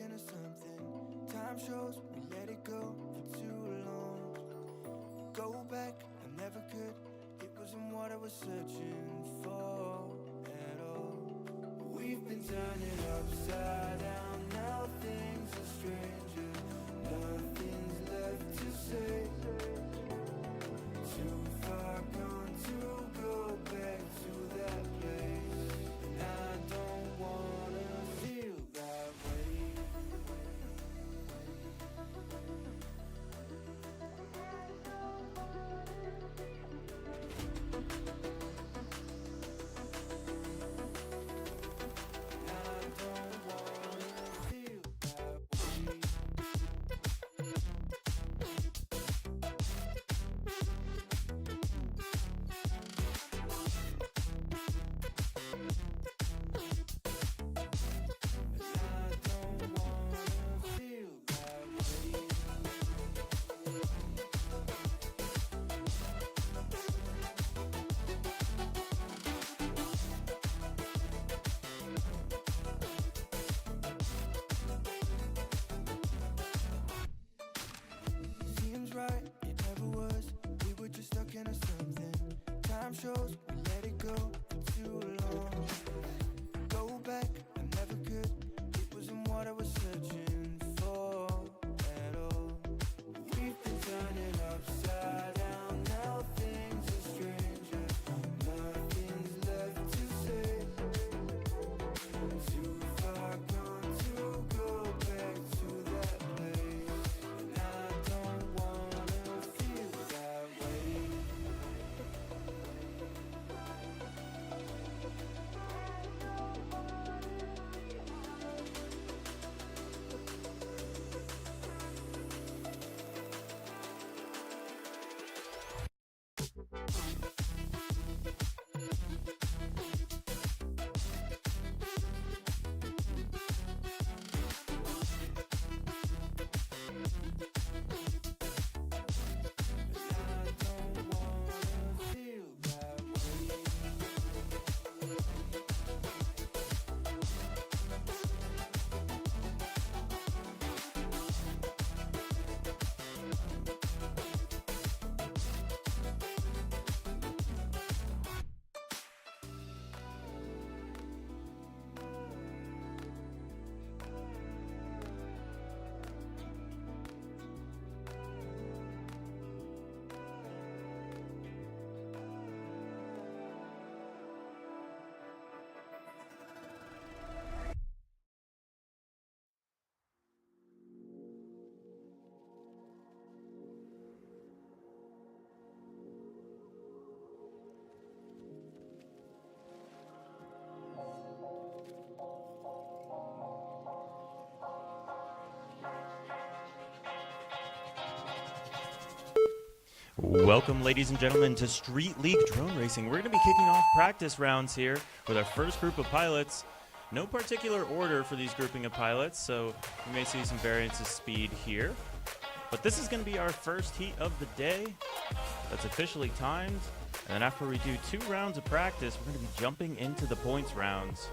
into something. Time shows we let it go for too long. Go back, I never could. It wasn't what I was searching for at all. We've been turning upside down. Now things are stranger. Nothing's left to say. Too far gone to go back to that place. And I don't wanna feel that way. Right, it never was. We were just stuck into something. Time shows we let it go for too long. Go back, I never could. It wasn't what I was searching for at all. We've been turning upside down. Now things are stranger. Nothing's left to say. Too far gone to go back to that place. And I don't wanna feel that way. Welcome, ladies and gentlemen, to Street League Drone Racing. We're going to be kicking off practice rounds here with our first group of pilots. No particular order for these grouping of pilots, so we may see some variance of speed here. But this is going to be our first heat of the day that's officially timed. And then after we do 2 rounds of practice, we're going to be jumping into the points rounds.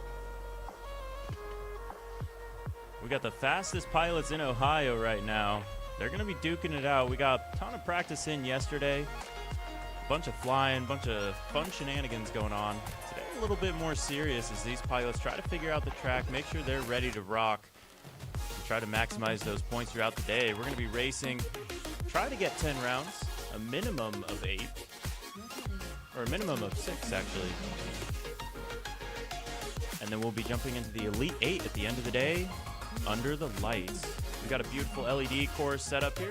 We got the fastest pilots in Ohio right now. They're going to be duking it out. We got a ton of practice in yesterday. A bunch of flying, bunch of fun shenanigans going on. Today a little bit more serious as these pilots try to figure out the track, make sure they're ready to rock, and try to maximize those points throughout the day. We're going to be racing, try to get 10 rounds, a minimum of 8, or a minimum of 6 actually. And then we'll be jumping into the Elite 8 at the end of the day, under the lights. We got a beautiful LED course set up here,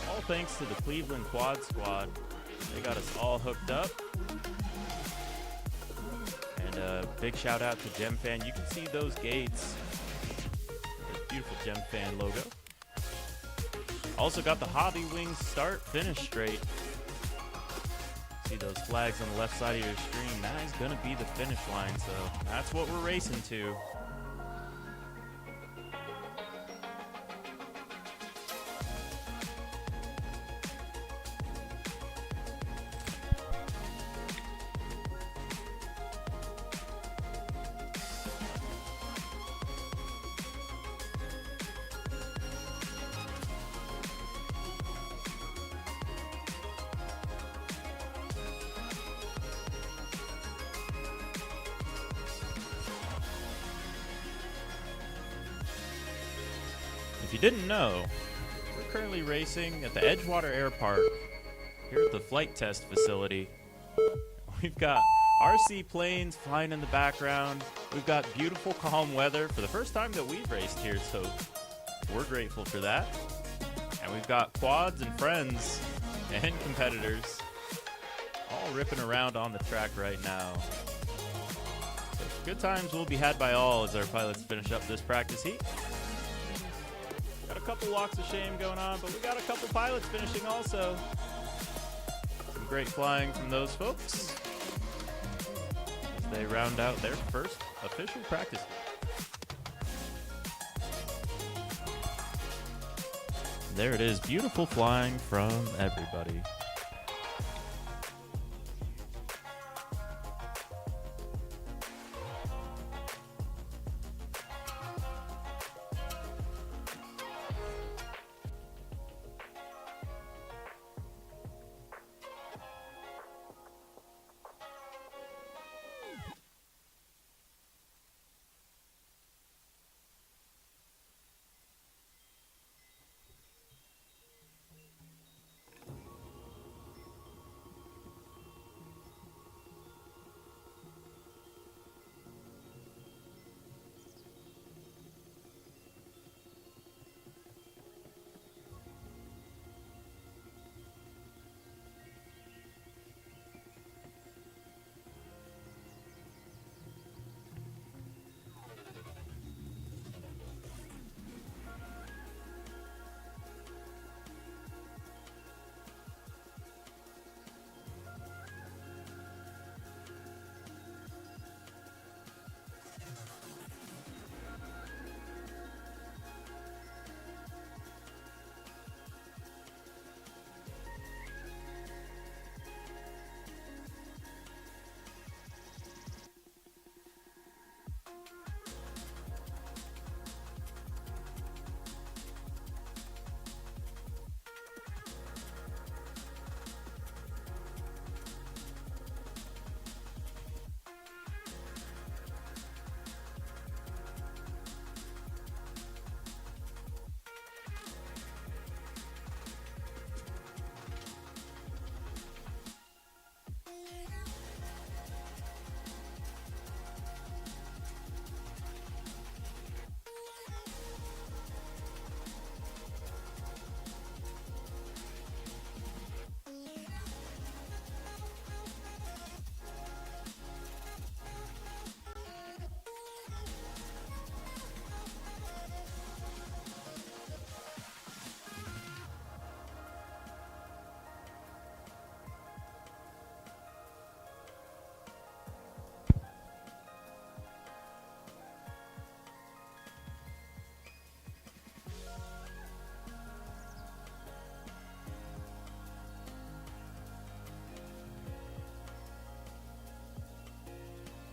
all thanks to the Cleveland Quad Squad. They got us all hooked up. And a big shout out to GemFan. You can see those gates, the beautiful GemFan logo. Also got the Hobby Wings start finish straight. See those flags on the left side of your screen? That is gonna be the finish line, so that's what we're racing to. If you didn't know, we're currently racing at the Edgewater Airpark here at the flight test facility. We've got RC planes flying in the background. We've got beautiful, calm weather for the first time that we've raced here, so we're grateful for that. And we've got quads and friends and competitors all ripping around on the track right now. So good times will be had by all as our pilots finish up this practice heat. Got a couple walks of shame going on, but we got a couple pilots finishing also. Some great flying from those folks as they round out their first official practice heat. There it is, beautiful flying from everybody.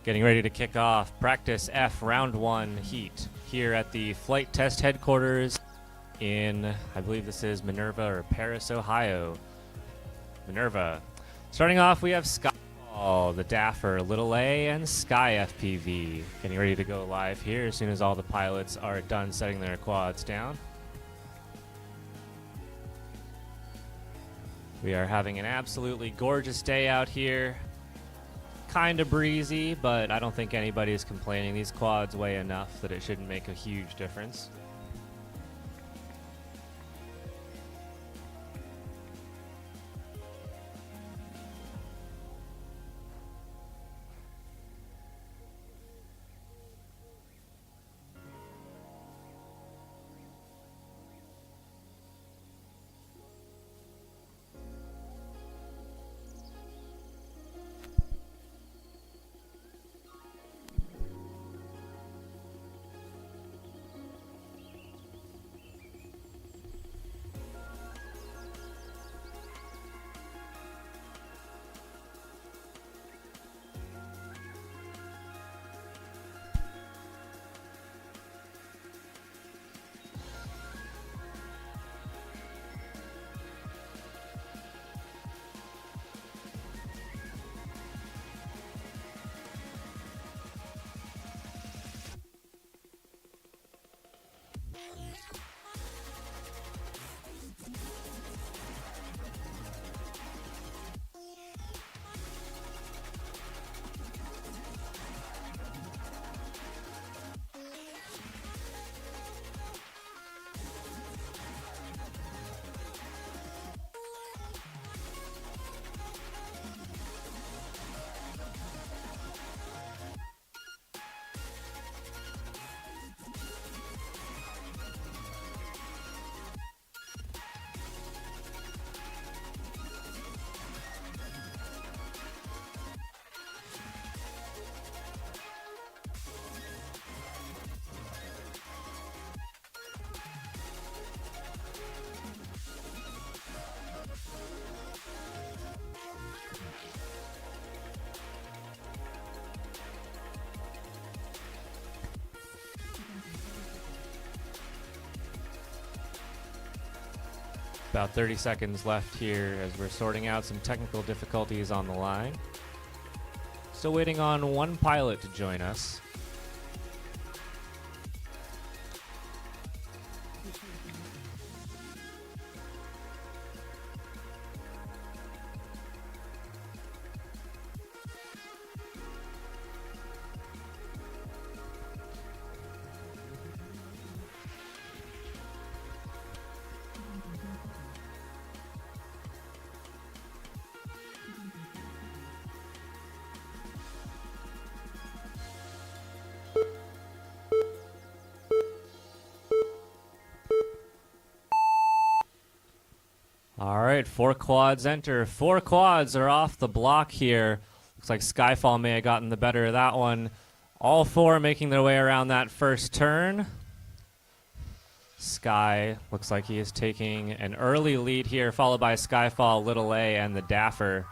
Getting ready to kick off practice F round 1 heat here at the flight test headquarters in, I believe this is Minerva or Paris, Ohio. Minerva. Starting off, we have Skyball, the Daffer, Little A, and Sky FPV. Getting ready to go live here as soon as all the pilots are done setting their quads down. We are having an absolutely gorgeous day out here. Kind of breezy, but I don't think anybody is complaining. These quads weigh enough that it shouldn't make a huge difference. About 30 seconds left here as we're sorting out some technical difficulties on the line. Still waiting on one pilot to join us. All right, 4 quads enter. 4 quads are off the block here. Looks like Skyfall may have gotten the better of that one. All 4 making their way around that first turn. Sky looks like he is taking an early lead here, followed by Skyfall, Little A, and the Daffer.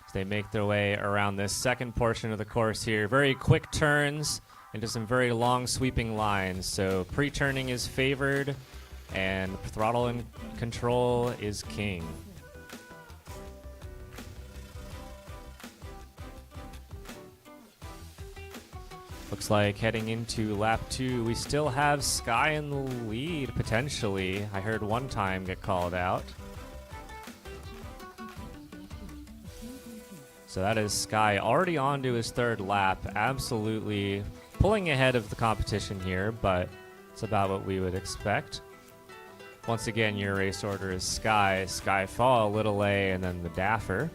As they make their way around this second portion of the course here. Very quick turns into some very long sweeping lines. So pre-turning is favored, and throttle and control is king. Looks like heading into lap 2, we still have Sky in the lead, potentially. I heard one time get called out. So that is Sky already on to his 3rd lap, absolutely pulling ahead of the competition here, but it's about what we would expect. Once again, your race order is Sky, Skyfall, Little A, and then the Daffer.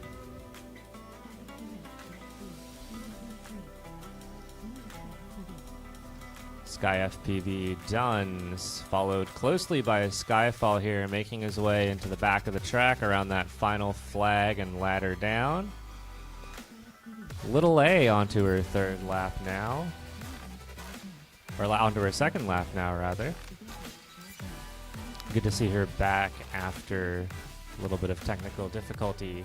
Sky FPV done, followed closely by Skyfall here, making his way into the back of the track around that final flag and ladder down. Little A onto her 3rd lap now. Or onto her 2nd lap now, rather. Good to see her back after a little bit of technical difficulty.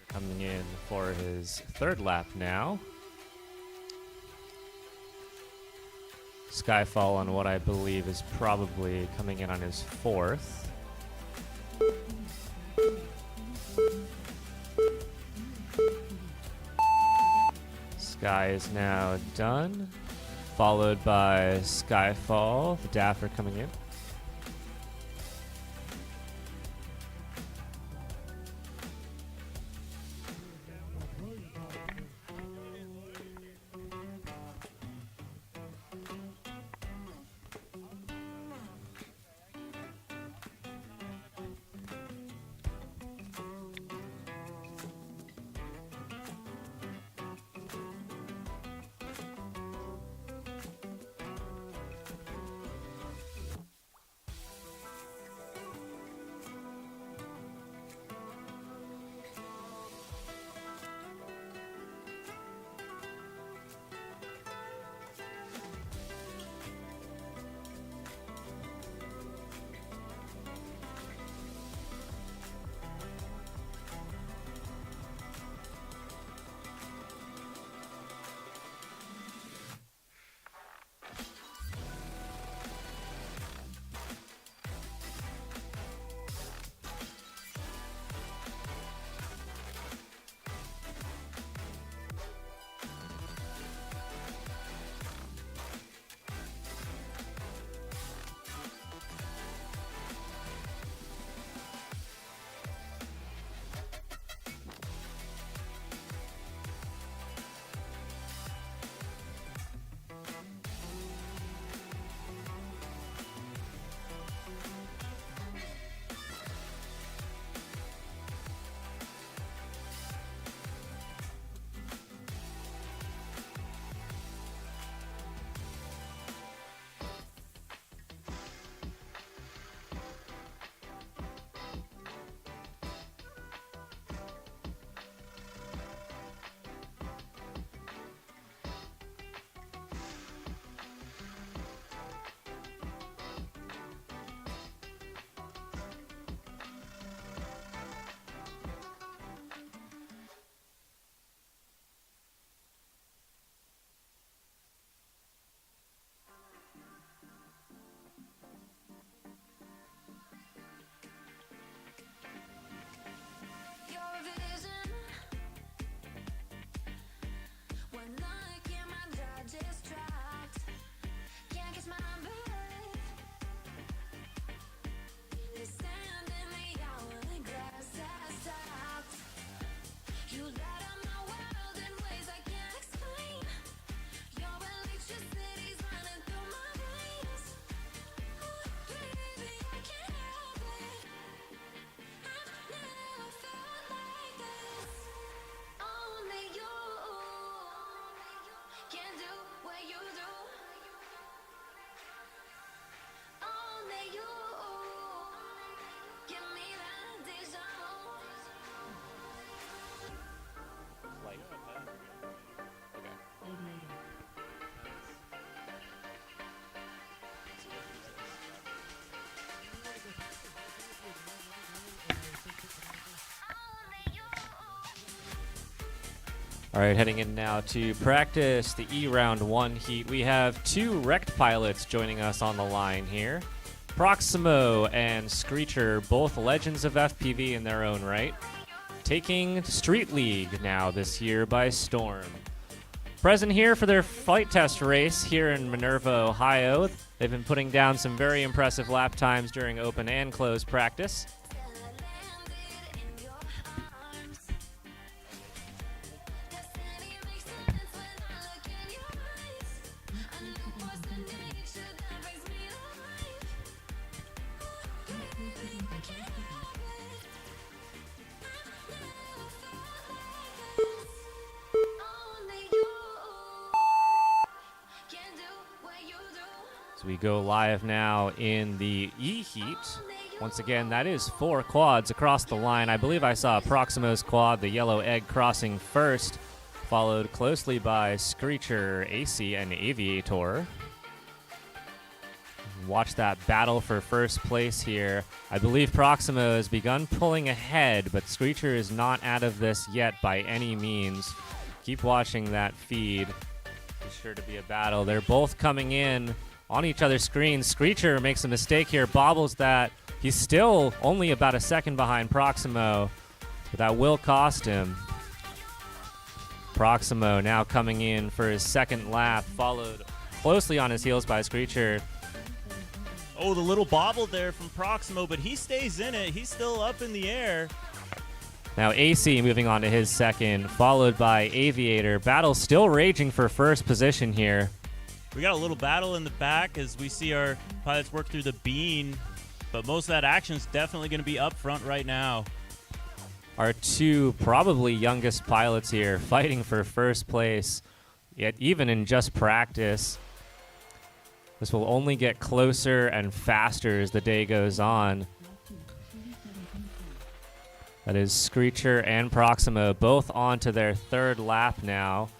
Coming in for his 3rd lap now. Skyfall on what I believe is probably coming in on his 4th. Sky is now done, followed by Skyfall, the Daffer coming in. All right, heading in now to practice the E round 1 heat. We have 2 wrecked pilots joining us on the line here. Proximo and Screecher, both legends of FPV in their own right, taking Street League now this year by storm. Present here for their flight test race here in Minerva, Ohio. They've been putting down some very impressive lap times during open and closed practice. So we go live now in the E heat. Once again, that is 4 quads across the line. I believe I saw Proximo's quad, the yellow egg, crossing first, followed closely by Screecher, AC, and Aviator. Watch that battle for first place here. I believe Proximo has begun pulling ahead, but Screecher is not out of this yet by any means. Keep watching that feed. It's sure to be a battle. They're both coming in on each other's screens. Screecher makes a mistake here, bobbles that. He's still only about a second behind Proximo, but that will cost him. Proximo now coming in for his second lap, followed closely on his heels by Screecher. Oh, the little bobble there from Proximo, but he stays in it. He's still up in the air. Now AC moving on to his second, followed by Aviator. Battle still raging for first position here. We got a little battle in the back as we see our pilots work through the bean, but most of that action is definitely going to be up front right now. Our 2 probably youngest pilots here fighting for first place, yet even in just practice. This will only get closer and faster as the day goes on. That is Screecher and Proximo both on to their 3rd lap now.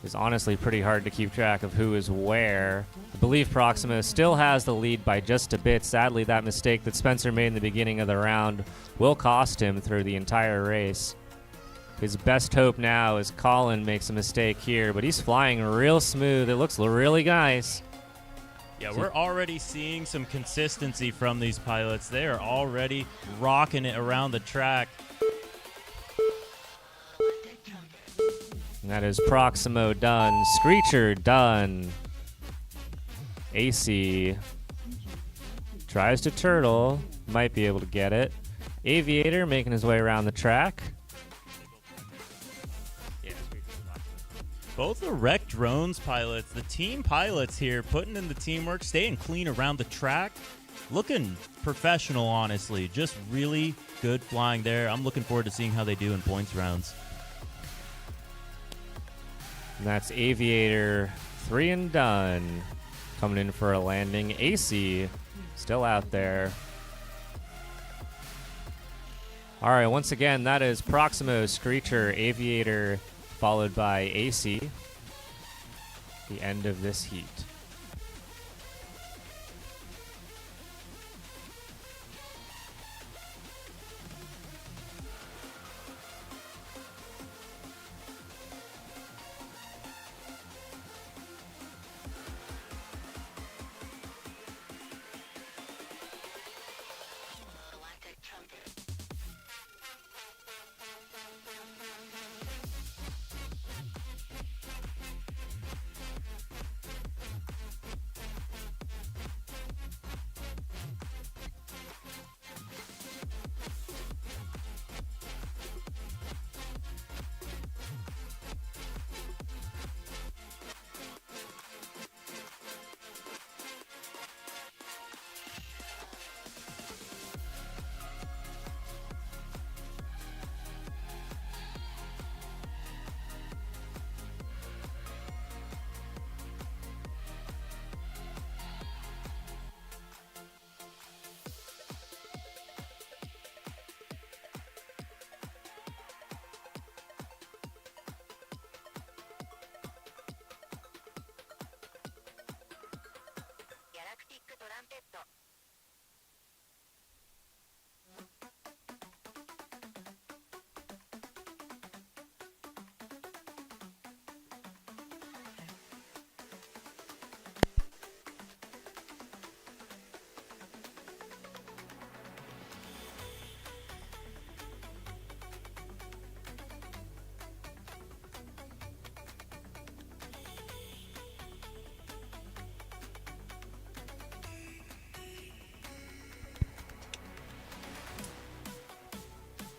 It's honestly pretty hard to keep track of who is where. I believe Proximo still has the lead by just a bit. Sadly, that mistake that Spencer made in the beginning of the round will cost him through the entire race. His best hope now is Colin makes a mistake here, but he's flying real smooth. It looks really nice. Yeah, we're already seeing some consistency from these pilots. They are already rocking it around the track. And that is Proximo done. Screecher done. AC tries to turtle. Might be able to get it. Aviator making his way around the track. Both the wrecked drones pilots, the team pilots here, putting in the teamwork, staying clean around the track. Looking professional, honestly. Just really good flying there. I'm looking forward to seeing how they do in points rounds. And that's Aviator 3 and done. Coming in for a landing. AC still out there. All right, once again, that is Proximo, Screecher, Aviator, followed by AC. The end of this heat.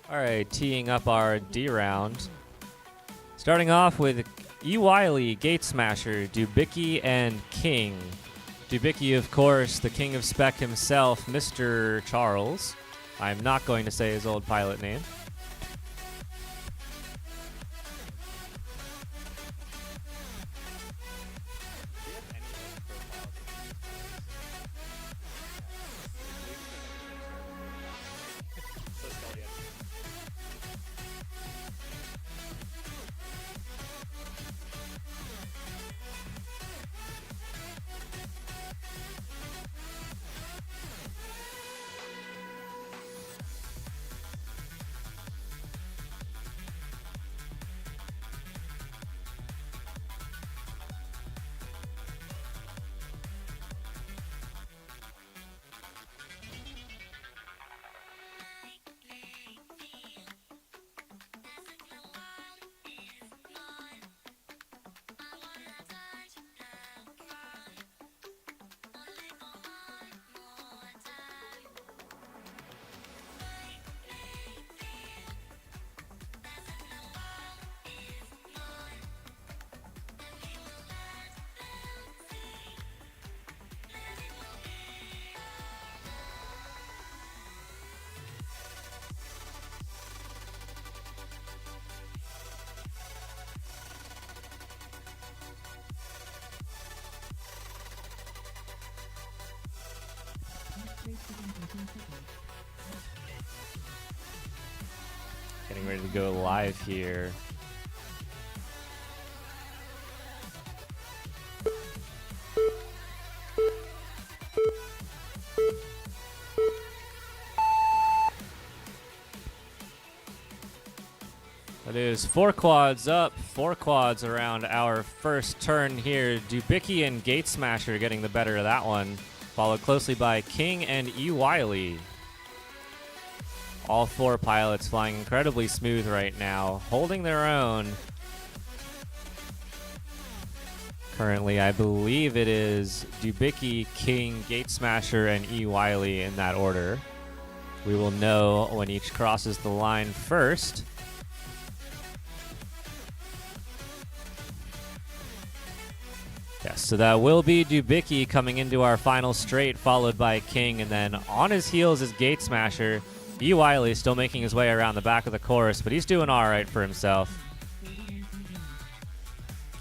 All right, teeing up our D round. Starting off with E. Wiley, Gate Smasher, Dubicki, and King. Dubicki, of course, the king of spec himself, Mr. Charles. I'm not going to say his old pilot name. Getting ready to go live here. It is 4 quads up, 4 quads around our first turn here. Dubicki and Gate Smasher getting the better of that one, followed closely by King and E. Wiley. All 4 pilots flying incredibly smooth right now, holding their own. Currently, I believe it is Dubicki, King, Gate Smasher, and E. Wiley in that order. We will know when each crosses the line first. Yes, so that will be Dubicki coming into our final straight, followed by King, and then on his heels is Gate Smasher. E. Wiley still making his way around the back of the course, but he's doing all right for himself.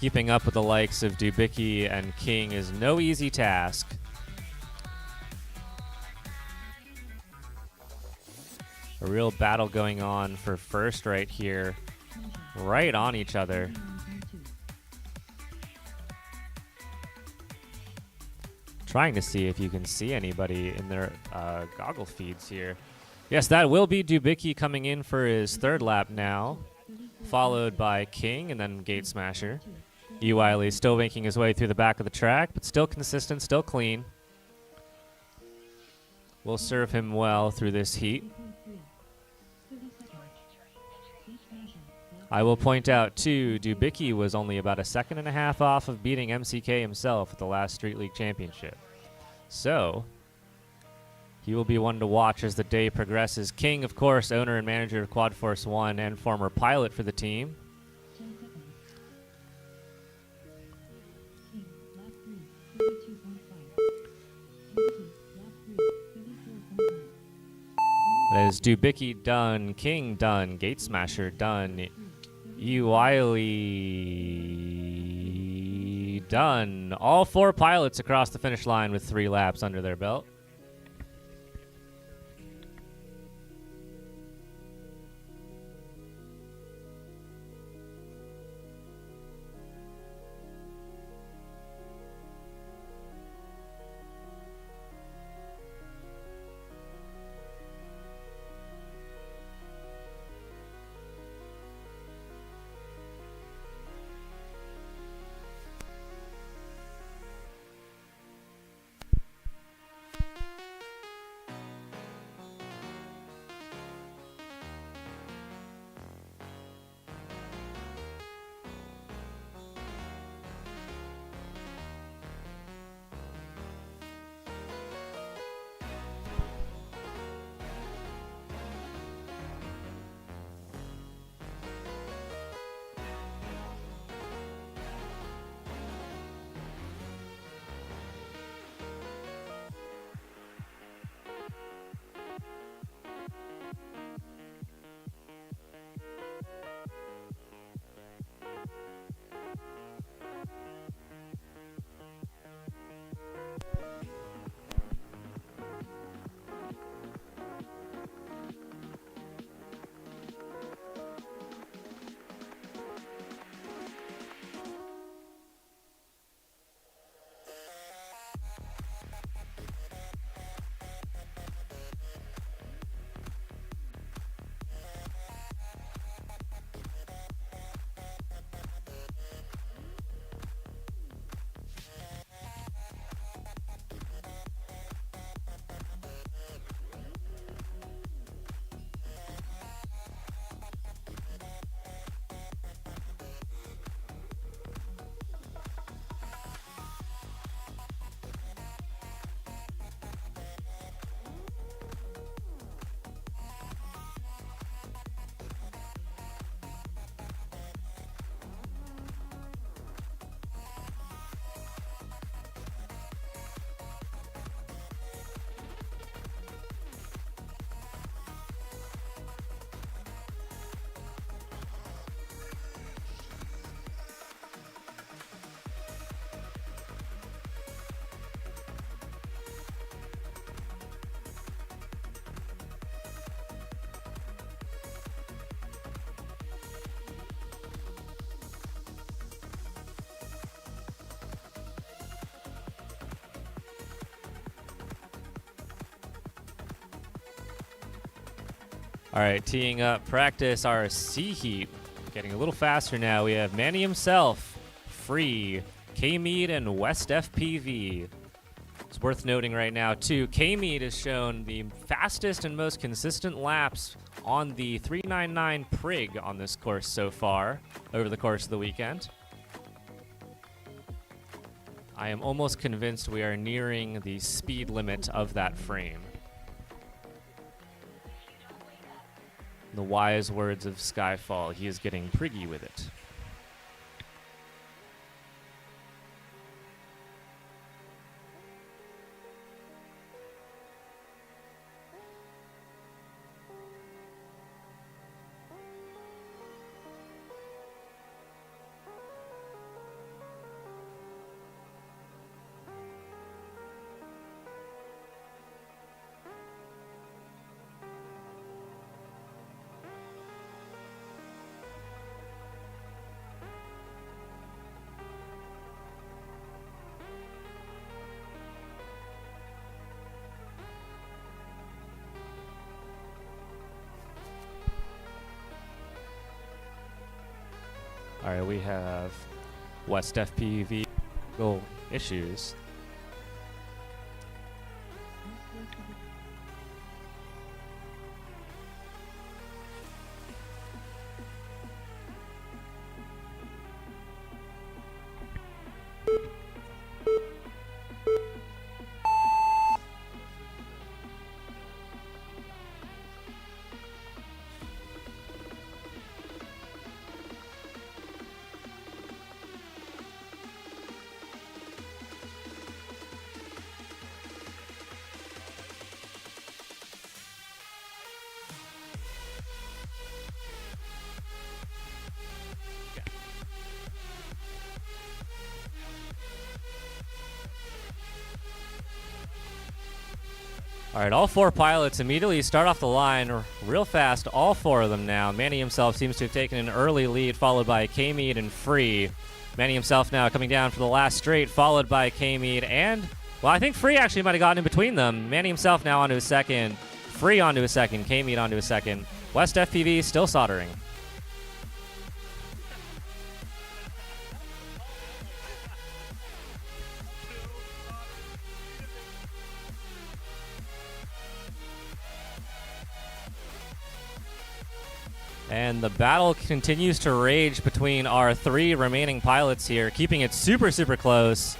Keeping up with the likes of Dubicki and King is no easy task. A real battle going on for first right here, right on each other. Trying to see if you can see anybody in their goggle feeds here. Yes, that will be Dubicki coming in for his 3rd lap now, followed by King and then Gate Smasher. E. Wiley still making his way through the back of the track, but still consistent, still clean. Will serve him well through this heat. I will point out, too, Dubicki was only about a 1.5 seconds off of beating MCK himself at the last Street League Championship. So, he will be one to watch as the day progresses. King, of course, owner and manager of Quad Force 1 and former pilot for the team. That is Dubicki done, King done, Gate Smasher done, E. Wiley done. All 4 pilots across the finish line with 3 laps under their belt. All right, teeing up practice our C heat. Getting a little faster now. We have Manny himself, Free, K-Mead, and West FPV. It's worth noting right now, too, K-Mead has shown the fastest and most consistent laps on the 399 Prig on this course so far over the course of the weekend. I am almost convinced we are nearing the speed limit of that frame. The wise words of Skyfall, he is getting priggy with it. All right, we have West FPV goal issues. All right, all four pilots immediately start off the line real fast, all four of them now. Manny himself seems to have taken an early lead, followed by K-Mead and Free. Manny himself now coming down for the last straight, followed by K-Mead and, well, I think Free actually might have gotten in between them. Manny himself now onto his second, Free onto his second, K-Mead onto his second. West FPV still soldering. And the battle continues to rage between our three remaining pilots here, keeping it super, super close.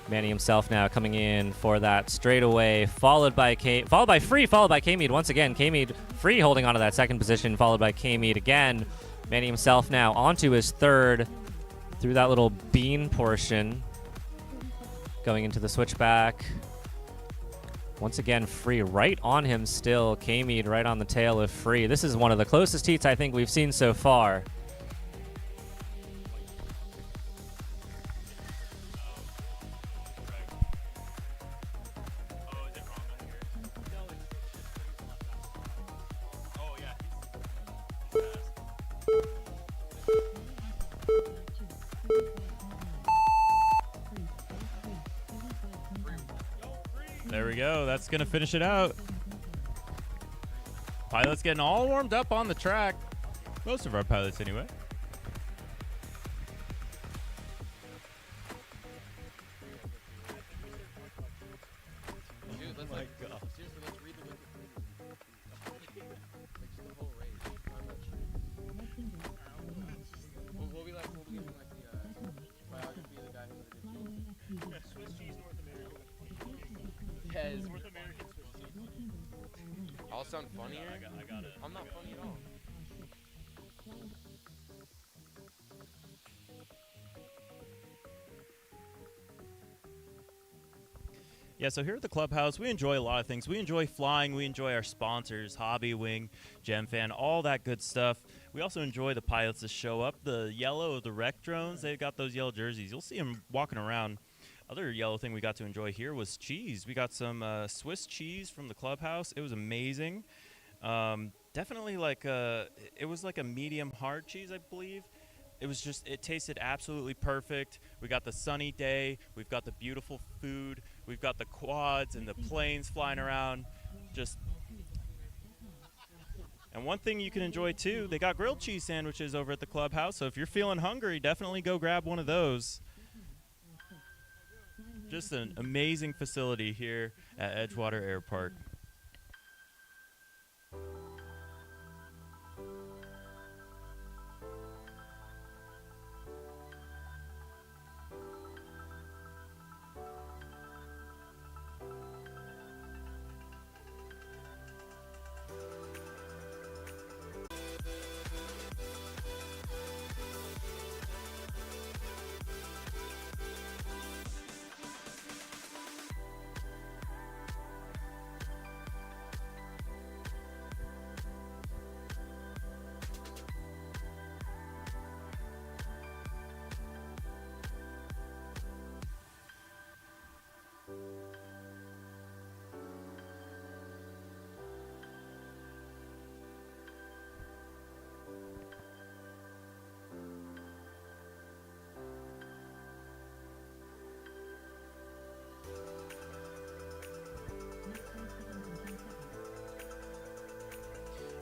Manny himself now coming in for that straightaway, followed by Free, followed by K-Mead once again. K-Mead, Free holding onto that second position, followed by K-Mead again. Manny himself now onto his third through that little bean portion, going into the switchback. Once again, Free right on him still. K-Mead right on the tail of Free. This is one of the closest heats I think we've seen so far. There we go. That's going to finish it out. Pilots getting all warmed up on the track. Most of our pilots, anyway. Dude, let's seriously, let's read the wiki. Like, just the whole race. How much? We'll be like the biography of the guy who did it. Swiss cheese North American. Yes. North American Swiss cheese. I'll sound funnier. I got it. I'm not funny at all. Yeah, so here at the clubhouse, we enjoy a lot of things. We enjoy flying. We enjoy our sponsors, Hobby Wing, GemFan, all that good stuff. We also enjoy the pilots that show up. The yellow of the rec drones, they've got those yellow jerseys. You'll see them walking around. Other yellow thing we got to enjoy here was cheese. We got some Swiss cheese from the clubhouse. It was amazing. Definitely like it was like a medium hard cheese, I believe. It tasted absolutely perfect. We got the sunny day. We've got the beautiful food. We've got the quads and the planes flying around. And one thing you can enjoy too, they got grilled cheese sandwiches over at the clubhouse. So if you're feeling hungry, definitely go grab one of those. Just an amazing facility here at Edgewater Airpark.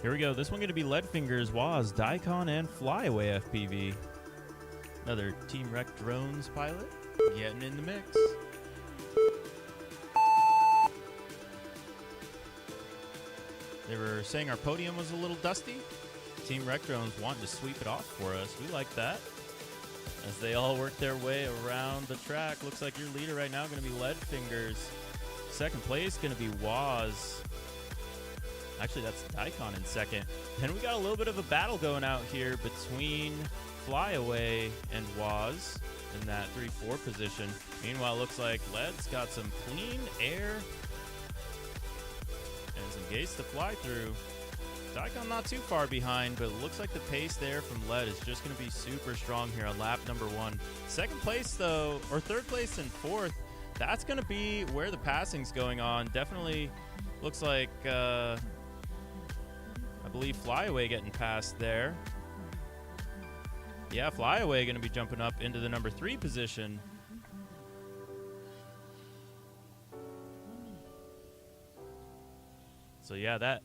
Here we go. This one going to be Leadfingers, Waz, Daikon, and Flyaway FPV. Another Team Rec Drones pilot getting in the mix. They were saying our podium was a little dusty. Team Rec Drones wanting to sweep it off for us. We like that. As they all work their way around the track. Looks like your leader right now going to be Leadfingers. Second place going to be Waz. Actually, that's Daikon in second. Then we got a little bit of a battle going out here between Flyaway and Waz in that 3-4 position. Meanwhile, looks like Lead's got some clean air and some gates to fly through. Daikon not too far behind, but it looks like the pace there from Lead is just going to be super strong here on lap number 1. Second place, though, or third place and fourth, that's going to be where the passing's going on. Definitely looks like... I believe Flyaway getting past there. Yeah, Flyaway going to be jumping up into the number 3 position. So yeah, that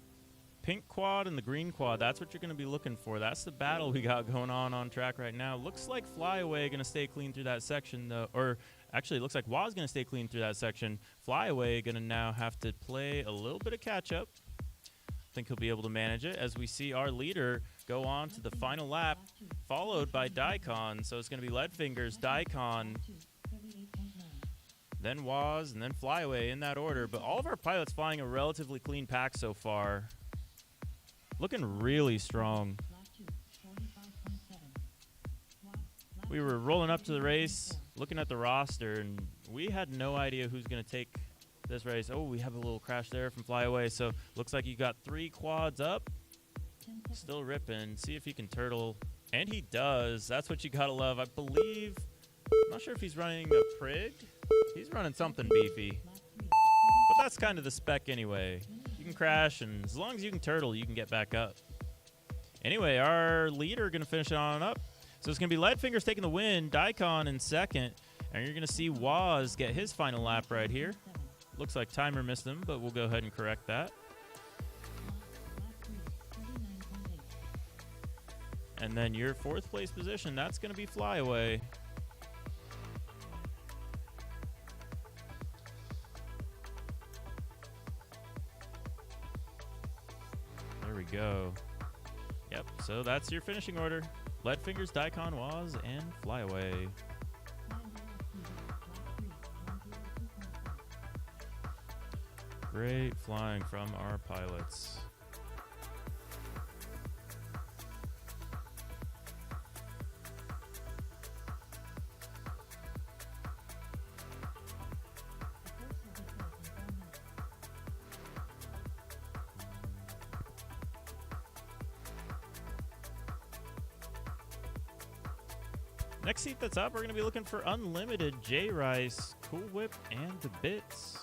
pink quad and the green quad, that's what you're going to be looking for. That's the battle we got going on track right now. Looks like Flyaway going to stay clean through that section, though. Or actually, it looks like Waz going to stay clean through that section. Flyaway going to now have to play a little bit of catch-up. I think he'll be able to manage it as we see our leader go on to the final lap, followed by Daikon. So it's going to be Leadfingers, Daikon, then Waz, and then Flyaway in that order. But all of our pilots flying a relatively clean pack so far. Looking really strong. We were rolling up to the race, looking at the roster, and we had no idea who's going to take this race. Oh, we have a little crash there from Flyaway. So looks like you got 3 quads up. Still ripping. See if he can turtle. And he does. That's what you gotta love. I believe, I'm not sure if he's running a Prig. He's running something beefy. But that's kind of the spec anyway. You can crash, and as long as you can turtle, you can get back up. Anyway, our leader gonna finish it on up. So it's gonna be Leadfingers taking the win, Daikon in second, and you're gonna see Waz get his final lap right here. Looks like timer missed him, but we'll go ahead and correct that. And then your 4th place position, that's going to be Flyaway. There we go. Yep, so that's your finishing order. Leadfingers, Daikon, Waz, and Flyaway. Great flying from our pilots. Next seat that's up, we're going to be looking for Unlimited, J-Rice, Cool Whip, and the Bits.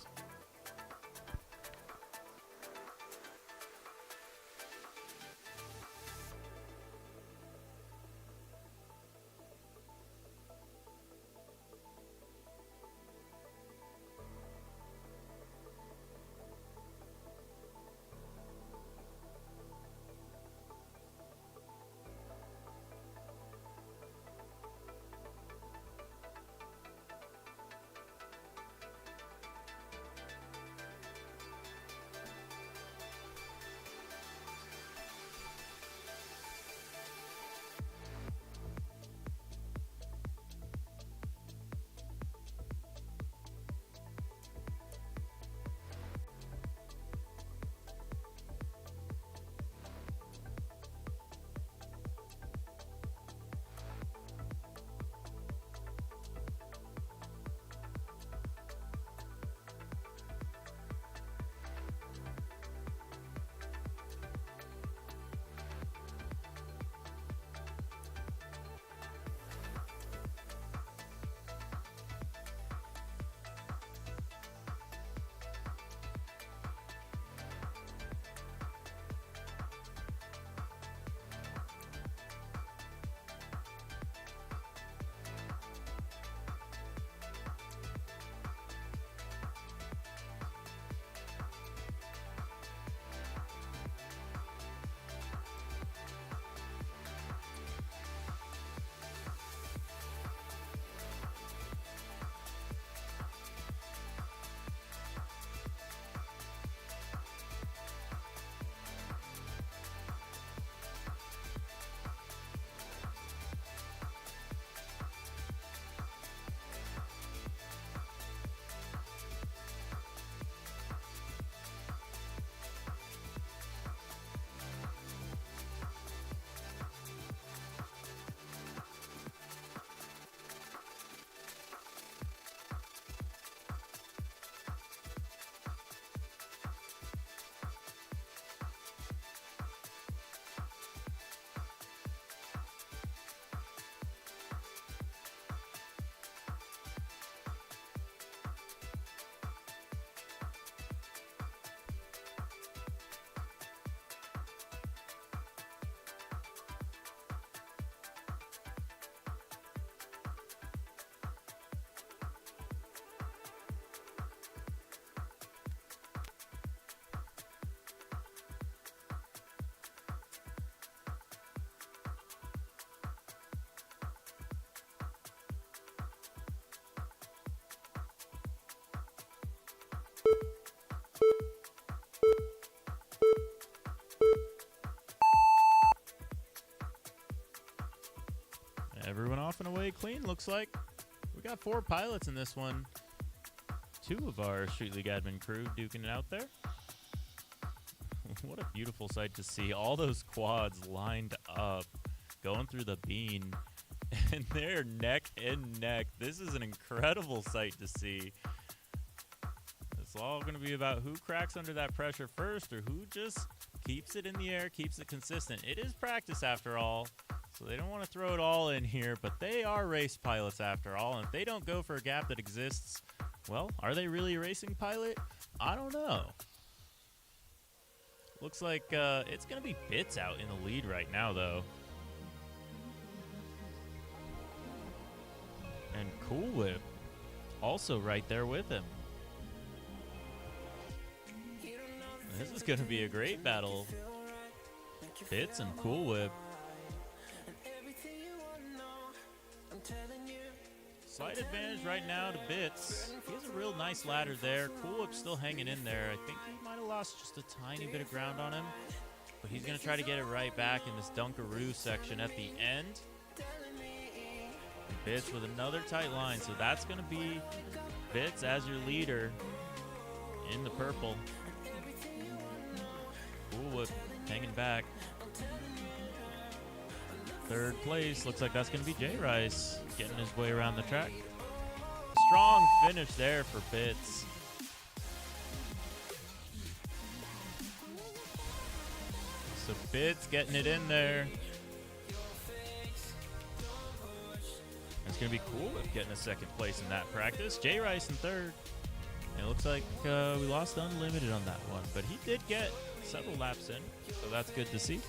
clean, looks like. We got 4 pilots in this one. 2 of our Street League admin crew duking it out there. What a beautiful sight to see. All those quads lined up, going through the bean, and they're neck and neck. This is an incredible sight to see. It's all going to be about who cracks under that pressure first, or who just keeps it in the air, keeps it consistent. It is practice after all, so they don't want to throw it all in here, but they are race pilots after all, and if they don't go for a gap that exists, well, are they really a racing pilot? I don't know. Looks like it's going to be Bits out in the lead right now, though. And Cool Whip also right there with him. This is going to be a great battle. Bits and Cool Whip. Slight advantage right now to Bits. He has a real nice ladder there. Cool Whip's still hanging in there. I think he might have lost just a tiny bit of ground on him. But he's going to try to get it right back in this Dunkaroo section at the end. Bits with another tight line. So that's going to be Bits as your leader in the purple. Cool Whip hanging back. Third place, looks like that's going to be J Rice getting his way around the track. Strong finish there for Bits. So Bits getting it in there. It's going to be Cool Whip getting a second place in that practice. J Rice in third. And it looks like we lost Unlimited on that one, but he did get several laps in, so that's good to see.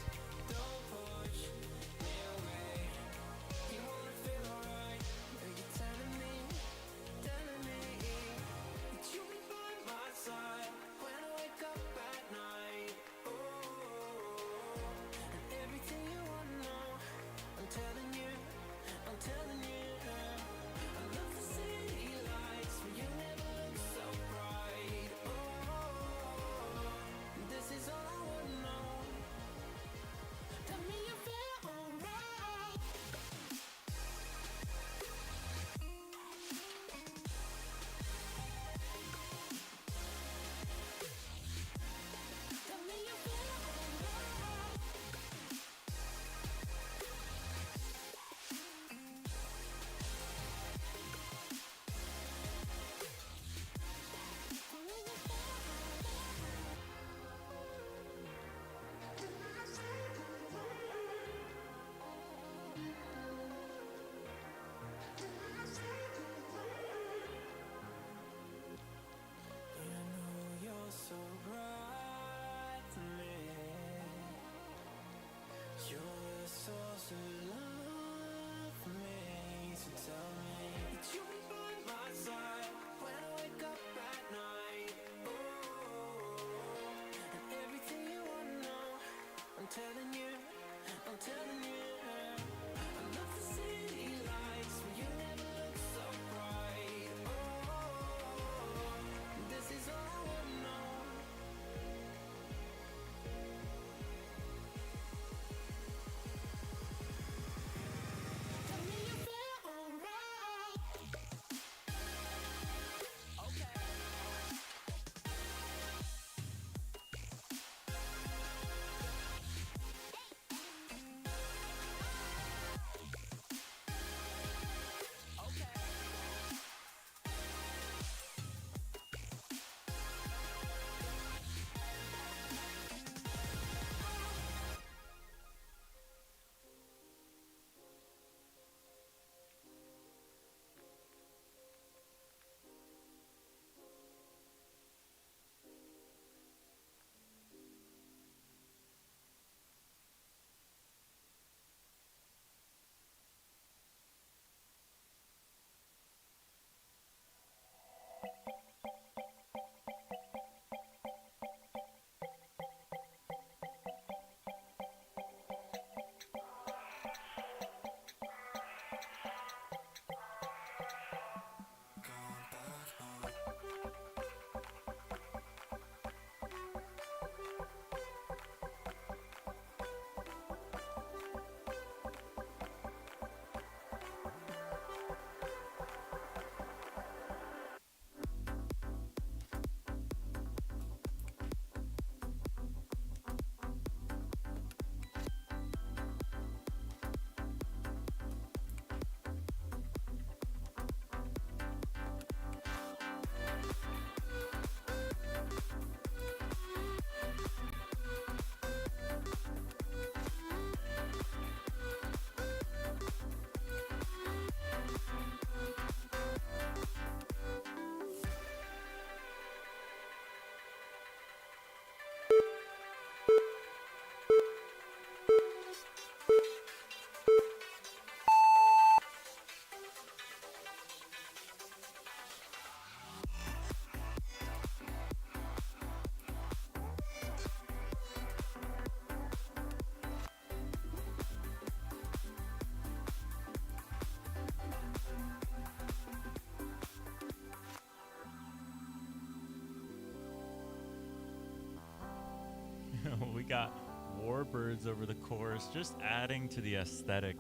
We got warbirds over the course, just adding to the aesthetic.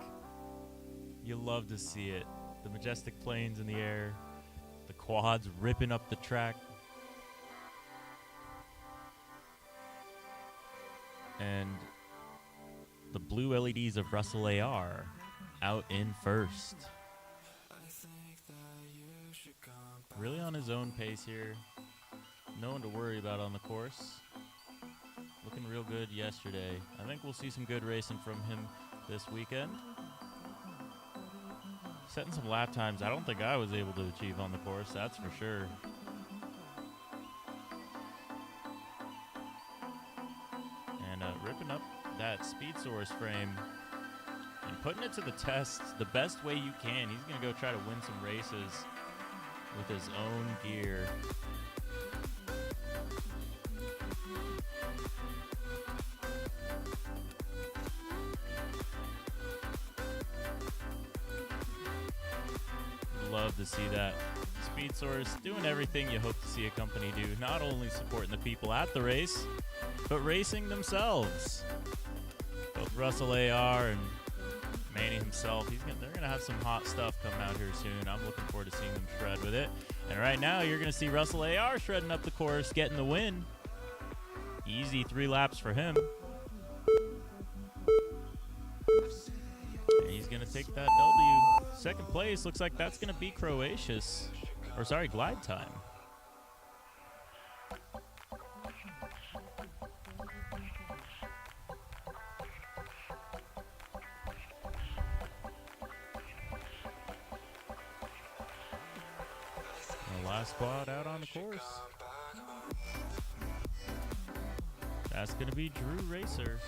You love to see it. The majestic planes in the air, the quads ripping up the track. And the blue LEDs of Russell AR out in first. Really on his own pace here. No one to worry about on the course. Looking real good yesterday. I think we'll see some good racing from him this weekend. Setting some lap times I don't think I was able to achieve on the course, that's for sure. And ripping up that speed source frame and putting it to the test the best way you can. He's going to go try to win some races with his own gear. Love to see that. Speed Source doing everything you hope to see a company do, not only supporting the people at the race, but racing themselves. Both Russell AR and Manny himself, they're going to have some hot stuff coming out here soon. I'm looking forward to seeing them shred with it. And right now, you're going to see Russell AR shredding up the course, getting the win. Easy 3 laps for him. And he's going to take that W. Second place, looks like that's going to be Croatia's. Or sorry, Glide Time. The last squad out on the course. That's going to be Drew Racer.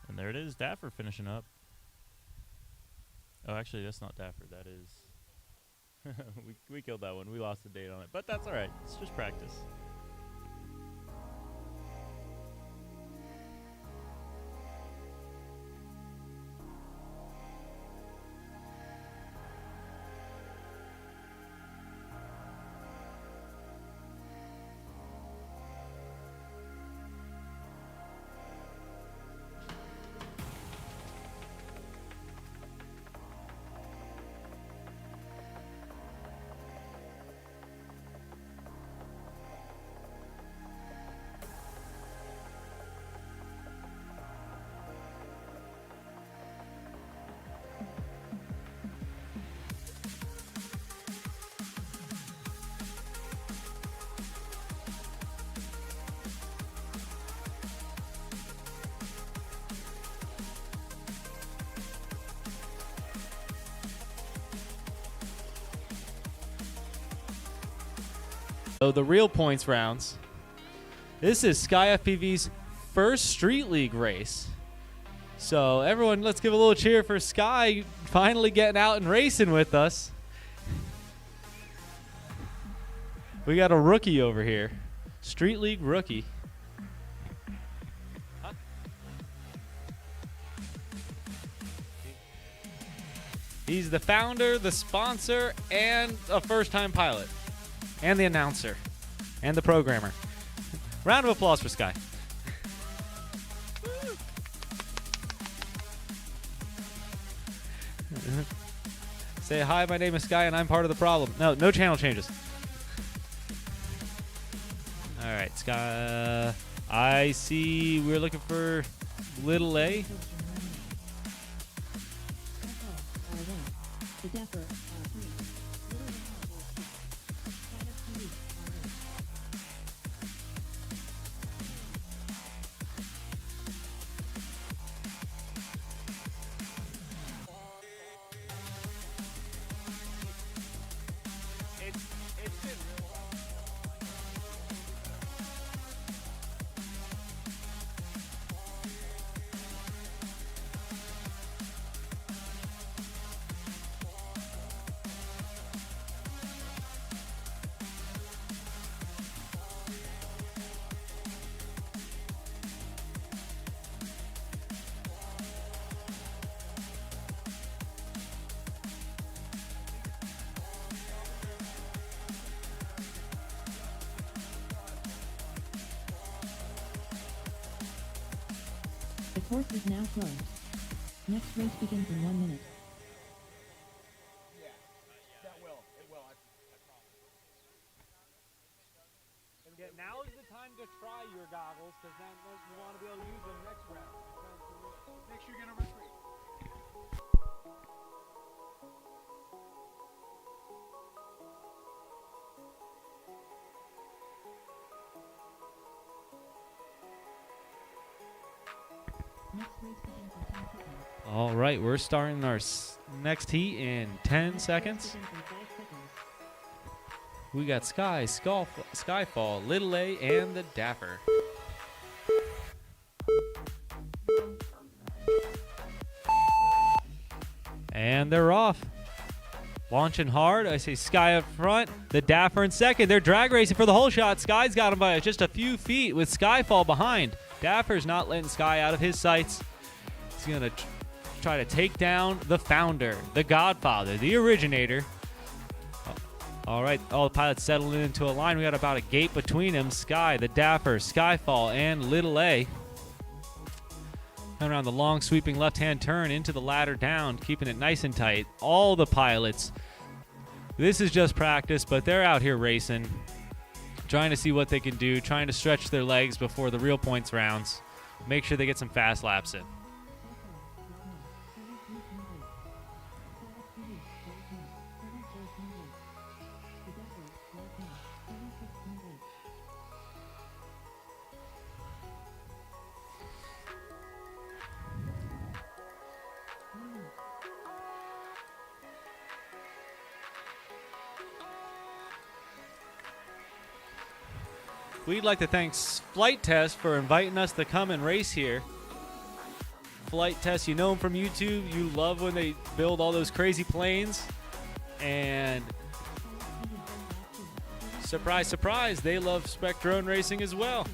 And there it is, Daffer finishing up. Oh, actually, that's not Daffer. That is... we killed that one. We lost the date on it. But that's all right. It's just practice. So the real points rounds. This is Sky FPV's first Street League race. So everyone, let's give a little cheer for Sky finally getting out and racing with us. We got a rookie over here. Street League rookie. He's the founder, the sponsor, and a first-time pilot. And the announcer. And the programmer. Round of applause for Sky. Say, hi, my name is Sky, and I'm part of the problem. No channel changes. All right, Sky. I see we're looking for little A. Course is now closed. Next race begins in 1 minute. Yeah, that will. It will. I promise. Now is the time to try your goggles, because then you want to be able to use them next round. Make sure you get over 3. Next race begins in 10 seconds. All right, we're starting our next heat in 10 seconds. Begins in 5 seconds. We got Skyfall, Little A, and the Dapper. And they're off. Launching hard. I say Sky up front. The Dapper in second. They're drag racing for the whole shot. Sky's got him by just a few feet with Skyfall behind. Dapper's not letting Sky out of his sights. He's going to try to take down the founder, the godfather, the originator. All right, all the pilots settling into a line. We got about a gate between them. Sky, the Dapper, Skyfall, and Little A. Coming around the long sweeping left-hand turn into the ladder down, keeping it nice and tight. All the pilots. This is just practice, but they're out here racing, trying to see what they can do, trying to stretch their legs before the real points rounds. Make sure they get some fast laps in. We'd like to thank Flite Test for inviting us to come and race here. Flite Test, you know them from YouTube. You love when they build all those crazy planes. And surprise, surprise, they love spec drone racing as well.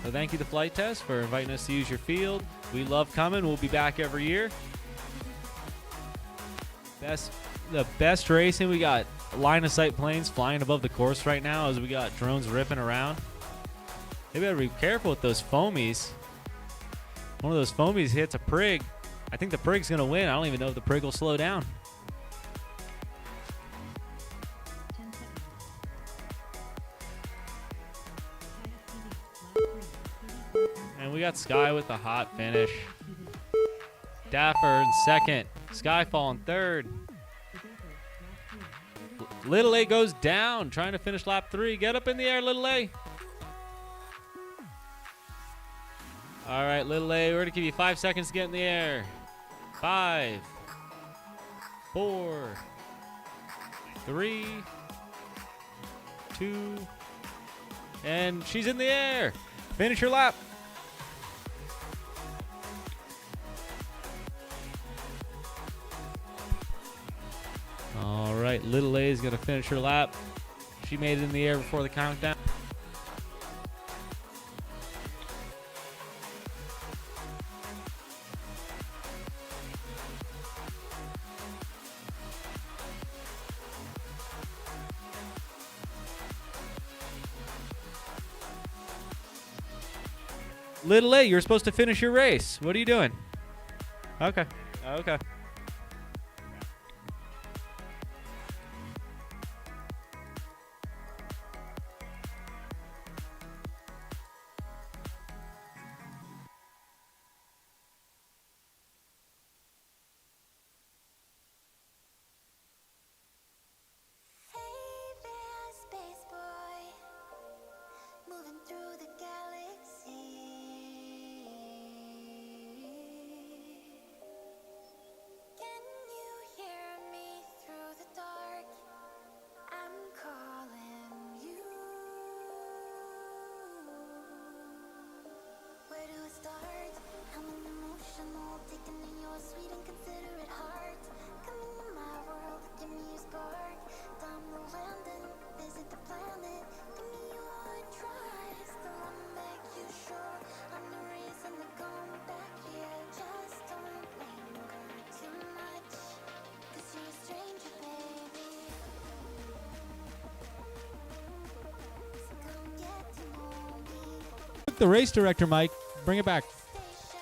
So thank you to Flite Test for inviting us to use your field. We love coming. We'll be back every year. The best racing. We got line of sight planes flying above the course right now as we got drones ripping around. They better be careful with those foamies. One of those foamies hits a prig. I think the prig's going to win. I don't even know if the prig will slow down. 10 seconds. And we got Sky with a hot finish. Dapper in second. Skyfall in third. Little A goes down, trying to finish lap 3. Get up in the air, Little A. All right, Little A, we're going to give you 5 seconds to get in the air. 5, 4, 3, 2, and she's in the air. Finish your lap. All right, Little A is going to finish her lap. She made it in the air before the countdown. Little A, you're supposed to finish your race. What are you doing? Okay. Okay. Hey there, space boy, moving through the galaxy. Can you hear me through the dark? I'm calling you. Where do I start? I'm an emotional, taking in your sweet and considerate heart. Come into my world, give me a spark. Time to land and visit the planet. Give me your try. Still I'm back, you sure? I'm the reason to come back here. Just don't linger too much, 'cause you're a stranger, baby. So come get to know me. The race director, Mike. Bring it back. Station,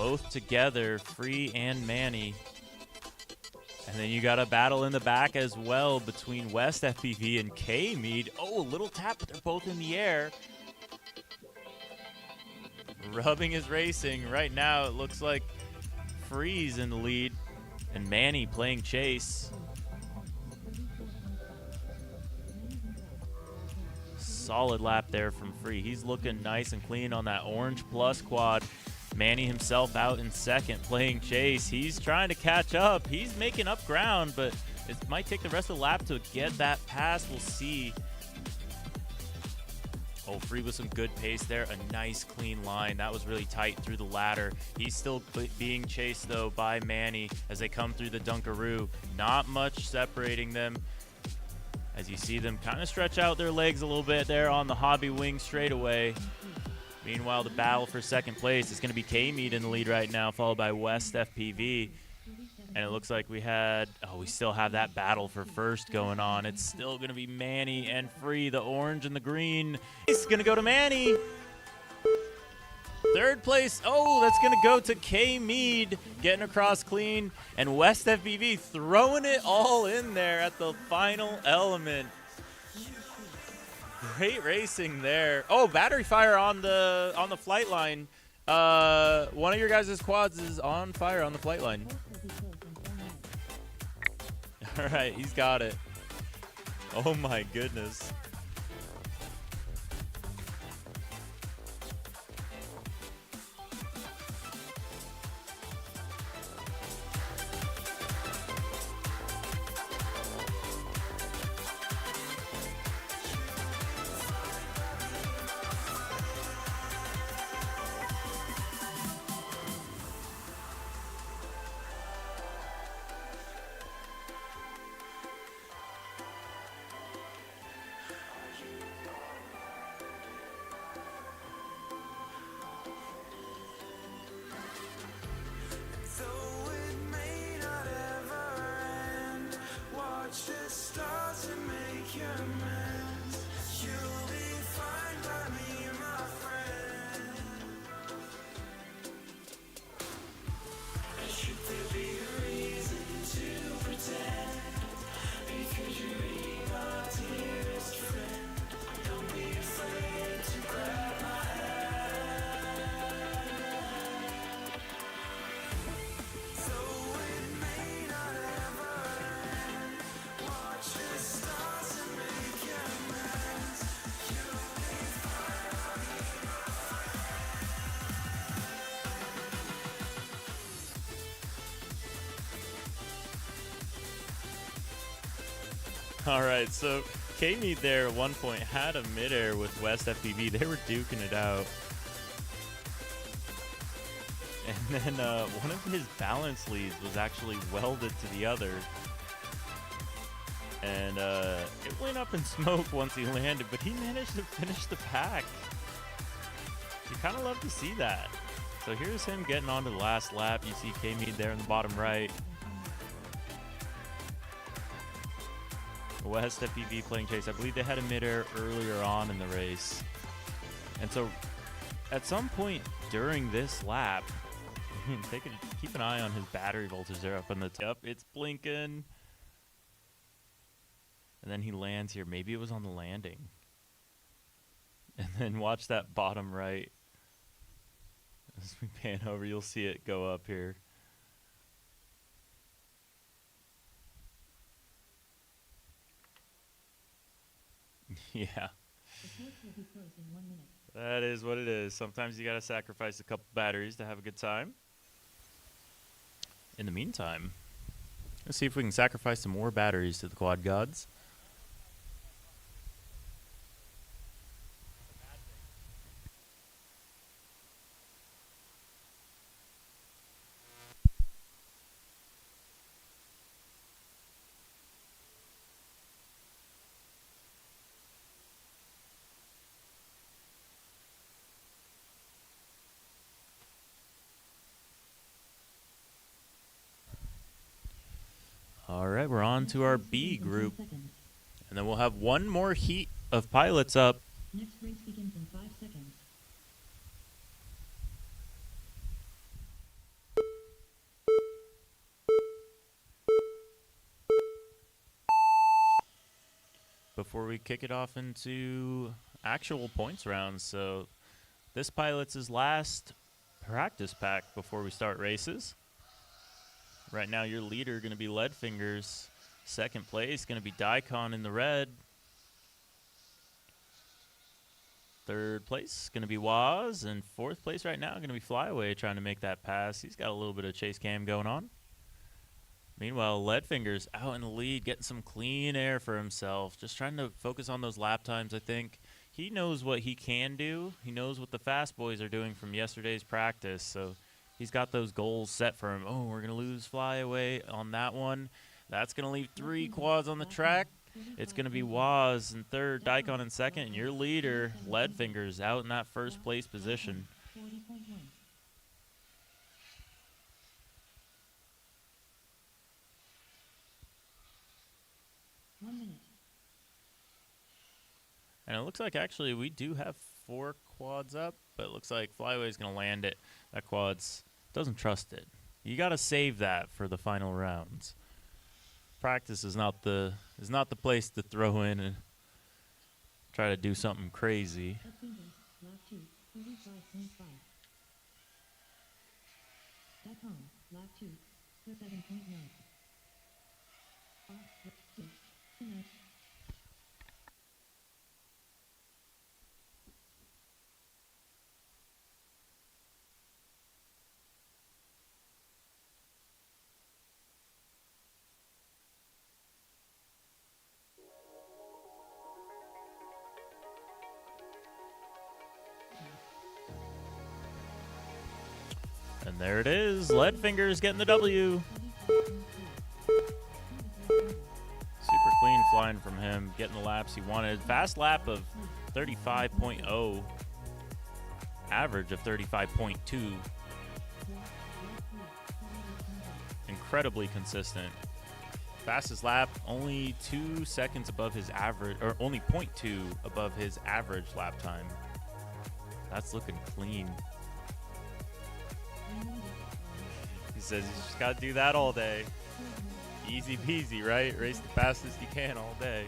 both together, Free and Manny. And then you got a battle in the back as well between West FPV and K-Mead. Oh, a little tap, but they're both in the air. Rubbing is racing. Right now, it looks like Free's in the lead and Manny playing chase. Solid lap there from Free. He's looking nice and clean on that orange plus quad. Manny himself out in second playing chase. He's trying to catch up. He's making up ground, but it might take the rest of the lap to get that pass. We'll see. Oh, Free with some good pace there. A nice clean line. That was really tight through the ladder. He's still being chased, though, by Manny as they come through the Dunkaroo. Not much separating them as you see them kind of stretch out their legs a little bit there on the hobby wing straightaway. Meanwhile, the battle for second place is going to be K-Mead in the lead right now, followed by West FPV. And it looks like we still have that battle for first going on. It's still going to be Manny and Free, the orange and the green. It's going to go to Manny. Third place, that's going to go to K-Mead, getting across clean. And West FPV throwing it all in there at the final element. Great racing there. Oh, battery fire on the flight line. One of your guys' quads is on fire on the flight line. All right, he's got it. Oh my goodness. Though it may not ever end, watch the stars and make your amends. You'll be fine by me, my friend. Should there be a reason to pretend? Because you're really my dearest friend. Don't be afraid to grab my All right, so K-Mead there at one point had a midair with West FPV. They were duking it out. And then one of his balance leads was actually welded to the other. And it went up in smoke once he landed, but he managed to finish the pack. You kind of love to see that. So here's him getting onto the last lap. You see K-Mead there in the bottom right. West FPV playing chase. I believe they had a midair earlier on in the race. And so at some point during this lap, keep an eye on his battery voltage there up on the top. It's blinking. And then he lands here. Maybe it was on the landing. And then watch that bottom right. As we pan over, you'll see it go up here. Yeah. That is what it is. Sometimes you gotta sacrifice a couple batteries to have a good time. In the meantime, let's see if we can sacrifice some more batteries to the quad gods. All right, we're on to our B group. And then we'll have one more heat of pilots up. Next race begins in 5 seconds. before we kick it off into actual points rounds. So this pilot's his last practice pack before we start races. Right now, your leader going to be Leadfingers. Second place going to be Daikon in the red. Third place going to be Waz, and fourth place right now going to be Flyaway trying to make that pass. He's got a little bit of chase cam going on. Meanwhile, Leadfingers out in the lead, getting some clean air for himself, just trying to focus on those lap times. I think he knows what he can do. He knows what the fast boys are doing from yesterday's practice, so he's got those goals set for him. Oh, we're going to lose Flyaway on that one. That's going to leave 3 quads on the track. It's going to be Waz in third, Daikon in second, and your leader, Leadfingers, out in that first place position. 40.1. And it looks like actually we do have 4 quads up, but it looks like Flyaway's going to land it. That quads doesn't trust it. You got to save that for the final rounds. Practice is not the place to throw in and try to do something crazy. Lap 2, 35.5. Daikon, lap 2, 37.9. And there it is. Leadfingers getting the W. Super clean flying from him, getting the laps he wanted. Fast lap of 35.0. Average of 35.2. Incredibly consistent. Fastest lap, only 2 seconds above his average, or only 0.2 above his average lap time. That's looking clean. He says you just got to do that all day. Easy peasy, right? Race the fastest you can all day.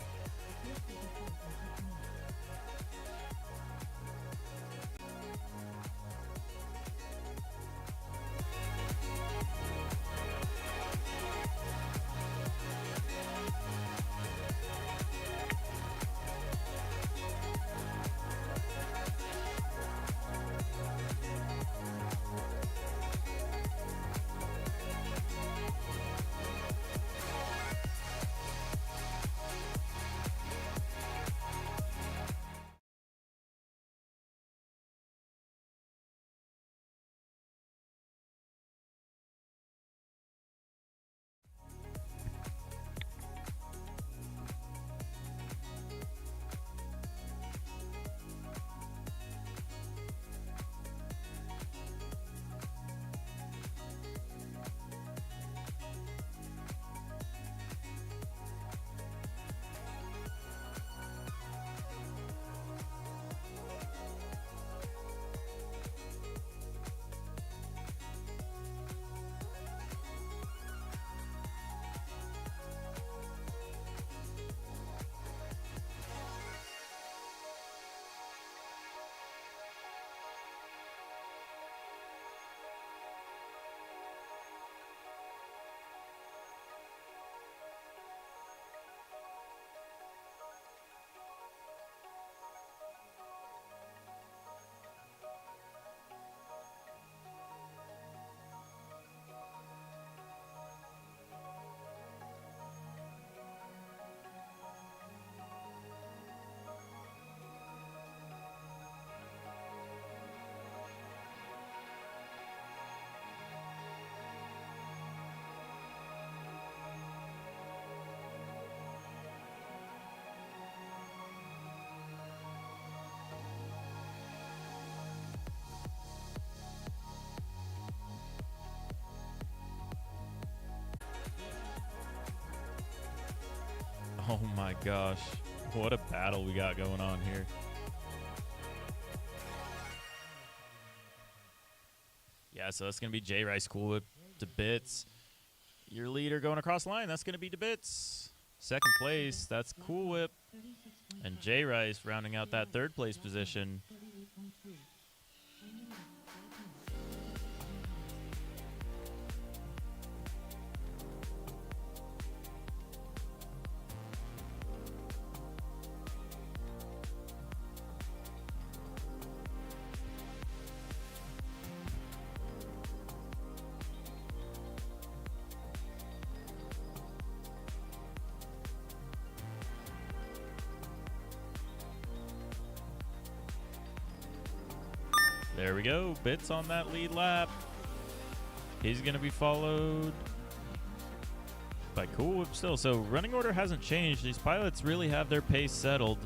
Oh my gosh. What a battle we got going on here. Yeah, so that's going to be J Rice Cool Whip to Bits. Your leader going across the line, that's going to be to Bits. Second place, that's Cool Whip. And J Rice rounding out that third place position. There we go. Bits on that lead lap. He's going to be followed by Cool Whip still. So running order hasn't changed. These pilots really have their pace settled.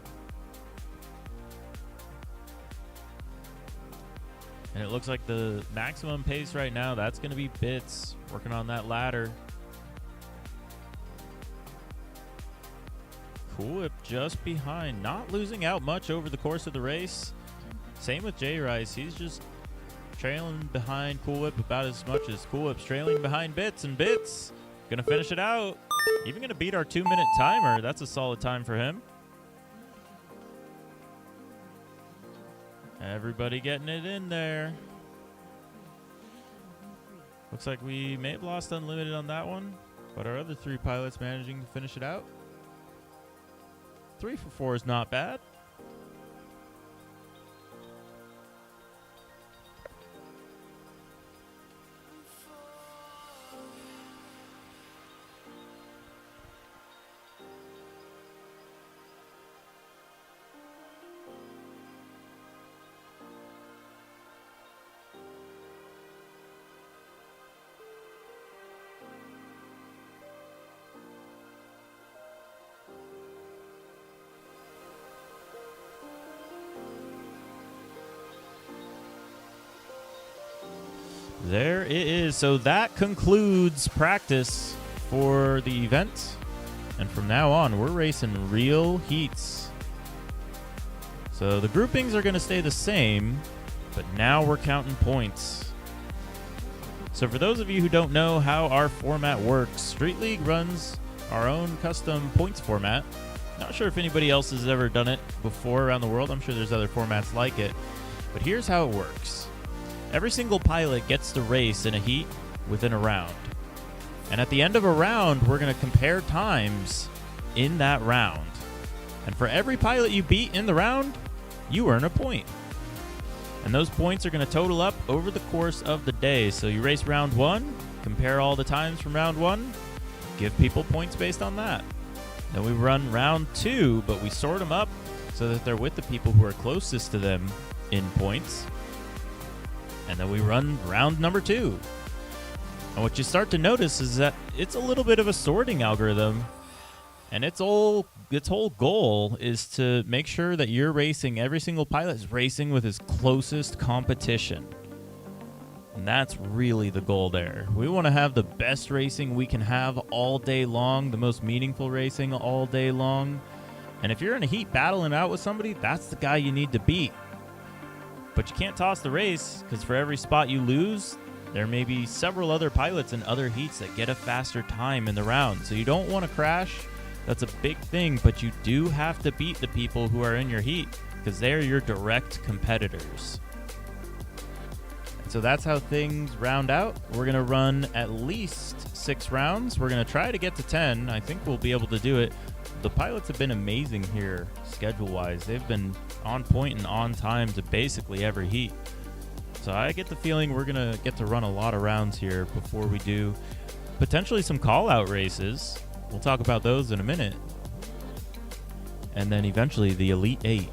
And it looks like the maximum pace right now, that's going to be Bits working on that ladder. Cool Whip just behind, not losing out much over the course of the race. Same with J Rice. He's just trailing behind Cool Whip about as much as Cool Whip's trailing behind Bits. And Bits gonna finish it out. Even gonna beat our 2-minute timer. That's a solid time for him. Everybody getting it in there. Looks like we may have lost Unlimited on that one, but our other 3 pilots managing to finish it out. 3 for 4 is not bad. There it is. So that concludes practice for the event. And from now on, we're racing real heats. So the groupings are going to stay the same, but now we're counting points. So for those of you who don't know how our format works, Street League runs our own custom points format. Not sure if anybody else has ever done it before around the world. I'm sure there's other formats like it. But here's how it works. Every single pilot gets to race in a heat within a round. And at the end of a round, we're going to compare times in that round. And for every pilot you beat in the round, you earn a point. And those points are going to total up over the course of the day. So you race round 1, compare all the times from round 1, give people points based on that. Then we run round 2, but we sort them up so that they're with the people who are closest to them in points. And then we run round number 2. And what you start to notice is that it's a little bit of a sorting algorithm. And its whole goal is to make sure that you're racing, every single pilot is racing with his closest competition. And that's really the goal there. We want to have the best racing we can have all day long, the most meaningful racing all day long. And if you're in a heat battling out with somebody, that's the guy you need to beat. But you can't toss the race, because for every spot you lose, there may be several other pilots in other heats that get a faster time in the round. So you don't want to crash. That's a big thing, but you do have to beat the people who are in your heat, because they're your direct competitors. And so that's how things round out. We're going to run at least 6 rounds. We're going to try to get to 10. I think we'll be able to do it. The pilots have been amazing here, schedule-wise. They've been on point and on time to basically every heat. So I get the feeling we're going to get to run a lot of rounds here before we do potentially some call-out races. We'll talk about those in a minute. And then eventually the Elite 8.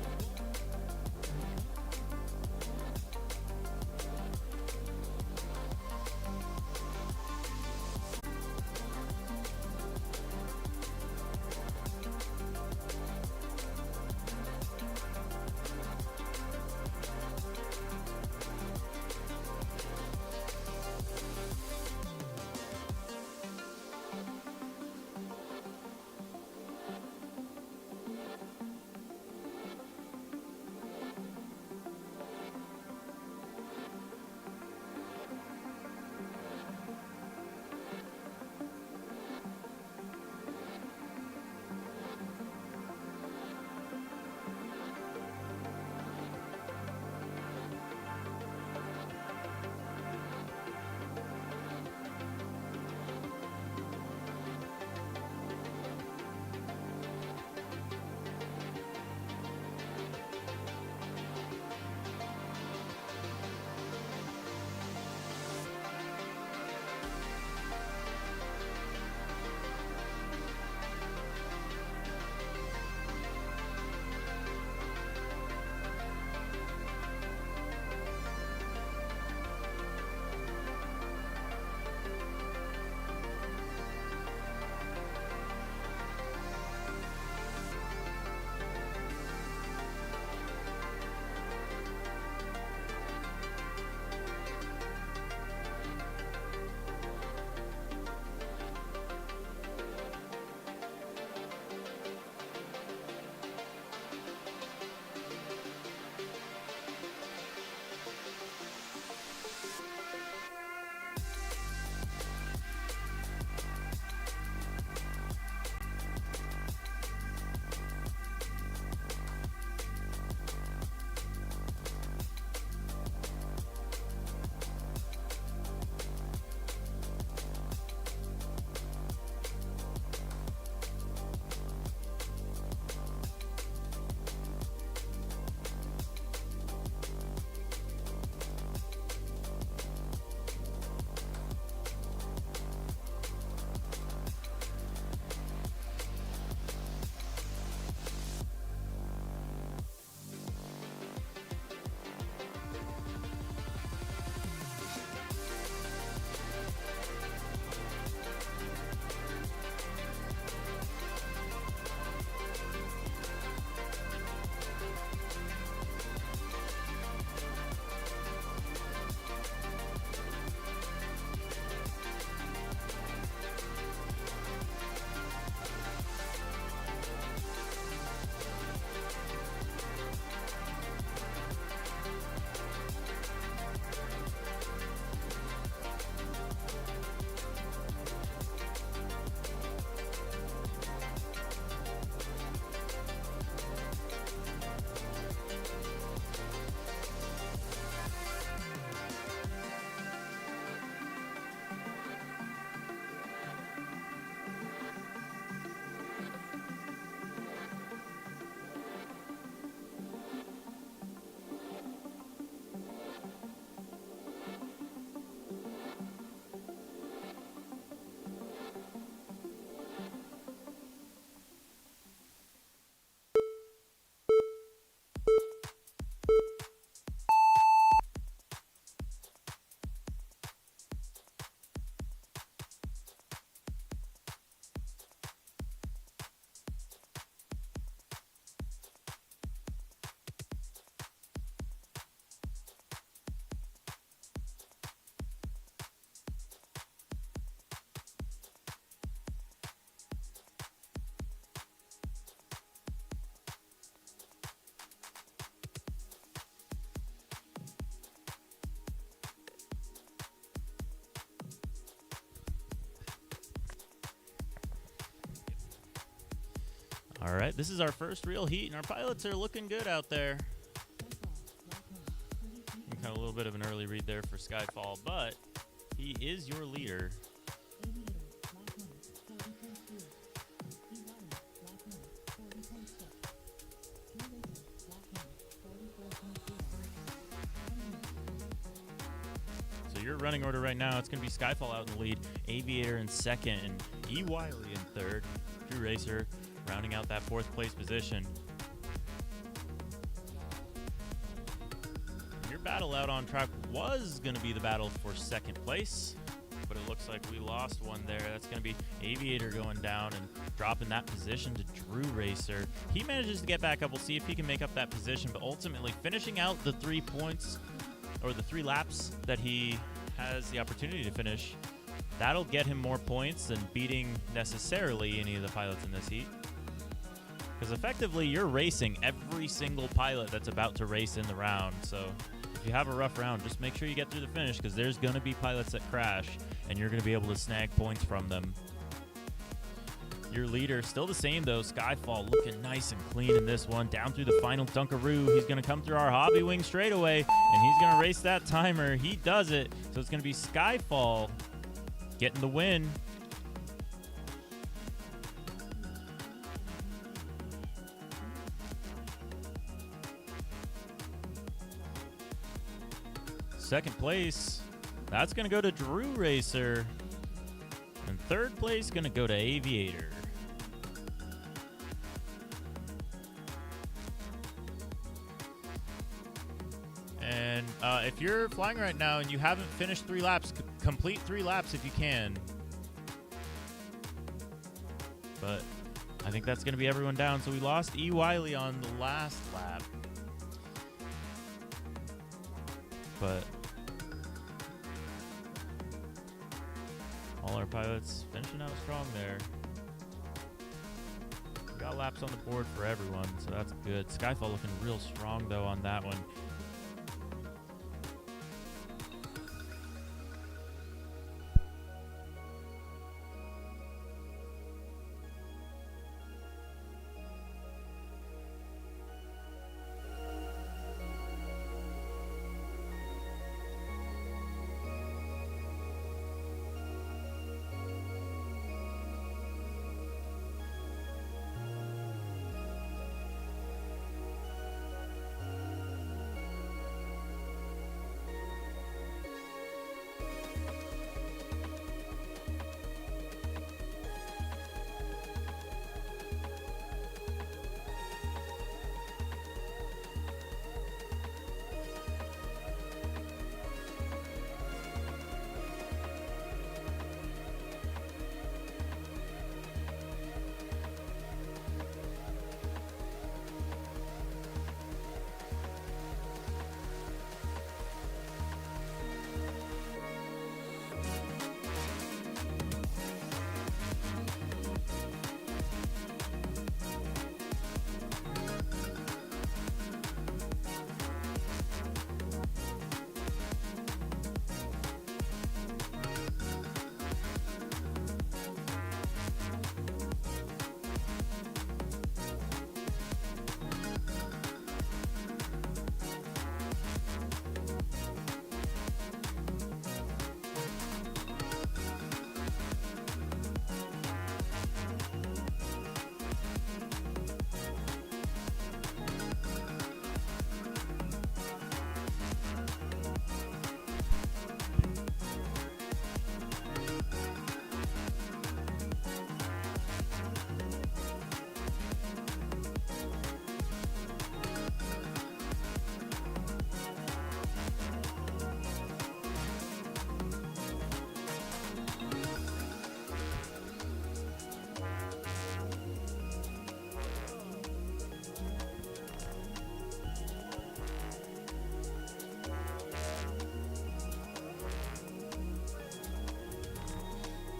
All right, this is our first real heat, and our pilots are looking good out there. Kind of a little bit of an early read there for Skyfall, but he is your leader. So your running order right now, it's going to be Skyfall out in the lead, Aviator in second, and E. Wiley in third. Drew Racer rounding out that fourth place position. Your battle out on track was going to be the battle for second place, but it looks like we lost one there. That's going to be Aviator going down and dropping that position to Drew Racer. He manages to get back up. We'll see if he can make up that position, but ultimately finishing out the 3 points or the 3 laps that he has the opportunity to finish, that'll get him more points than beating necessarily any of the pilots in this heat. Because effectively, you're racing every single pilot that's about to race in the round. So if you have a rough round, just make sure you get through the finish, because there's going to be pilots that crash, and you're going to be able to snag points from them. Your leader, still the same though, Skyfall, looking nice and clean in this one. Down through the final Dunkaroo. He's going to come through our Hobby Wing straightaway, and he's going to race that timer. He does it. So it's going to be Skyfall getting the win. Second place, that's going to go to Drew Racer. And third place going to go to Aviator. And if you're flying right now and you haven't finished 3 laps, complete 3 laps if you can. But I think that's going to be everyone down. So we lost E. Wiley on the last lap. But all our pilots finishing out strong there. We got laps on the board for everyone, so that's good. Skyfall looking real strong though on that one.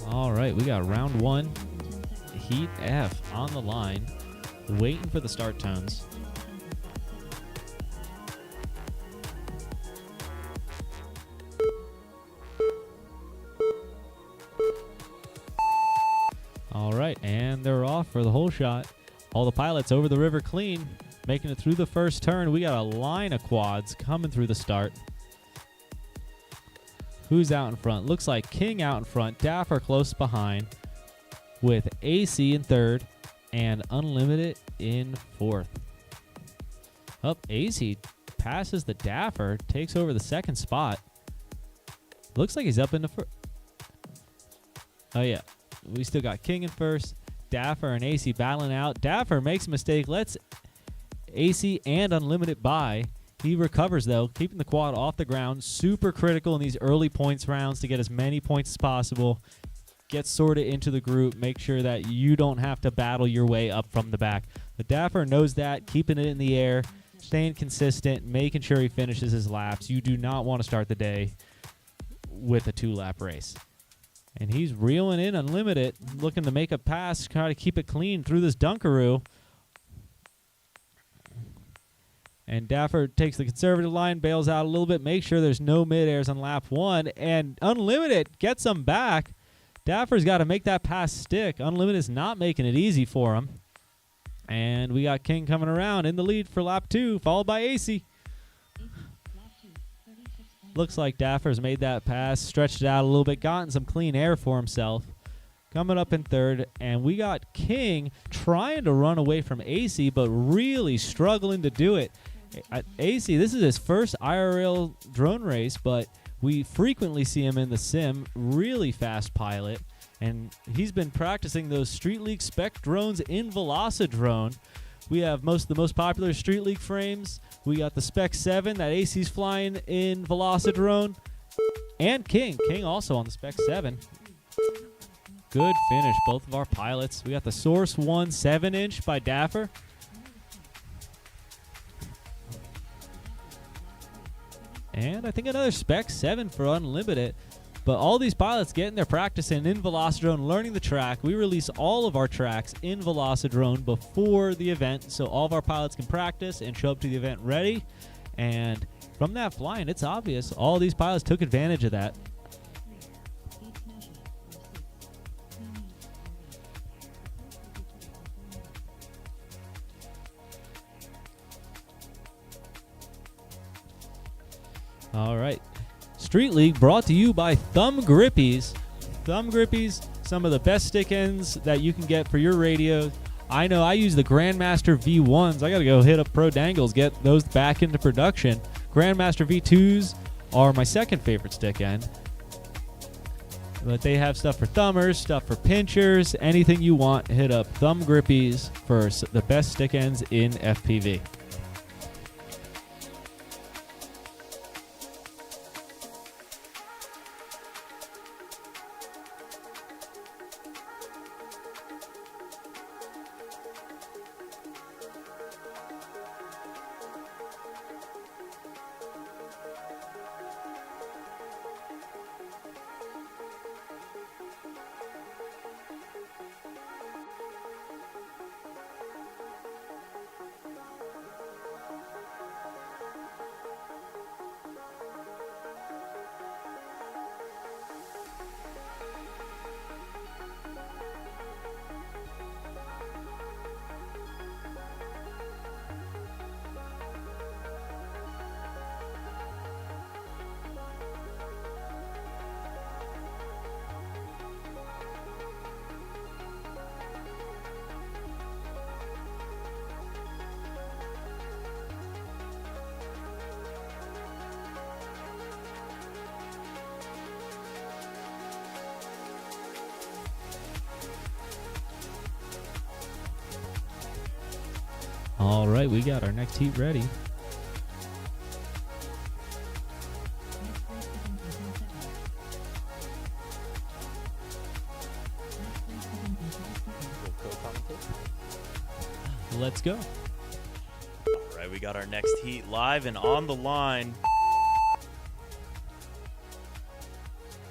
All right, we got round 1, Heat F on the line, waiting for the start tones. All right, and they're off for the whole shot. All the pilots over the river clean, making it through the first turn. We got a line of quads coming through the start. Who's out in front? Looks like King out in front, Dapper close behind, with AC in third and Unlimited in fourth. Up, AC passes the Dapper, takes over the second spot. Looks like he's up in the first. Oh, yeah. We still got King in first. Dapper and AC battling out. Dapper makes a mistake, lets AC and Unlimited by. He recovers, though, keeping the quad off the ground. Super critical in these early points rounds to get as many points as possible. Get sorted into the group. Make sure that you don't have to battle your way up from the back. The Dapper knows that, keeping it in the air, staying consistent, making sure he finishes his laps. You do not want to start the day with a 2-lap race. And he's reeling in Unlimited, looking to make a pass, try to keep it clean through this Dunkaroo. And Dapper takes the conservative line, bails out a little bit, make sure there's no mid-airs on lap 1. And Unlimited gets him back. Dapper's got to make that pass stick. Unlimited is not making it easy for him. And we got King coming around in the lead for lap 2, followed by AC. Looks like Dapper's made that pass, stretched it out a little bit, gotten some clean air for himself. Coming up in third, and we got King trying to run away from AC, but really struggling to do it. AC, this is his first IRL drone race, but we frequently see him in the sim. Really fast pilot, and he's been practicing those Street League spec drones in Velocidrone. We have most of the most popular Street League frames. We got the Spec 7 that AC's flying in Velocidrone, and King. King also on the Spec 7. Good finish, both of our pilots. We got the Source 1 7-inch by Dapper. And I think another Spec 7 for Unlimited. But all these pilots getting their practice in Velocidrone, learning the track. We release all of our tracks in Velocidrone before the event, so all of our pilots can practice and show up to the event ready. And from that flying, it's obvious all these pilots took advantage of that. All right. Street League brought to you by Thumb Grippies. Thumb Grippies, some of the best stick ends that you can get for your radio. I know I use the Grandmaster V1s. I got to go hit up Pro Dangles, get those back into production. Grandmaster V2s are my second favorite stick end. But they have stuff for thumbers, stuff for pinchers, anything you want. Hit up Thumb Grippies for the best stick ends in FPV. All right, we got our next heat ready. Let's go. All right, we got our next heat live and on the line.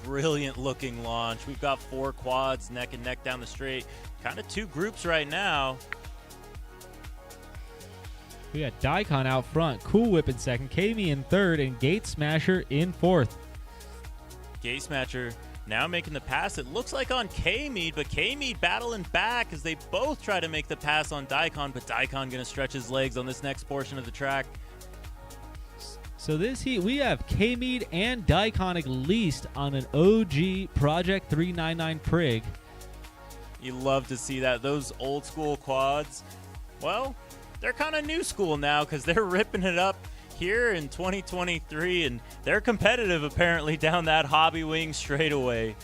Brilliant looking launch. We've got 4 quads neck and neck down the straight. Kind of 2 groups right now. We got Daikon out front, Cool Whip in second, Kami in third, and Gate Smasher in fourth. Gate Smasher Now making the pass, it looks like on K-Mead, but K-Mead battling back as they both try to make the pass on Daikon, but Daikon going to stretch his legs on this next portion of the track. So this heat, we have K-Mead and Daikon at least on an OG Project 399 Prig. You love to see that. Those old school quads, well, they're kind of new school now because they're ripping it up here in 2023, and they're competitive apparently down that Hobby Wing straightaway.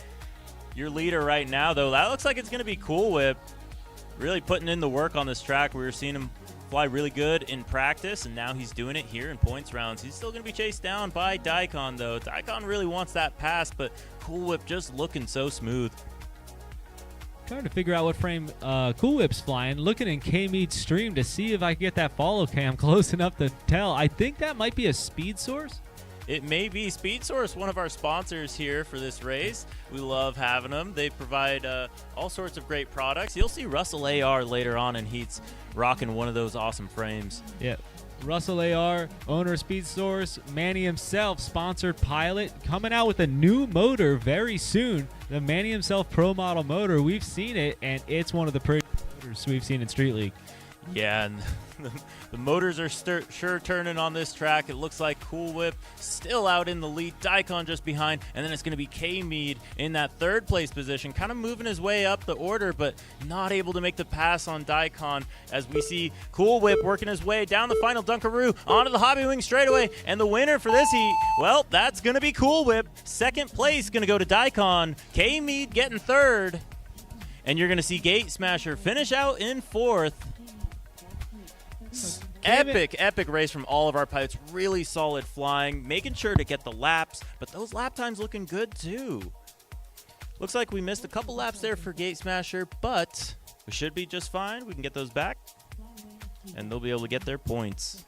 Your leader right now, though, that looks like it's going to be Cool Whip. Really putting in the work on this track. We were seeing him fly really good in practice, and now he's doing it here in points rounds. He's still going to be chased down by Daikon, though. Daikon really wants that pass, but Cool Whip just looking so smooth. Trying to figure out what frame Cool Whip's flying. Looking in K-Mead's stream to see if I can get that follow cam close enough to tell. I think that might be a speed source. It may be Speed Source, one of our sponsors here for this race. We love having them. They provide all sorts of great products. You'll see Russell AR later on in heats rocking one of those awesome frames. Yeah. Russell AR, owner of Speed Source, Manny himself, sponsored pilot, coming out with a new motor very soon. The Manny himself Pro Model motor. We've seen it, and it's one of the pretty motors we've seen in Street League. Yeah, and the motors are sure turning on this track. It looks like Cool Whip still out in the lead, Daikon just behind, and then it's going to be K-Mead in that third place position, kind of moving his way up the order, but not able to make the pass on Daikon as we see Cool Whip working his way down the final Dunkaroo onto the Hobby Wing straightaway, and the winner for this heat, well, that's going to be Cool Whip. Second place going to go to Daikon, K-Mead getting third, and you're going to see Gate Smasher finish out in fourth. Epic race from all of our pilots. Really solid flying, making sure to get the laps, but those lap times looking good too. Looks like we missed a couple laps there for Gate Smasher, but we should be just fine. We can get those back, and they'll be able to get their points.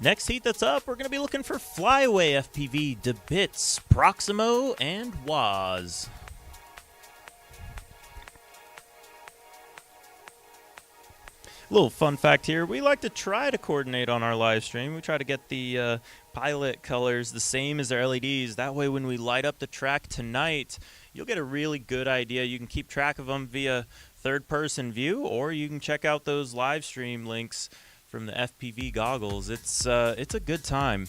Next heat that's up, we're going to be looking for Flyaway FPV, DeBits, Proximo, and Waz. Little fun fact here, we like to try to coordinate on our live stream. We try to get the pilot colors the same as their LEDs. That way when we light up the track tonight, you'll get a really good idea. You can keep track of them via third-person view, or you can check out those live stream links from the FPV goggles. It's a good time.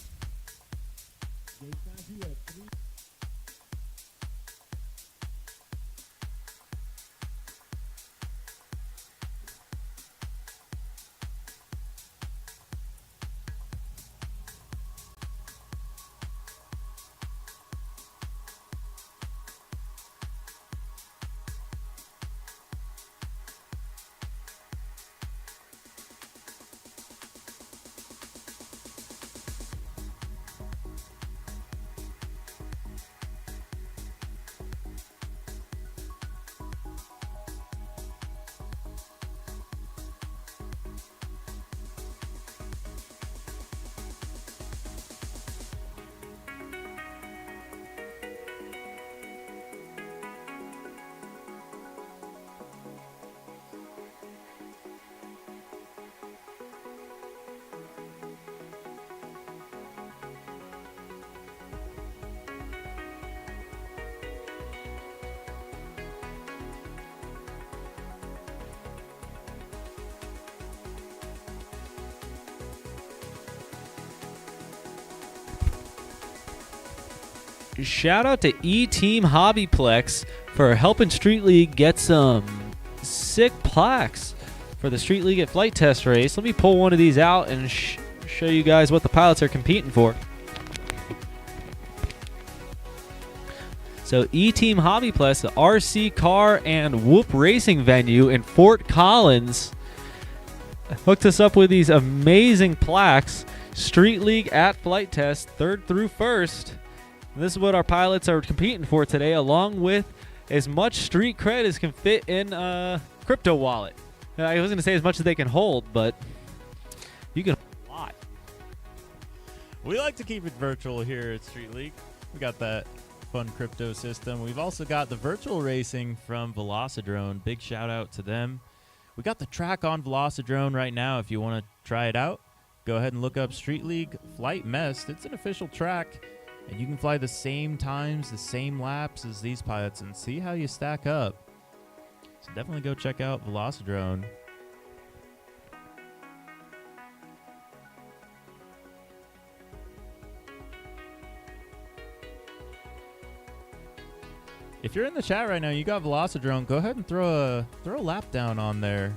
Shout out to E-Team Hobbyplex for helping Street League get some sick plaques for the Street League at Flight Test race. Let me pull one of these out and show you guys what the pilots are competing for. So E-Team Hobbyplex, the RC car and whoop racing venue in Fort Collins, hooked us up with these amazing plaques. Street League at Flight Test, third through first. This is what our pilots are competing for today, along with as much street cred as can fit in a crypto wallet. I was going to say as much as they can hold, but you can hold a lot. We like to keep it virtual here at Street League. We got that fun crypto system. We've also got the virtual racing from Velocidrone. Big shout out to them. We got the track on Velocidrone right now if you want to try it out, go ahead and look up Street League Flite Mest. It's an official track, and you can fly the same times, the same laps as these pilots and see how you stack up. So definitely go check out Velocidrone. If you're in the chat right now, you got Velocidrone, go ahead and throw a lap down on there.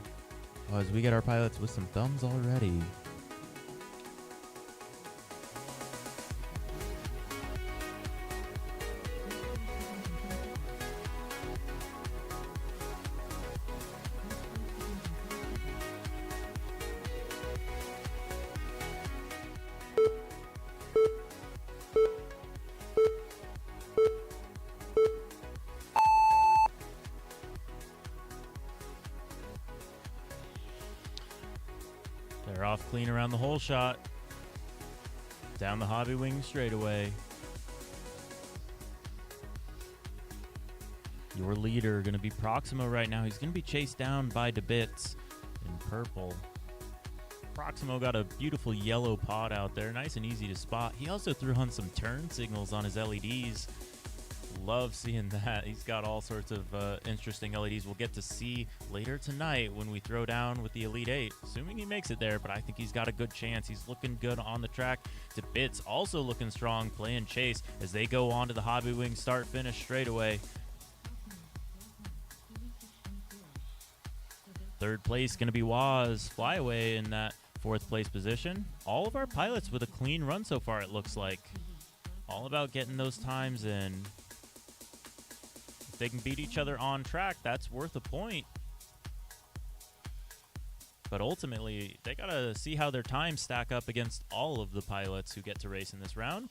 Oh, as we get our pilots with some thumbs already. They're off clean around the hole shot. Down the hobby wing straightaway. Your leader going to be Proximo right now. He's going to be chased down by DeBits in purple. Proximo got a beautiful yellow pod out there. Nice and easy to spot. He also threw on some turn signals on his LEDs. Love seeing that. He's got all sorts of interesting LEDs we'll get to see later tonight when we throw down with the Elite 8. Assuming he makes it there, but I think he's got a good chance. He's looking good on the track. DeBits also looking strong, playing chase as they go on to the hobby wing start-finish straightaway. Third place going to be Waz. Flyaway in that fourth place position. All of our pilots with a clean run so far, it looks like. All about getting those times in. If they can beat each other on track, that's worth a point. But ultimately, they got to see how their times stack up against all of the pilots who get to race in this round.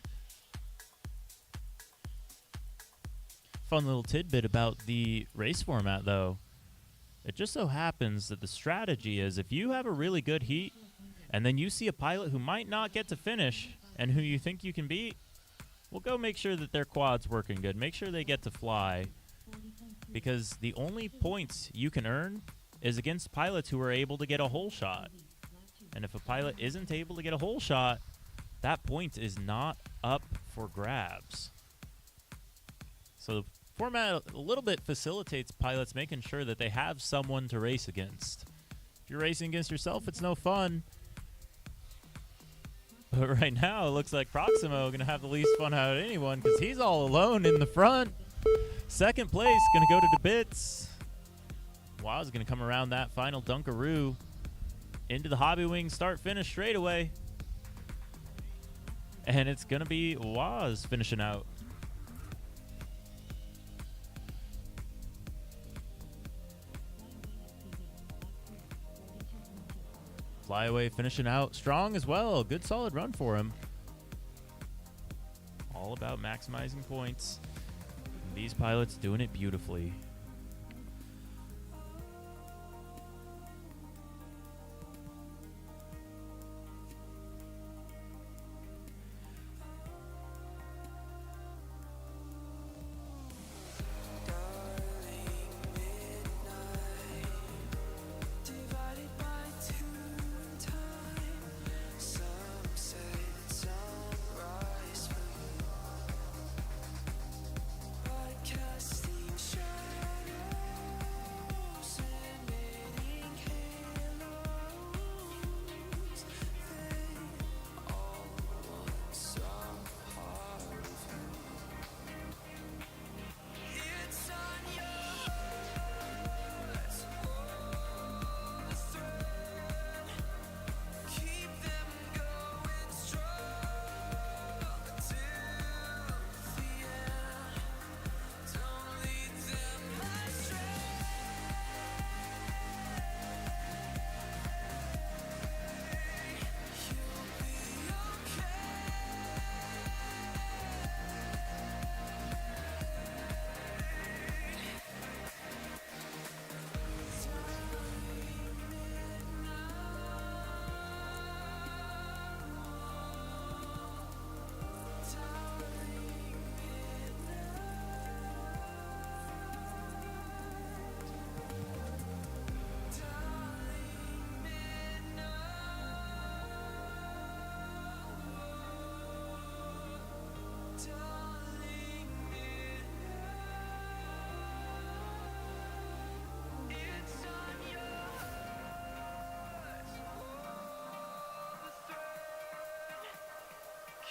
Fun little tidbit about the race format, though. It just so happens that the strategy is if you have a really good heat and then you see a pilot who might not get to finish and who you think you can beat, well, go make sure that their quad's working good. Make sure they get to fly, because the only points you can earn is against pilots who are able to get a hole shot. And if a pilot isn't able to get a hole shot, that point is not up for grabs. So the format a little bit facilitates pilots making sure that they have someone to race against. If you're racing against yourself, it's no fun. But right now, it looks like Proximo going to have the least fun out of anyone because he's all alone in the front. Second place going to go to DeBits. Wow, is going to come around that final Dunkaroo into the hobby wing start-finish straightaway. And it's going to be Waz finishing out. Flyaway finishing out strong as well. Good solid run for him. All about maximizing points. And these pilots doing it beautifully.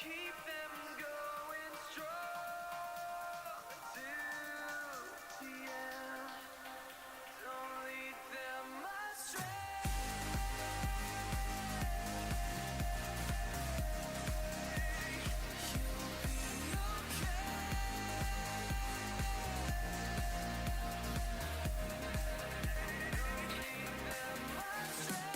keep them going strong till the end. Don't lead them astray. You'll be okay. Don't lead them astray.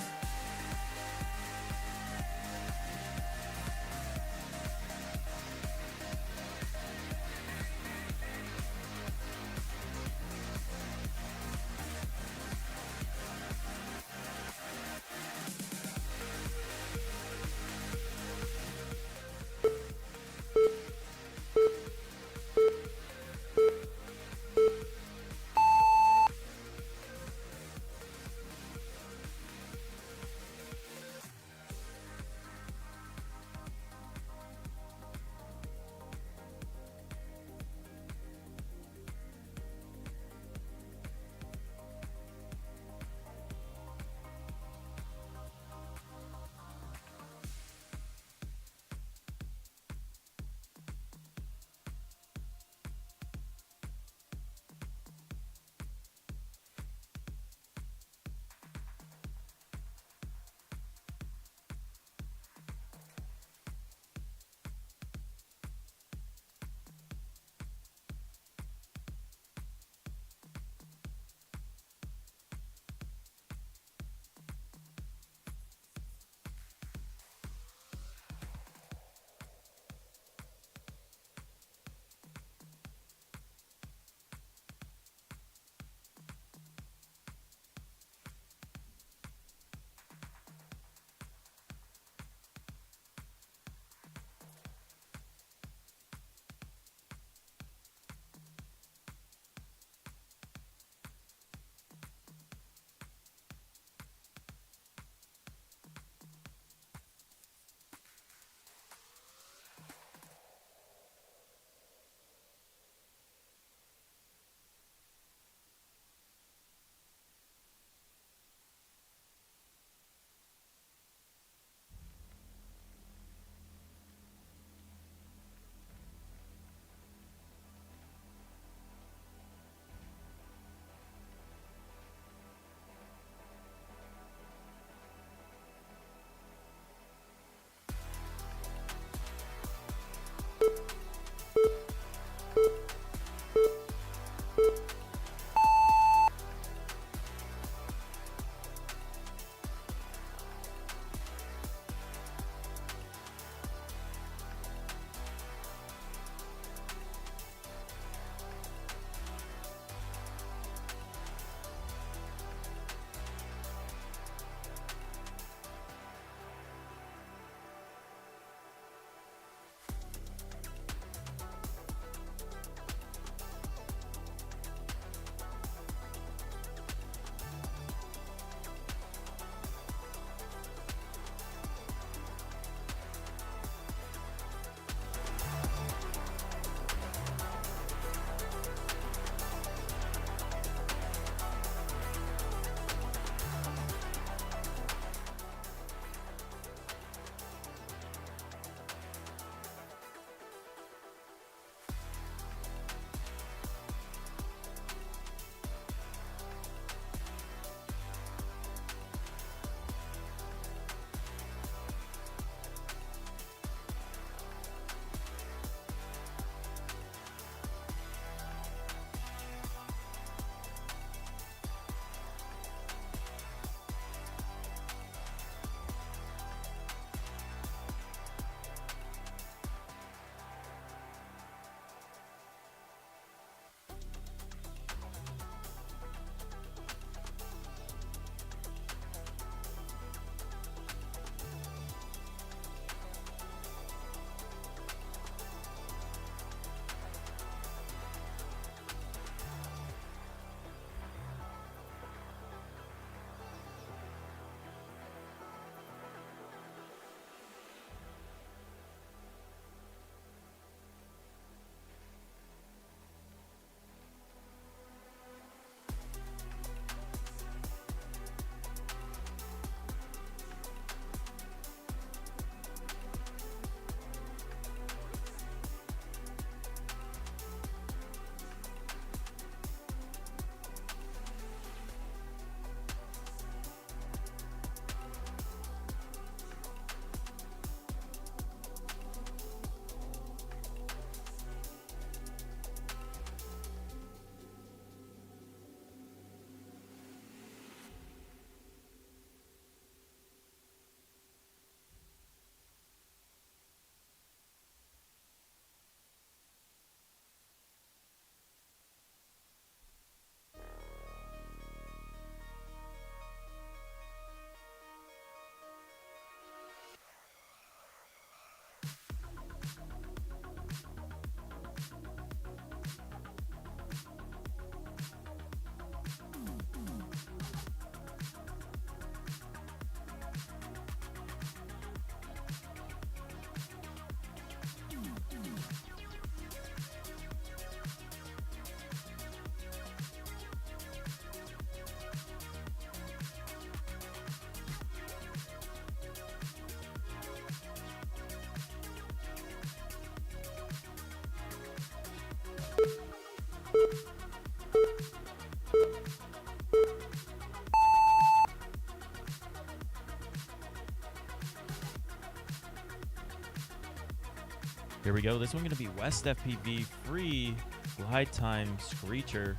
Here we go. This one going to be West FPV free glide time Screecher.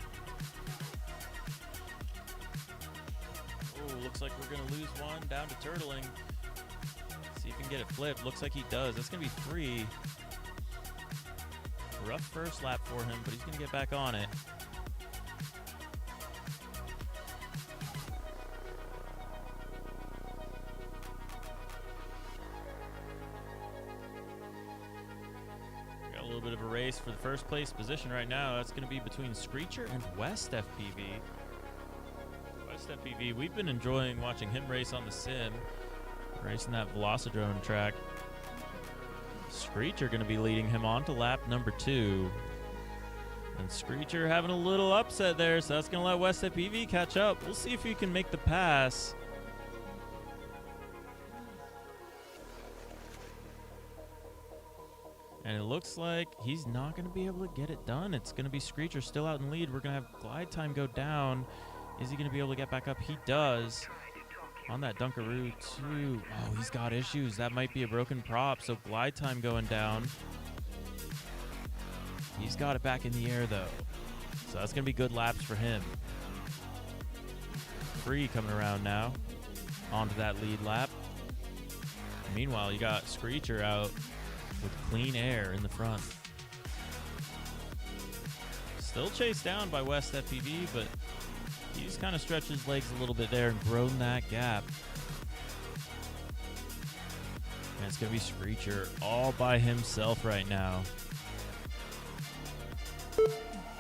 Oh, looks like we're going to lose one down to turtling. See if he can get it flipped. Looks like he does. That's going to be free. Rough first lap for him, but he's going to get back on it. Got a little bit of a race for the first place position right now. That's going to be between Screecher and West FPV. West FPV, we've been enjoying watching him race on the sim, racing that Velocidrone track. Screecher going to be leading him on to lap number 2. And Screecher having a little upset there, so that's going to let West FPV catch up. We'll see if he can make the pass. And it looks like he's not going to be able to get it done. It's going to be Screecher still out in lead. We're going to have glide time go down. Is he going to be able to get back up? He does. On that Dunkaroo, too. Oh, he's got issues. That might be a broken prop, so glide time going down. He's got it back in the air, though. So that's going to be good laps for him. Free coming around now. Onto that lead lap. Meanwhile, you got Screecher out with clean air in the front. Still chased down by West FPV, but he's kind of stretched his legs a little bit there and grown that gap. And it's going to be Screecher all by himself right now.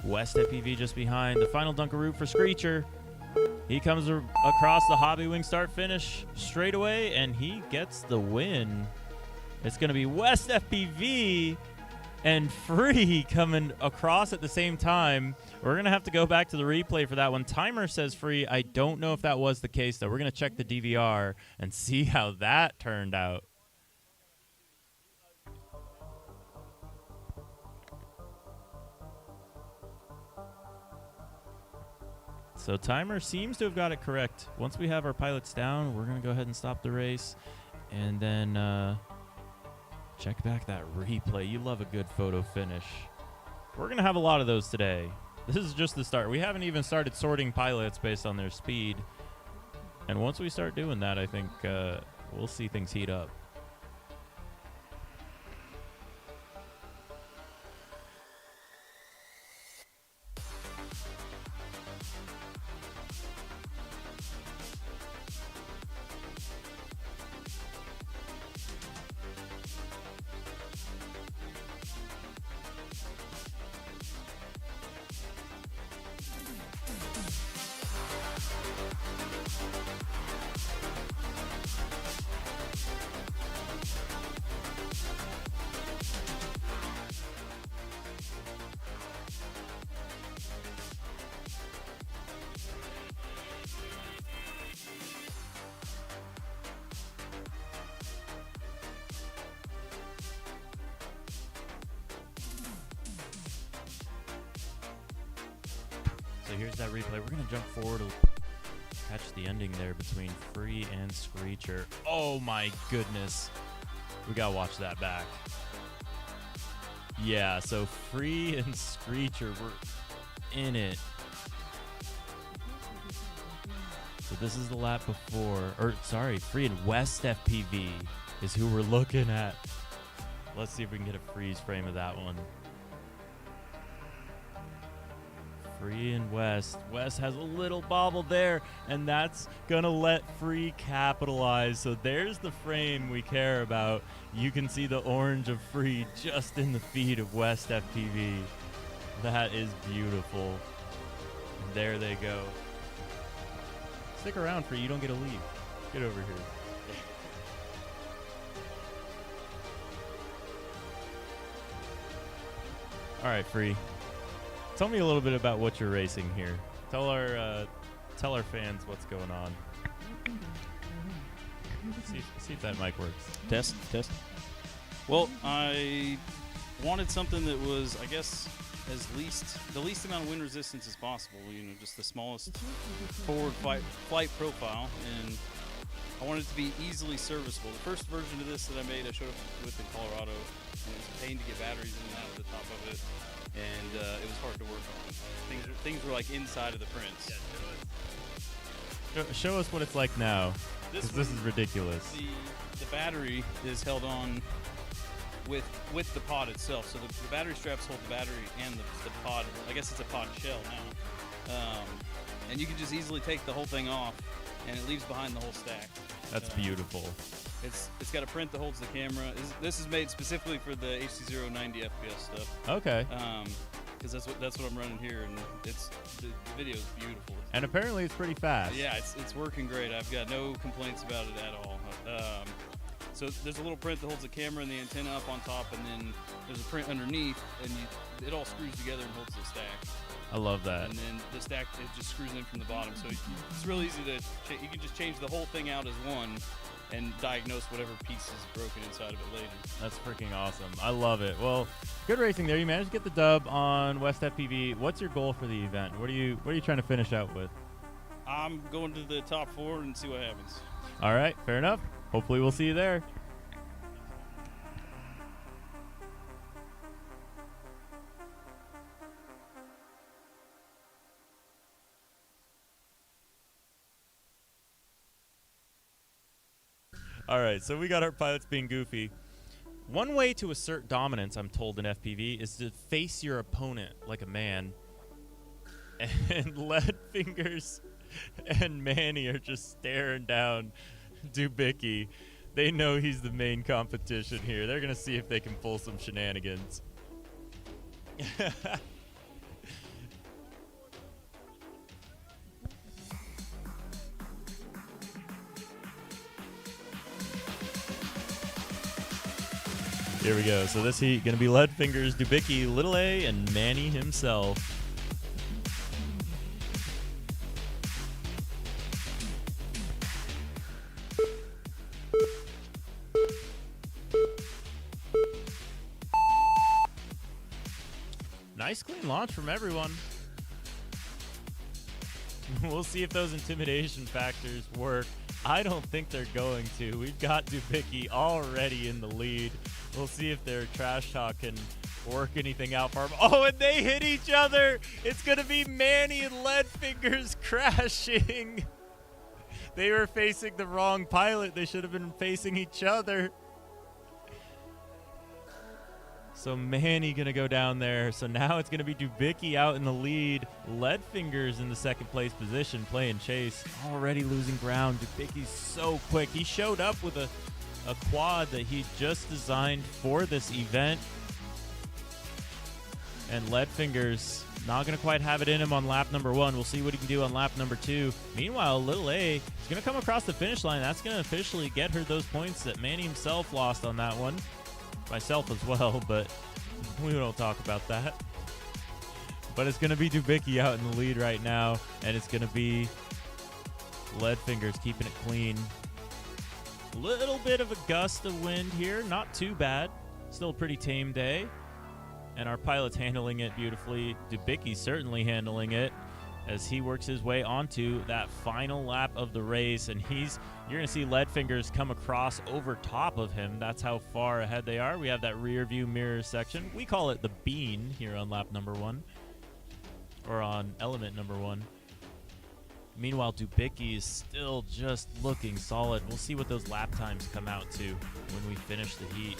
West FPV just behind. The final Dunkaroo for Screecher. He comes across the Hobby Wing start finish straight away, and he gets the win. It's going to be West FPV and Free coming across at the same time. We're going to have to go back to the replay for that one. Timer says Free. I don't know if that was the case, though. We're going to check the DVR and see how that turned out. So Timer seems to have got it correct. Once we have our pilots down, we're going to go ahead and stop the race and then check back that replay. You love a good photo finish. We're going to have a lot of those today. This is just the start. We haven't even started sorting pilots based on their speed. And once we start doing that, I think we'll see things heat up. So here's that replay. We're going to jump forward to catch the ending there between Free and Screecher. Oh my goodness. We got to watch that back. Yeah, so Free and Screecher were in it. So this is the lap before, or sorry, Free and West FPV is who we're looking at. Let's see if we can get a freeze frame of that one. Free and West. West has a little bobble there, and that's going to let Free capitalize. So there's the frame we care about. You can see the orange of Free just in the feed of West FPV. That is beautiful. And there they go. Stick around, Free. You don't get to leave. Get over here. All right, Free. Tell me a little bit about what you're racing here. Tell our fans what's going on. See if that mic works. Test. Well, I wanted something that was, I guess, the least amount of wind resistance as possible. You know, just the smallest forward flight profile. And I wanted it to be easily serviceable. The first version of this that I made, I showed up with in Colorado, and it was a pain to get batteries in and out of the top of it, and it was hard to work on. Things were like inside of the prints. Show us what it's like now. This This is ridiculous. The battery is held on with the pod itself. So the battery straps hold the battery and the pod. I guess it's a pod shell now. And you can just easily take the whole thing off, and it leaves behind the whole stack. That's beautiful. It's got a print that holds the camera. This is made specifically for the HC0 90 FPS stuff. Okay. Because that's what I'm running here, and the video is beautiful. And apparently it's pretty fast. Yeah, it's working great. I've got no complaints about it at all. So there's a little print that holds the camera and the antenna up on top, and then there's a print underneath, and it all screws together and holds the stack. I love that. And then the stack, it just screws in from the bottom. So it's real easy to you can just change the whole thing out as one and diagnose whatever piece is broken inside of it later. That's freaking awesome. I love it. Well, good racing there. You managed to get the dub on West FPV. What's your goal for the event? What are you trying to finish out with? I'm going to the top 4 and see what happens. All right, fair enough. Hopefully we'll see you there. All right, so we got our pilots being goofy. One way to assert dominance, I'm told in FPV, is to face your opponent like a man. And Lead Fingers and Manny are just staring down Dubicki. They know he's the main competition here. They're going to see if they can pull some shenanigans. Here we go. So this heat going to be Lead Fingers, Dubicki, Little A, and Manny himself. Nice clean launch from everyone. We'll see if those intimidation factors work. I don't think they're going to. We've got Dubicki already in the lead. We'll see if their trash talk can work anything out for him. Oh, and they hit each other. It's going to be Manny and Lead Fingers crashing. They were facing the wrong pilot. They should have been facing each other. So Manny going to go down there. So now it's going to be Dubicki out in the lead. Lead Fingers in the second place position playing chase. Already losing ground. Dubicki's so quick. He showed up with a quad that he just designed for this event. And Lead Fingers not going to quite have it in him on lap number 1. We'll see what he can do on lap number 2. Meanwhile, Little A is going to come across the finish line. That's going to officially get her those points that Manny himself lost on that one. Myself as well, but we don't talk about that. But it's going to be Dubicki out in the lead right now, and it's going to be Lead Fingers keeping it clean. Little bit of a gust of wind here, not too bad. Still a pretty tame day. And our pilot's handling it beautifully. Dubicki's certainly handling it as he works his way onto that final lap of the race. And you're going to see Lead Fingers come across over top of him. That's how far ahead they are. We have that rear view mirror section. We call it the bean here on lap number 1. Or on element number 1. Meanwhile, Dubicki is still just looking solid. We'll see what those lap times come out to when we finish the heat.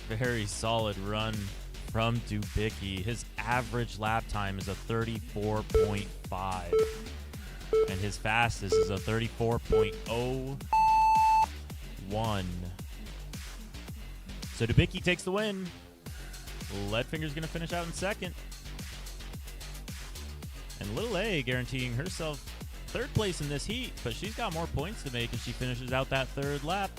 Very solid run from Dubicki. His average lap time is a 34.5. And his fastest is a 34.01. So Dubicki takes the win. Leadfinger's going to finish out in second. And Little A guaranteeing herself third place in this heat, but she's got more points to make if she finishes out that third lap.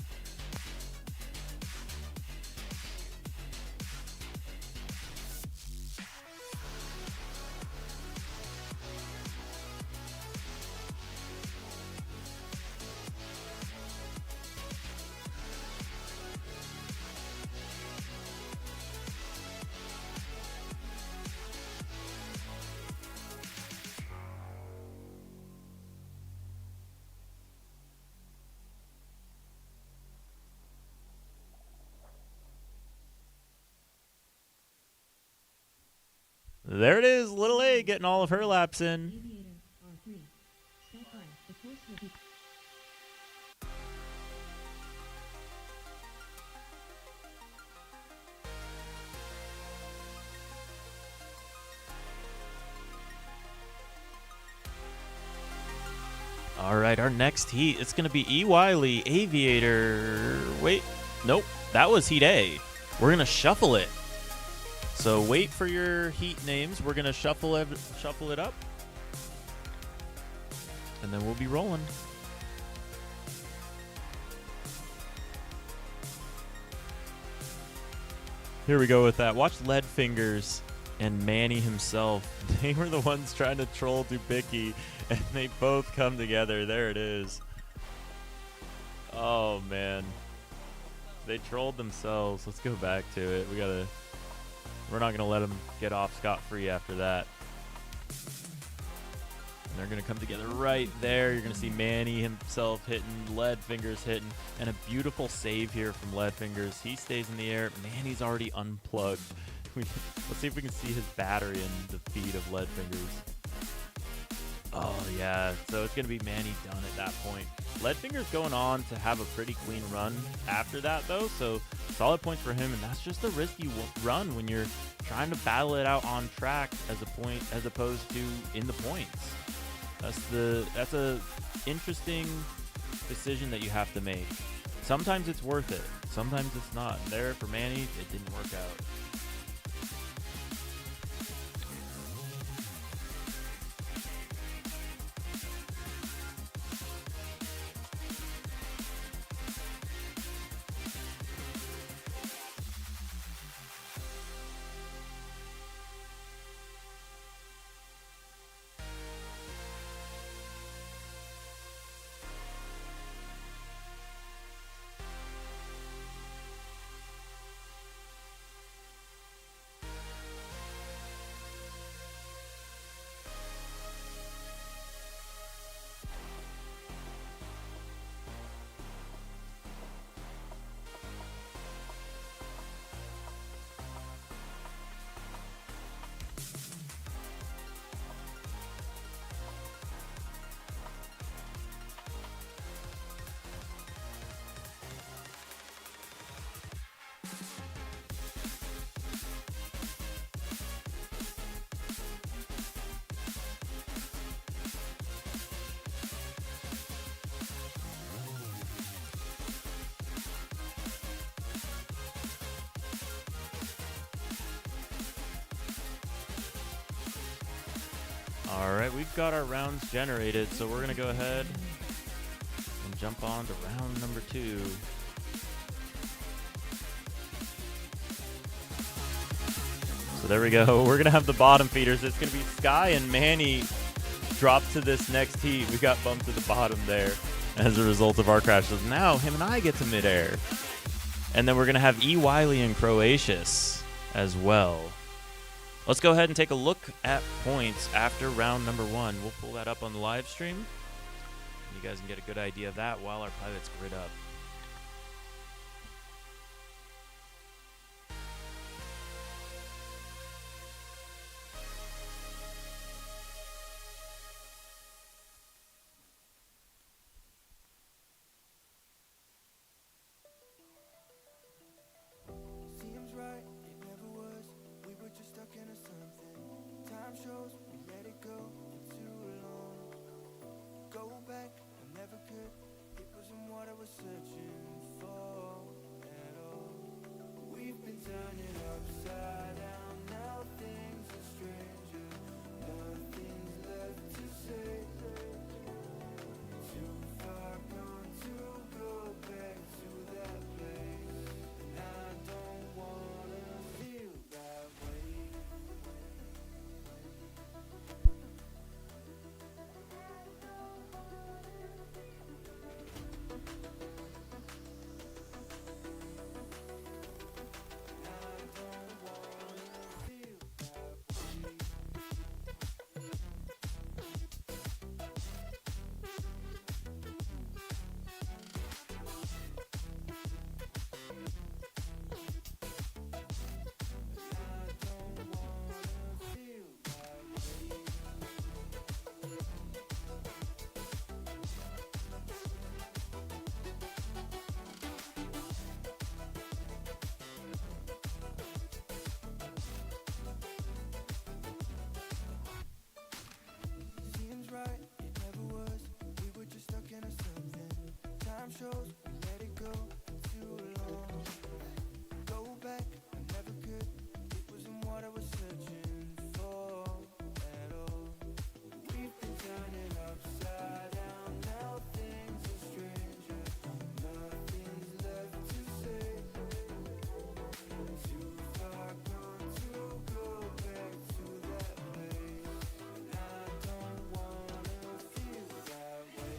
There it is, Little A getting all of her laps in. Aviator R3. Stand by. The course will be All right, our next heat, it's going to be E. Wiley, Aviator. Wait, nope, that was Heat A. We're going to shuffle it. So wait for your heat names. We're going to shuffle it up. And then we'll be rolling. Here we go with that. Watch Lead Fingers and Manny himself. They were the ones trying to troll Dubicki, and they both come together. There it is. Oh, man. They trolled themselves. Let's go back to it. We're not going to let them get off scot-free after that. And they're going to come together right there. You're going to see Manny himself hitting, Lead Fingers hitting, and a beautiful save here from Lead Fingers. He stays in the air. Manny's already unplugged. Let's see if we can see his battery in the feed of Lead Fingers. Oh, yeah. So it's going to be Manny done at that point. Lead Fingers going on to have a pretty clean run after that, though. So solid points for him, and that's just a risky run when you're trying to battle it out on track as opposed to in the points. That's a interesting decision that you have to make. Sometimes it's worth it. Sometimes it's not. There for Manny, it didn't work out. All right, we've got our rounds generated, so we're going to go ahead and jump on to round number 2. So there we go. We're going to have the bottom feeders. It's going to be Sky and Manny drop to this next heat. We got bumped to the bottom there as a result of our crashes. Now him and I get to midair. And then we're going to have E. Wiley and Croatius as well. Let's go ahead and take a look at points after round number 1. We'll pull that up on the live stream. You guys can get a good idea of that while our pilots grid up. Seems right, it never was. We were just stuck into something. Time shows we let it go for too long. Go back, I never could. It wasn't what I was searching Time shows we let it go for too long. Go back, I never could. It wasn't what I was searching for at all. We've been turning upside down. Now things are stranger. Nothing's left to say. Too far gone to go back to that place. And I don't wanna feel that way.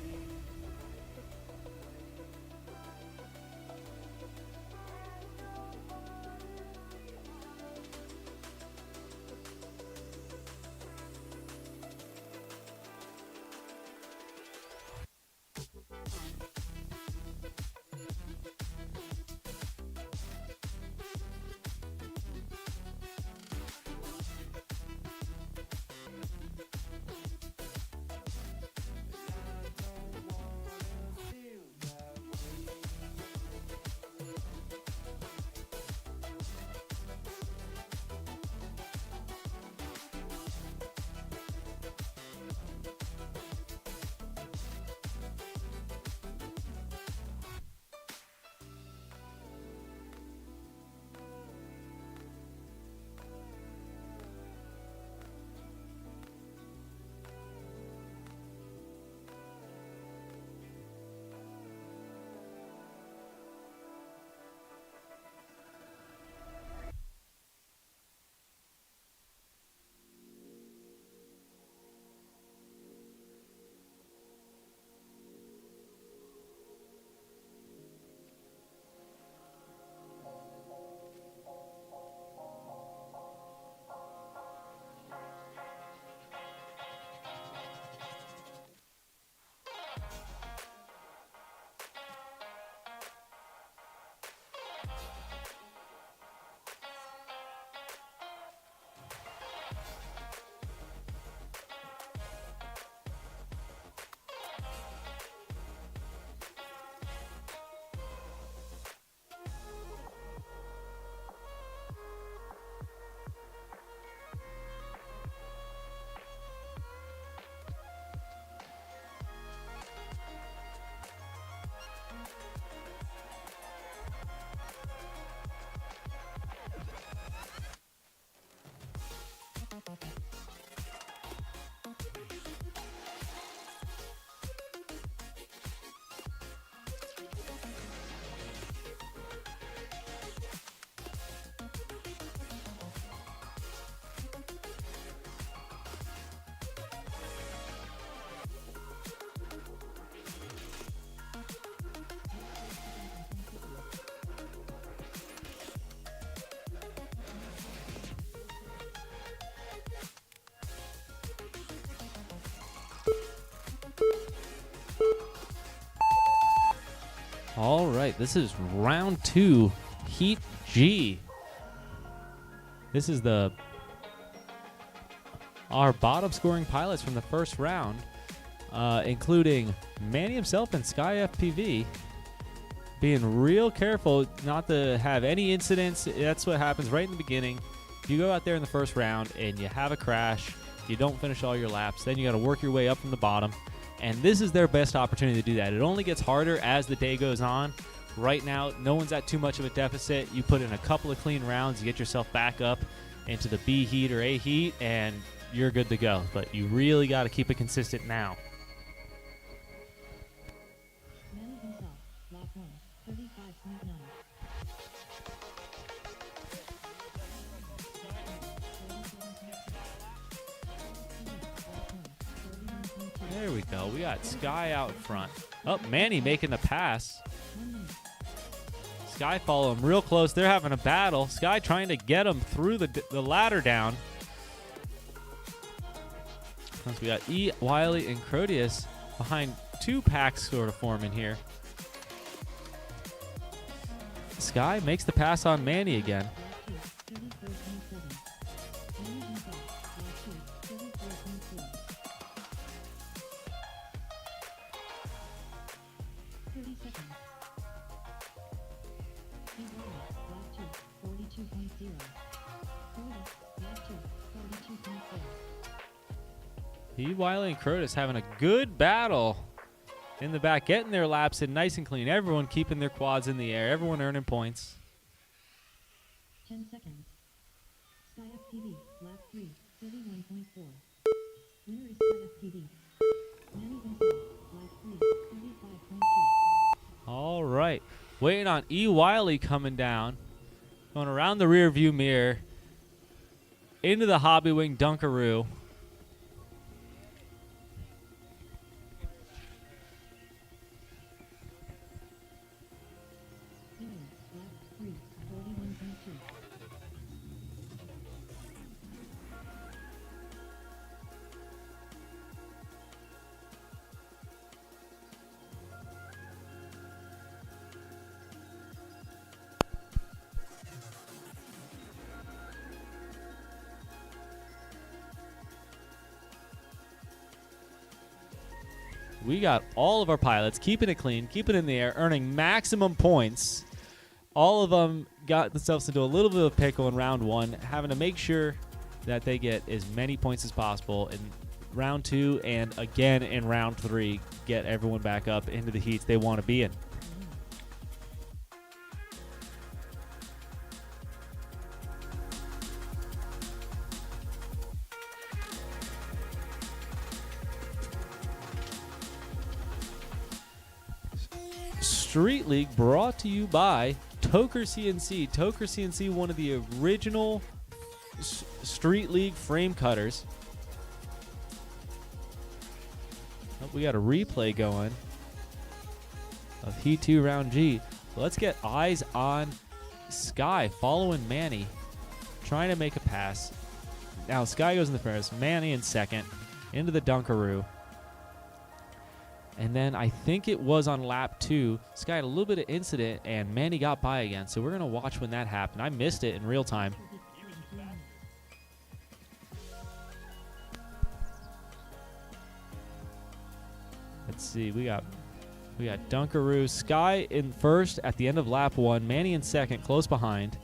All right, this is round 2, Heat G. This is our bottom scoring pilots from the first round, including Manny himself and Sky FPV. Being real careful not to have any incidents. That's what happens right in the beginning. If you go out there in the first round and you have a crash, you don't finish all your laps, then you got to work your way up from the bottom. And this is their best opportunity to do that. It only gets harder as the day goes on. Right now, no one's at too much of a deficit. You put in a couple of clean rounds, you get yourself back up into the B heat or A heat, and you're good to go. But you really got to keep it consistent now. Manny himself, lap 1, 35.9. There we go. We got Sky out front. Oh, Manny making the pass. Sky follow him real close. They're having a battle. Sky trying to get him through the ladder down. Once we got E, Wiley, and Crodius behind 2 packs sort of forming here. Sky makes the pass on Manny again. E, Wiley, and Crotus having a good battle in the back, getting their laps in nice and clean. Everyone keeping their quads in the air. Everyone earning points. 10 seconds. Sky FPV, lap 3, 31.4. Winner is Sky FPV. Manny Gonzalez, lap 3, 35.2. All right. Waiting on E. Wiley coming down. Going around the rear view mirror. Into the Hobby Wing Dunkaroo. Winner, lap 3, 41.2. We got all of our pilots keeping it clean, keeping it in the air, earning maximum points. All of them got themselves into a little bit of a pickle in round 1, having to make sure that they get as many points as possible in round 2 and again in round 3, get everyone back up into the heats they want to be in. Street League brought to you by Toker CNC. Toker CNC, one of the original Street League frame cutters. Oh, we got a replay going of Heat 2 Round G. So let's get eyes on Sky following Manny, trying to make a pass. Now Sky goes in the first, Manny in second, into the Dunkaroo. And then I think it was on lap 2, Sky had a little bit of incident, and Manny got by again. So we're going to watch when that happened. I missed it in real time. Let's see. We got Dunkaroo. Sky in first at the end of lap 1. Manny in second, close behind.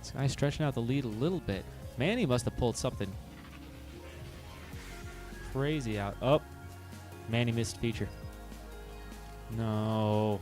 Sky stretching out the lead a little bit. Manny must have pulled something crazy out. Oh, Manny missed feature. No.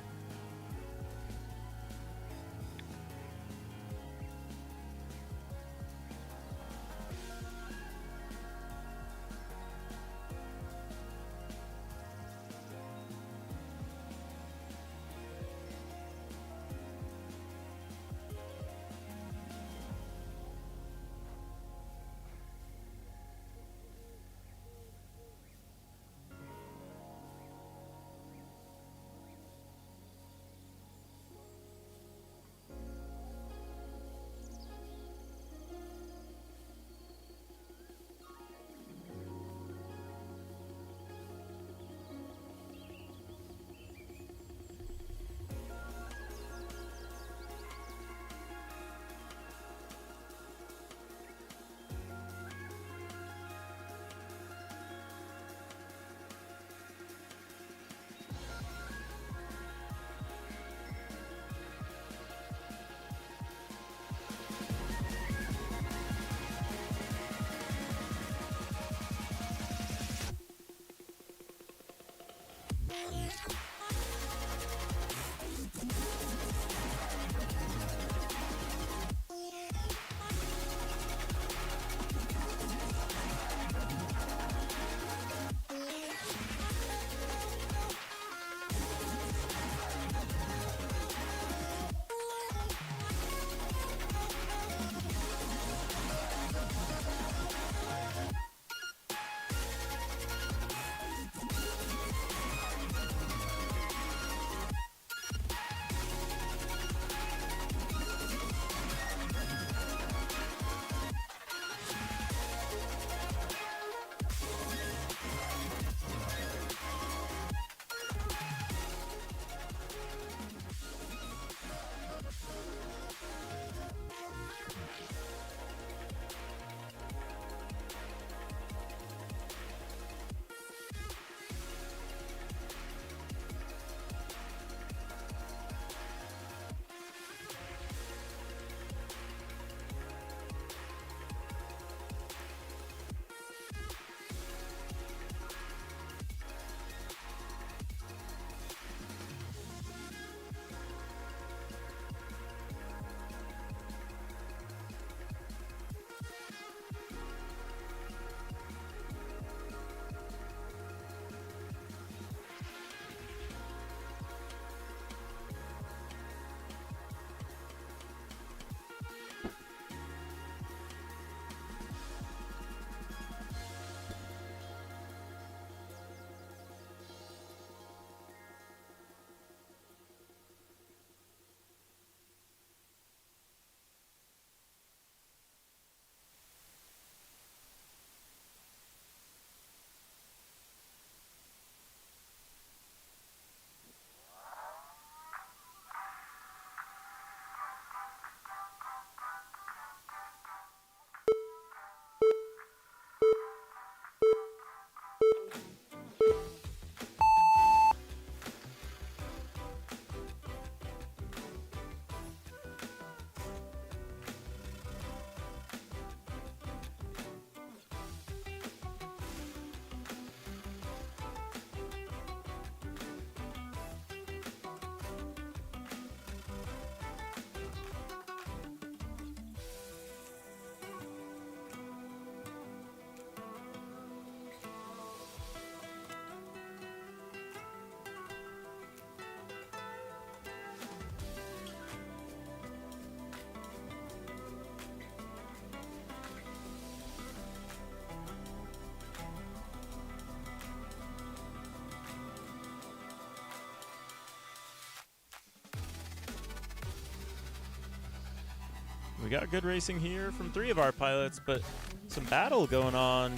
We got good racing here from 3 of our pilots, but some battle going on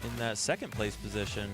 in that second place position.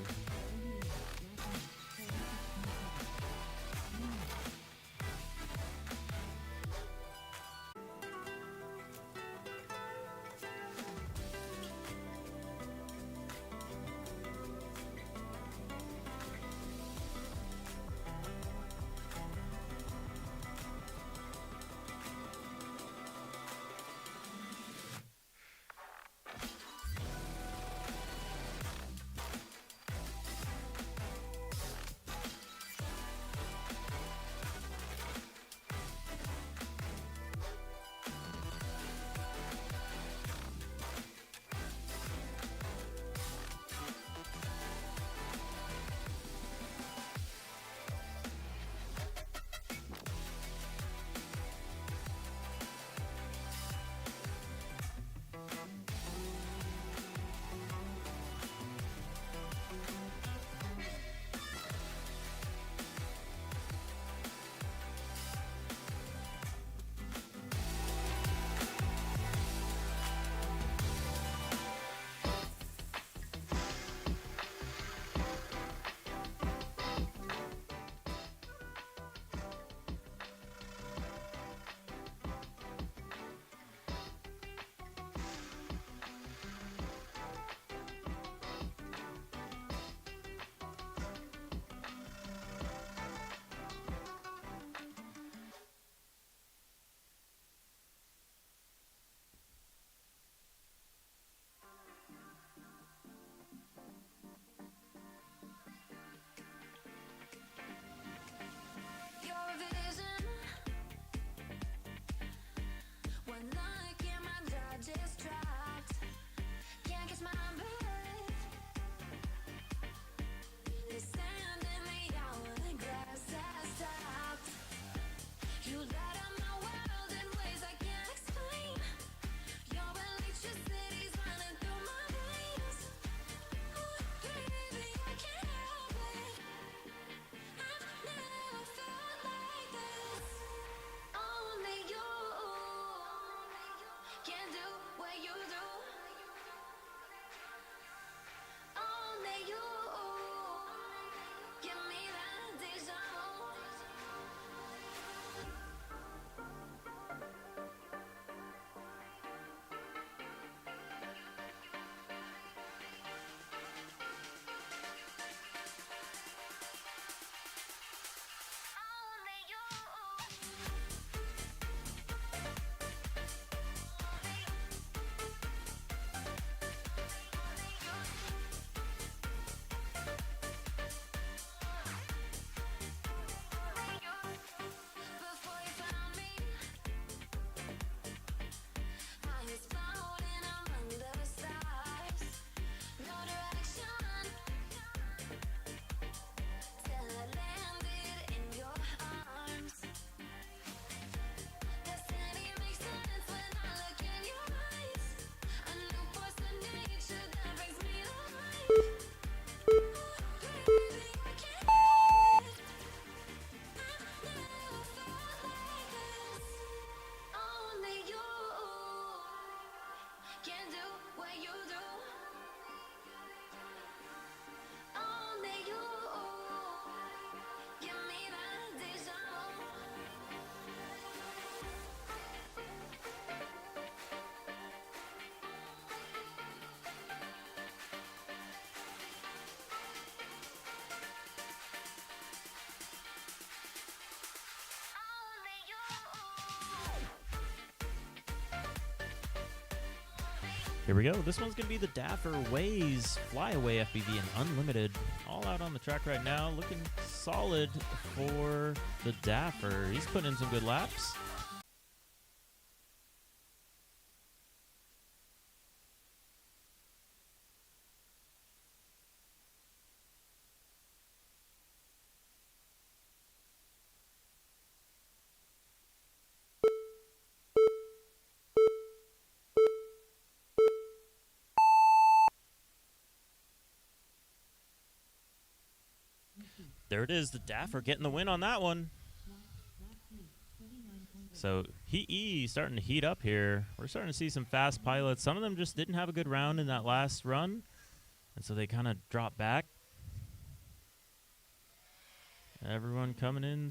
Here we go. This one's going to be the Daffer Ways Flyaway FPV and Unlimited. All out on the track right now. Looking solid for the Daffer. He's putting in some good laps. There it is, the Daffer getting the win on that one. So E starting to heat up here. We're starting to see some fast pilots. Some of them just didn't have a good round in that last run, and so they kind of dropped back. Everyone coming in.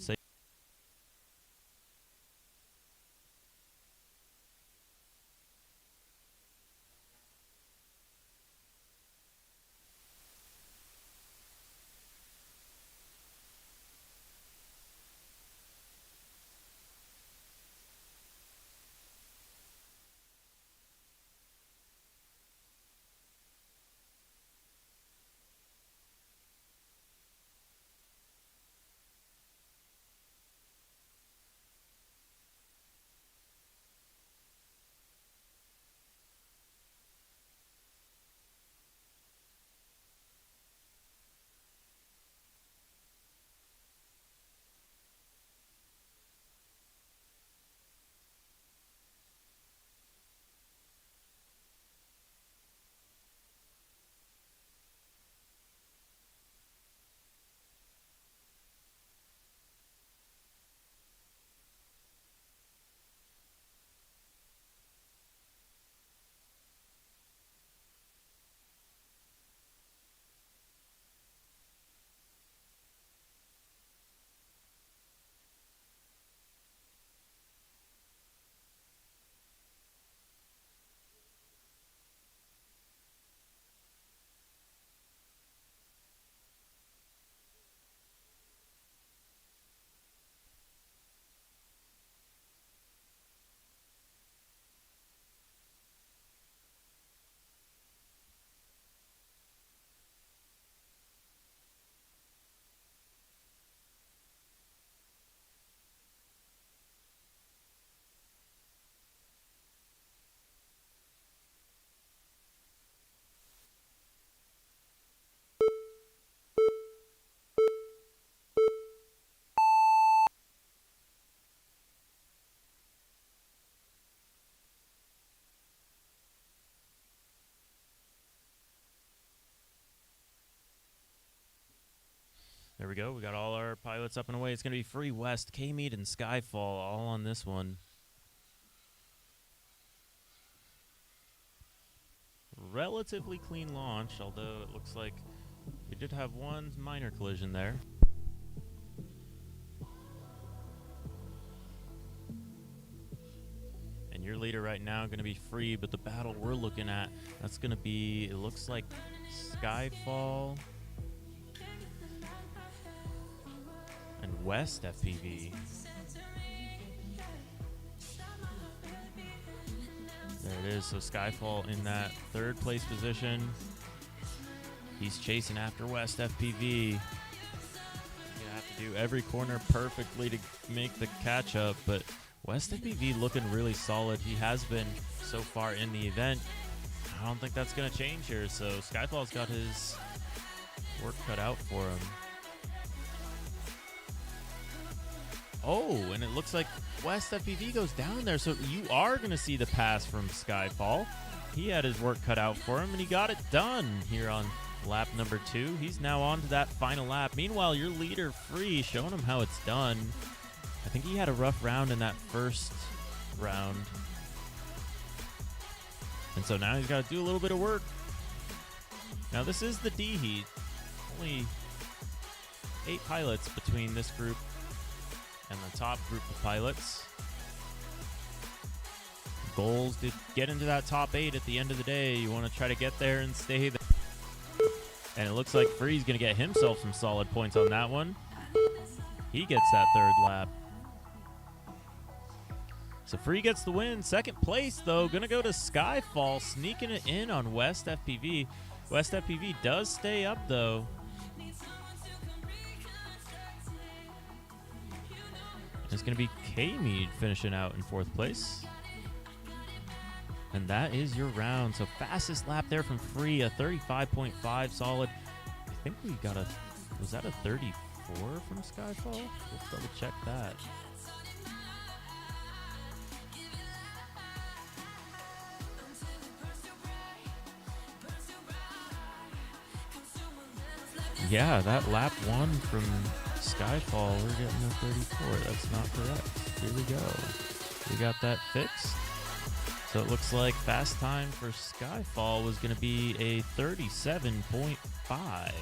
There we go. We got all our pilots up and away. It's going to be Free West, K-Mead, and Skyfall all on this one. Relatively clean launch, although it looks like we did have one minor collision there. And your leader right now going to be Free, but the battle we're looking at, that's going to be, it looks like Skyfall and West FPV. There it is. So Skyfall in that third place position. He's chasing after West FPV. You have to do every corner perfectly to make the catch up, but West FPV looking really solid. He has been so far in the event. I don't think that's going to change here. So Skyfall's got his work cut out for him. Oh, and it looks like West FPV goes down there, so you are going to see the pass from Skyfall. He had his work cut out for him, and he got it done here on lap number 2. He's now on to that final lap. Meanwhile, your leader, Free, showing him how it's done. I think he had a rough round in that first round. And so now he's got to do a little bit of work. Now, this is the D heat. Only 8 pilots between this group and the top group of pilots. Goals to get into that top 8 at the end of the day. You want to try to get there and stay there. And it looks like Free's going to get himself some solid points on that one. He gets that third lap. So Free gets the win. Second place, though, going to go to Skyfall, sneaking it in on West FPV. West FPV does stay up, though. It's going to be K-Mead finishing out in 4th place. And that is your round. So fastest lap there from Free, a 35.5 solid. I think we got a, was that a 34 from Skyfall? Let's double check that. Yeah, that lap 1 from Skyfall, we're getting a 34. That's not correct. Here we go. We got that fixed. So it looks like fast time for Skyfall was going to be a 37.5.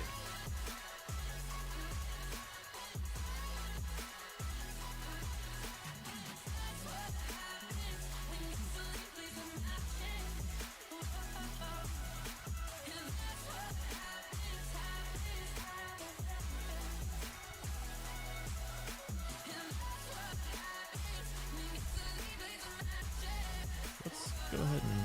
Let's go ahead and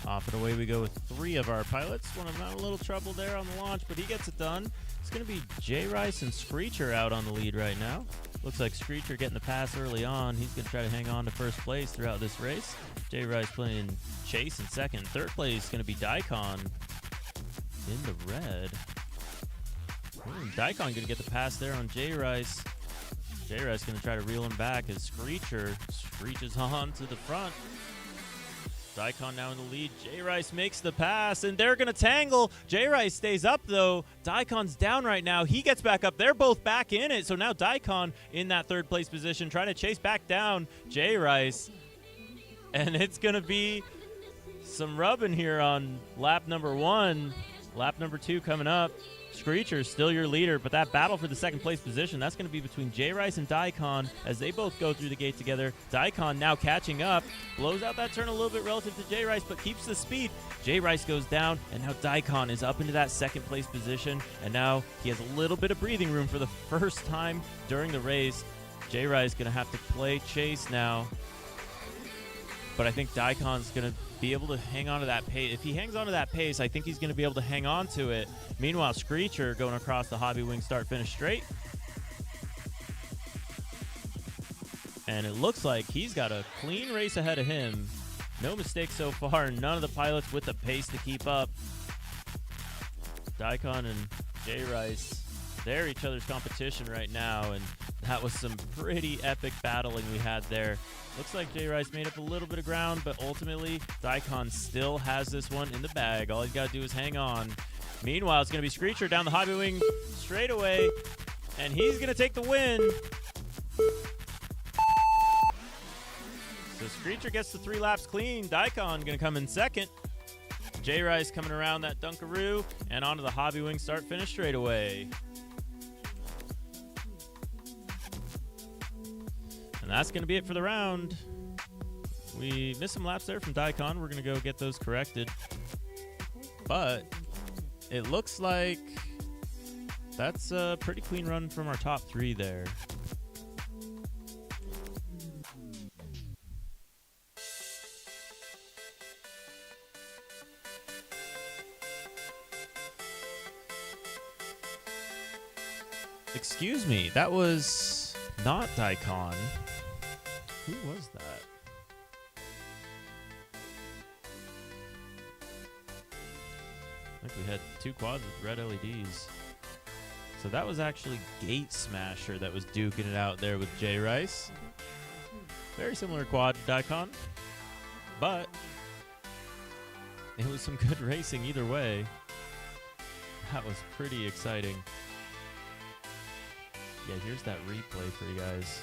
off and away we go with 3 of our pilots. One of them had a little trouble there on the launch, but he gets it done. It's going to be J Rice and Screecher out on the lead right now. Looks like Screecher getting the pass early on. He's going to try to hang on to first place throughout this race. J Rice playing chase in second. Third place is going to be Daikon in the red. Daikon going to get the pass there on J Rice. J Rice going to try to reel him back as Screecher screeches on to the front. Daikon now in the lead. J Rice makes the pass, and they're going to tangle. J Rice stays up, though. Daikon's down right now. He gets back up. They're both back in it. So now Daikon in that third place position, trying to chase back down J Rice. And it's going to be some rubbing here on lap number 1. Lap number 2 coming up. Screecher still your leader, but that battle for the second place position, that's going to be between J Rice and Daikon as they both go through the gate together. Daikon now catching up, blows out that turn a little bit relative to J Rice, but keeps the speed. J Rice goes down, and now Daikon is up into that second place position, and now he has a little bit of breathing room for the first time during the race. J Rice going to have to play chase now, but I think Daikon's going to be able to hang on to that pace. If he hangs on to that pace, I think he's going to be able to hang on to it. Meanwhile, Screecher going across the Hobby Wing start finish straight. And it looks like he's got a clean race ahead of him. No mistakes so far. None of the pilots with the pace to keep up. Daikon and J Rice, they're each other's competition right now, and that was some pretty epic battling we had there. Looks like J Rice made up a little bit of ground, but ultimately Daikon still has this one in the bag. All he's got to do is hang on. Meanwhile, it's going to be Screecher down the Hobby Wing straightaway, and he's going to take the win. So Screecher gets the 3 laps clean. Daikon going to come in second. J Rice coming around that Dunkaroo and onto the Hobby Wing start finish straightaway. And that's going to be it for the round. We missed some laps there from Daikon. We're going to go get those corrected. But it looks like that's a pretty clean run from our top 3 there. Excuse me, that was not Daikon. Who was that? I think we had 2 quads with red LEDs. So that was actually Gate Smasher that was duking it out there with Jay Rice. Very similar quad to Daikon, but it was some good racing either way. That was pretty exciting. Yeah, here's that replay for you guys.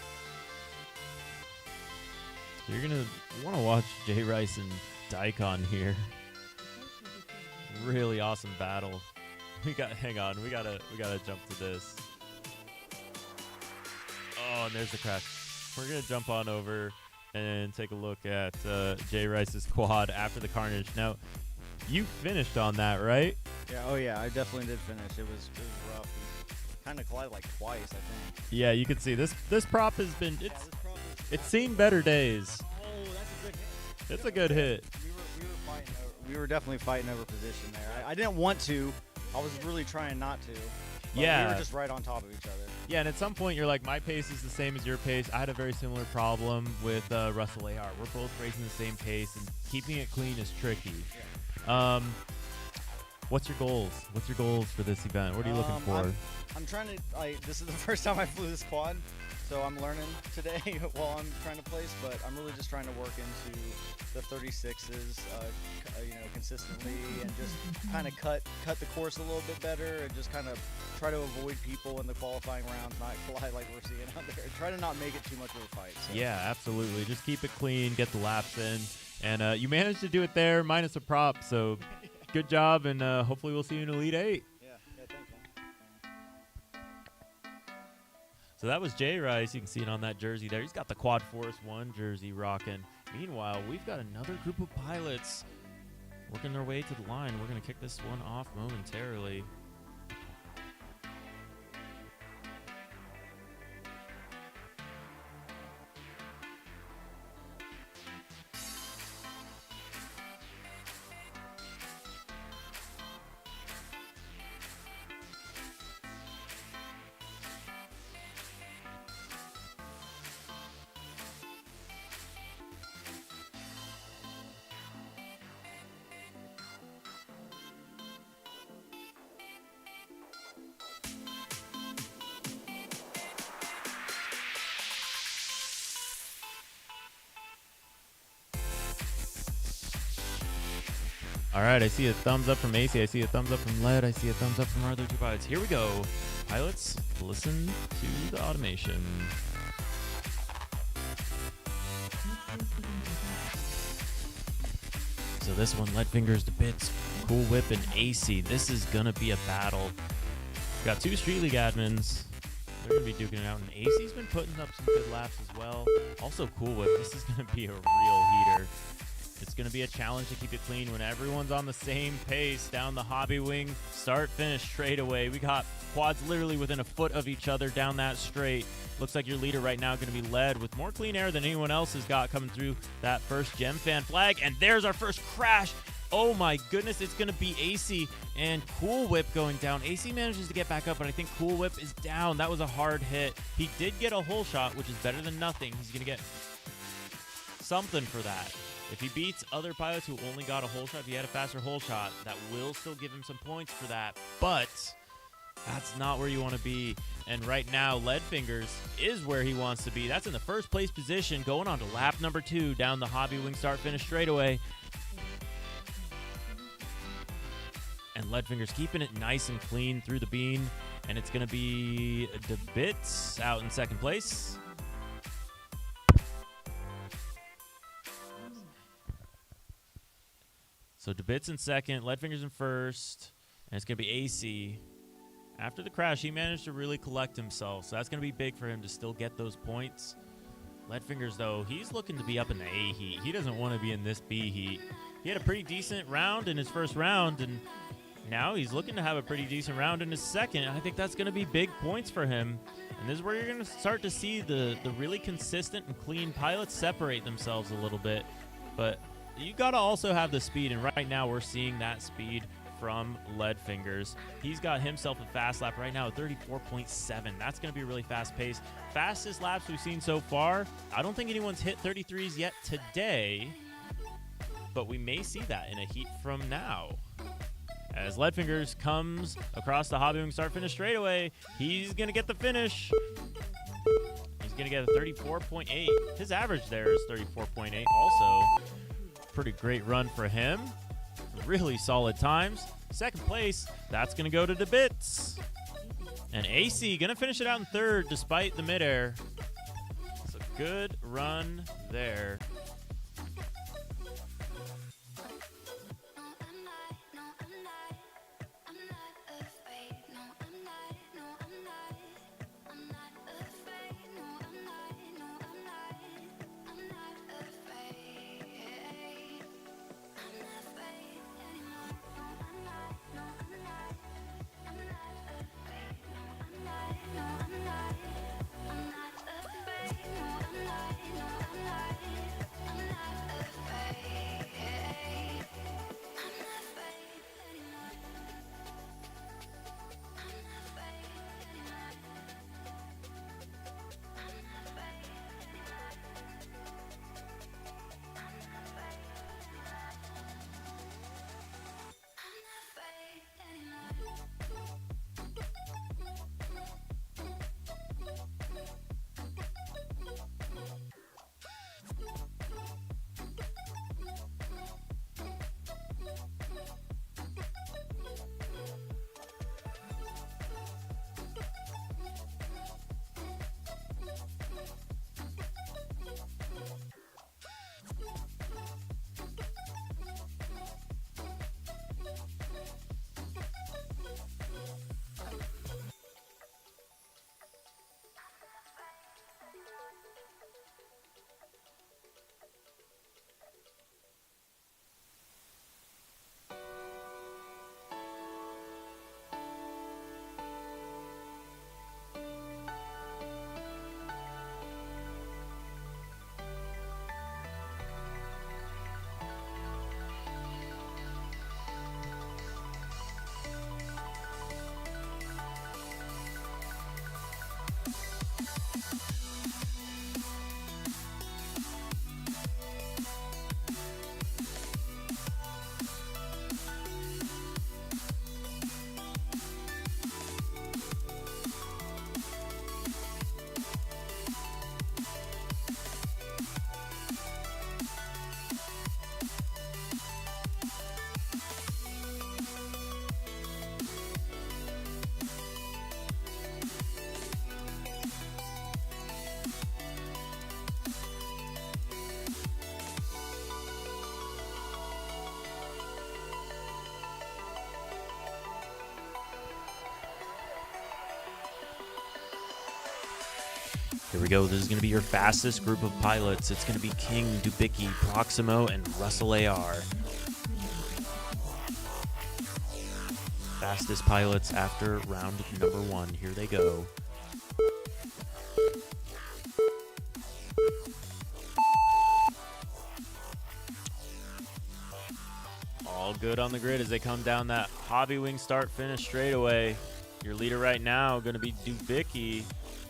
So you're gonna want to watch Jay Rice and Daikon here. Really awesome battle. Hang on, we gotta jump to this. Oh, and there's the crash. We're gonna jump on over and take a look at Jay Rice's quad after the carnage. Now, you finished on that, right? Yeah. Oh yeah, I definitely did finish. It was rough. Kind of collided like twice, I think. Yeah, you can see this prop has been it's seen better days. Oh, that's a good hit. It's a good hit. We were fighting. We were definitely fighting over position there. I didn't want to. I was really trying not to. But Yeah. We were just right on top of each other. Yeah, and at some point you're like, my pace is the same as your pace. I had a very similar problem with Russell AR. We're both racing the same pace, and keeping it clean is tricky. What's your goals? What's your goals for this event? What are you looking for? I'm trying to. This is the first time I flew this quad, so I'm learning today while I'm trying to place. But I'm really just trying to work into the 36s, consistently, and just kind of cut the course a little bit better, and just kind of try to avoid people in the qualifying rounds, not collide like we're seeing out there. Try to not make it too much of a fight. So. Yeah, absolutely. Just keep it clean, get the laps in, and you managed to do it there minus a prop. So good job, and hopefully we'll see you in Elite 8. Yeah, thank you. So that was Jay Rice. You can see it on that jersey there. He's got the Quad Force 1 jersey rocking. Meanwhile, we've got another group of pilots working their way to the line. We're going to kick this one off momentarily. All right, I see a thumbs up from AC. I see a thumbs up from Led. I see a thumbs up from our other 2 pilots. Here we go. Pilots, listen to the automation. So this one, Lead Fingers to Bits, Cool Whip, and AC. This is going to be a battle. We've got 2 Street League admins. They're going to be duking it out, and AC's been putting up some good laps as well. Also, Cool Whip. This is going to be a real heater. It's going to be a challenge to keep it clean when everyone's on the same pace down the hobby wing. Start, finish, straightaway. We got quads literally within a foot of each other down that straight. Looks like your leader right now going to be Led with more clean air than anyone else has got coming through that first Gem Fan flag. And there's our first crash. Oh my goodness, it's going to be AC and Cool Whip going down. AC manages to get back up, but I think Cool Whip is down. That was a hard hit. He did get a hole shot, which is better than nothing. He's going to get something for that. If he beats other pilots who only got a hole shot, if he had a faster hole shot, that will still give him some points for that. But that's not where you want to be. And right now, Lead Fingers is where he wants to be. That's in the first place position, going on to lap number 2 down the hobby wing start finish straightaway. And Lead Fingers keeping it nice and clean through the bean. And it's going to be DeBits out in second place. So DeBits in second, Lead Fingers in first, and it's going to be AC. After the crash, he managed to really collect himself, so that's going to be big for him to still get those points. Lead Fingers, though, he's looking to be up in the A heat. He doesn't want to be in this B heat. He had a pretty decent round in his first round, and now he's looking to have a pretty decent round in his second. I think that's going to be big points for him. And this is where you're going to start to see the really consistent and clean pilots separate themselves a little bit. But you got to also have the speed, and right now we're seeing that speed from Lead Fingers. He's got himself a fast lap right now at 34.7. That's going to be a really fast pace. Fastest laps we've seen so far. I don't think anyone's hit 33s yet today, but we may see that in a heat from now. As Leadfingers comes across the Hobbywing start finish straightaway, he's going to get the finish. He's going to get a 34.8. His average there is 34.8. Also, pretty great run for him. Really solid times. Second place, that's going to go to DeBits. And AC going to finish it out in third despite the midair. It's a good run there. Here we go. This is going to be your fastest group of pilots. It's going to be King, Dubicki, Proximo, and Russell AR. Fastest pilots after round number 1. Here they go. All good on the grid as they come down that Hobbywing start finish straightaway. Your leader right now going to be Dubicki.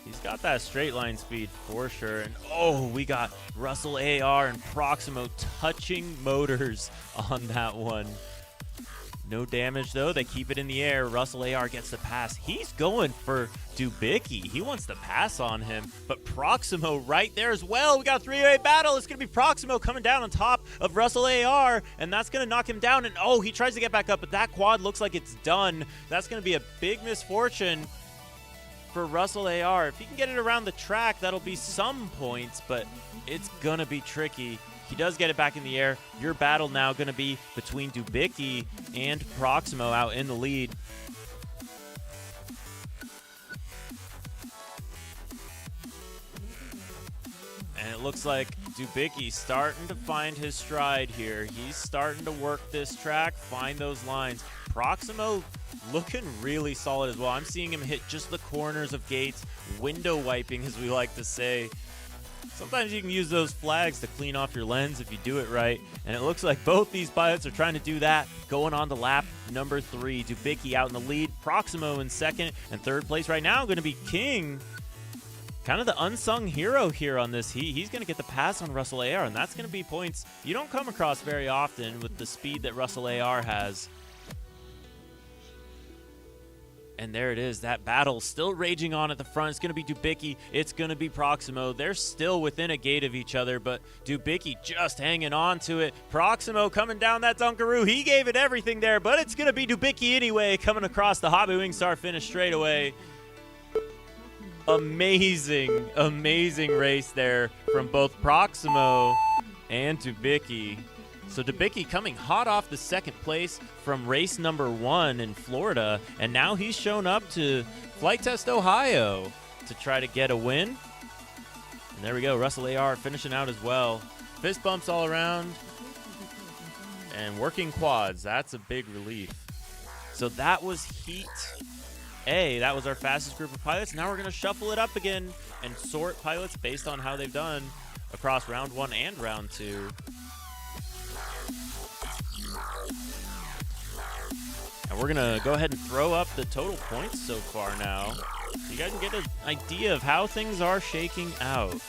He's got that straight line speed for sure. And oh, we got Russell AR and Proximo touching motors on that one. No damage though. They keep it in the air. Russell AR gets the pass. He's going for Dubicki. He wants the pass on him. But Proximo right there as well. We got a 3-way battle. It's going to be Proximo coming down on top of Russell AR. And that's going to knock him down. And oh, he tries to get back up. But that quad looks like it's done. That's going to be a big misfortune for Russell AR. If he can get it around the track, that'll be some points, but it's gonna be tricky. He does get it back in the air. Your battle now gonna be between Dubicki and Proximo out in the lead. And it looks like Dubicki's starting to find his stride here. He's starting to work this track, find those lines. Proximo looking really solid as well. I'm seeing him hit just the corners of gates, window wiping as we like to say. Sometimes you can use those flags to clean off your lens if you do it right. And it looks like both these pilots are trying to do that. Going on to lap number 3. Dubicki out in the lead. Proximo in second. And third place right now going to be King. Kind of the unsung hero here on this heat. He's going to get the pass on Russell AR. And that's going to be points you don't come across very often with the speed that Russell AR has. And there it is. That battle still raging on at the front. It's going to be Dubicki. It's going to be Proximo. They're still within a gate of each other, but Dubicki just hanging on to it. Proximo coming down that Dunkaroo. He gave it everything there, but it's going to be Dubicki anyway, coming across the Hobby Wing Star finish straight away. Amazing, amazing race there from both Proximo and Dubicki. So Dubicki coming hot off the second place from race number 1 in Florida, and now he's shown up to Flight Test Ohio to try to get a win. And there we go, Russell AR finishing out as well. Fist bumps all around and working quads. That's a big relief. So that was Heat A. That was our fastest group of pilots. Now we're going to shuffle it up again and sort pilots based on how they've done across round 1 and round 2. And we're going to go ahead and throw up the total points so far now, so you guys can get an idea of how things are shaking out.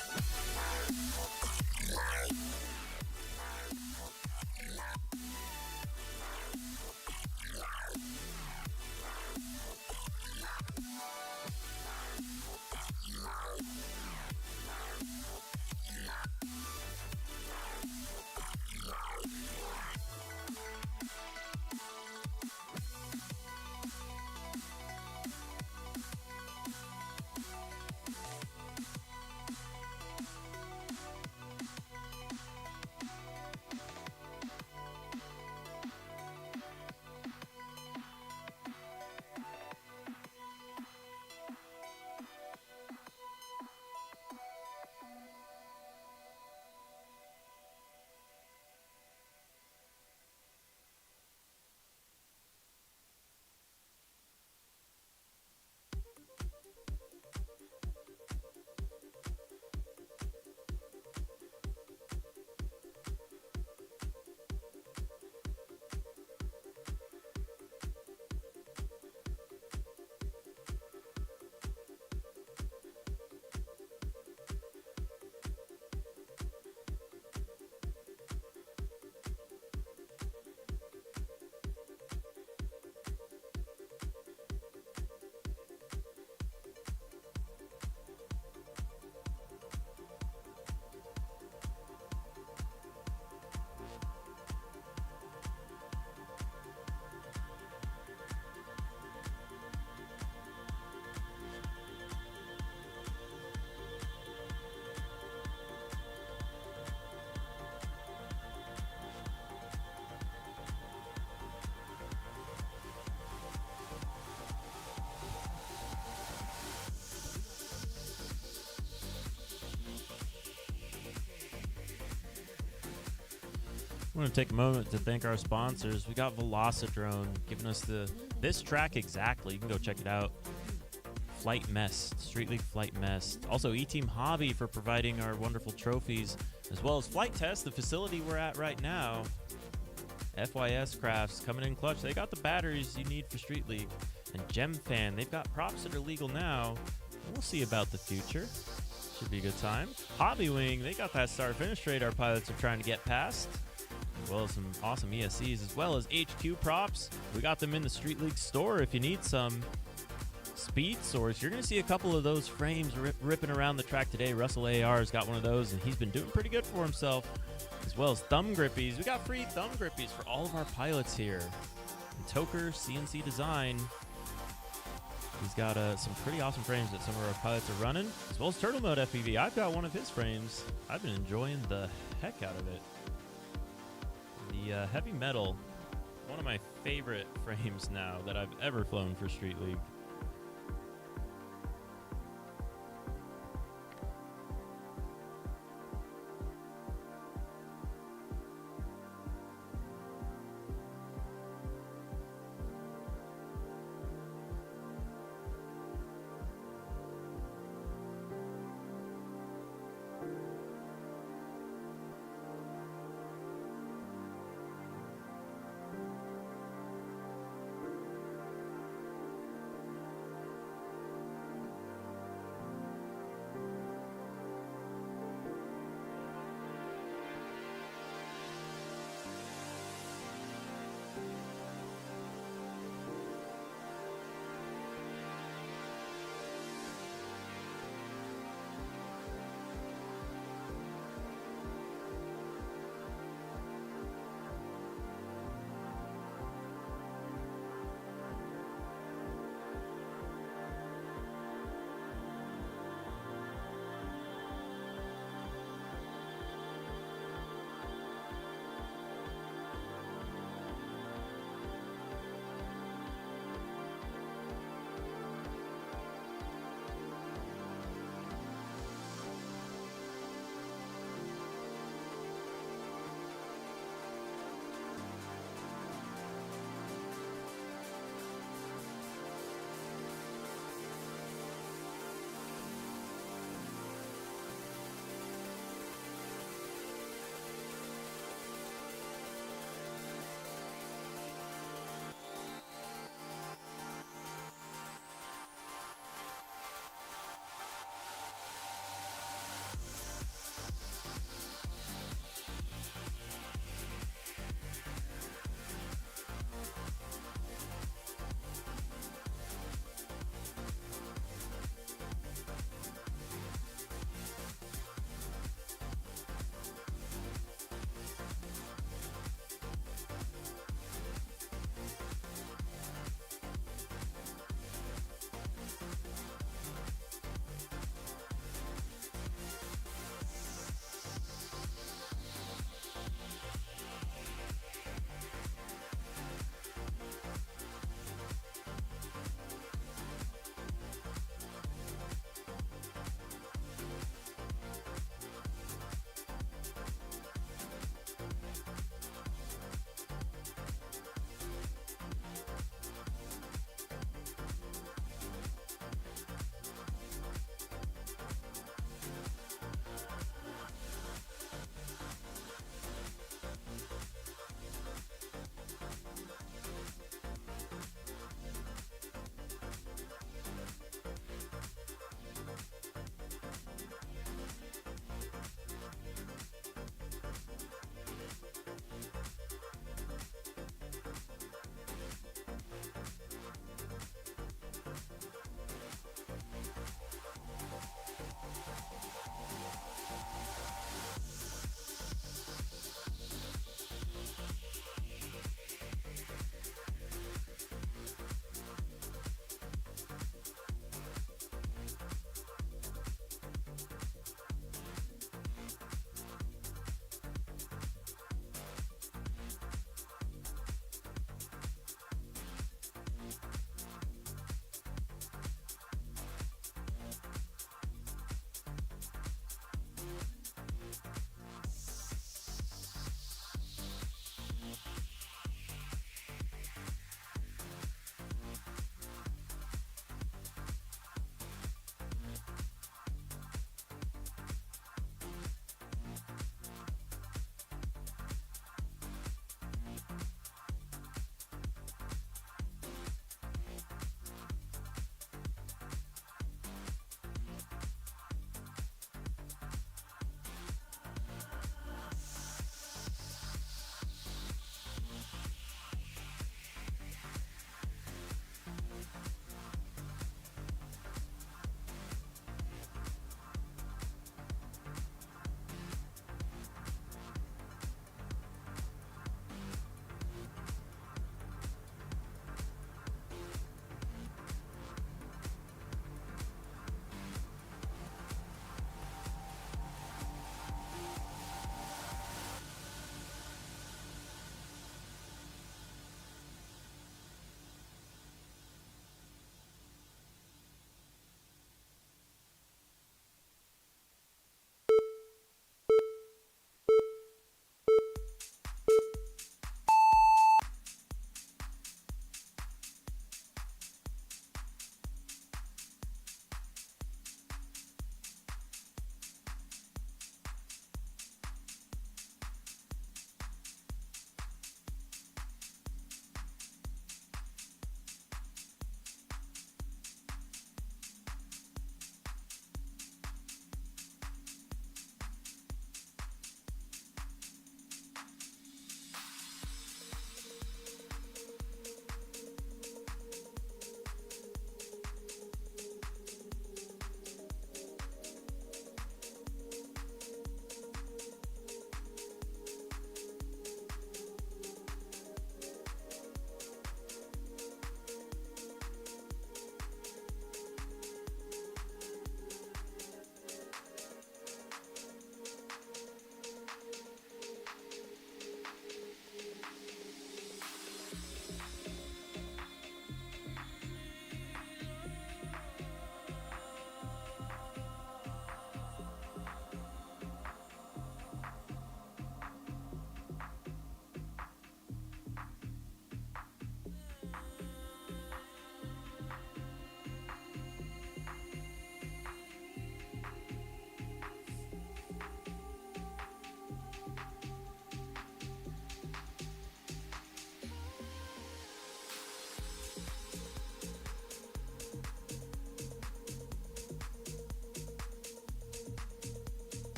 I want to take a moment to thank our sponsors. We got Velocidrone giving us this track exactly. You can go check it out. Flight Mest, Street League Flight Mest. Also E-Team Hobby for providing our wonderful trophies, as well as Flight Test, the facility we're at right now. FYS Crafts coming in clutch. They got the batteries you need for Street League. And Gem Fan, they've got props that are legal now. We'll see about the future. Should be a good time. Hobby Wing, they got that start finish rate our pilots are trying to get past, as well as some awesome ESCs, as well as HQ props. We got them in the Street League store if you need some. Speed Source, you're going to see a couple of those frames ripping around the track today. Russell AR has got one of those, and he's been doing pretty good for himself, as well as thumb grippies. We got free thumb grippies for all of our pilots here. And Toker CNC Design, he's got some pretty awesome frames that some of our pilots are running, as well as Turtle Mode FPV. I've got one of his frames. I've been enjoying the heck out of it. The Heavy Metal, one of my favorite frames now that I've ever flown for Street League.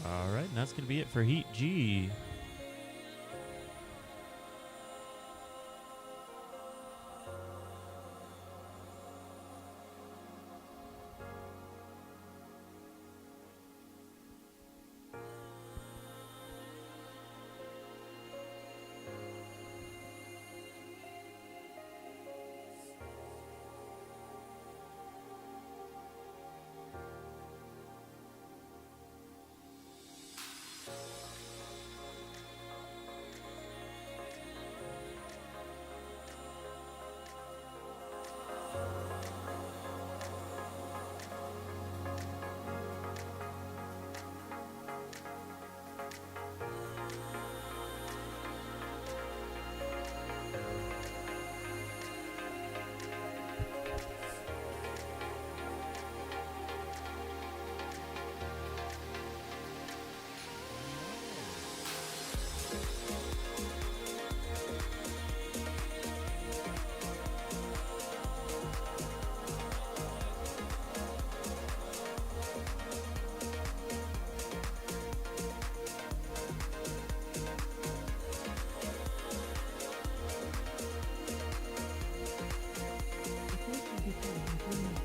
All right, and that's going to be it for Heat G. The course will be closed in 3 minutes.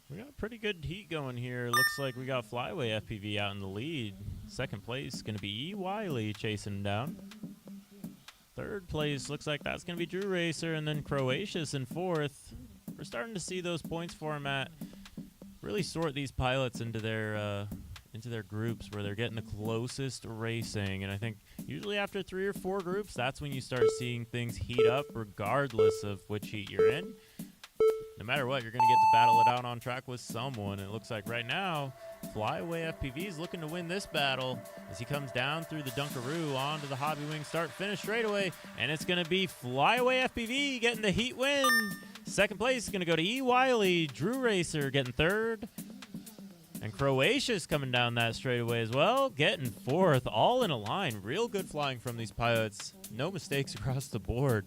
We got pretty good heat going here. Looks like we got Flyway FPV out in the lead. Second place going to be E. Wiley chasing him down. Third place looks like that's going to be Drew Racer, and then Croatius in fourth. We're starting to see those points format really sort these pilots into their groups where they're getting the closest racing. And I think usually after 3 or 4 groups, that's when you start seeing things heat up regardless of which heat you're in. No matter what, you're going to get to battle it out on track with someone. And it looks like right now, Flyway FPV is looking to win this battle as he comes down through the Dunkaroo onto the Hobby Wing start-finish straightaway. And it's going to be Flyway FPV getting the heat win. Second place is going to go to E. Wiley. Drew Racer getting third. And Croatia's coming down that straightaway as well, getting fourth, all in a line. Real good flying from these pilots. No mistakes across the board.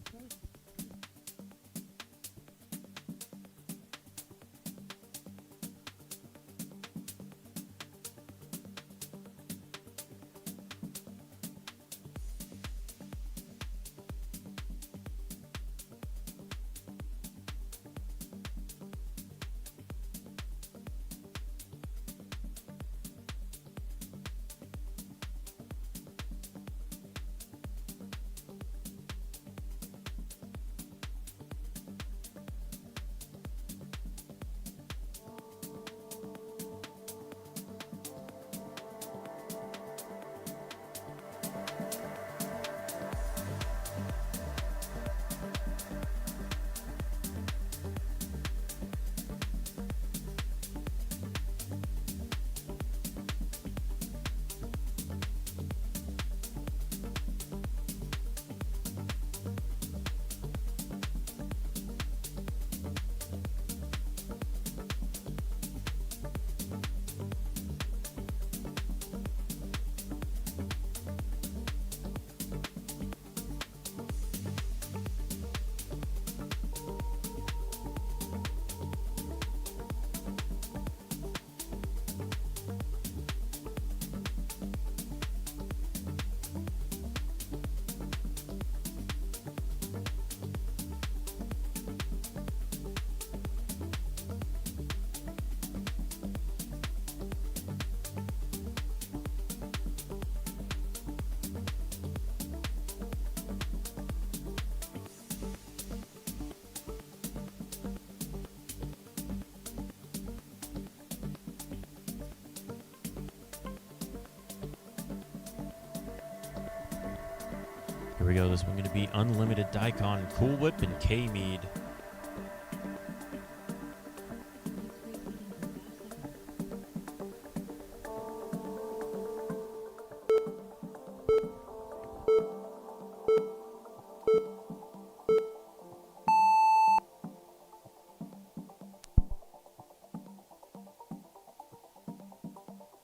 Here we go. This one's going to be Unlimited Daikon, Cool Whip, and K-Mead.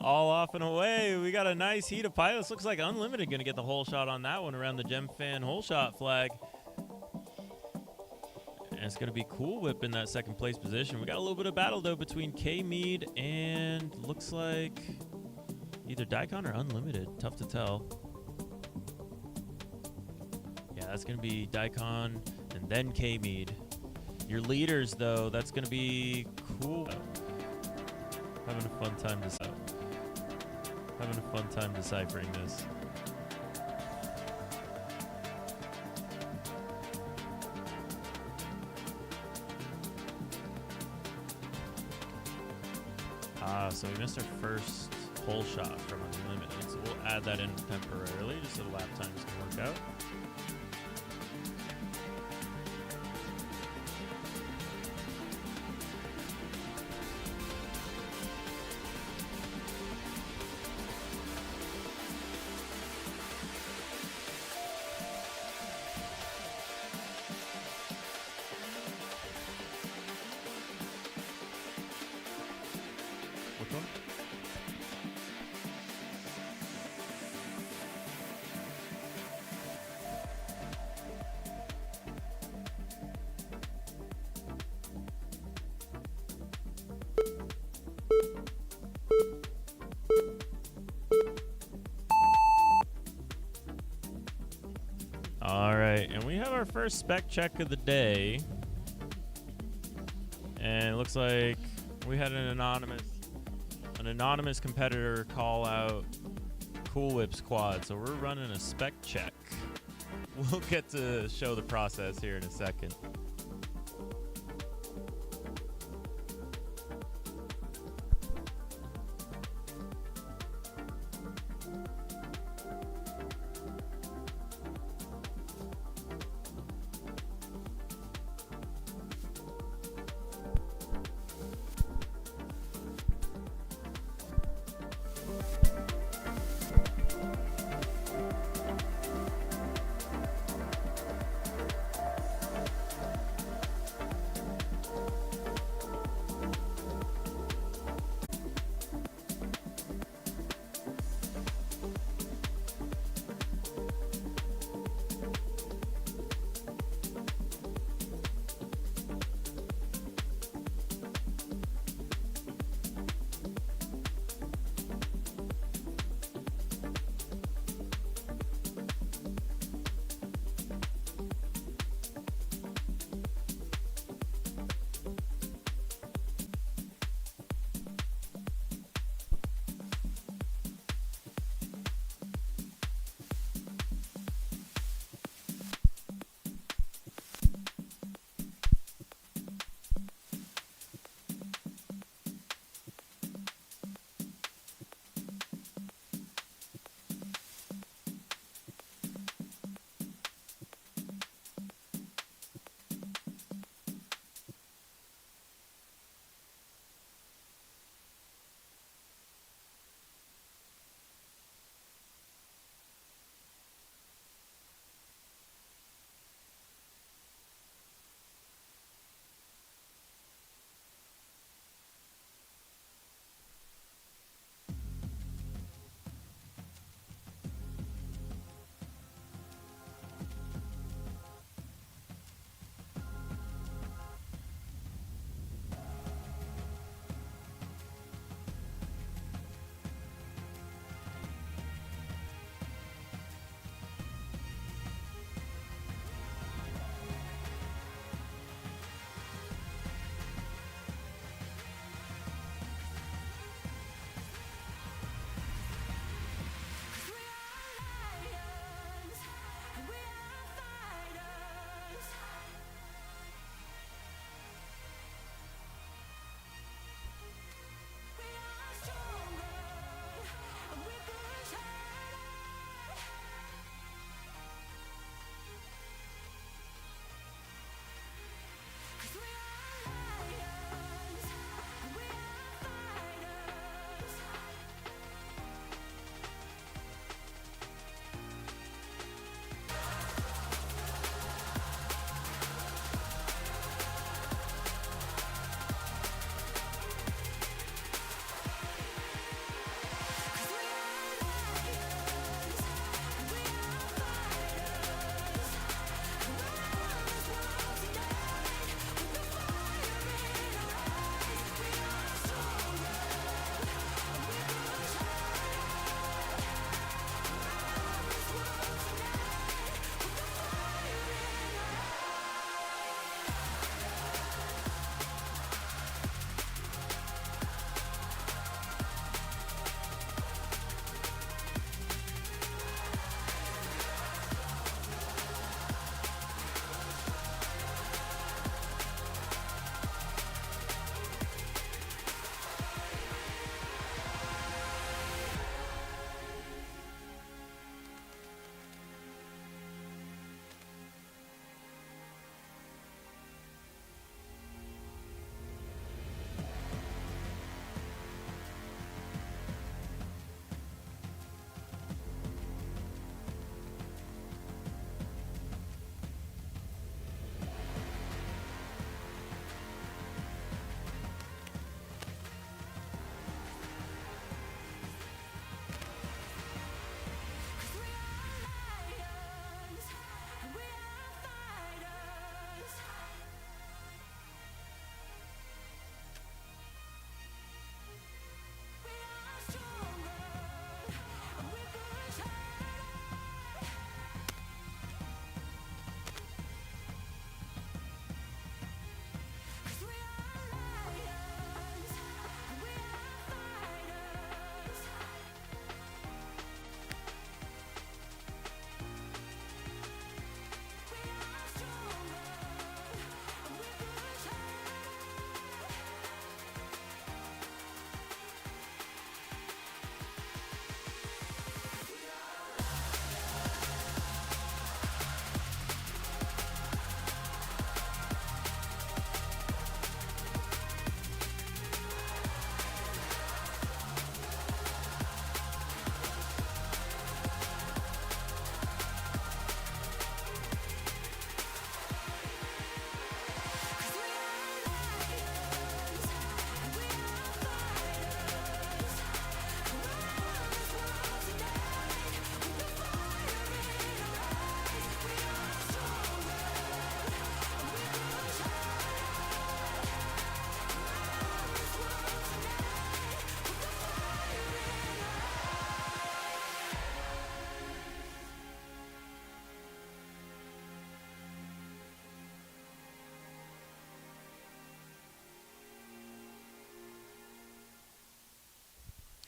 All off and away. We got a nice heat of pilots. Looks like Unlimited going to get the whole shot on that one around the Gem Fan whole shot flag. And it's going to be Cool Whip in that second place position. We got a little bit of battle, though, between K-Mead and looks like either Daikon or Unlimited. Tough to tell. Yeah, that's going to be Daikon and then K-Mead. Your leaders, though, that's going to be Cool. Having a fun time deciphering this. So we missed our first pole shot from Unlimited, so we'll add that in temporarily just so the lap times can work out. Which one? All right, and we have our first spec check of the day. And it looks like we had an anonymous competitor call out Cool Whip's quad, so we're running a spec check. We'll get to show the process here in a second.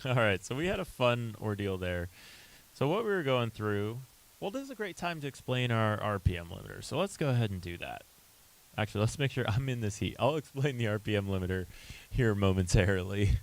All right, so we had a fun ordeal there. So what we were going through, well, this is a great time to explain our RPM limiter. So let's go ahead and do that. Actually, let's make sure I'm in this heat. I'll explain the RPM limiter here momentarily.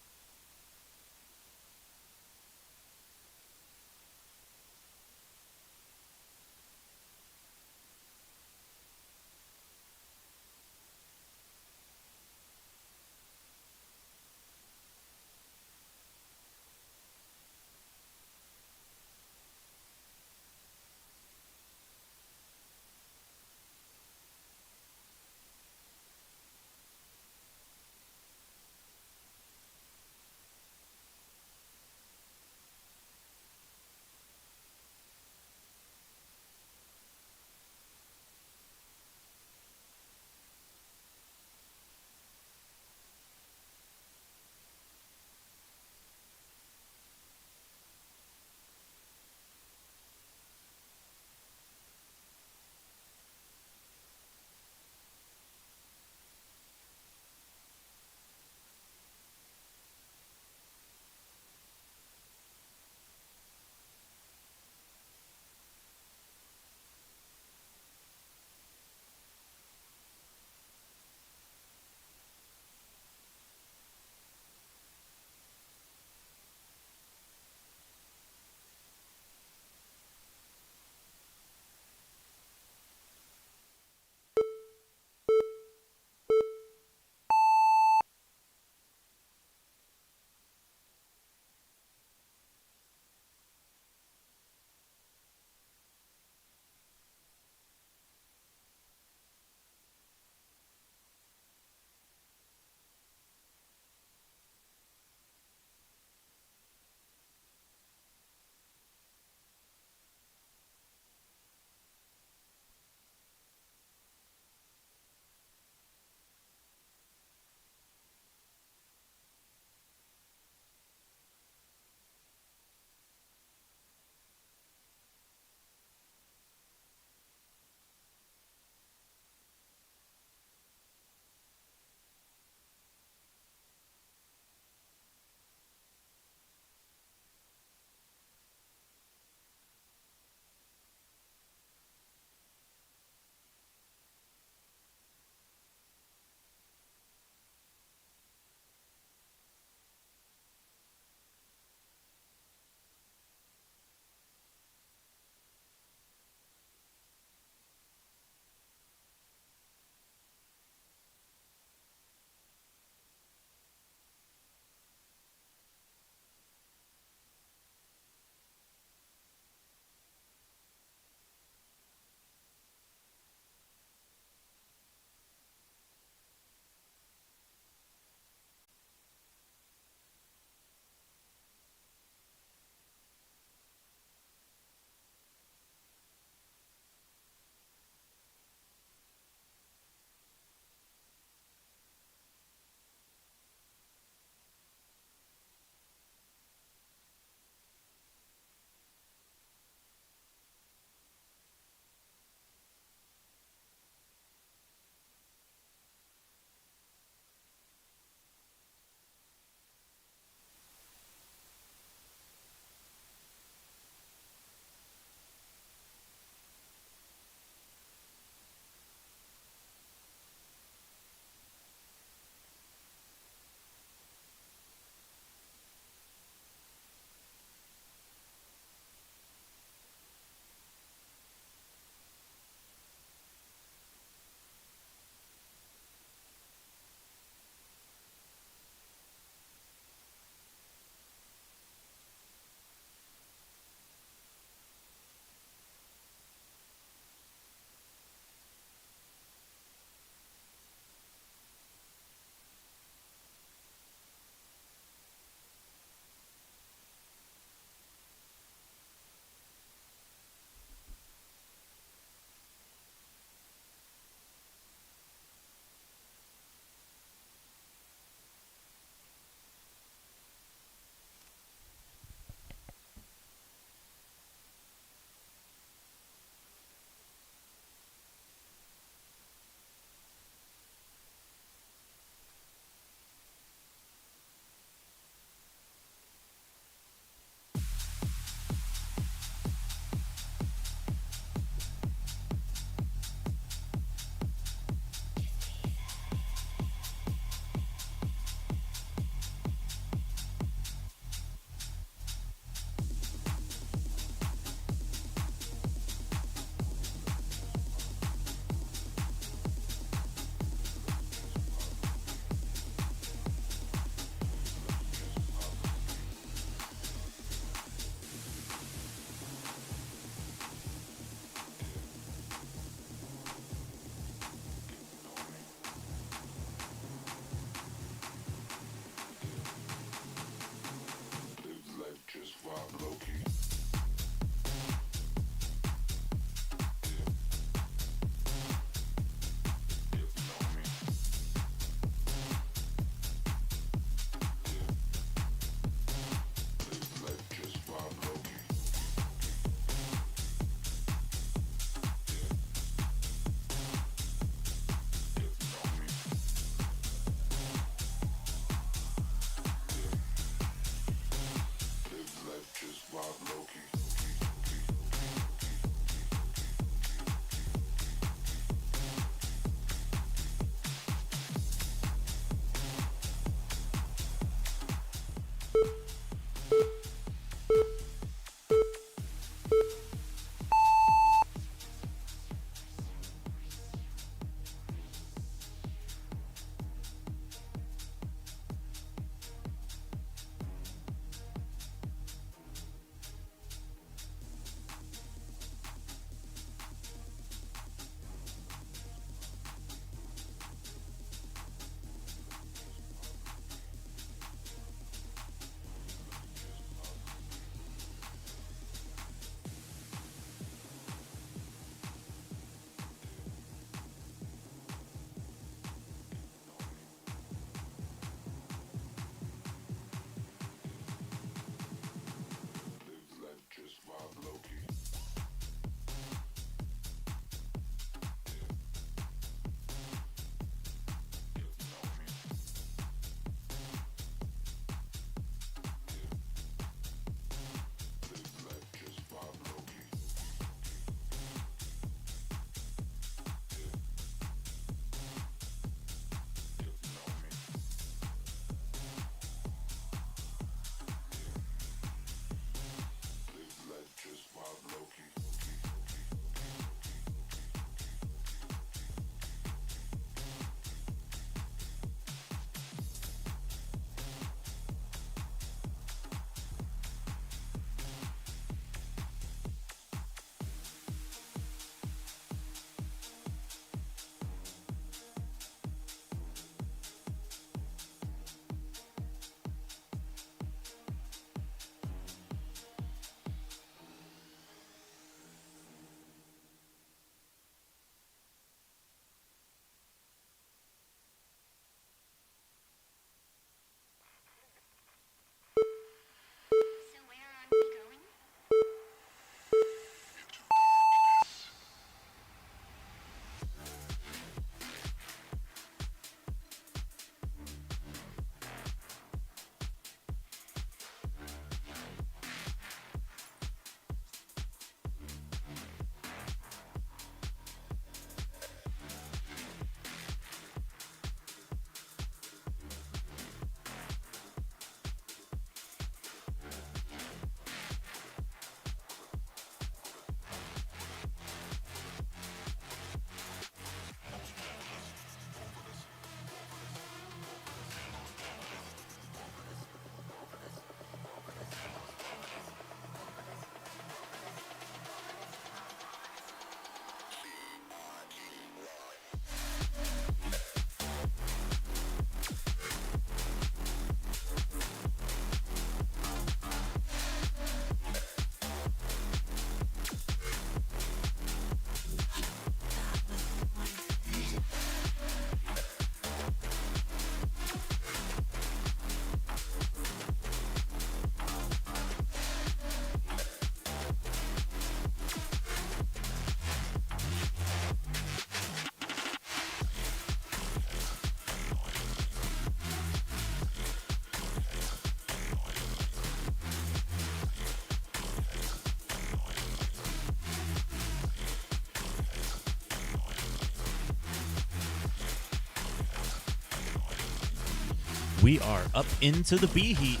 we are up into the B heat.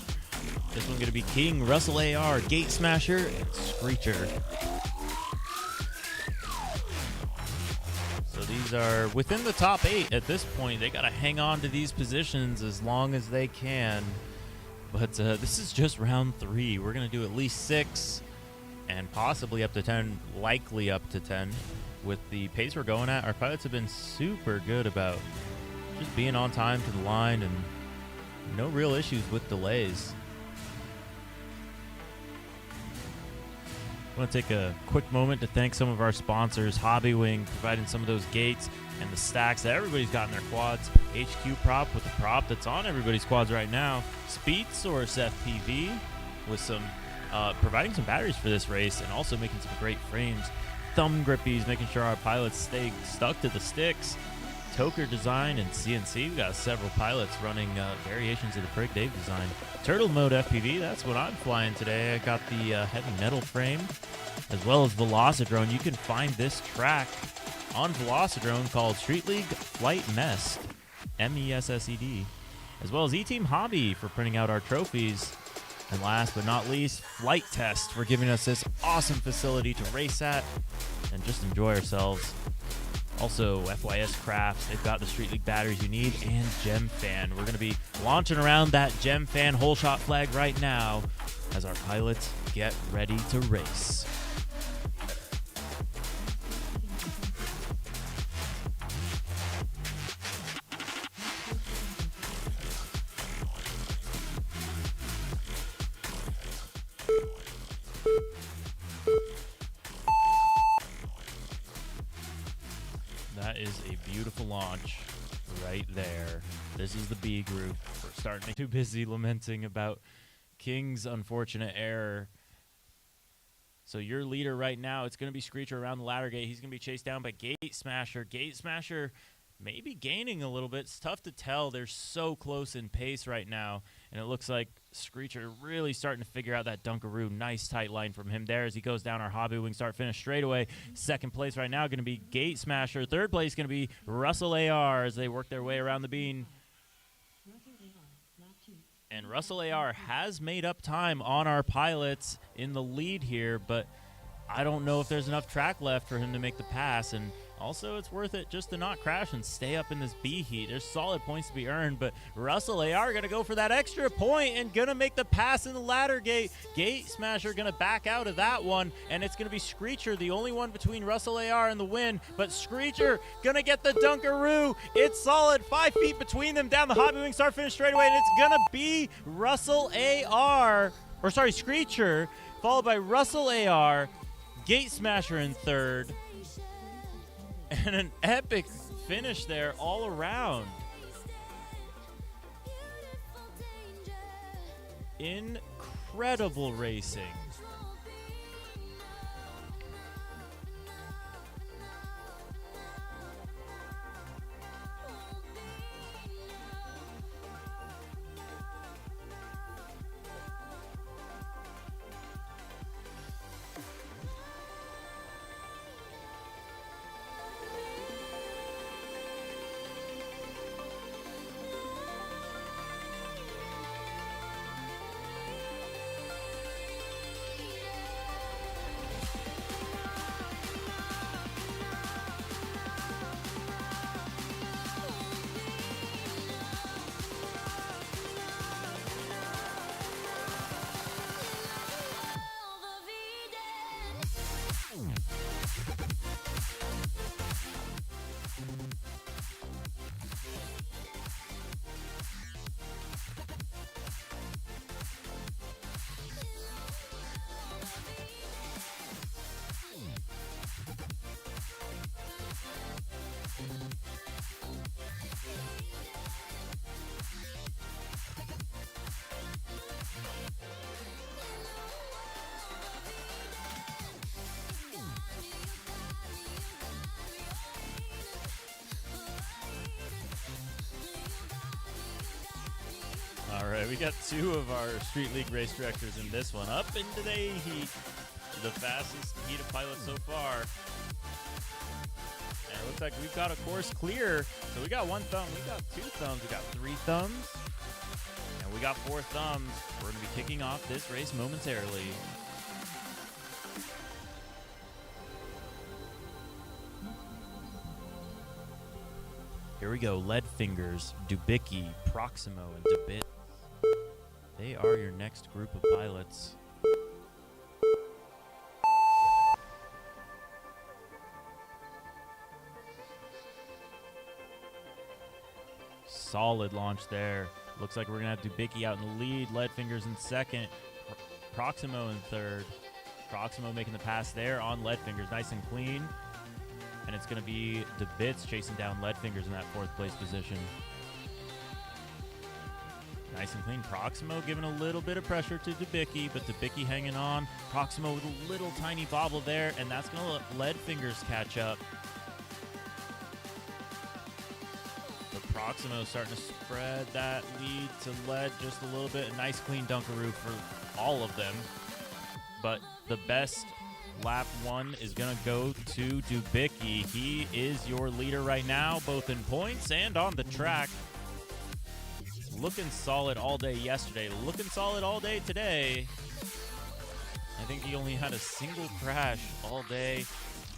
This one's going to be King, Russell AR, Gate Smasher, and Screecher. So these are within the top 8 at this point. They got to hang on to these positions as long as they can. But this is just round 3. We're going to do at least 6 and possibly up to 10, likely up to 10. With the pace we're going at, our pilots have been super good about just being on time to the line and no real issues with delays. I want to take a quick moment to thank some of our sponsors, Hobbywing, providing some of those gates and the stacks that everybody's got in their quads. HQ Prop with the prop that's on everybody's quads right now. Speed Source FPV with some providing some batteries for this race and also making some great frames. Thumb grippies, making sure our pilots stay stuck to the sticks. Toker Design and CNC. We've got several pilots running variations of the Prig they've designed. Turtle Mode FPV, that's what I'm flying today. I got the heavy metal frame as well as Velocidrone. You can find this track on Velocidrone called Street League Flight Messed, MESSED, as well as E-Team Hobby for printing out our trophies. And last but not least, Flite Test for giving us this awesome facility to race at and just enjoy ourselves. Also, FYS Crafts, they've got the Street League batteries you need, and Gem Fan. We're going to be launching around that Gem Fan whole shot flag right now as our pilots get ready to race. That is a beautiful launch right there. This is the B group. We're starting too busy lamenting about King's unfortunate error. So your leader right now, it's going to be Screecher around the ladder gate. He's going to be chased down by Gate Smasher. Gate Smasher maybe gaining a little bit. It's tough to tell. They're so close in pace right now. And it looks like Screecher really starting to figure out that Dunkaroo. Nice tight line from him there as he goes down our Hobbywing start finish straight away. Second place right now going to be Gate Smasher. Third place going to be Russell AR as they work their way around the bean. And Russell AR has made up time on our pilots in the lead here, but I don't know if there's enough track left for him to make the pass. And also, it's worth it just to not crash and stay up in this B heat. There's solid points to be earned, but Russell AR going to go for that extra point and going to make the pass in the ladder gate. Gate Smasher going to back out of that one, and it's going to be Screecher, the only one between Russell AR and the win. But Screecher going to get the Dunkaroo. It's solid. 5 feet between them down the Hobbywing start finish straight away, and it's going to be Screecher, followed by Russell AR, Gate Smasher in third. And an epic finish there all around. Incredible racing. All right, we got 2 of our Street League race directors in this one. Up into the heat, the fastest heat of pilots so far. And it looks like we've got a course clear. So we got 1 thumb, we got 2 thumbs, we got 3 thumbs. We got 4 thumbs. We're going to be kicking off this race momentarily. Here we go. Leadfingers, Dubicki, Proximo, and Debit. They are your next group of pilots. Solid launch there. Looks like we're going to have Dubicki out in the lead. Leadfingers in second. Proximo in third. Proximo making the pass there on Leadfingers. Nice and clean. And it's going to be Debits chasing down Leadfingers in that 4th place position. Nice and clean. Proximo giving a little bit of pressure to Dubicki, but Dubicki hanging on. Proximo with a little tiny bobble there, and that's going to let Leadfingers catch up. But Proximo starting to spread that lead to Lead just a little bit. A nice clean Dunkaroo for all of them. But the best lap 1 is going to go to Dubicki. He is your leader right now, both in points and on the track. Looking solid all day yesterday. Looking solid all day today. I think he only had a single crash all day,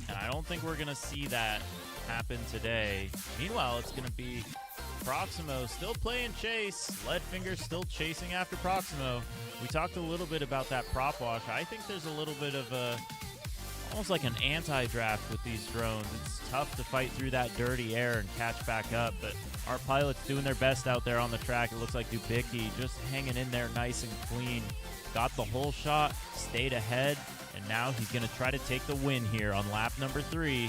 and I don't think we're going to see that happen today. Meanwhile, it's going to be Proximo still playing chase. Leadfinger still chasing after Proximo. We talked a little bit about that prop wash. I think there's a little bit of a almost like an anti-draft with these drones. It's tough to fight through that dirty air and catch back up, but our pilots doing their best out there on the track. It looks like Dubicki just hanging in there nice and clean. Got the whole shot, stayed ahead, and now he's going to try to take the win here on lap number 3.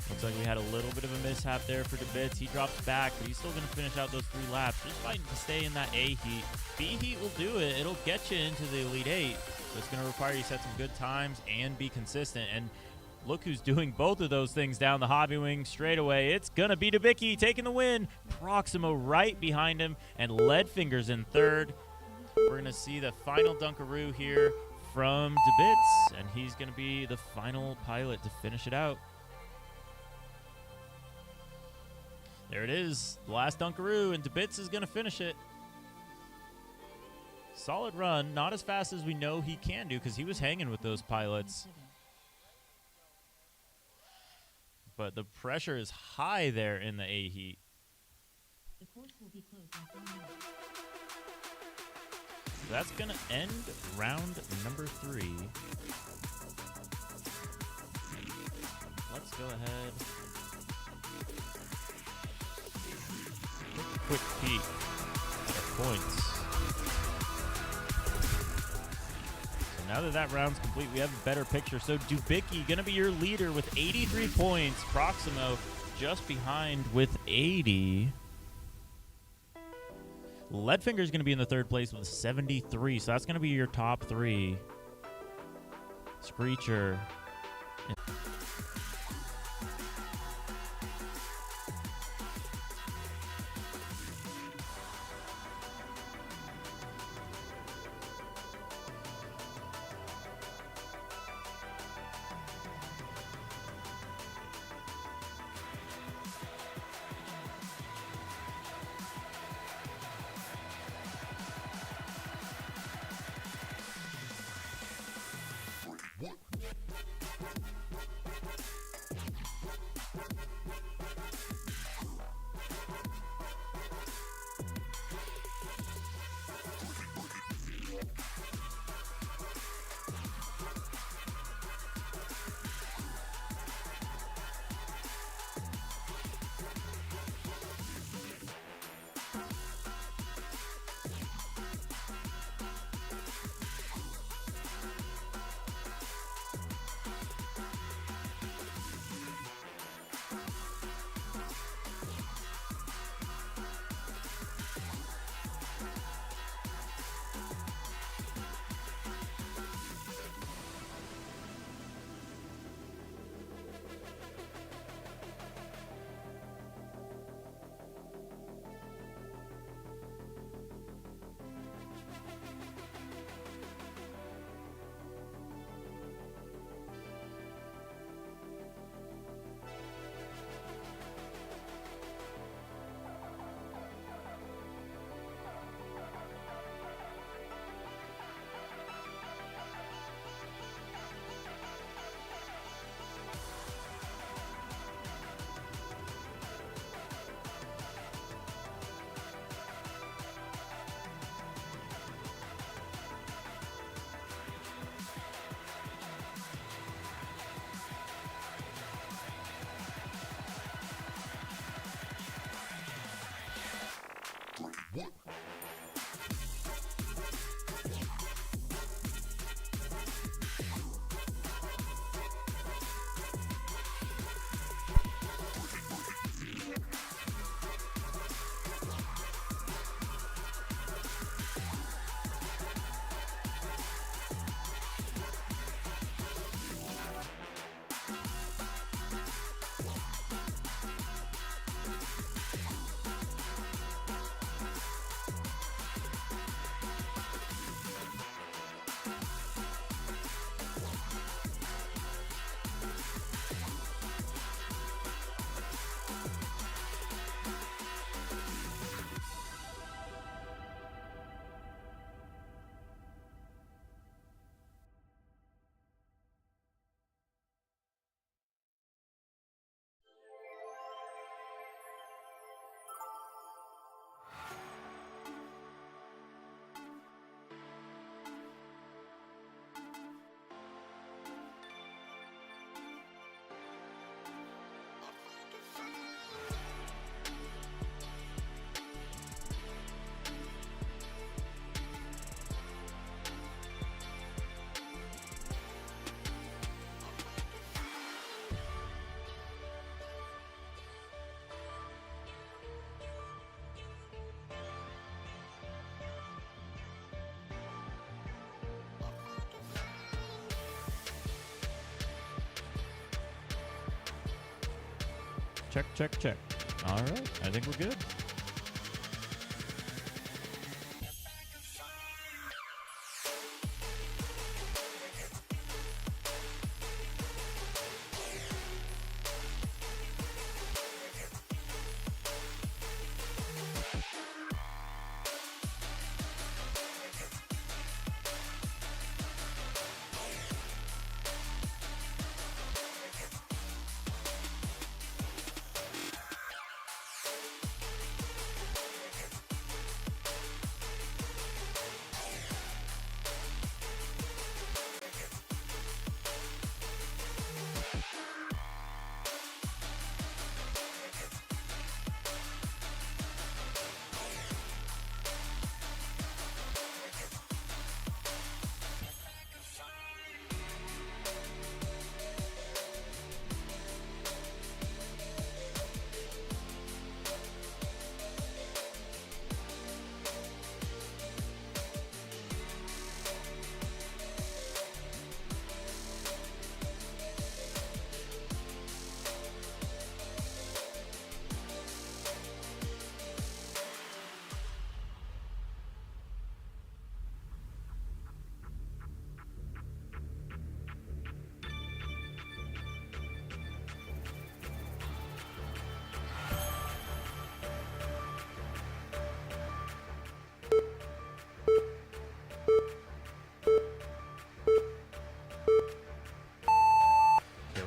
Looks like we had a little bit of a mishap there for Debits. He drops back, but he's still going to finish out those 3 laps. Just fighting to stay in that A heat. B heat will do it. It'll get you into the Elite 8. But it's going to require you to set some good times and be consistent. And look who's doing both of those things down the hobby wing straight away. It's going to be Dubicki taking the win. Proximo right behind him, and Leadfingers in third. We're going to see the final Dunkaroo here from Debits, and he's going to be the final pilot to finish it out. There it is, the last Dunkaroo, and Debits is going to finish it. Solid run, not as fast as we know he can do because he was hanging with those pilots. But the pressure is high there in the A heat. The course will be closed in 1 minute. So that's going to end round number 3. Let's go ahead. Take a quick peek at our points. So now that that round's complete, we have a better picture. So Dubicki going to be your leader with 83 points. Proximo just behind with 80. Leadfinger's going to be in the 3rd place with 73, so that's going to be your top 3. Screecher. Check, check, check. All right, I think we're good.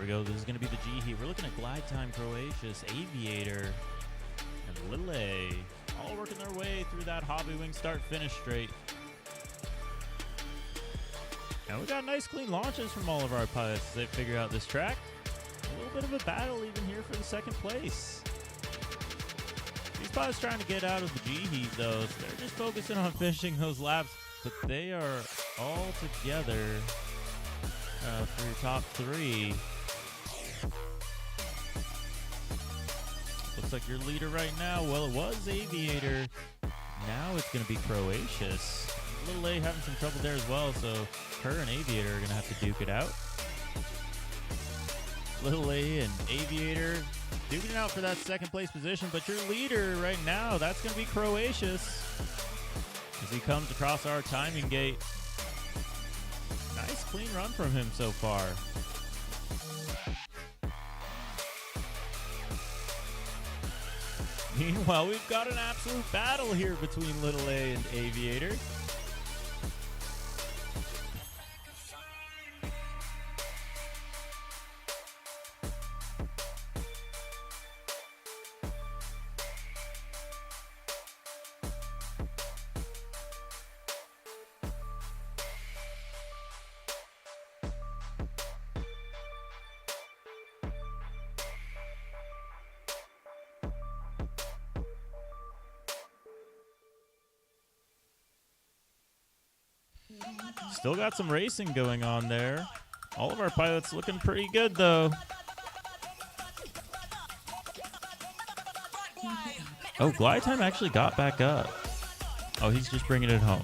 Go. This is going to be the G Heat. We're looking at Glide Time, Croatius, Aviator, and Little A, all working their way through that hobby wing start finish straight. And we got nice clean launches from all of our pilots as they figure out this track. A little bit of a battle even here for the second place. These pilots trying to get out of the G Heat though, so they're just focusing on finishing those laps, but they are all together for your top three. Looks like your leader right now, well, it was Aviator. Now it's going to be Croatius. Little A having some trouble there as well, so her and Aviator are going to have to duke it out. Little A and Aviator duking it out for that second place position, but your leader right now, that's going to be Croatius as he comes across our timing gate. Nice clean run from him so far. Meanwhile, we've got an absolute battle here between Little A and Aviator. Still got some racing going on there. All of our pilots looking pretty good, though. Oh, glide time actually got back up. Oh, he's just bringing it home.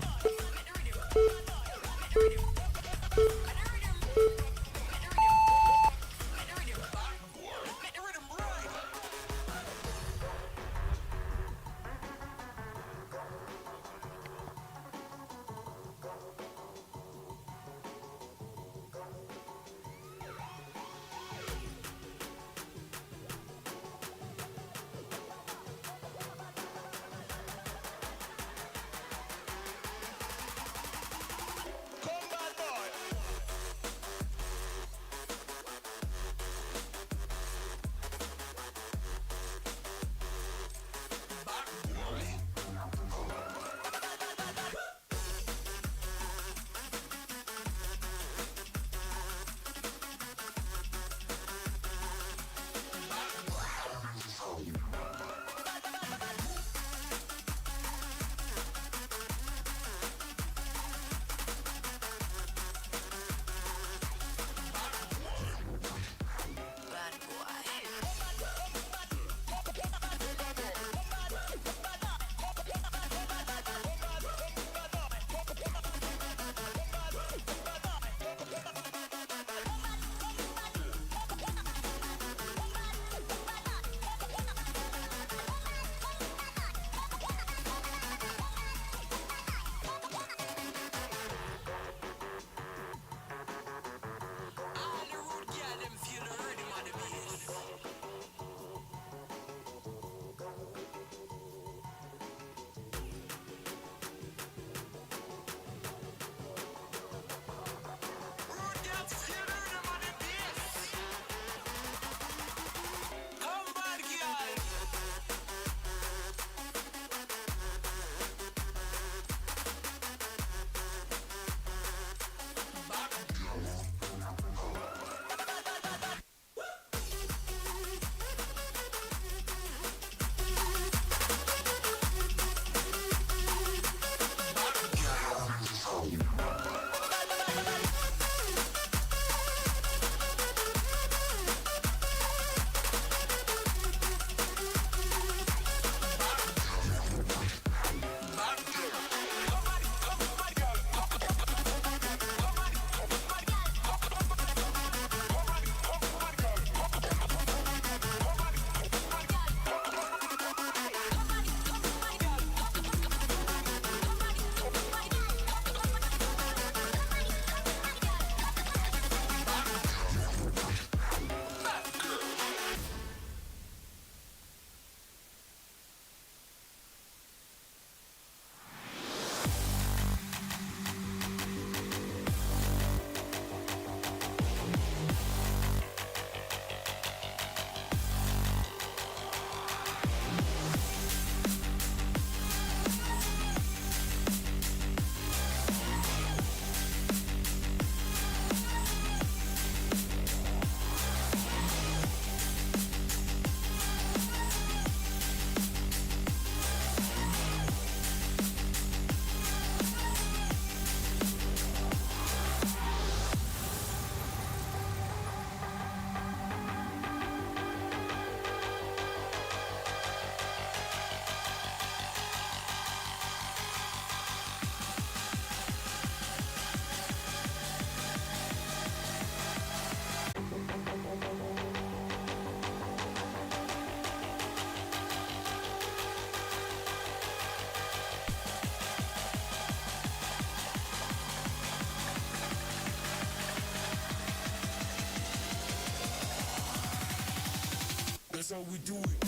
That's how we do it.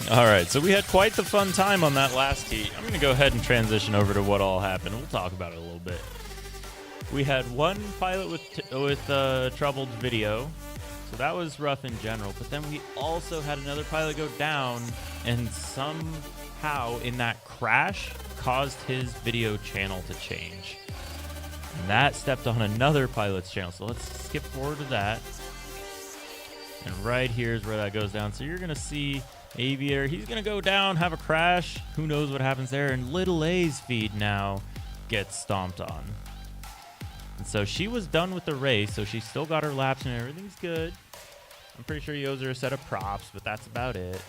All right, so we had quite the fun time on that last heat. I'm going to go ahead and transition over to what all happened. We'll talk about it a little bit. We had one pilot with troubled video, so that was rough in general. But then we also had another pilot go down, and somehow in that crash caused his video channel to change. And that stepped on another pilot's channel. So let's skip forward to that. And right here is where that goes down. So you're going to see Aviator. He's going to go down, have a crash. Who knows what happens there. And Little A's feed now gets stomped on. And so she was done with the race. So she still got her laps and everything's good. I'm pretty sure he owes her a set of props, but that's about it.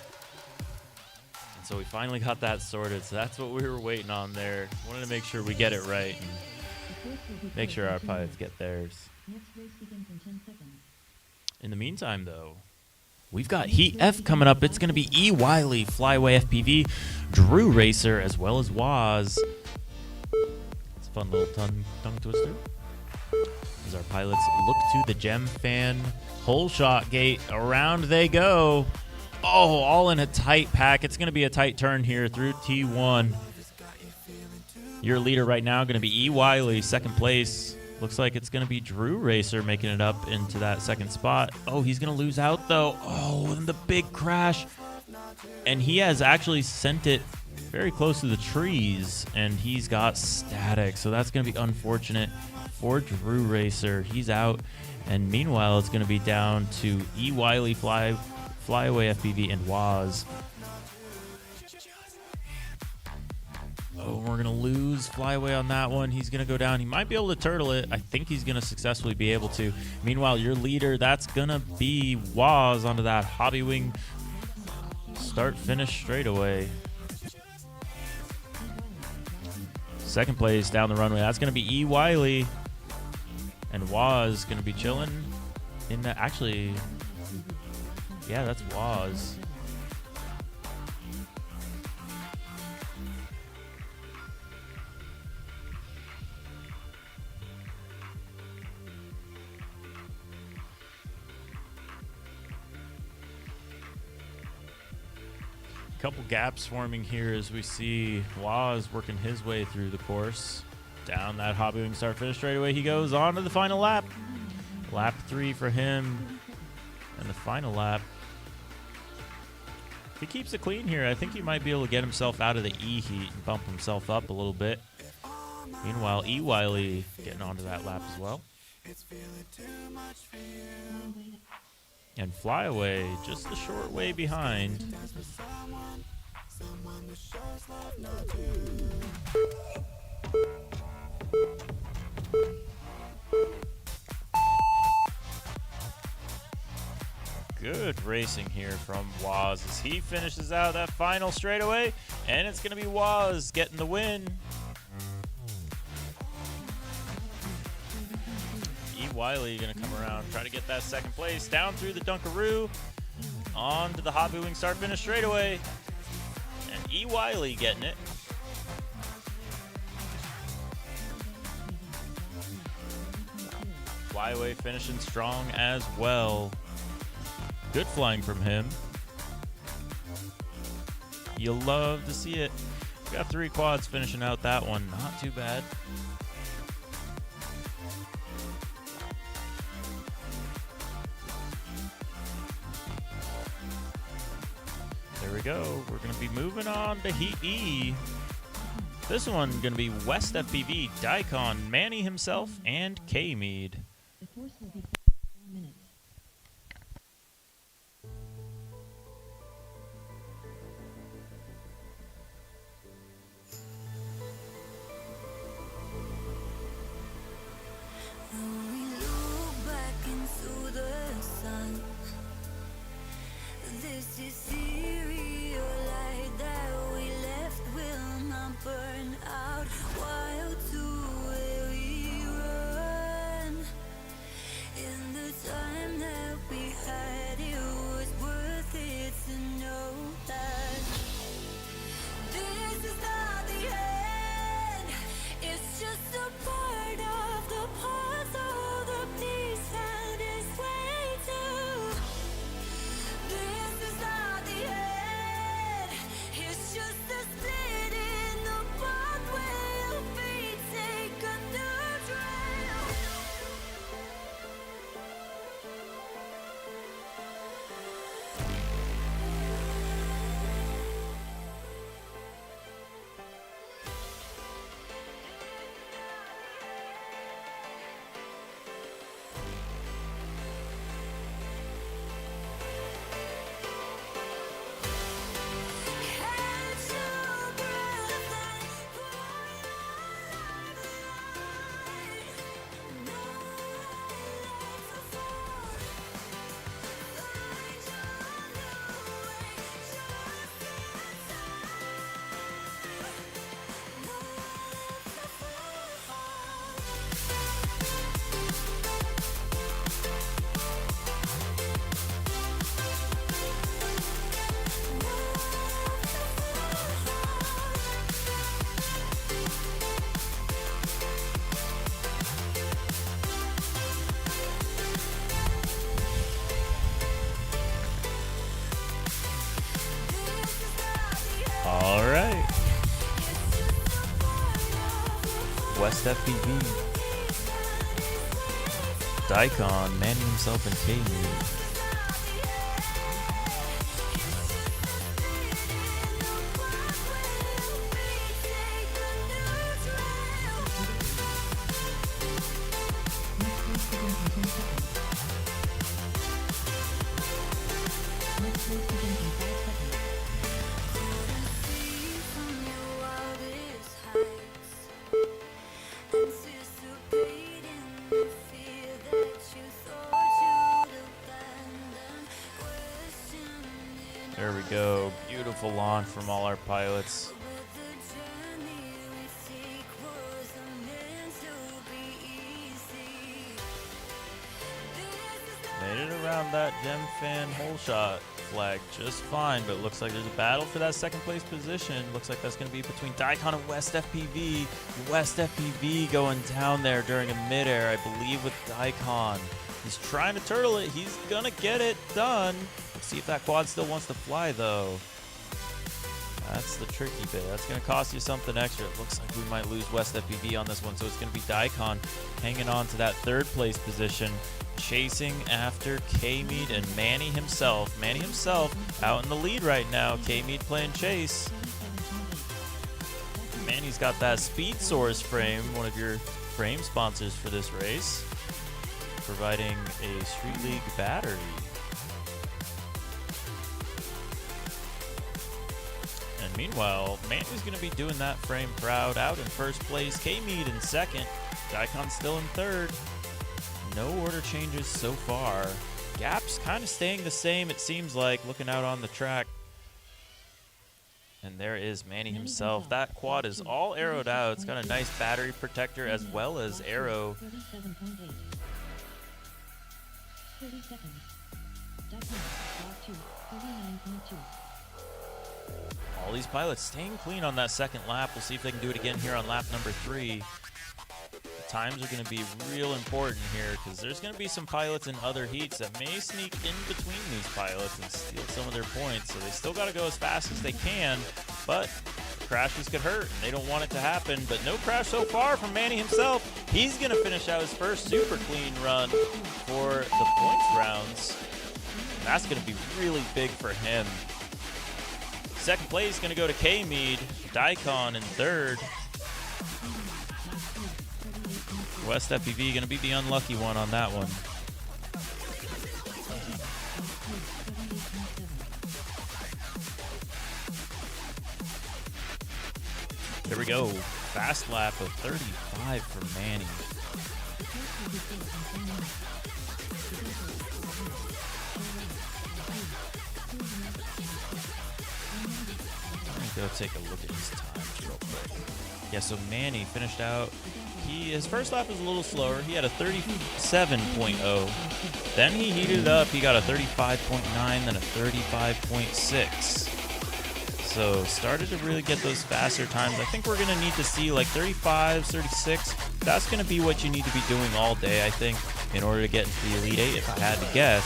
And so we finally got that sorted. So that's what we were waiting on there. Wanted to make sure we get it right and make sure our pilots get theirs. Next race begins in 10 seconds. In the meantime, though, we've got Heat F coming up. It's going to be E. Wiley, Flyway FPV, Drew Racer, as well as Waz. It's a fun little tongue twister. As our pilots look to the gem fan hole shot gate, around they go. Oh, all in a tight pack. It's going to be a tight turn here through T1. Your leader right now going to be E. Wiley, second place. Looks like it's going to be Drew Racer making it up into that second spot. Oh, he's going to lose out, though. Oh, and the big crash. And he has actually sent it very close to the trees, and he's got static. So that's going to be unfortunate for Drew Racer. He's out. And meanwhile, it's going to be down to E. Wiley, Flyaway FPV, and Waz. Oh, we're going to lose Flyway on that one. He's going to go down. He might be able to turtle it. I think he's going to successfully be able to. Meanwhile, your leader, that's going to be Waz onto that Hobby Wing start-finish straightaway. Second place down the runway. That's going to be E. Wiley. And Waz going to be chilling in that. Actually, yeah, that's Waz. Couple gaps forming here as we see Waz working his way through the course. Down that Hobby Wing start finish straight away. He goes on to the final lap. Lap 3 for him. And the final lap. If he keeps it clean here, I think he might be able to get himself out of the E heat and bump himself up a little bit. Meanwhile, E. Wiley getting onto that lap as well. And Flyaway just a short way behind. Good racing here from Waz as he finishes out that final straightaway, and it's going to be Waz getting the win. E. Wiley going to come around, try to get that second place, down through the Dunkaroo, on to the Hobby Wing start finish straightaway, and E. Wiley getting it. Flyway finishing strong as well. Good flying from him. You'll love to see it. We got 3 quads finishing out that one. Not too bad. There we go. We're going to be moving on to Heat E. This one going to be West FPV, Daikon, Manny himself, and K-Mead. The course will be 4 minutes. When we look back into the sun, this is serial light that we left will not burn out. While to where we run, West FPV. Daikon manning himself in K-Lead. Next race begins in 5 seconds. There we go. Beautiful launch from all our pilots. Made it around that Gem Fan hole shot flag just fine, but it looks like there's a battle for that second place position. Looks like that's going to be between Daikon and West FPV. West FPV going down there during a midair, I believe, with Daikon. He's trying to turtle it. He's going to get it done. Let's see if that quad still wants to fly, though. That's the tricky bit. That's going to cost you something extra. It looks like we might lose West FPV on this one, so it's going to be Daikon hanging on to that third place position, chasing after K-Mead and Manny himself. Manny himself out in the lead right now. K-Mead playing chase. Manny's got that Speed Source frame, one of your frame sponsors for this race, providing a Street League battery. And meanwhile, Manny's going to be doing that frame proud, out in first place. K-Mead in second. Daikon still in third. No order changes so far. Gap's kind of staying the same, it seems like, looking out on the track. And there is Manny himself. That quad is all arrowed out. It's got a nice battery protector as well as arrow. 37.8. 30 seconds. Daikon, lap 2, 39.2. All these pilots staying clean on that second lap. We'll see if they can do it again here on lap number 3. The times are going to be real important here because there's going to be some pilots in other heats that may sneak in between these pilots and steal some of their points. So they still got to go as fast as they can, but crashes could hurt, and they don't want it to happen. But no crash so far from Manny himself. He's going to finish out his first super clean run for the points rounds. And that's going to be really big for him. Second place going to go to K-Mead. Daikon in third. West FPV going to be the unlucky one on that one. There we go. Fast lap of 35 for Manny. Go take a look at his times real quick. Yeah, so Manny finished out. His first lap was a little slower. He had a 37.0. Then he heated it up. He got a 35.9, then a 35.6. So started to really get those faster times. I think we're going to need to see like 35, 36. That's going to be what you need to be doing all day, I think, in order to get into the Elite 8, if I had to guess.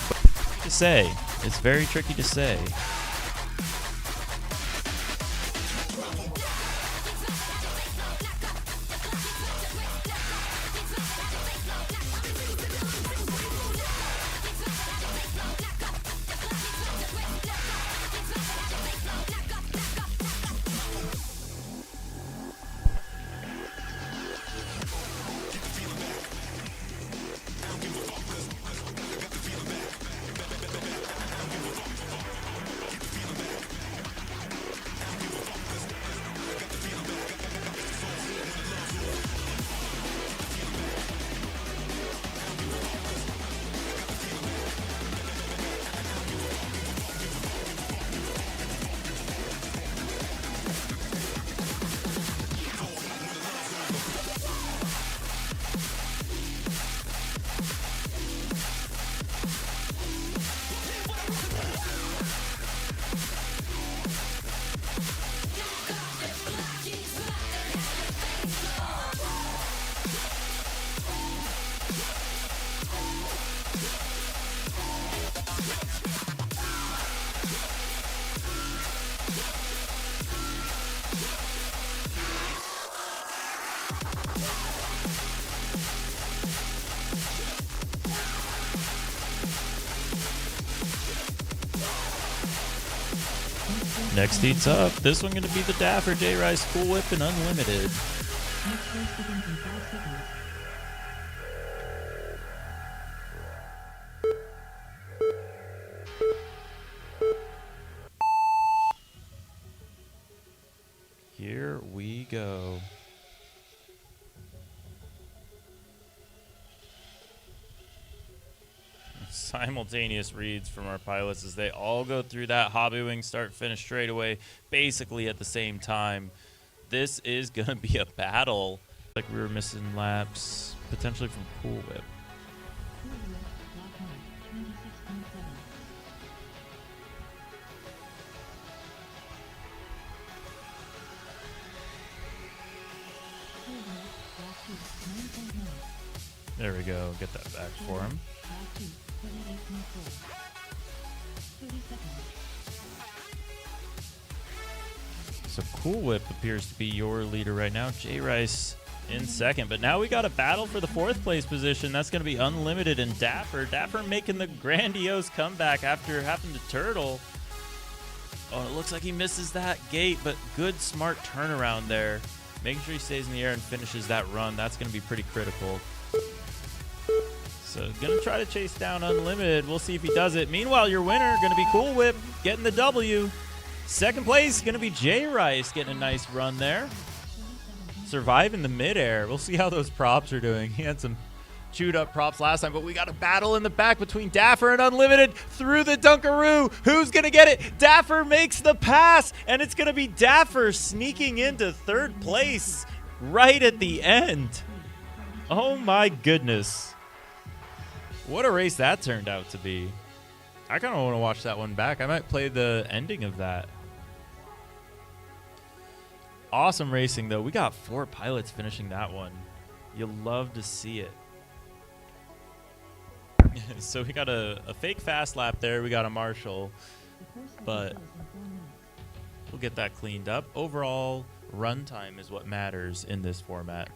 But to say, it's very tricky to say. Next heat's up. This one going to be the Dapper J Rice Cool Whip and Unlimited. Next race begins in 5 seconds. Here we go. Simultaneous reads from our pilots as they all go through that hobby wing start finish straightaway basically at the same time. This is going to be a battle. Like we were missing laps potentially from Cool Whip. Cool Whip, lap 1, 26.7. Cool Whip, lap 2, 9.9. There we go. Get that back for him. Lap 2, 38.4. 30 seconds. So Cool Whip appears to be your leader right now. J Rice in second, but now we got a battle for the 4th place position. That's going to be Unlimited and Dapper. Dapper making the grandiose comeback after having to turtle. Oh, it looks like he misses that gate, but good, smart turnaround there. Making sure he stays in the air and finishes that run. That's going to be pretty critical. So going to try to chase down Unlimited. We'll see if he does it. Meanwhile, your winner going to be Cool Whip getting the W. Second place going to be J Rice getting a nice run there. Surviving the midair. We'll see how those props are doing. He had some chewed up props last time, but we got a battle in the back between Dapper and Unlimited through the Dunkaroo. Who's going to get it? Dapper makes the pass, and it's going to be Dapper sneaking into 3rd place right at the end. Oh my goodness. What a race that turned out to be. I kind of want to watch that one back. I might play the ending of that. Awesome racing, though. We got 4 pilots finishing that one. You'll love to see it. So we got a fake fast lap there. We got a Marshall. But we'll get that cleaned up. Overall, runtime is what matters in this format.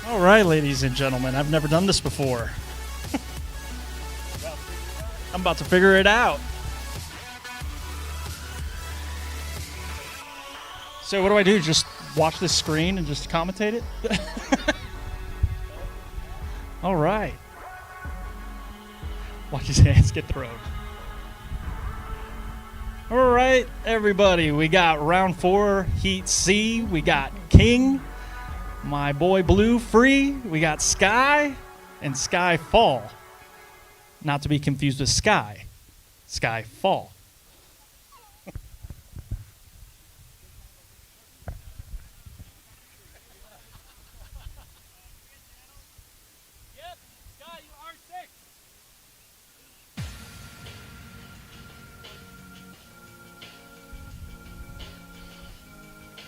All right, ladies and gentlemen, I've never done this before. I'm about to figure it out. So what do? Just watch this screen and just commentate it? All right. Watch his hands get thrown. All right, everybody. We got round 4, Heat C. We got King, my boy Blue Free. We got Sky and Sky Fall. Not to be confused with Sky. Sky Fall.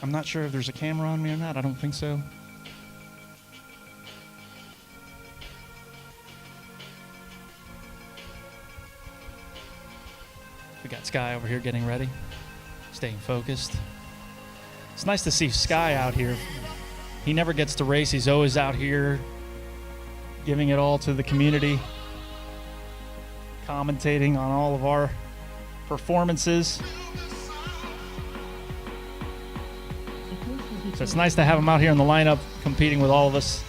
I'm not sure if there's a camera on me or not. I don't think so. We got Sky over here getting ready, staying focused. It's nice to see Sky out here. He never gets to race. He's always out here giving it all to the community, commentating on all of our performances. So it's nice to have him out here in the lineup competing with all of us.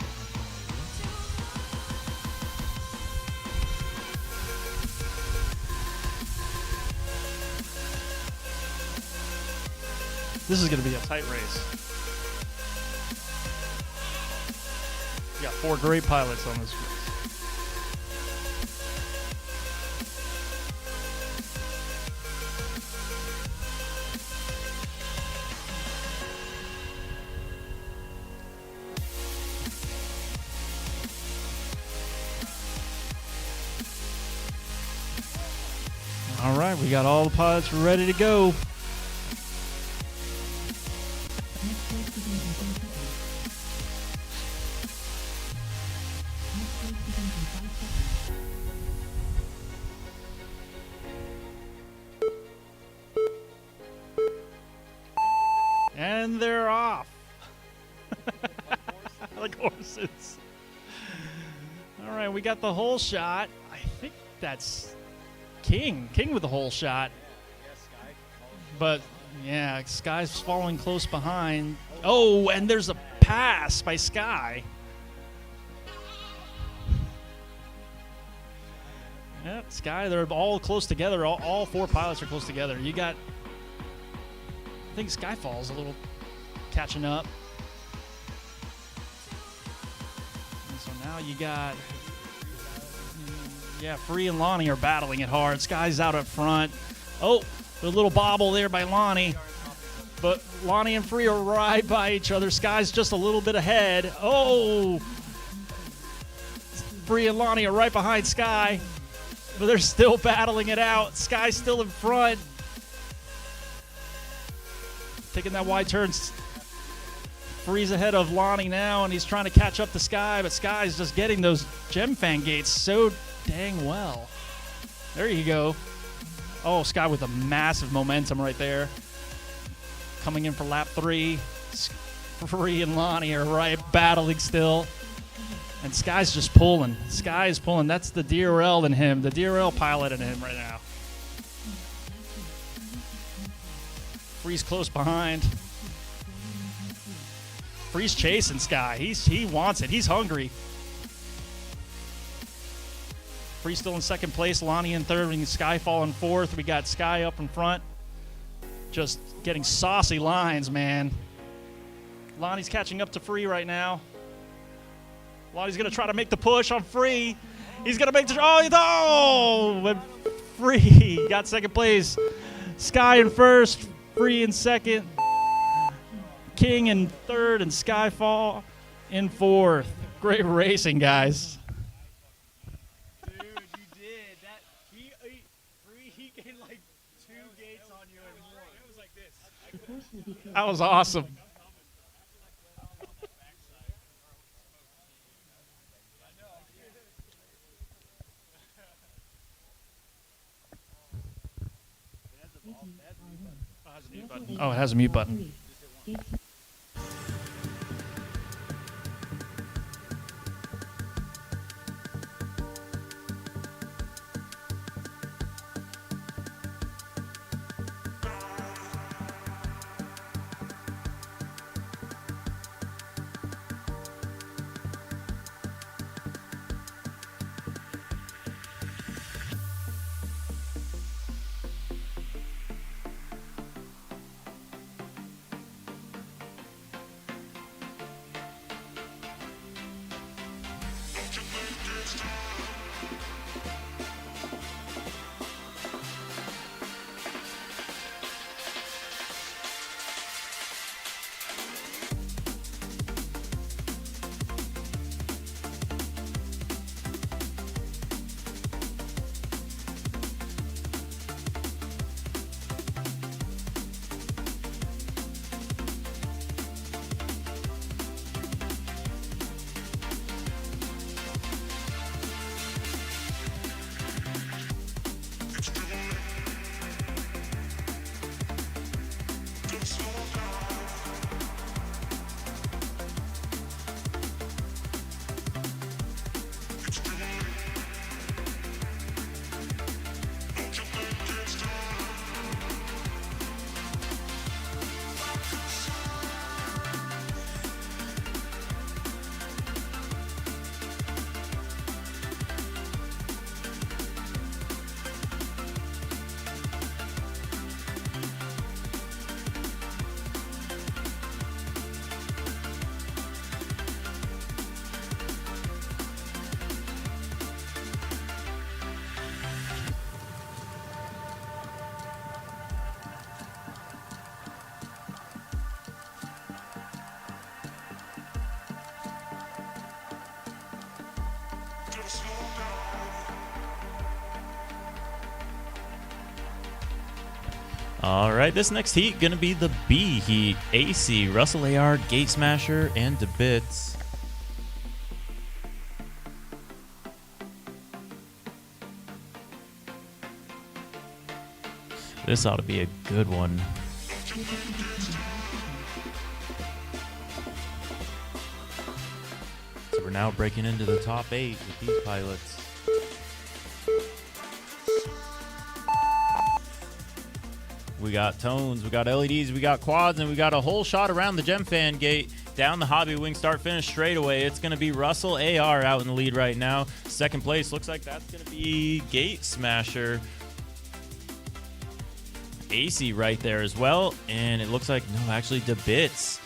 This is going to be a tight race. We got 4 great pilots on this race. All right, we got all the pilots ready to go. Next race begins in 10 seconds. Next race begins in 5 seconds. And they're off. Like horses. All right, we got the whole shot. I think that's King. King with the whole shot. But, yeah, Sky's following close behind. Oh, and there's a pass by Sky. Yeah, Sky, they're all close together. All 4 pilots are close together. You got, I think Skyfall's a little catching up. And so now you got, yeah, Free and Lonnie are battling it hard. Sky's out up front. Oh, a little bobble there by Lonnie. But Lonnie and Free are right by each other. Sky's just a little bit ahead. Oh! Free and Lonnie are right behind Sky. But they're still battling it out. Sky's still in front. Taking that wide turn. Free's ahead of Lonnie now, and he's trying to catch up to Sky, but Sky's just getting those gem fan gates so dang well. There you go. Oh, Sky with a massive momentum right there. Coming in for lap 3. Free and Lonnie are right battling still. And Sky's just pulling. Sky is pulling. That's the DRL in him, the DRL pilot in him right now. Free's close behind. Free's chasing Sky. He wants it. He's hungry. Free's still in second place. Lonnie in third. And Skyfall in fourth. We got Sky up in front. Just getting saucy lines, man. Lonnie's catching up to Free right now. Lonnie's going to try to make the push on Free. He's going to make the... Oh, but Free got second place. Sky in first. Free in second. King in third. And Skyfall in fourth. Great racing, guys. Dude, you did. That he gained like 2 gates on you and more. It was like this. The course will be closed. That was awesome. Oh, it has a mute button. Gates All right, this next heat going to be the B heat. AC, Russell AR, Gate Smasher, and DeBits. This ought to be a good one. So we're now breaking into the top 8 with these pilots. We got tones, we got LEDs, we got quads, and we got a whole shot around the gem fan gate. Down the hobby wing, start finish straightaway. It's going to be Russell AR out in the lead right now. Second place looks like that's going to be Gate Smasher. AC right there as well, and it looks like, no, actually DeBits.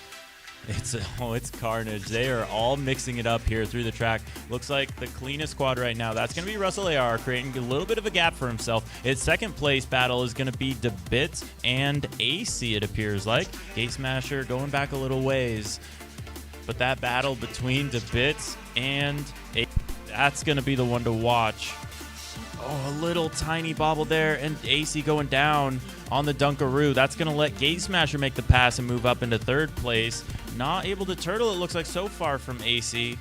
It's carnage. They are all mixing it up here through the track. Looks like the cleanest quad right now. That's going to be Russell AR, creating a little bit of a gap for himself. Its second place battle is going to be DeBits and AC, it appears like. Gate Smasher going back a little ways. But that battle between DeBits and AC, that's going to be the one to watch. Oh, a little tiny bobble there, and AC going down on the Dunkaroo. That's going to let Gate Smasher make the pass and move up into third place. Not able to turtle, it looks like, so far from AC.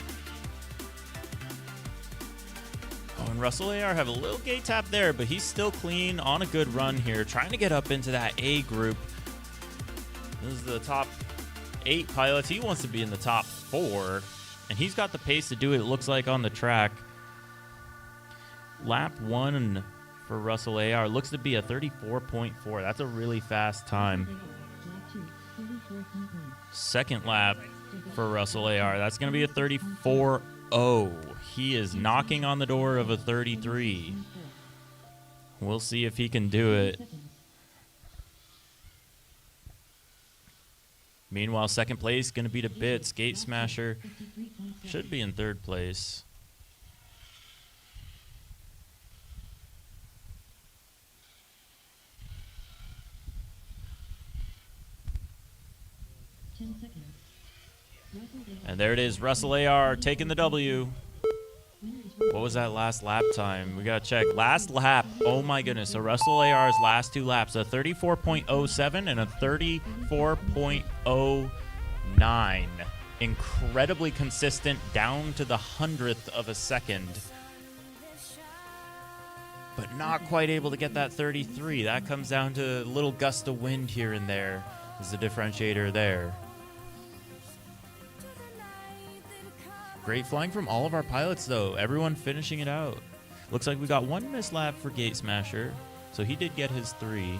Oh, and Russell AR have a little gate tap there, but he's still clean on a good run here, trying to get up into that A group. This is the top 8 pilots. He wants to be in the top 4, and he's got the pace to do it, it looks like, on the track. Lap 1 for Russell AR looks to be a 34.4. That's a really fast time. Second lap for Russell AR, that's going to be a 34.0. He is knocking on the door of a 33. We'll see if he can do it. Meanwhile, second place going to be DeBits. Gate Smasher should be in third place. And there it is, Russell AR taking the W. What was that last lap time? We got to check. Last lap, oh my goodness. So Russell AR's last 2 laps, a 34.07 and a 34.09. Incredibly consistent, down to the 100th of a second. But not quite able to get that 33. That comes down to a little gust of wind here and there is the differentiator there. Great flying from all of our pilots, though. Everyone finishing it out. Looks like we got 1 missed lap for Gate Smasher, so he did get his 3.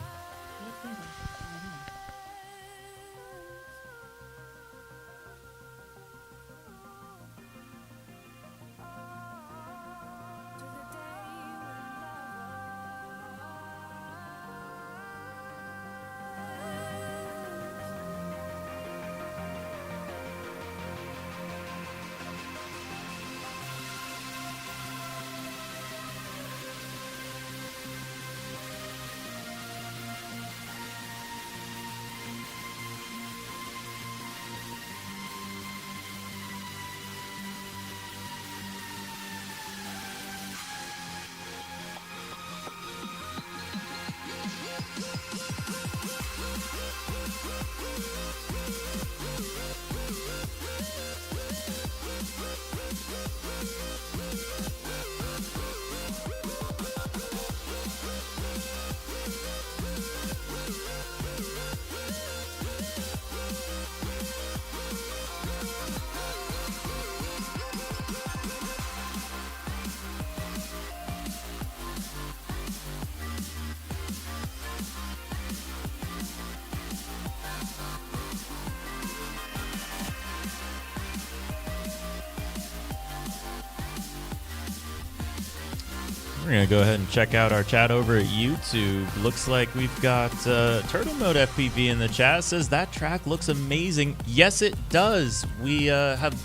We're going to go ahead and check out our chat over at YouTube. Looks like we've got Turtle Mode FPV in the chat. Says that track looks amazing. Yes, it does. We have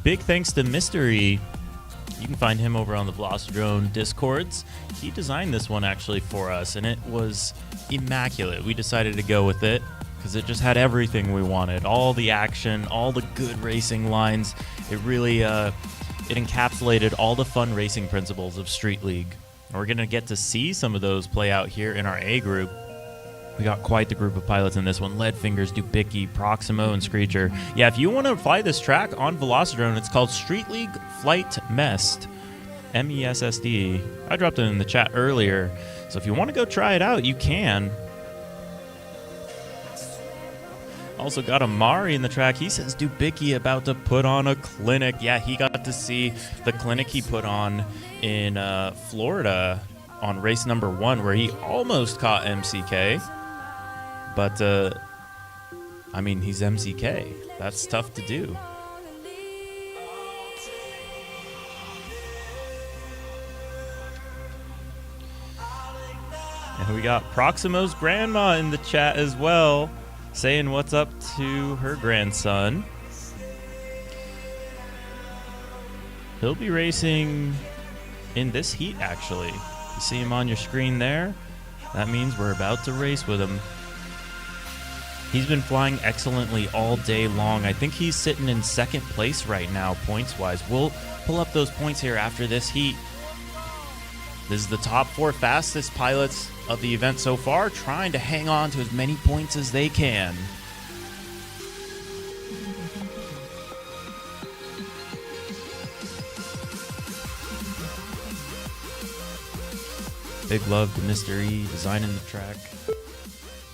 big thanks to Mystery. You can find him over on the Velocitron Discords. He designed this one actually for us, and it was immaculate. We decided to go with it because it just had everything we wanted. All the action, all the good racing lines. It really... it encapsulated all the fun racing principles of Street League. And we're going to get to see some of those play out here in our A group. We got quite the group of pilots in this one. Leadfingers, Dubicki, Proximo, and Screecher. Yeah, if you want to fly this track on Velocidrone, it's called Street League Flight Mest. MESSD. I dropped it in the chat earlier. So if you want to go try it out, you can. Also got Amari in the track. He says Dubicki about to put on a clinic. Yeah, he got to see the clinic he put on in Florida on race number 1 where he almost caught MCK. But, I mean, he's MCK. That's tough to do. And we got Proximo's grandma in the chat as well, saying what's up to her grandson. He'll be racing in this heat, actually. You see him on your screen there? That means we're about to race with him. He's been flying excellently all day long. I think he's sitting in 2nd place right now, points-wise. We'll pull up those points here after this heat. This is the top 4 fastest pilots of the event so far, trying to hang on to as many points as they can. Big love to Mr. E designing the track.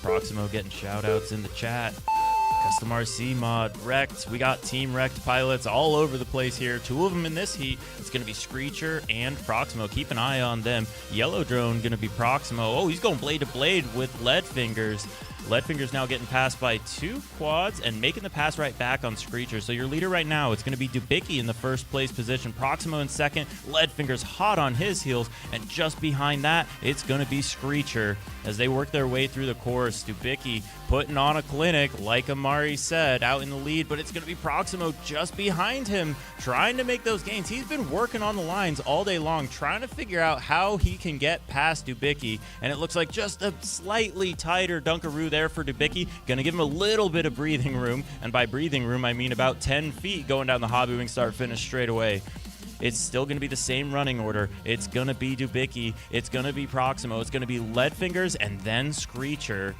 Proximo getting shout-outs in the chat. Custom RC mod, Wrecked. We got Team Wrecked pilots all over the place here. 2 of them in this heat. It's going to be Screecher and Proximo. Keep an eye on them. Yellow Drone going to be Proximo. Oh, he's going blade to blade with Leadfingers. Leadfingers now getting passed by 2 quads and making the pass right back on Screecher. So your leader right now, it's going to be Dubicki in the 1st place position. Proximo in 2nd. Leadfingers hot on his heels. And just behind that, it's going to be Screecher. As they work their way through the course, Dubicki putting on a clinic, like Amari said, out in the lead. But it's going to be Proximo just behind him, trying to make those gains. He's been working on the lines all day long, trying to figure out how he can get past Dubicki. And it looks like just a slightly tighter Dunkaroo there for Dubicki. Going to give him a little bit of breathing room. And by breathing room, I mean about 10 feet going down the hobby wing start finish straight away. It's still going to be the same running order. It's going to be Dubicki. It's going to be Proximo. It's going to be Leadfingers and then Screecher.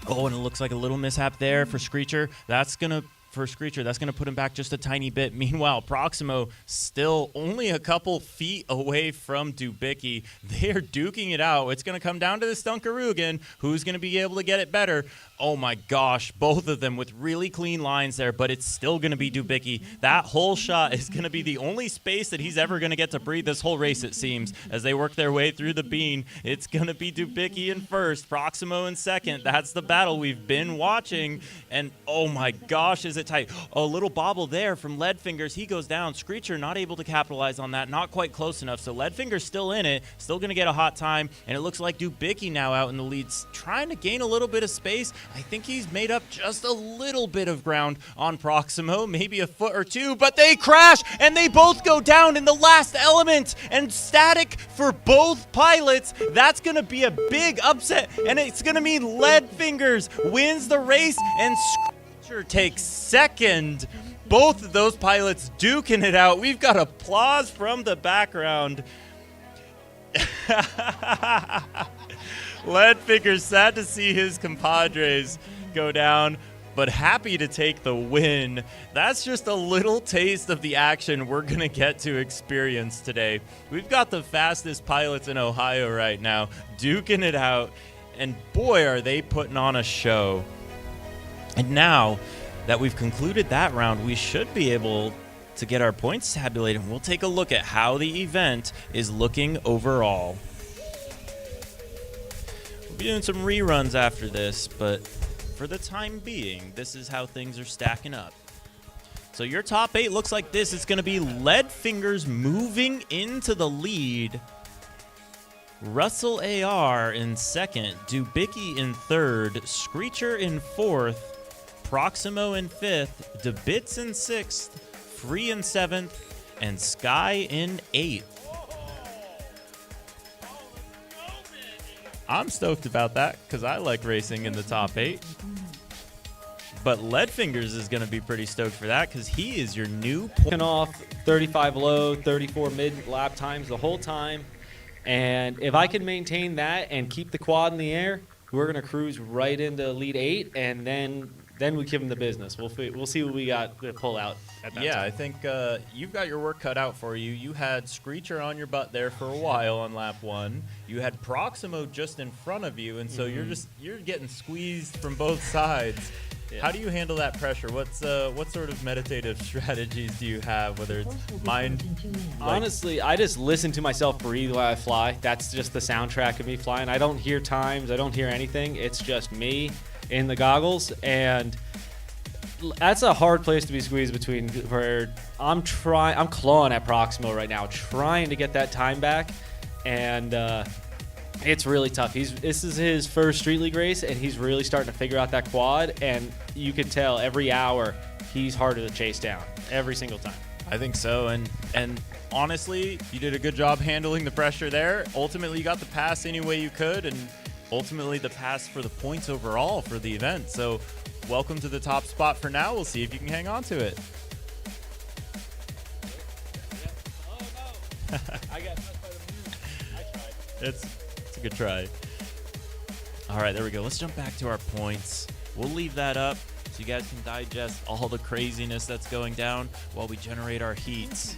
Oh, and it looks like a little mishap there for Screecher. That's going to put him back just a tiny bit. Meanwhile, Proximo still only a couple feet away from Dubicki. They're duking it out. It's going to come down to this Dunkaroo again. Who's going to be able to get it better? Oh my gosh, both of them with really clean lines there, but it's still going to be Dubicki. That whole shot is going to be the only space that he's ever going to get to breathe this whole race, it seems, as they work their way through the bean. It's going to be Dubicki in 1st, Proximo in 2nd. That's the battle we've been watching, and oh my gosh, is it tight. A little bobble there from Leadfingers. He goes down. Screecher not able to capitalize on that, not quite close enough, so Leadfingers still in it, still going to get a hot time, and it looks like Dubicki now out in the lead, trying to gain a little bit of space. I think he's made up just a little bit of ground on Proximo, maybe a foot or 2, but they crash and they both go down in the last element, and static for both pilots. That's going to be a big upset, and it's going to mean Leadfingers wins the race and Screecher takes 2nd. Both of those pilots duking it out. We've got applause from the background. Leadfingers sad to see his compadres go down, but happy to take the win. That's just a little taste of the action we're going to get to experience today. We've got the fastest pilots in Ohio right now, duking it out, and boy, are they putting on a show. And now that we've concluded that round, we should be able to get our points tabulated. We'll take a look at how the event is looking overall. We'll be doing some reruns after this, but for the time being, this is how things are stacking up. So your top 8 looks like this. It's going to be Leadfingers moving into the lead. Russell AR in 2nd. Dubicki in 3rd. Screecher in 4th. Proximo in 5th. DeBits in 6th. Free in 7th. And Sky in 8th. I'm stoked about that because I like racing in the top 8. But Leadfingers is going to be pretty stoked for that because he is your new point. Off 35 low, 34 mid lap times the whole time. And if I can maintain that and keep the quad in the air, we're gonna cruise right into Elite 8, and then we give them the business. We'll see what we got to pull out at that Yeah, time. I think you've got your work cut out for you. You had Screecher on your butt there for a while on lap 1. You had Proximo just in front of you, and so you're getting squeezed from both sides. Yeah. How do you handle that pressure? What sort of meditative strategies do you have? Whether it's mind, Honestly, I just listen to myself breathe while I fly. That's just the soundtrack of me flying. I don't hear times. I don't hear anything. It's just me in the goggles, and that's a hard place to be squeezed between. Where I'm clawing at Proximo right now, trying to get that time back, and it's really tough. This is his first Street League race, and he's really starting to figure out that quad, and you can tell every hour he's harder to chase down every single time. I think so, and honestly, you did a good job handling the pressure there. Ultimately, you got the pass any way you could, and ultimately the pass for the points overall for the event. So welcome to the top spot for now. We'll see if you can hang on to it. Oh, no. I got touched by the moon. I tried. It's a good try. All right, there we go. Let's jump back to our points. We'll leave that up so you guys can digest all the craziness that's going down while we generate our heats.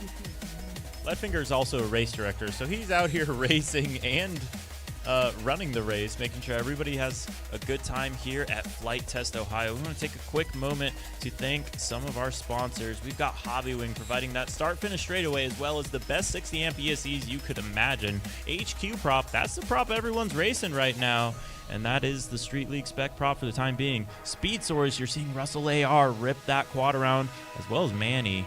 Leadfinger is also a race director, so he's out here racing and running the race, making sure everybody has a good time here at Flite Test Ohio. We want to take a quick moment to thank some of our sponsors. We've got Hobbywing providing that start-finish straightaway as well as the best 60 amp ESCs you could imagine. HQ Prop, that's the prop everyone's racing right now, and that is the Street League spec prop for the time being. Speed Source, you're seeing Russell AR rip that quad around, as well as Manny.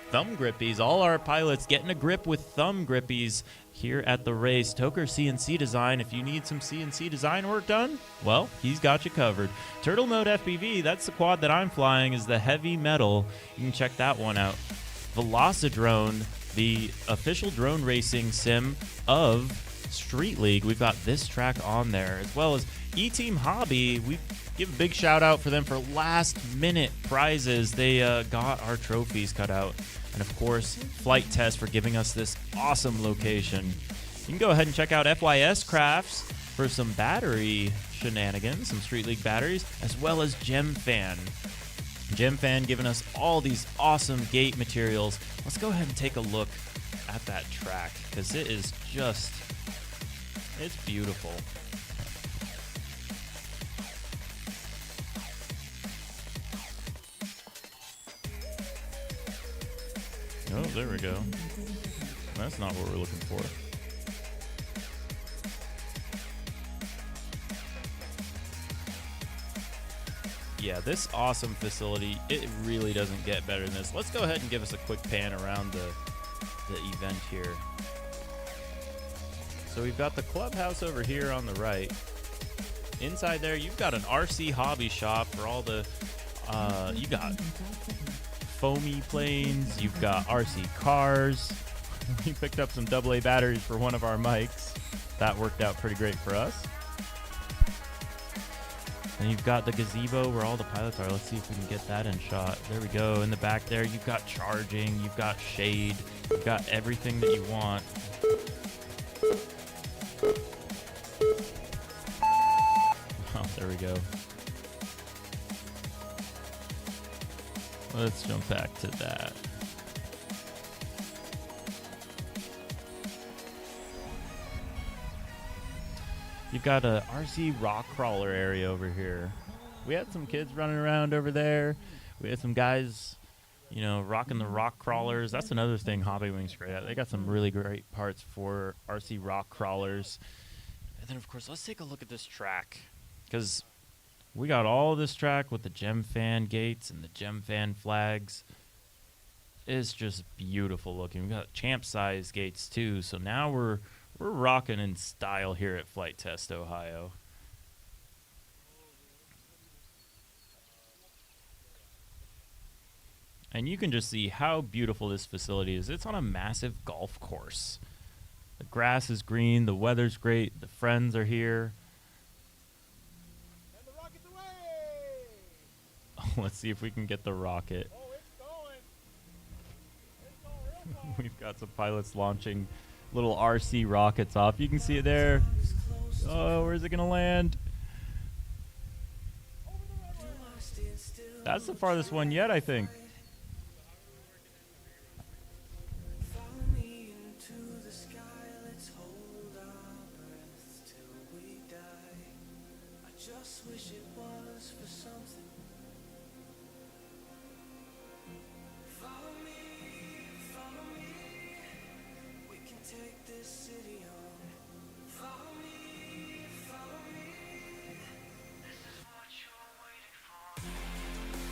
Thumb grippies, all our pilots getting a grip with thumb grippies here at the race. Toker CNC Design, if you need some CNC design work done, well, he's got you covered. Turtle Mode FPV, that's the quad that I'm flying, is the heavy metal. You can check that one out. Velocidrone, the official drone racing sim of Street League. We've got this track on there, as well as E-Team Hobby. We give a big shout out for them for last minute prizes. They got our trophies cut out. And of course, Flight Test for giving us this awesome location. You can go ahead and check out FYS Crafts for some battery shenanigans, some Street League batteries, as well as GemFan. GemFan giving us all these awesome gate materials. Let's go ahead and take a look at that track, because it is just, it's beautiful. Oh, there we go. That's not what we're looking for. Yeah, this awesome facility, it really doesn't get better than this. Let's go ahead and give us a quick pan around the event here. So we've got the clubhouse over here on the right. Inside there, you've got an RC hobby shop for all the, you got foamy planes, you've got RC cars. We picked up some AA batteries for one of our mics. That worked out pretty great for us. And you've got the gazebo where all the pilots are. Let's see if we can get that in shot. There we go. In the back there, you've got charging, you've got shade, you've got everything that you want. Oh, there we go. Let's jump back to that. You've got a RC rock crawler area over here. We had some kids running around over there. We had some guys, you know, rocking the rock crawlers. That's another thing Hobbywing's great at. They got some really great parts for RC rock crawlers. And then, of course, let's take a look at this track, because we got all this track with the GemFan gates and the GemFan flags. It's just beautiful looking. We got champ size gates too. So now we're rocking in style here at Flight Test Ohio. And you can just see how beautiful this facility is. It's on a massive golf course. The grass is green, the weather's great, the friends are here. And the rocket's away! Let's see if we can get the rocket. Oh, it's going. It's going real We've got some pilots launching little RC rockets off. You can see it there. Oh, where's it going to land? That's the farthest one yet, I think. Just wish it was for something. Follow me, we can take this city on. Follow me, this is what you're waiting for.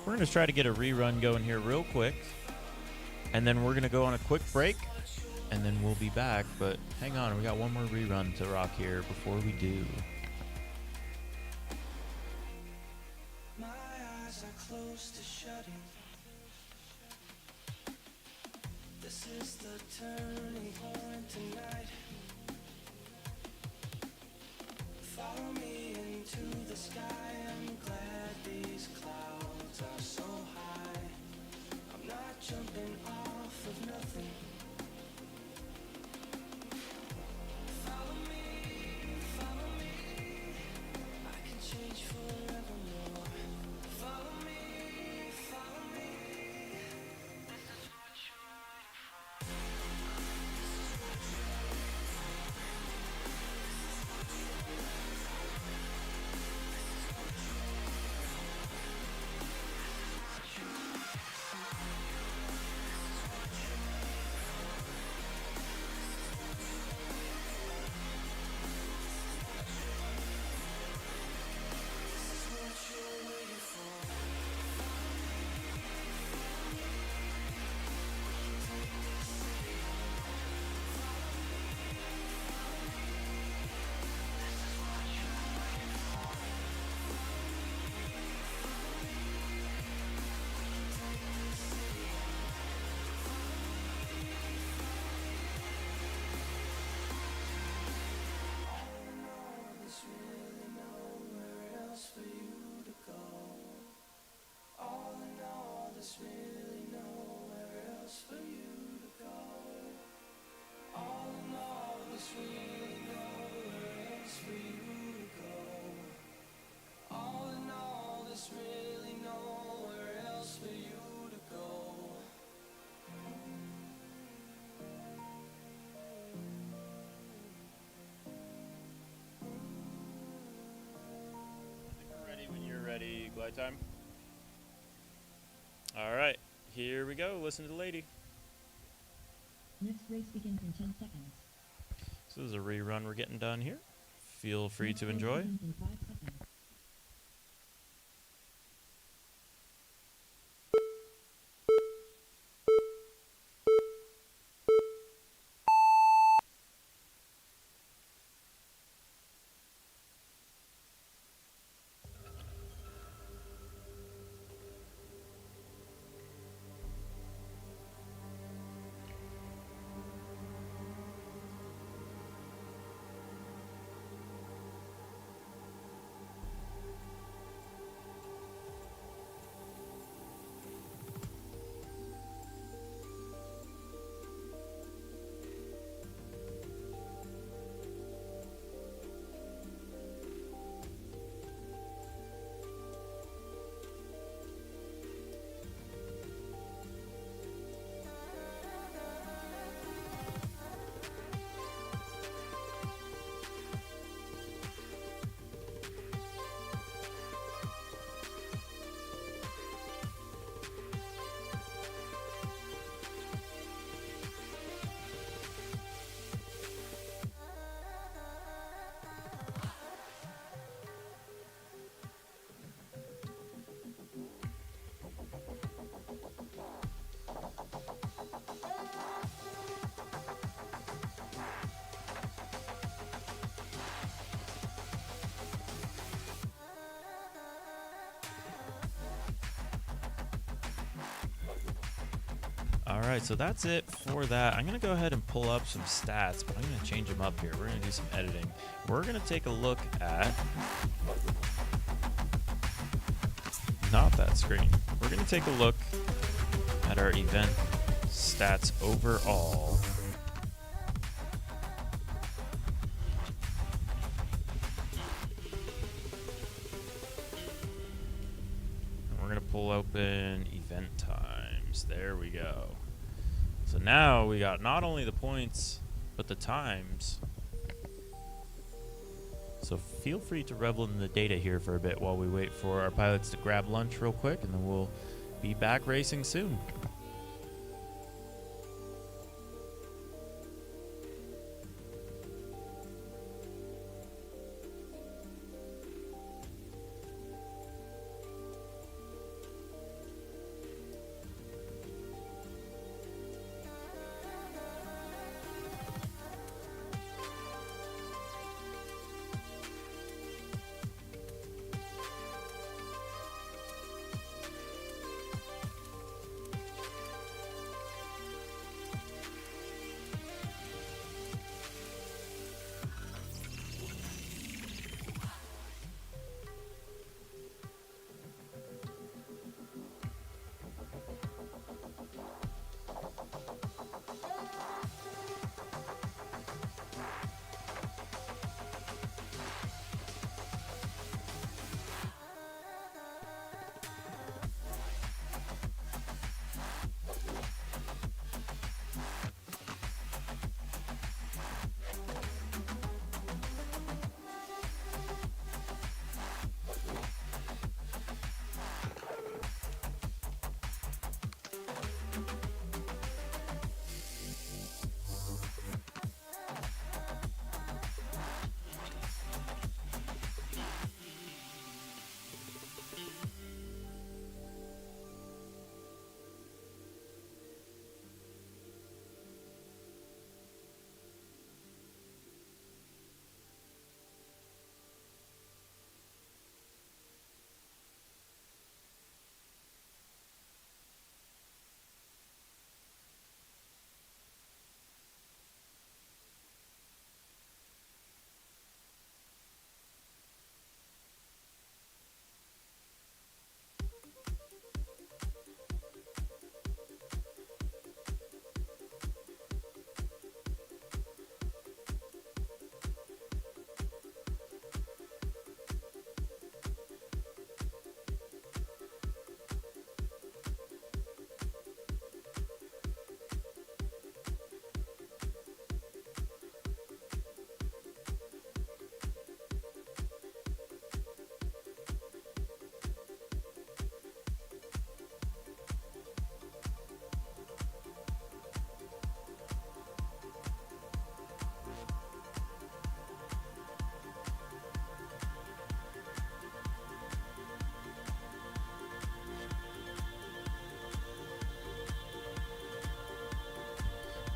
We're going to try to get a rerun going here real quick. And then we're going to go on a quick break. And then we'll be back. But hang on, we got one more rerun to rock here before we do. My eyes are close to shutting. This is the turning point tonight. Follow me into the sky. I'm glad these clouds are so high. I'm not jumping off of nothing. Follow me, I can change forevermore. Follow me, this is what you're waiting for. Ready, glide time. All right, here we go. Listen to the lady. Next race begins in 10 seconds. So this is a rerun we're getting done here. Feel free Next to race enjoy. begins in 5 seconds. All right, so that's it for that. I'm going to go ahead and pull up some stats, but I'm going to change them up here. We're going to do some editing. We're going to take a look at... Not that screen. We're going to take a look at our event stats overall. And we're going to pull open event times. There we go. So now we got not only the points, but the times. So feel free to revel in the data here for a bit while we wait for our pilots to grab lunch real quick, and then we'll be back racing soon.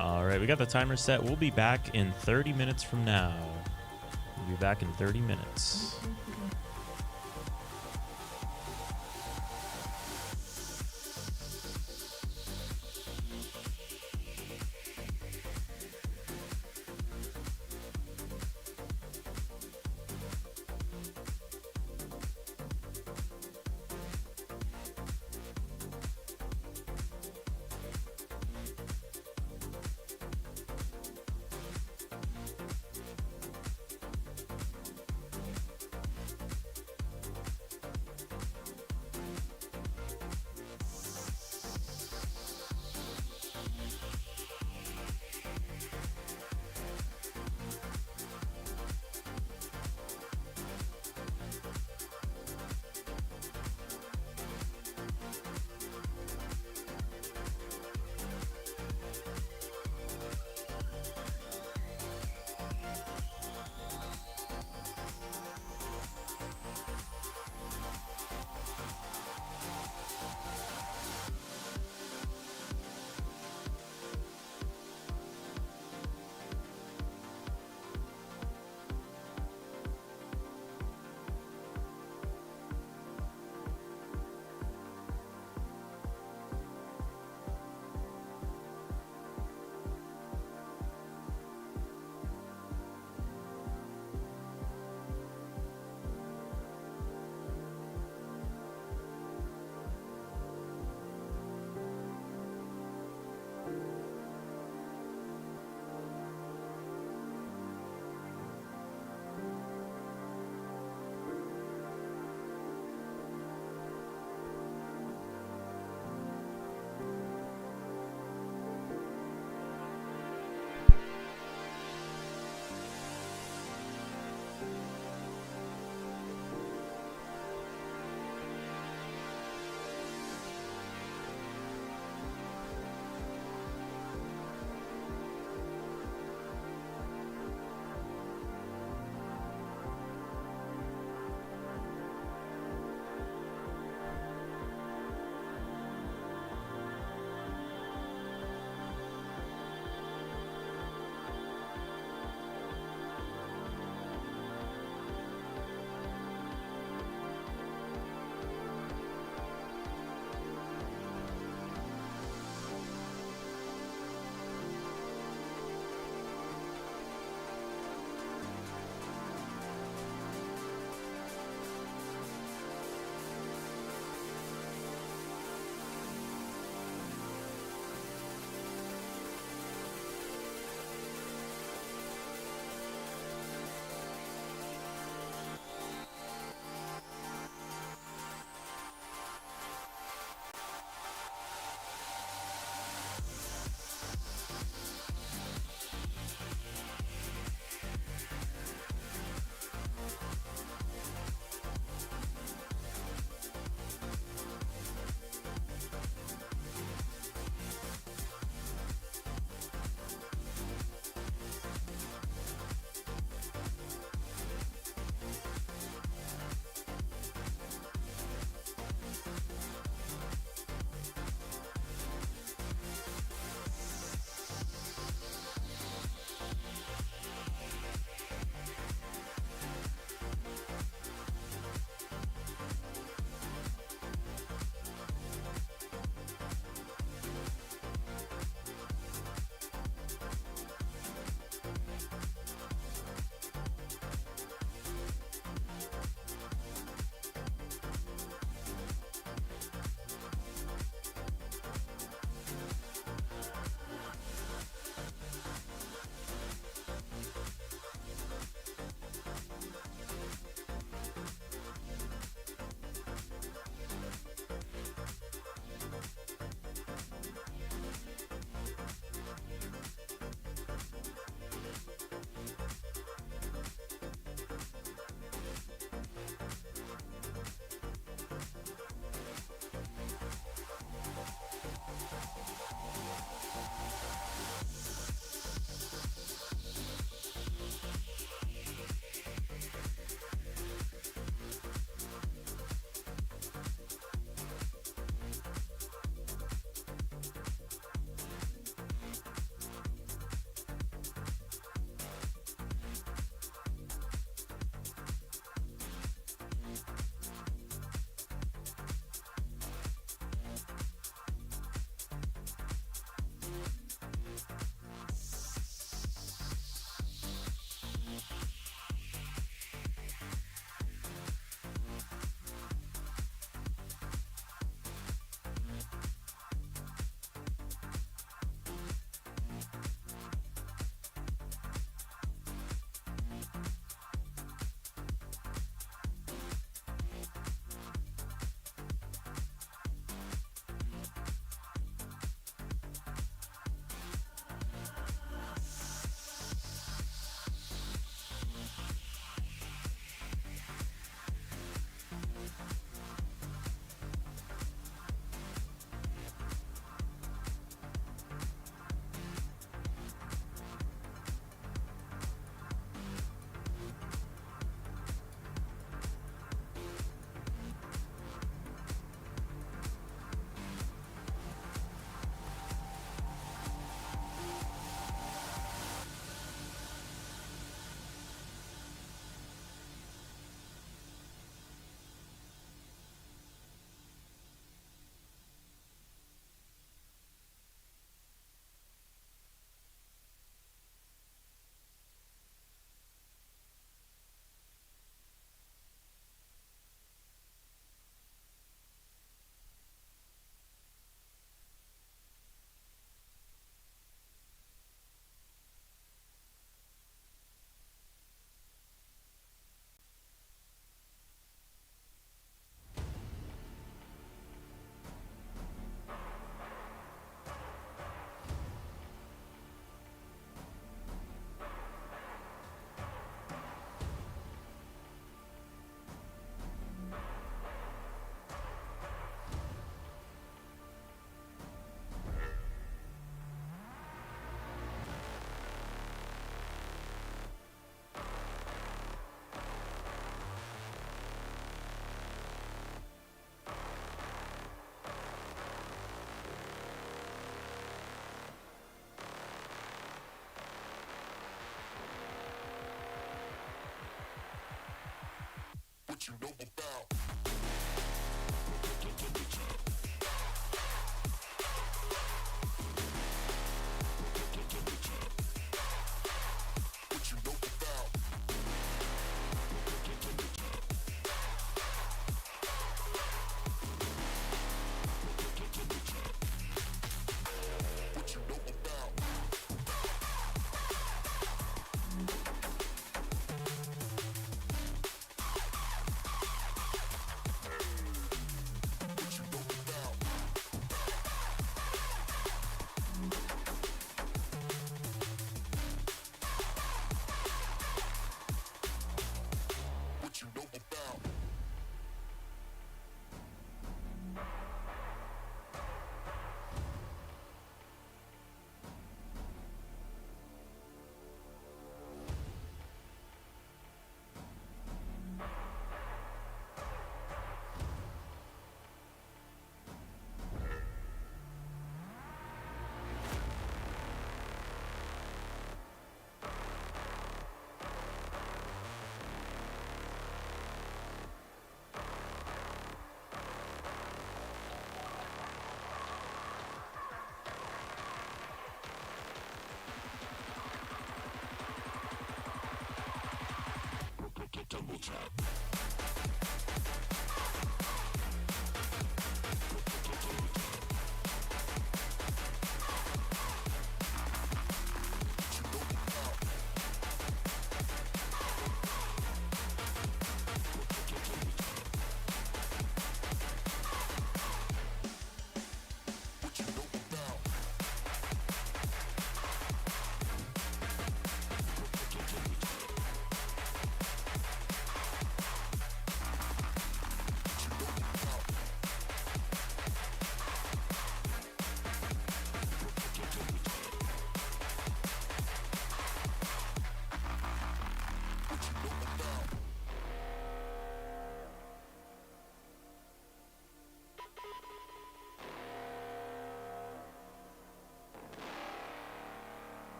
All right, we got the timer set. We'll be back in 30 minutes from now. We'll be back in 30 minutes.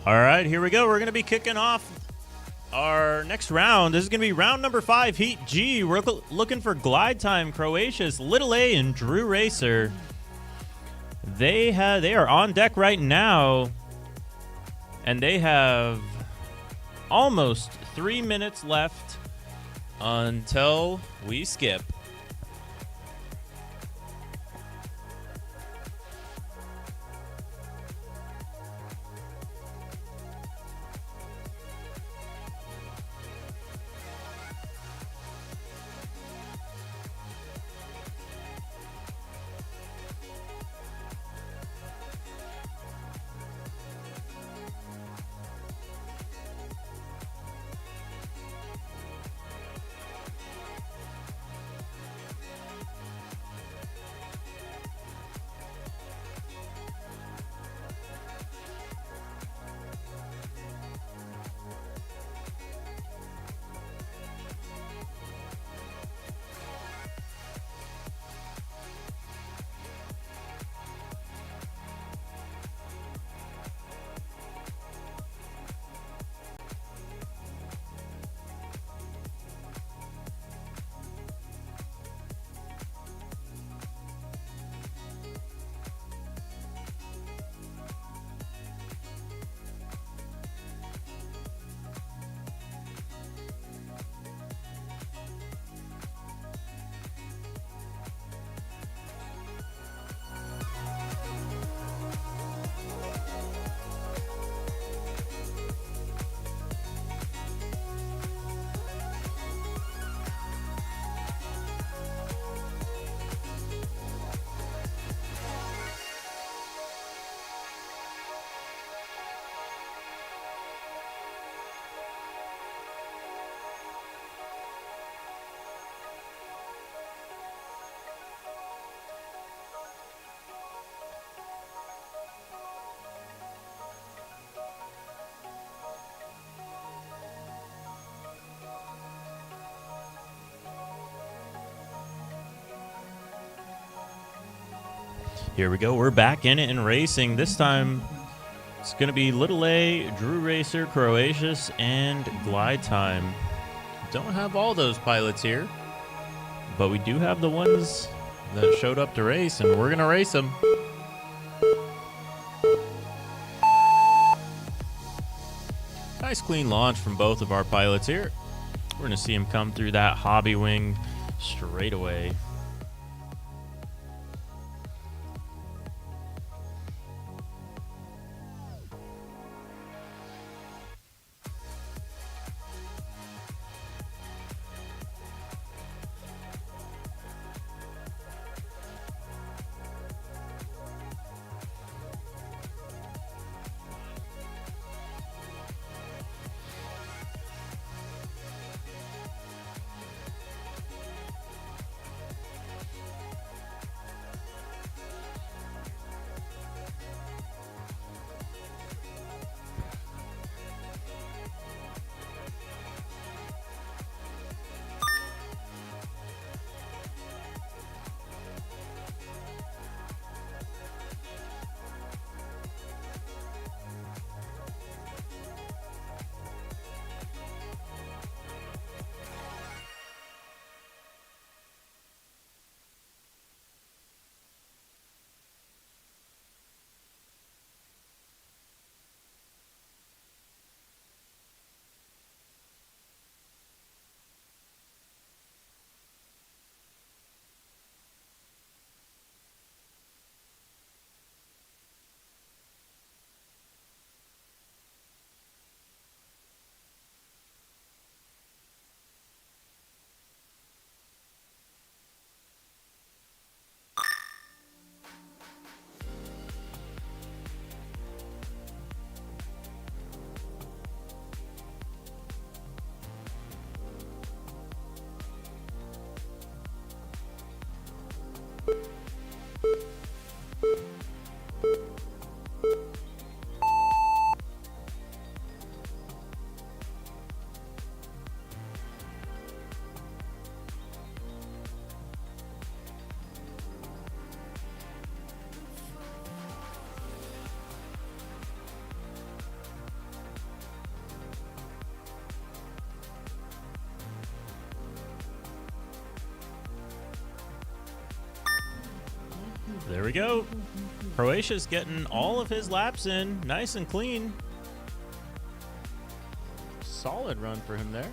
All right, here we go. We're going to be kicking off our next round. This is going to be round number 5, Heat G. We're looking for Glide Time, Croatia's Little A, and Drew Racer. They are on deck right now, and they have almost 3 minutes left until we skip. Here we go. We're back in it and racing. This time it's going to be Little A, Drew Racer, Croatius, and Glide Time. Don't have all those pilots here, but we do have the ones that showed up to race, and we're going to race them. Nice clean launch from both of our pilots here. We're going to see him come through that hobby wing straight away. go. Croatia's getting all of his laps in, nice and clean. Solid run for him there.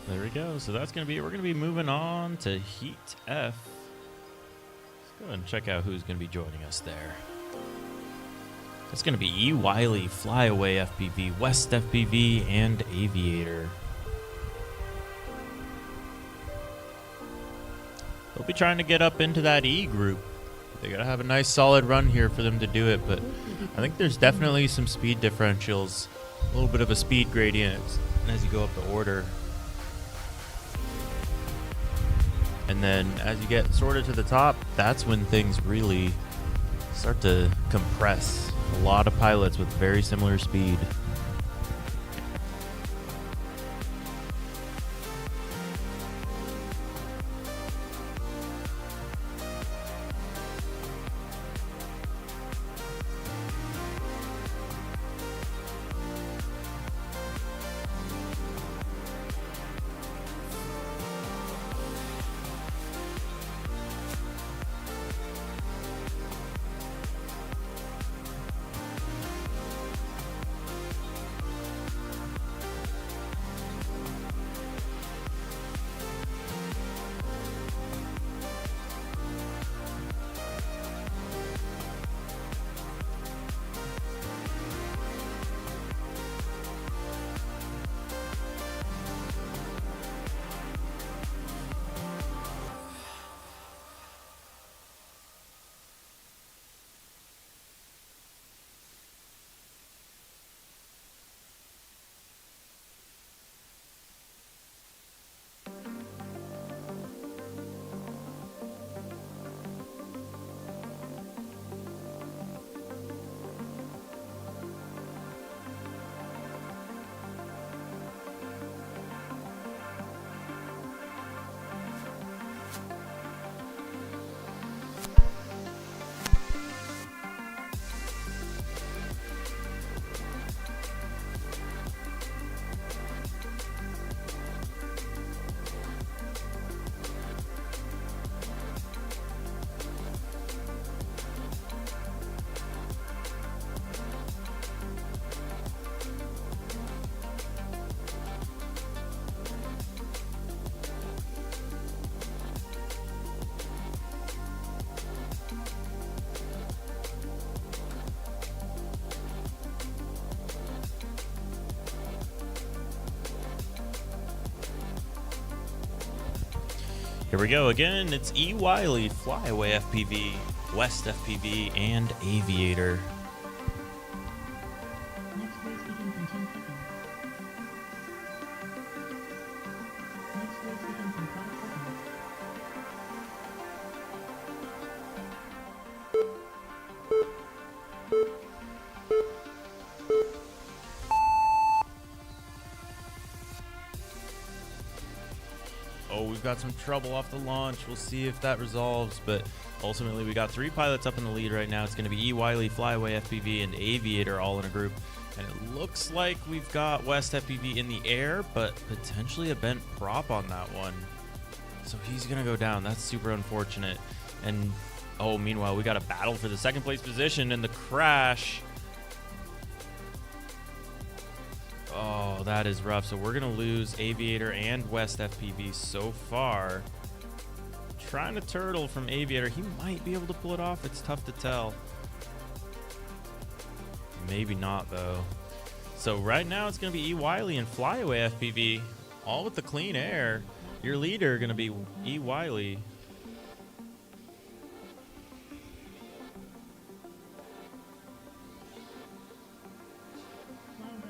There we go. So that's going to be, we're going to be moving on to Heat F. Let's go ahead and check out who's going to be joining us there. It's going to be E. Wiley, Flyaway FPV, West FPV, and Aviator. They'll be trying to get up into that E group. They got to have a nice solid run here for them to do it, but I think there's definitely some speed differentials, a little bit of a speed gradient as you go up the order. And then as you get sort of to the top, that's when things really start to compress. A lot of pilots with very similar speed. Here we go again. It's E. Wiley, Flyaway FPV, West FPV, and Aviator. Next race begins in 10 seconds. Next race begins in 5 seconds. Oh, we've got some trouble off the launch. We'll see if that resolves, but ultimately we got 3 pilots up in the lead right now. It's going to be E. Wiley, Flyaway FPV, and Aviator all in a group. And it looks like we've got West FPV in the air, but potentially a bent prop on that one. So he's going to go down. That's super unfortunate. And, oh, meanwhile, we got a battle for the second place position and the crash. Oh, that is rough. So we're going to lose Aviator and West FPV so far. Trying to turtle from Aviator. He might be able to pull it off. It's tough to tell. Maybe not, though. So right now it's going to be E. Wiley and Flyaway FPV, all with the clean air. Your leader going to be E. Wiley. Flyaway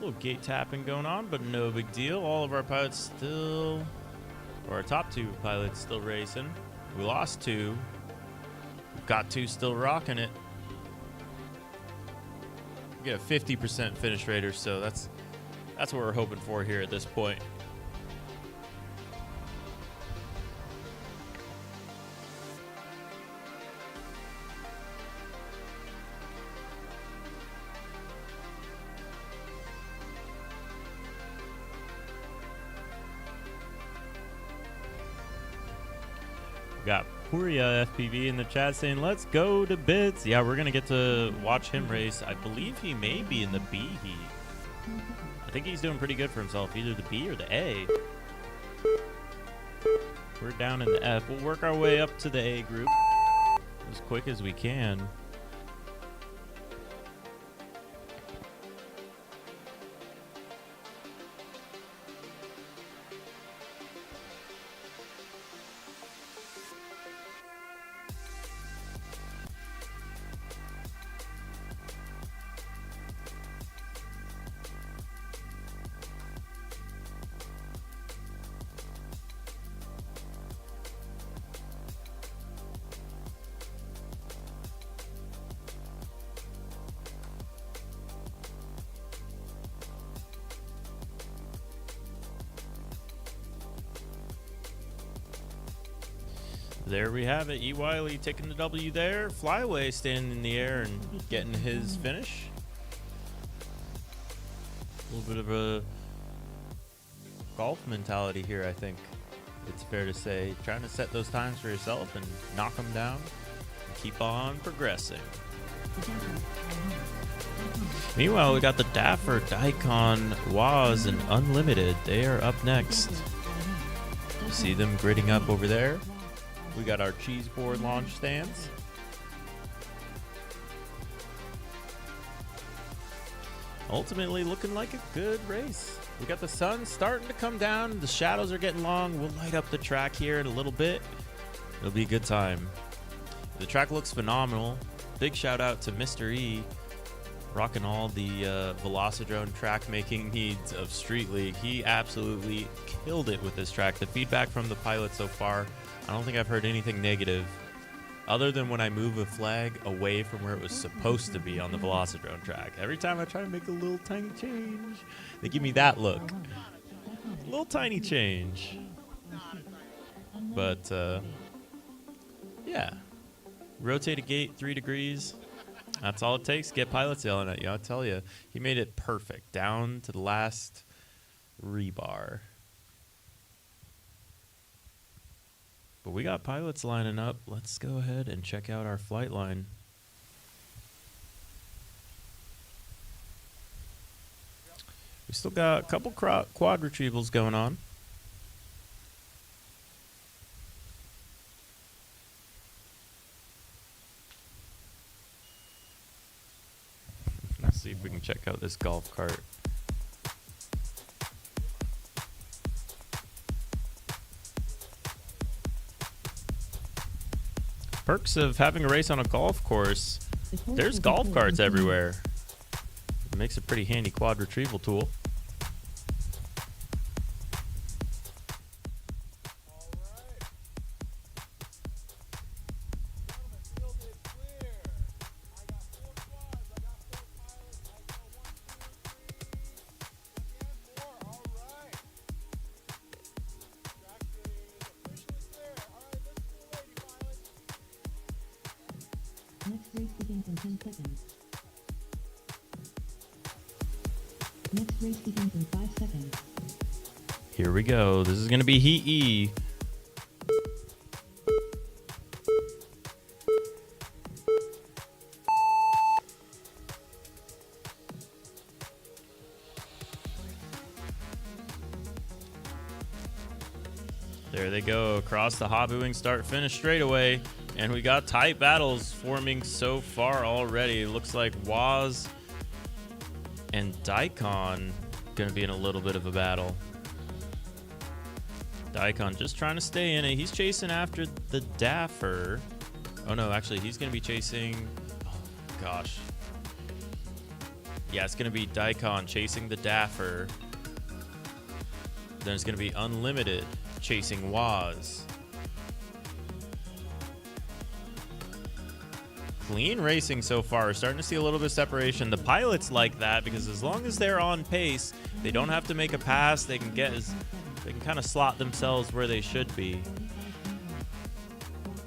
little gate tapping going on, but no big deal. All of our pilots still, or our top 2 pilots still racing. We lost 2. We've got 2 still rocking it. We get a 50% finish rate or so. That's what we're hoping for here at this point. Got Puria FPV in the chat saying, let's go to bits. Yeah, we're going to get to watch him race. I believe he may be in the B heat. I think he's doing pretty good for himself, either the B or the A. We're down in the F. We'll work our way up to the A group as quick as we can. There we have it. E. Wiley taking the W there. Flyaway standing in the air and getting his finish. A little bit of a golf mentality here, I think. It's fair to say. Trying to set those times for yourself and knock them down. And keep on progressing. Meanwhile, we got the Daffer, Daikon, Waz, and Unlimited. They are up next. See them gritting up over there. We got our cheese board launch stands. Ultimately looking like a good race. We got the sun starting to come down. The shadows are getting long. We'll light up the track here in a little bit. It'll be a good time. The track looks phenomenal. Big shout out to Mr. E, rocking all the Velocidrone track making needs of Street League. He absolutely killed it with this track. The feedback from the pilot so far, I don't think I've heard anything negative other than when I move a flag away from where it was supposed to be on the Velocidrone track. Every time I try to make a little tiny change, they give me that look. A little tiny change. But, yeah. Rotate a gate 3 degrees. That's all it takes to get pilots yelling at you. I'll tell you, he made it perfect down to the last rebar. But we got pilots lining up. Let's go ahead and check out our flight line. We still got a couple quad retrievals going on. Let's see if we can check out this golf cart. Perks of having a race on a golf course. There's golf carts everywhere. It makes a pretty handy quad retrieval tool. Next race begins in 10 seconds. Next race begins in 5 seconds. Here we go. This is going to be Heat E. There they go, across the hobby wing start finish straightaway. And we got tight battles forming so far already. It looks like Waz and Daikon going to be in a little bit of a battle. Daikon just trying to stay in it. He's chasing after the Daffer. Oh no, actually he's going to be chasing, oh gosh. Yeah, it's going to be Daikon chasing the Daffer. Then it's going to be Unlimited chasing Waz. Clean racing so far. We're starting to see a little bit of separation. The pilots like that because as long as they're on pace, they don't have to make a pass. They can kind of slot themselves where they should be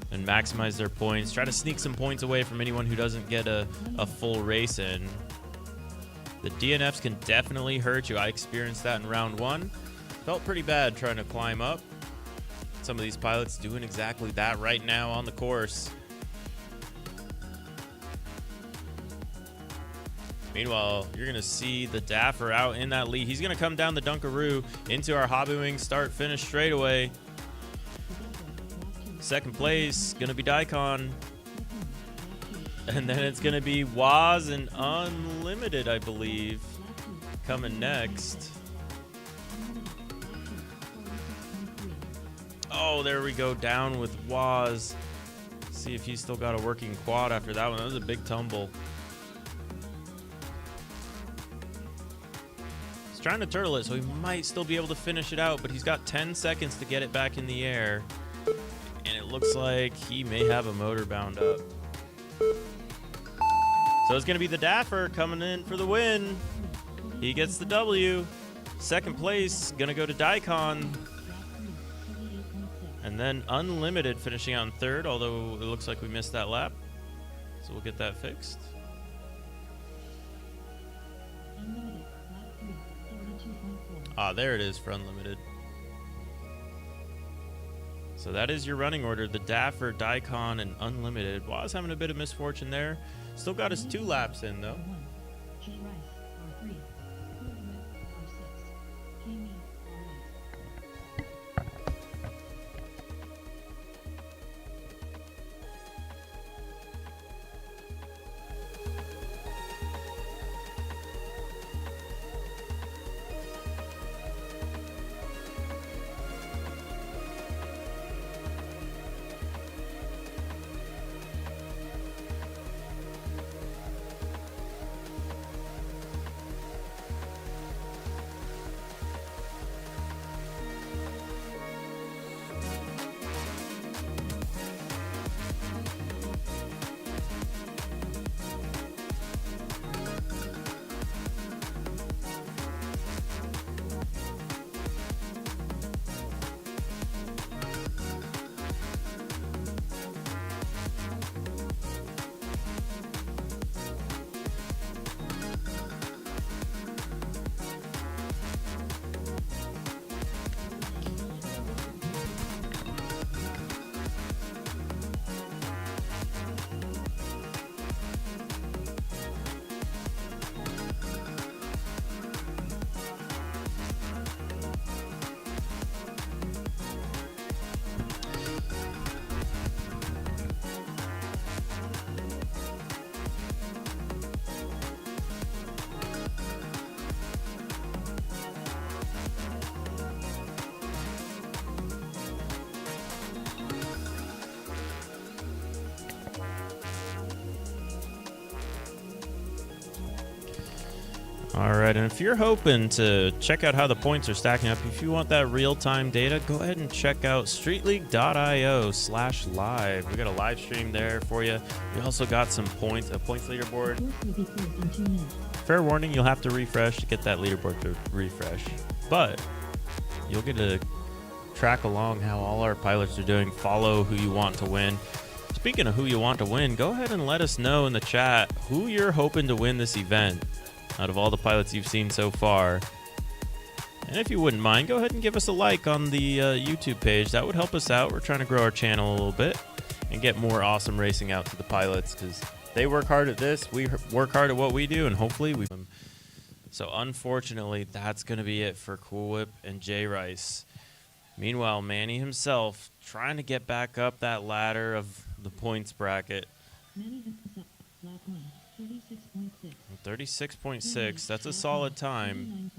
and maximize their points. Try to sneak some points away from anyone who doesn't get a full race in. The DNFs can definitely hurt you. I experienced that in round 1. Felt pretty bad trying to climb up. Some of these pilots doing exactly that right now on the course. Meanwhile, you're going to see the Daffer out in that lead. He's going to come down the Dunkaroo into our Hobby Wing start-finish straightaway. Second place, going to be Daikon. And then it's going to be Waz and Unlimited, I believe, coming next. Oh, there we go, down with Waz. See if he's still got a working quad after that one. That was a big tumble. He's trying to turtle it, so he might still be able to finish it out, but he's got 10 seconds to get it back in the air. And it looks like he may have a motor bound up. So it's going to be the Daffer coming in for the win. He gets the W. Second place, going to go to Daikon. And then Unlimited finishing out in third, although it looks like we missed that lap. So we'll get that fixed. Ah, there it is for Unlimited. So that is your running order. The Daffer, Daikon, and Unlimited. Waz having a bit of misfortune there. Still got his 2 laps in, though. All right, and if you're hoping to check out how the points are stacking up, if you want that real-time data, go ahead and check out streetleague.io/live. We got a live stream there for you. We also got some points, a points leaderboard. Fair warning, you'll have to refresh to get that leaderboard to refresh, but you'll get to track along how all our pilots are doing, follow who you want to win. Speaking of who you want to win, go ahead and let us know in the chat who you're hoping to win this event out of all the pilots you've seen so far. And if you wouldn't mind, go ahead and give us a like on the YouTube page. That would help us out. We're trying to grow our channel a little bit and get more awesome racing out to the pilots because they work hard at this. We work hard at what we do, and hopefully we... So unfortunately, that's going to be it for Cool Whip and Jay Rice. Meanwhile, Manny himself trying to get back up that ladder of the points bracket. 36.6. That's a solid time.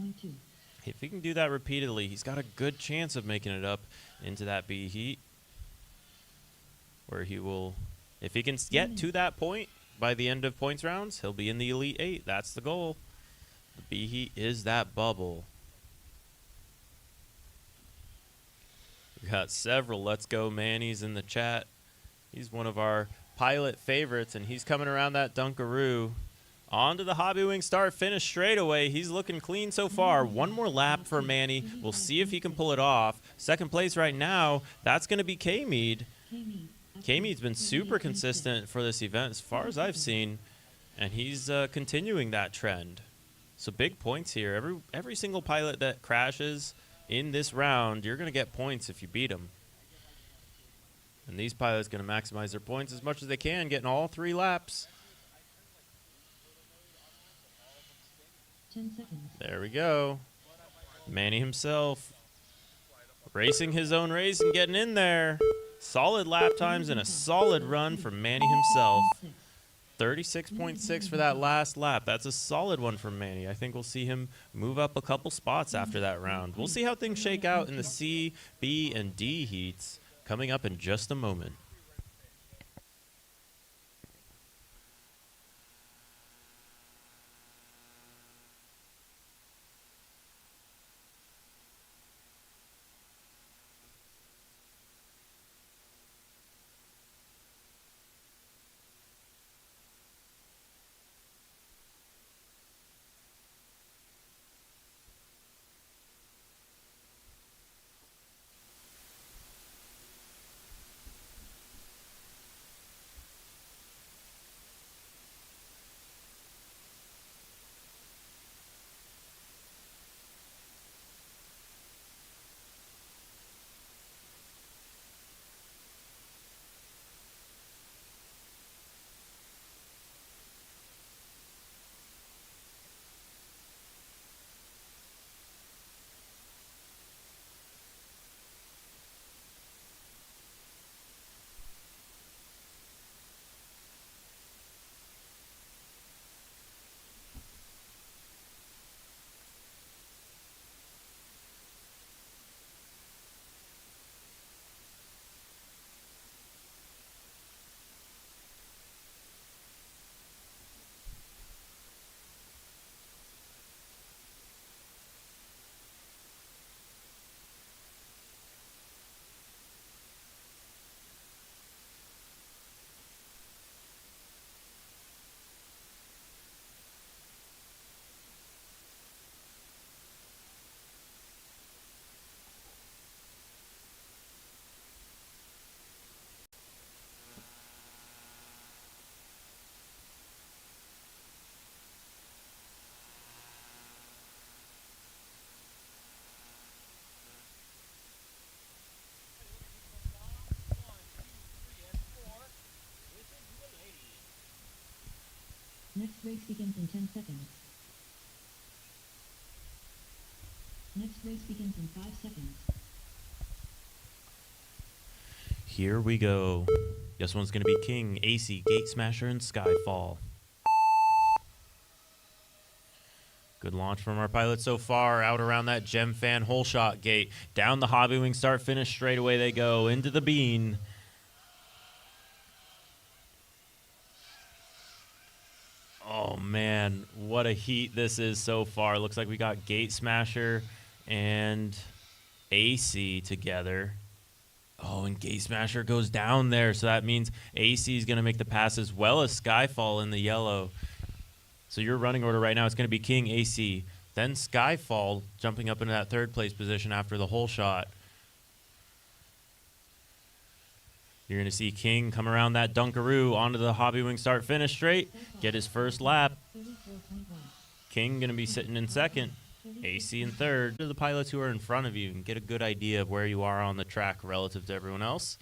If he can do that repeatedly, he's got a good chance of making it up into that B heat, where he will, if he can get to that point by the end of points rounds, he'll be in the Elite 8. That's the goal. The B heat is that bubble. We got several Let's Go Mannies in the chat. He's one of our pilot favorites, and he's coming around that Dunkaroo. On to the Hobby Wing start finish straightaway. He's looking clean so far. One more lap for Manny. We'll see if he can pull it off. Second place right now, that's going to be K-Mead. K-Mead's been super consistent for this event as far as I've seen, and he's continuing that trend. So big points here. Every single pilot that crashes in this round, you're going to get points if you beat them. And these pilots going to maximize their points as much as they can, getting all 3 laps. 10 seconds. There we go. Manny himself racing his own race and getting in there. Solid lap times and a solid run for Manny himself. 36.6 for that last lap. That's a solid one from Manny. I think we'll see him move up a couple spots after that round. We'll see how things shake out in the C, B, and D heats coming up in just a moment. Next race begins in 10 seconds. Next race begins in 5 seconds. Here we go. This one's going to be King, AC, Gate Smasher, and Skyfall. Good launch from our pilot so far. Out around that Gem Fan hole shot gate. Down the Hobby Wing start finish straight away they go. Into the bean. Oh man, what a heat this is so far. Looks like we got Gate Smasher and AC together. Oh, and Gate Smasher goes down there, so that means AC is going to make the pass as well as Skyfall in the yellow. So your running order right now is going to be King, AC, then Skyfall jumping up into that third place position after the hole shot. You're going to see King come around that Dunkaroo onto the Hobby Wing start finish straight, get his first lap. King going to be sitting in second, AC in third. To the pilots who are in front of you and get a good idea of where you are on the track relative to everyone else.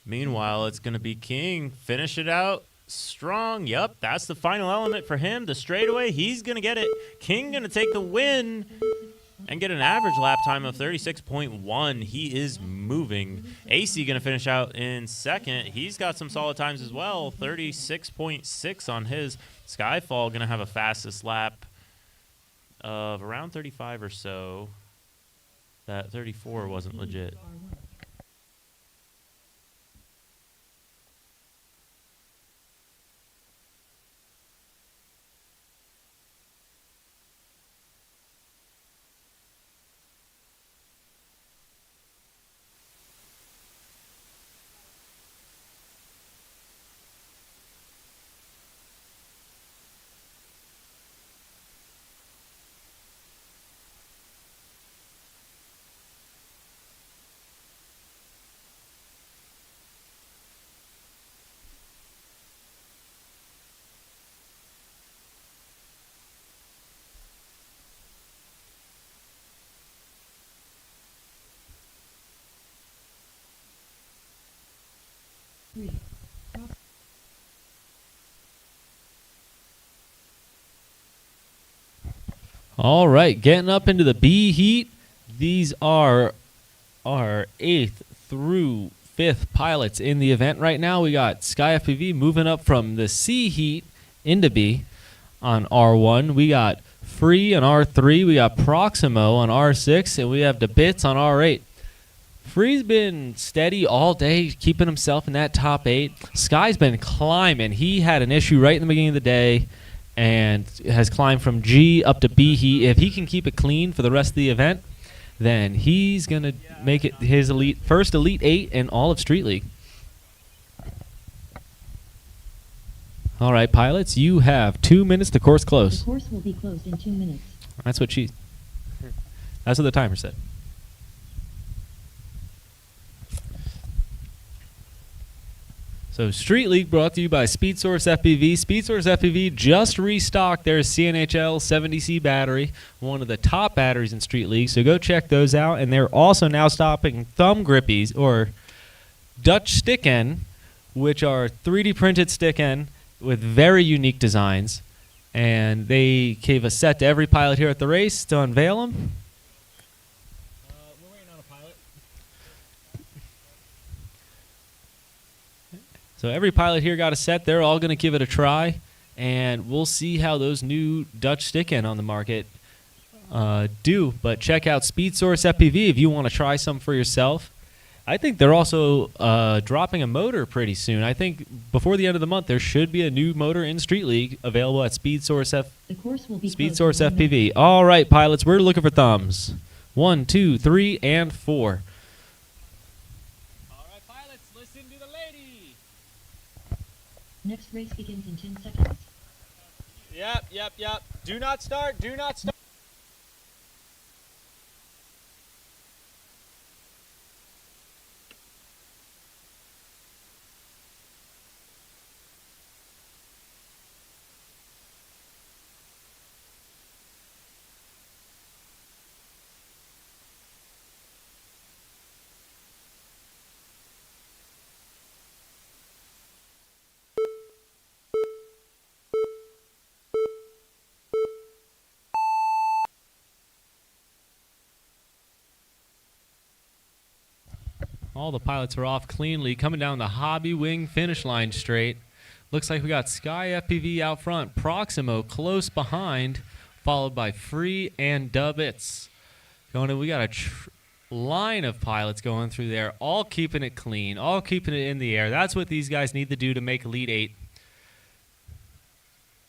Meanwhile, it's going to be King. Finish it out strong. Yep, that's the final element for him. The straightaway, he's going to get it. King going to take the win and get an average lap time of 36.1. He is moving. AC going to finish out in second. He's got some solid times as well. 36.6 on his. Skyfall going to have a fastest lap of around 35 or so. That 34 wasn't legit. All right, getting up into the B heat. These are our 8th through 5th pilots in the event right now. We got Sky FPV moving up from the C heat into B on R1. We got Free on R3. We got Proximo on R6, and we have DeBits on R8. Free's been steady all day, keeping himself in that top 8. Sky's been climbing. He had an issue right in the beginning of the day and has climbed from G up to B heat. If he can keep it clean for the rest of the event, then he's going to make it his first Elite 8 in all of Street League. All right, pilots, you have 2 minutes to course close. The course will be closed in 2 minutes. That's what the timer said. So Street League brought to you by SpeedSource FPV. SpeedSource FPV just restocked their CNHL 70C battery, one of the top batteries in Street League. So go check those out. And they're also now stocking thumb grippies or Dutch stick end, which are 3D printed stick end with very unique designs. And they gave a set to every pilot here at the race to unveil them. We're waiting on a pilot. So every pilot here got a set. They're all going to give it a try, and we'll see how those new Dutch stick end on the market do. But check out SpeedSource FPV if you want to try some for yourself. I think they're also dropping a motor pretty soon. I think before the end of the month, there should be a new motor in Street League available at SpeedSource The course will be SpeedSource closed in 1 minute. FPV. All right, pilots, we're looking for thumbs. 1, 2, 3, and 4. All right, pilots, listen to the lady. Next race begins in 10 seconds. Yep. Do not start. All the pilots are off cleanly, coming down the Hobby Wing finish line straight. Looks like we got Sky FPV out front, Proximo close behind, followed by Free and DeBits. Going in, we got a line of pilots going through there, all keeping it clean, all keeping it in the air. That's what these guys need to do to make Elite 8.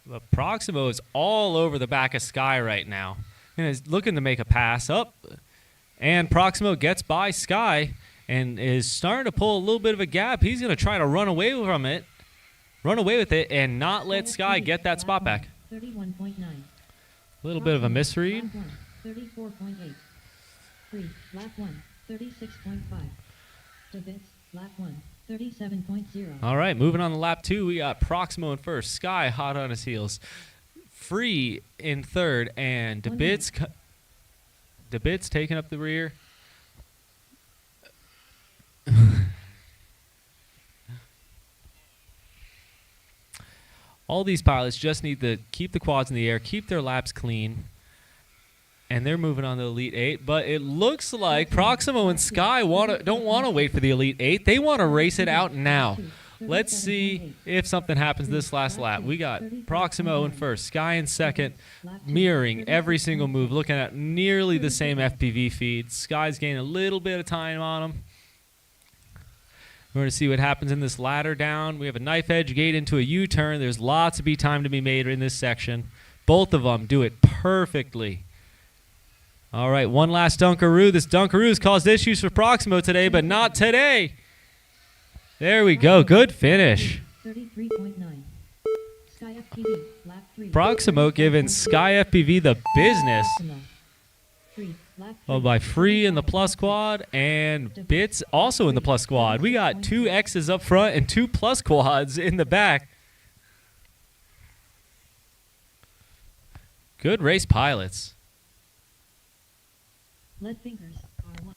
But Proximo is all over the back of Sky right now, and is looking to make a pass up. And Proximo gets by Sky and is starting to pull a little bit of a gap. He's going to try to run away with it, and not let Sky get that spot back. 31.9. A little bit of a misread. Lap 1, 34.8. Free, lap 1, 36.5. DeBits, lap 1, 37.0. All right, moving on to lap 2, we got Proximo in first. Sky hot on his heels. Free in third, and DeBits taking up the rear. All these pilots just need to keep the quads in the air, keep their laps clean, and they're moving on to the Elite 8. But it looks like Proximo and Sky don't want to wait for the Elite 8. They want to race it out now. Let's see if something happens this last lap. We got Proximo in first, Sky in second, mirroring every single move, looking at nearly the same FPV feed. Sky's gaining a little bit of time on him. We're going to see what happens in this ladder down. We have a knife edge gate into a U-turn. There's lots of time to be made in this section. Both of them do it perfectly. All right, one last Dunkaroo. This Dunkaroo's caused issues for Proximo today, but not today. There we go. Good finish. 33.9. Sky FPV, lap 3. Proximo giving Sky FPV the business. Free, lap 3. Followed by Free in the plus quad and Bits also in the plus quad. We got 2 X's up front and 2 plus quads in the back. Good race pilots. Lead fingers, R1.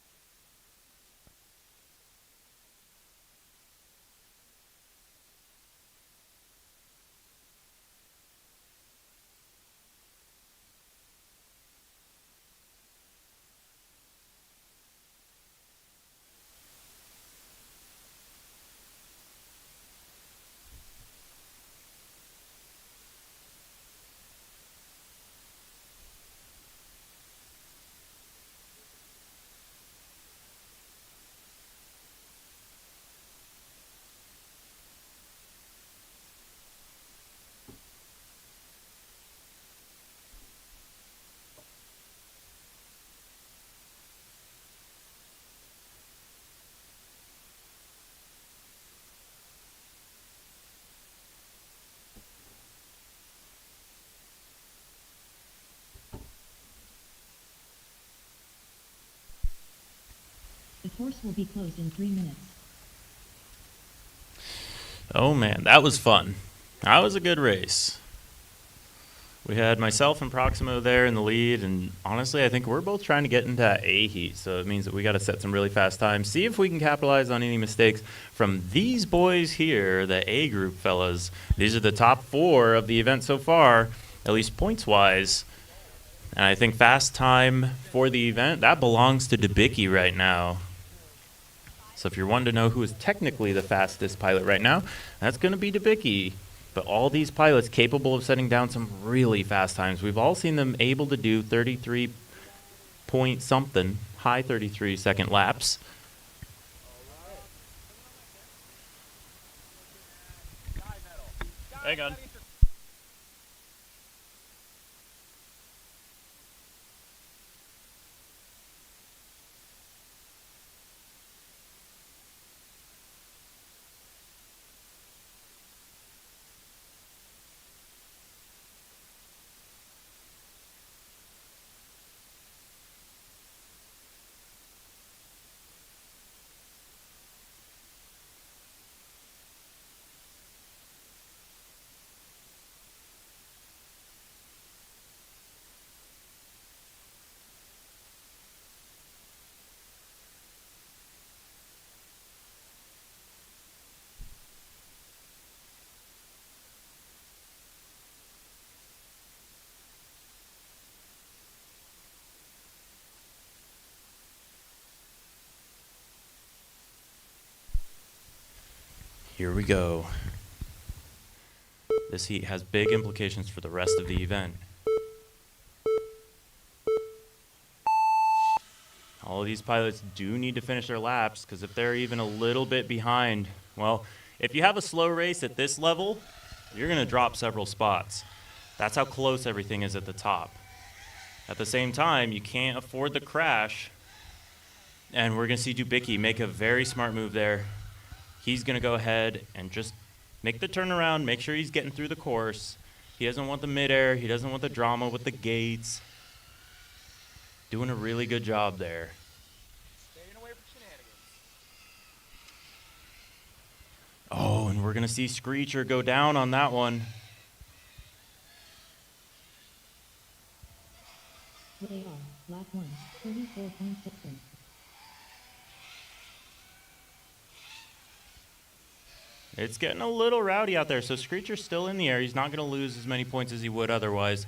course will be closed in 3 minutes. Oh man, that was fun. That was a good race. We had myself and Proximo there in the lead, and honestly, I think we're both trying to get into that A heat, so it means that we got to set some really fast times, see if we can capitalize on any mistakes from these boys here, the A group fellas. These are the top 4 of the event so far, at least points-wise. And I think fast time for the event, that belongs to Debicki right now. So if you're wanting to know who is technically the fastest pilot right now, that's going to be Debicki. But all these pilots capable of setting down some really fast times. We've all seen them able to do 33 point something, high 33 second laps. Hang on. Here we go. This heat has big implications for the rest of the event. All of these pilots do need to finish their laps, because if they're even a little bit behind, well, if you have a slow race at this level, you're going to drop several spots. That's how close everything is at the top. At the same time, you can't afford the crash, and we're going to see Debicki make a very smart move there. He's going to go ahead and just make the turnaround, make sure he's getting through the course. He doesn't want the midair. He doesn't want the drama with the gates. Doing a really good job there. Staying away from shenanigans. Oh, and we're going to see Screecher go down on that one. What they are, lap 1, 34.6. It's getting a little rowdy out there, so Screecher's still in the air. He's not going to lose as many points as he would otherwise,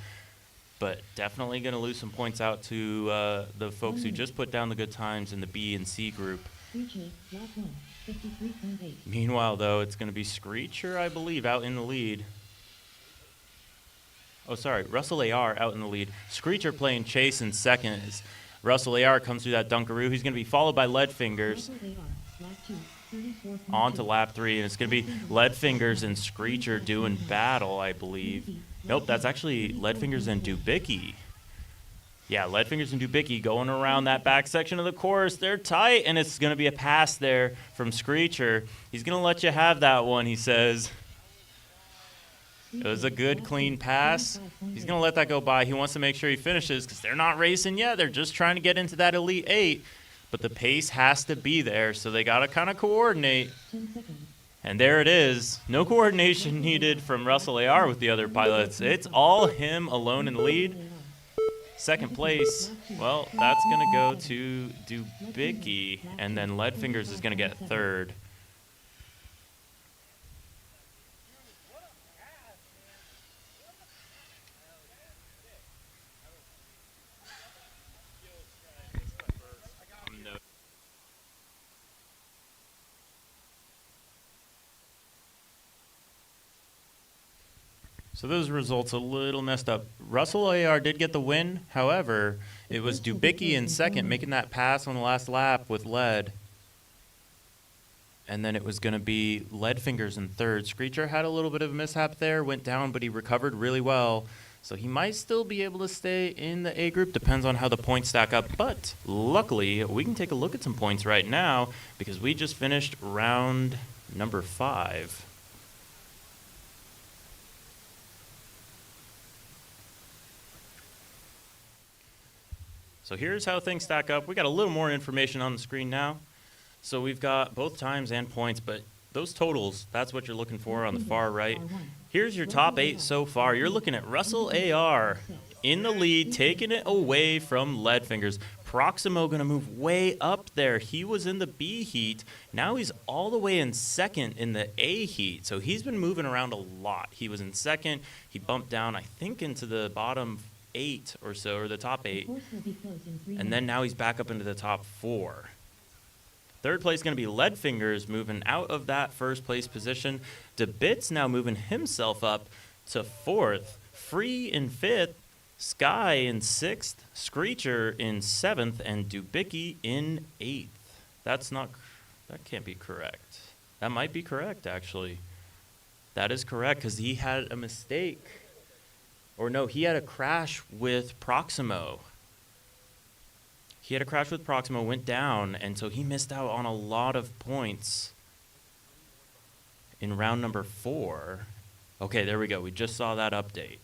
but definitely going to lose some points out to the folks who just put down the good times in the B and C group. Screecher, lap 1, 53.8. Meanwhile, though, it's going to be Screecher, I believe, out in the lead. Oh, sorry, Russell AR out in the lead. Screecher playing chase in second as Russell AR comes through that Dunkaroo. He's going to be followed by Leadfingers. Russell AR, lap 2, 34.2. On to lap 3, and it's going to be Leadfingers and Screecher doing battle, I believe. Nope, that's actually Leadfingers and Debicki. Yeah, Leadfingers and Debicki going around that back section of the course. They're tight, and it's going to be a pass there from Screecher. He's going to let you have that one, he says. It was a good, clean pass. He's going to let that go by. He wants to make sure he finishes because they're not racing yet. They're just trying to get into that Elite 8. But the pace has to be there, so they got to kind of coordinate. 10 seconds. And there it is. No coordination needed from Russell AR with the other pilots. It's all him alone in the lead. Second place, well, that's going to go to Debicki, and then Leadfingers is going to get third. So those results a little messed up. Russell AR did get the win. However, it was Debicki in second, making that pass on the last lap with Lead. And then it was going to be Leadfingers in third. Screecher had a little bit of a mishap there, went down, but he recovered really well. So he might still be able to stay in the A group. Depends on how the points stack up. But luckily, we can take a look at some points right now because we just finished round number 5. So here's how things stack up. We got a little more information on the screen now. So we've got both times and points, but those totals, that's what you're looking for on the far right. Here's your top 8 so far. You're looking at Russell AR in the lead, taking it away from Leadfingers. Proximo going to move way up there. He was in the B heat. Now he's all the way in second in the A heat. So he's been moving around a lot. He was in second. He bumped down, I think, into the bottom 8 or so, or the top 8. And then now he's back up into the top 4. Third place is going to be Leadfingers, moving out of that first place position. DeBit's now moving himself up to 4th. Free in 5th. Sky in 6th. Screecher in 7th. And Dubicki in 8th. That can't be correct. That might be correct, actually. That is correct, because he had a mistake. Or no, he had a crash with Proximo. He had a crash with Proximo, went down, and so he missed out on a lot of points in round number 4. Okay, there we go. We just saw that update.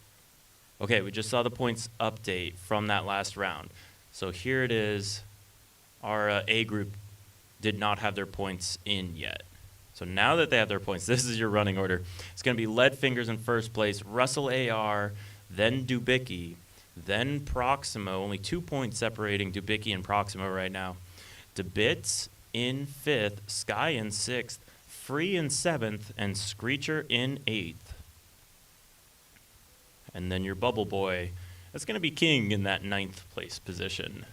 Okay, we just saw the points update from that last round. So here it is. Our A group did not have their points in yet. So now that they have their points, this is your running order. It's going to be Leadfingers in first place, Russell AR, then Dubicki, then Proximo, only 2 points separating Dubicki and Proximo right now. DeBits in 5th, Sky in 6th, Free in 7th, and Screecher in 8th. And then your Bubble Boy, that's going to be King in that 9th place position.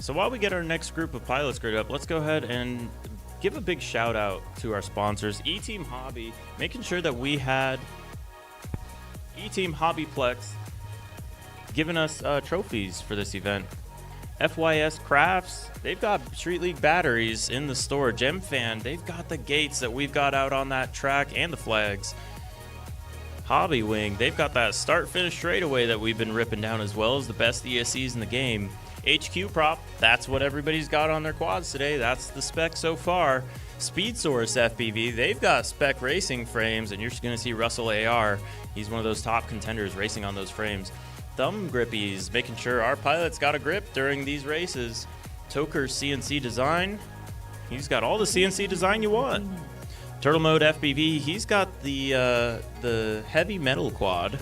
So while we get our next group of pilots geared up, let's go ahead and give a big shout out to our sponsors, E-Team Hobby, making sure that we had E-Team Hobbyplex giving us trophies for this event. FYS Crafts, they've got Street League batteries in the store. Gem Fan, they've got the gates that we've got out on that track and the flags. Hobby Wing, they've got that start-finish straightaway that we've been ripping down, as well as the best ESCs in the game. HQ Prop, that's what everybody's got on their quads today. That's the spec so far. Speed Source FPV, they've got spec racing frames, and you're just going to see Russell AR. He's one of those top contenders racing on those frames. Thumb Grippies, making sure our pilots got a grip during these races. Toker CNC Design, he's got all the CNC design you want. Turtle Mode FPV, he's got the heavy metal quad.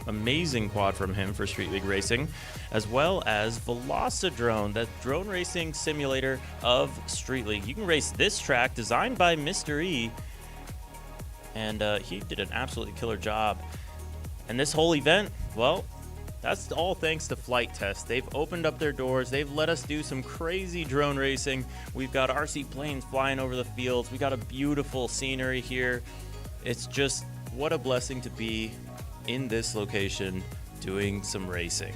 Amazing quad from him for Street League racing, as well as Velocidrone, that drone racing simulator of Street League. You can race this track designed by Mr. E, and he did an absolutely killer job. And this whole event, well, that's all thanks to Flite Test. They've opened up their doors. They've let us do some crazy drone racing. We've got RC planes flying over the fields. We got a beautiful scenery here. It's just what a blessing to be in this location doing some racing.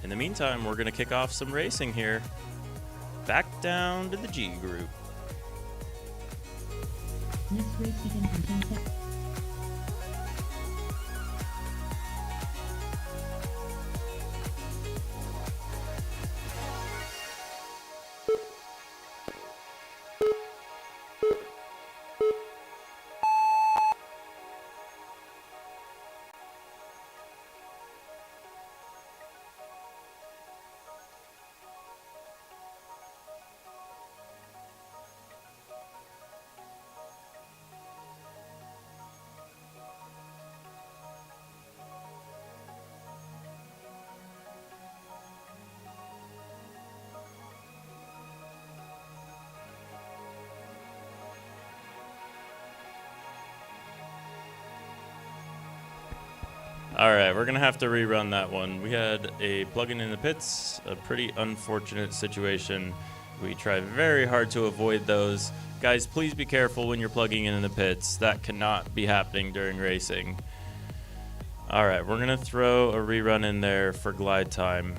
In the meantime, we're going to kick off some racing here. Back down to the G group. Next race begins in 10 seconds. All right, we're going to have to rerun that one. We had a plug-in in the pits, a pretty unfortunate situation. We try very hard to avoid those. Guys, please be careful when you're plugging in the pits. That cannot be happening during racing. All right, we're going to throw a rerun in there for glide time.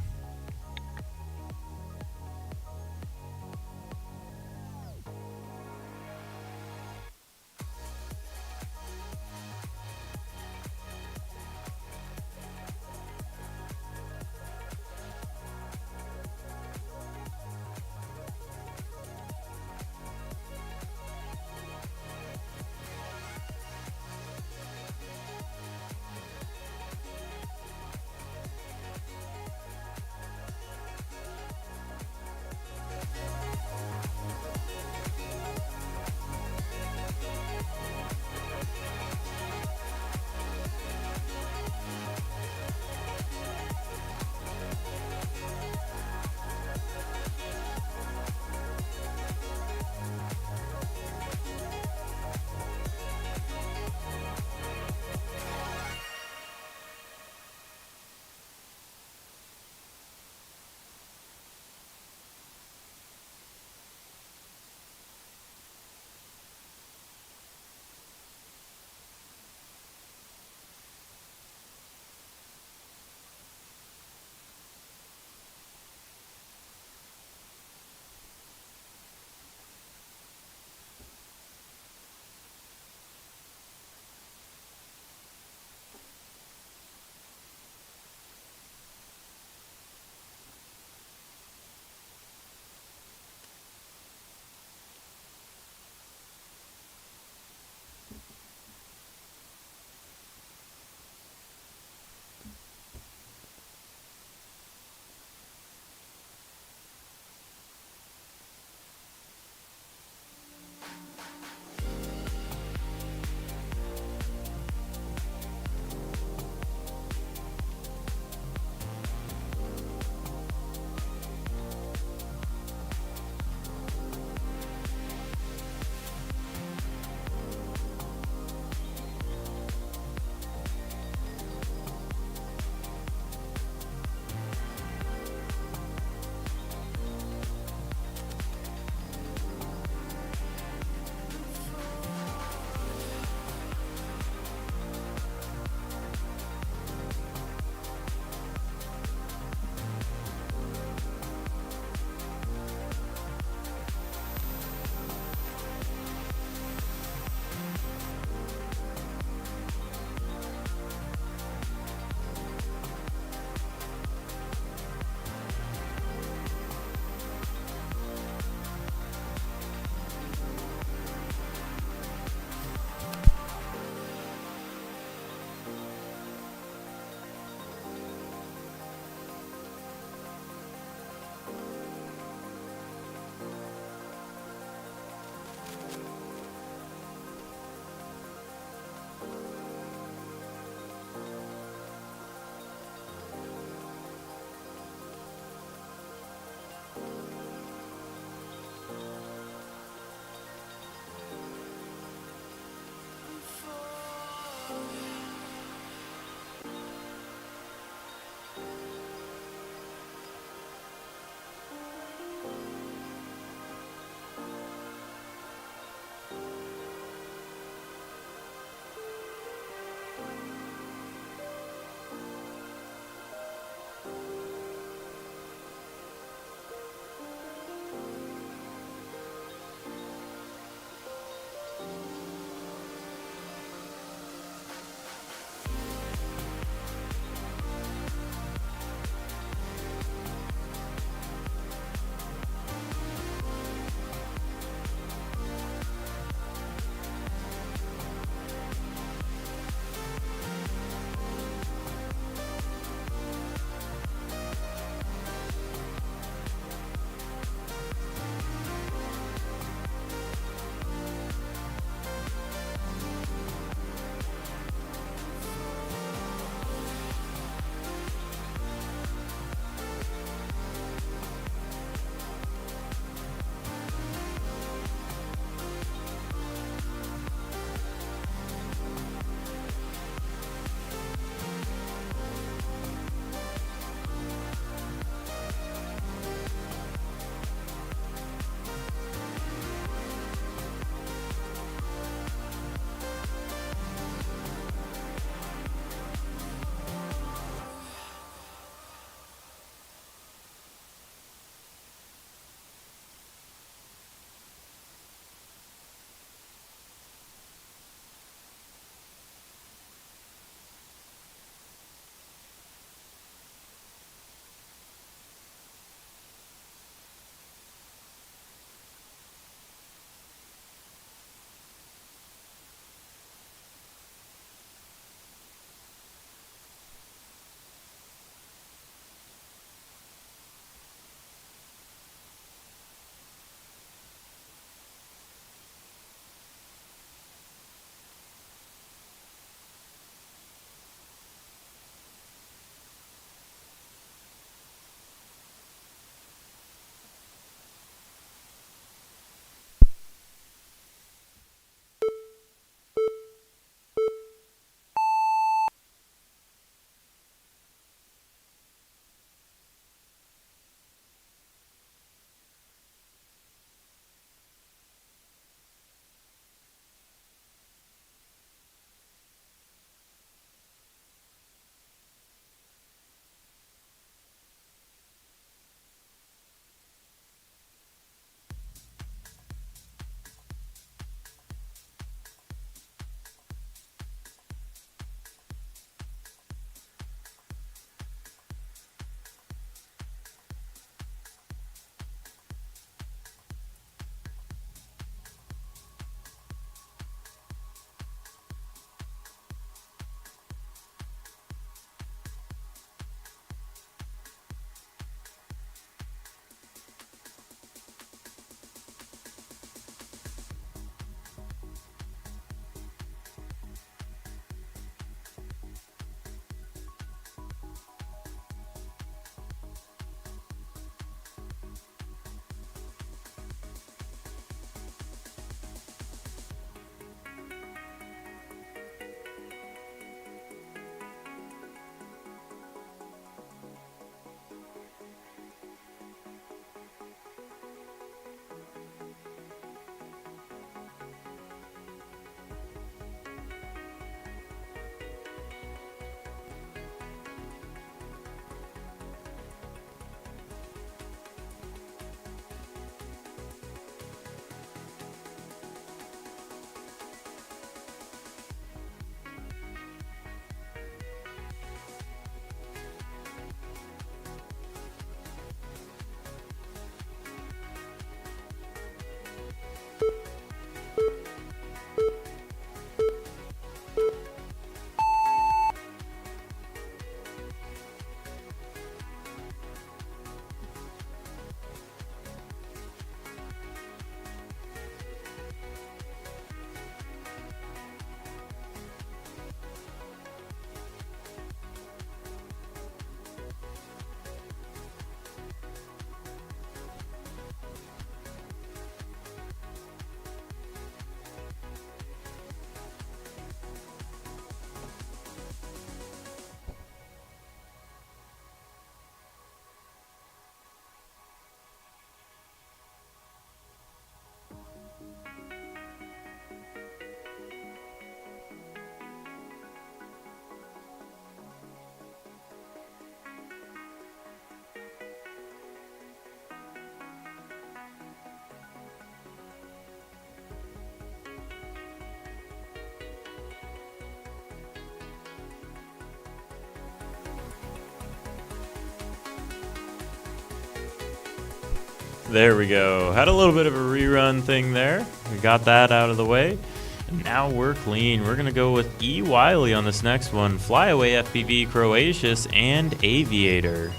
There we go. Had a little bit of a rerun thing there. We got that out of the way. And now we're clean. We're going to go with E. Wiley on this next one. Flyaway FPV, Croatius, and Aviator.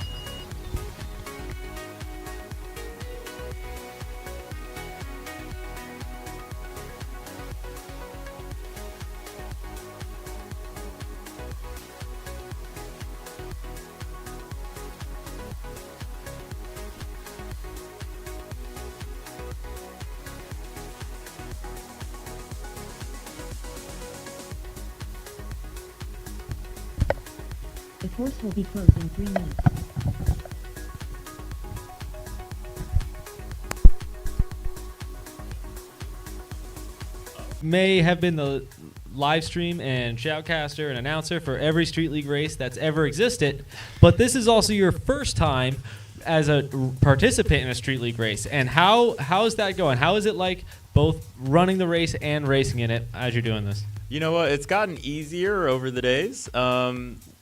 The course will be closed in 3 minutes. May have been the live stream and shoutcaster and announcer for every Street League race that's ever existed, but this is also your first time as a participant in a Street League race. And how is that going? How is it like both running the race and racing in it as you're doing this? You know what? It's gotten easier over the days.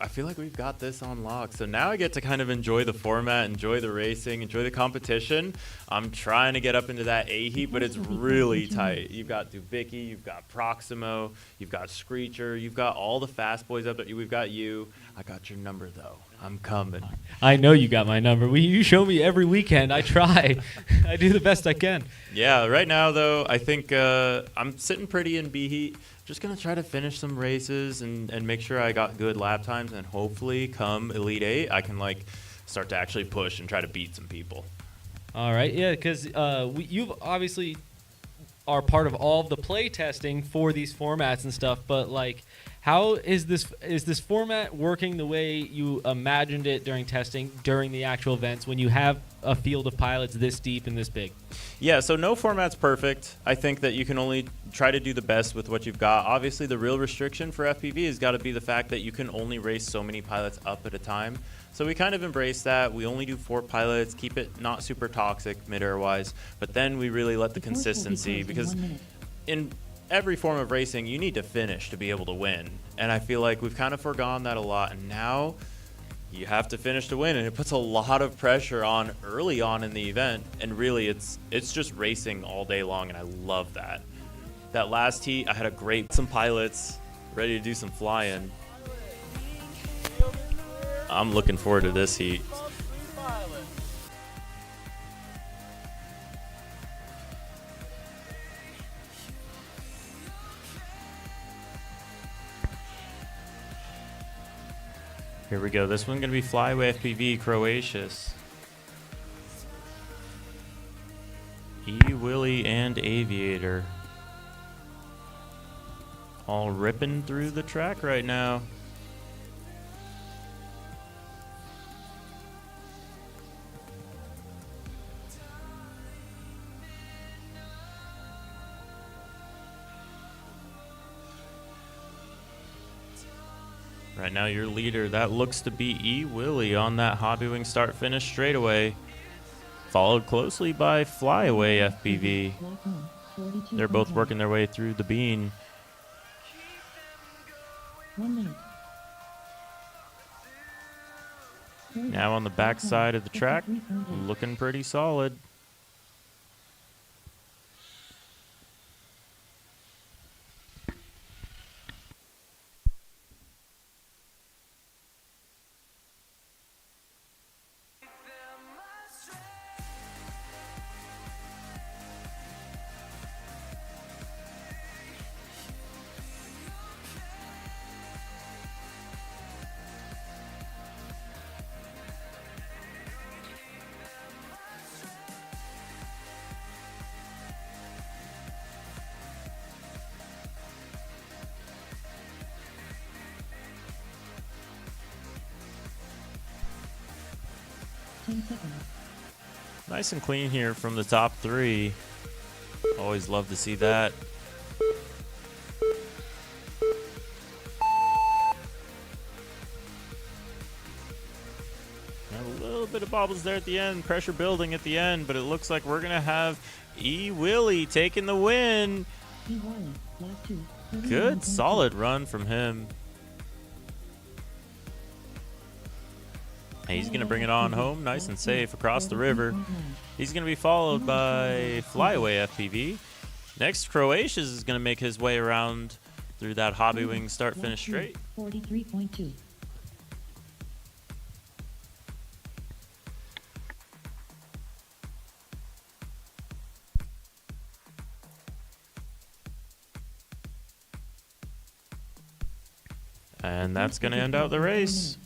I feel like we've got this on lock. So now I get to kind of enjoy the format, enjoy the racing, enjoy the competition. I'm trying to get up into that A heat, but it's really tight. You've got Dubicki, you've got Proximo, you've got Screecher, you've got all the fast boys up there. We've got you. I got your number, though. I'm coming. I know you got my number. You show me every weekend. I try. I do the best I can. Yeah, right now, though, I think I'm sitting pretty in B heat. Just going to try to finish some races and make sure I got good lap times, and hopefully come Elite 8, I can like start to actually push and try to beat some people. All right, yeah, because you've obviously are part of all of the play testing for these formats and stuff, but like, how is this format working the way you imagined it during testing, during the actual events, when you have a field of pilots this deep and this big? Yeah, so no format's perfect. I think that you can only try to do the best with what you've got. Obviously, the real restriction for FPV has got to be the fact that you can only race so many pilots up at a time. So we kind of embrace that. We only do 4 pilots, keep it not super toxic mid-air wise, but then we really let the consistency, because in every form of racing, you need to finish to be able to win. And I feel like we've kind of forgone that a lot. And now you have to finish to win, and it puts a lot of pressure on early on in the event. And really, it's just racing all day long, and I love that. That last heat, I had some pilots ready to do some flying. I'm looking forward to this heat. Here we go. This one's going to be Flyaway FPV, Croatius. E. Willie and Aviator. All ripping through the track right now. Right now, your leader, that looks to be E. Willie on that Hobbywing start finish straightaway, followed closely by Flyaway FPV. They're both working their way through the bean. 1 minute. Now on the back side of the track, looking pretty solid. Nice and clean here from the top 3. Always love to see that. A little bit of bobbles there at the end, pressure building at the end, but it looks like we're going to have E. Willie taking the win. Good, solid run from him. He's going to bring it on home nice and safe across the river. He's going to be followed by Flyaway FPV. Next, Croatia's is going to make his way around through that hobby wing start finish straight. 43.2. And that's going to end out the race.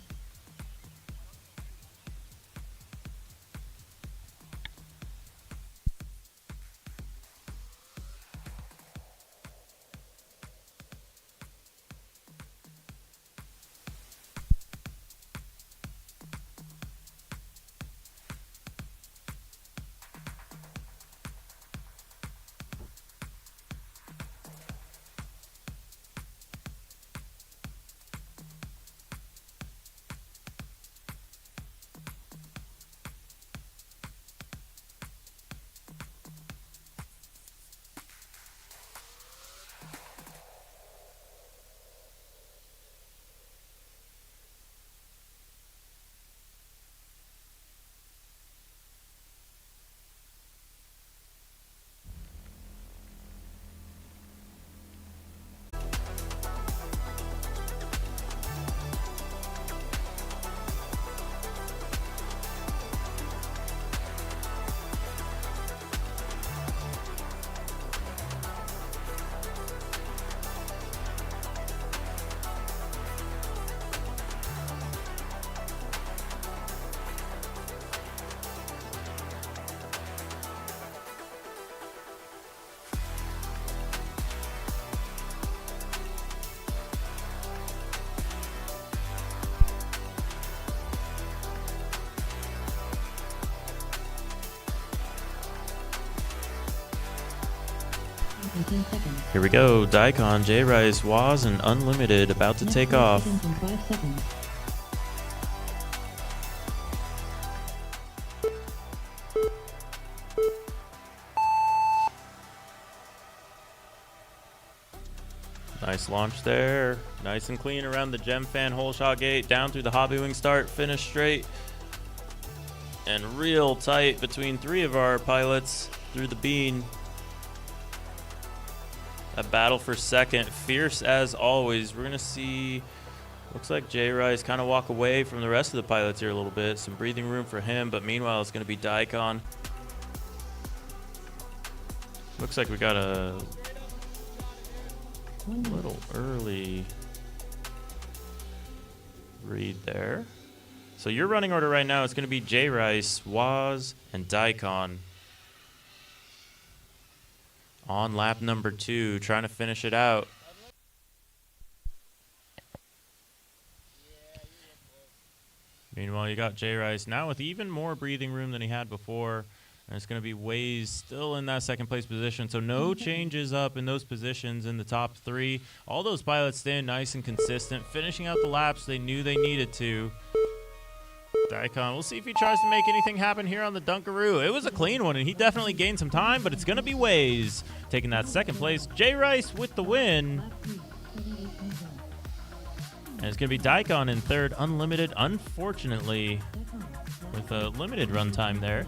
Here we go. Daikon, J-Rice, Waz, and Unlimited about to take off. In 5 seconds. Nice launch there. Nice and clean around the gem fan hole shot gate. Down through the hobby wing start. Finish straight. And real tight between 3 of our pilots through the bean. A battle for second. Fierce as always. We're going to see, looks like J-Rice kind of walk away from the rest of the pilots here a little bit. Some breathing room for him, but meanwhile it's going to be Daikon. Looks like we got a little early read there. So your running order right now is going to be J-Rice, Waz, and Daikon. On lap number 2, trying to finish it out. Meanwhile, you got J-Rice now with even more breathing room than he had before. And it's going to be Waze still in that second place position. So no changes up in those positions in the top 3. All those pilots staying nice and consistent, finishing out the laps they knew they needed to. Daikon, we'll see if he tries to make anything happen here on the Dunkaroo. It was a clean one, and he definitely gained some time, but it's going to be Waze taking that second place. J-Rice with the win. And it's going to be Daikon in third, Unlimited, unfortunately, with a limited run time there.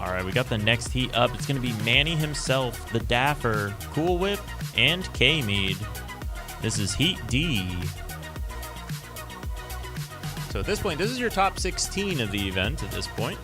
All right, we got the next heat up. It's going to be Manny himself, the Daffer, Cool Whip, and K-Mead. This is Heat D. So at this point, this is your top 16 of the event at this point.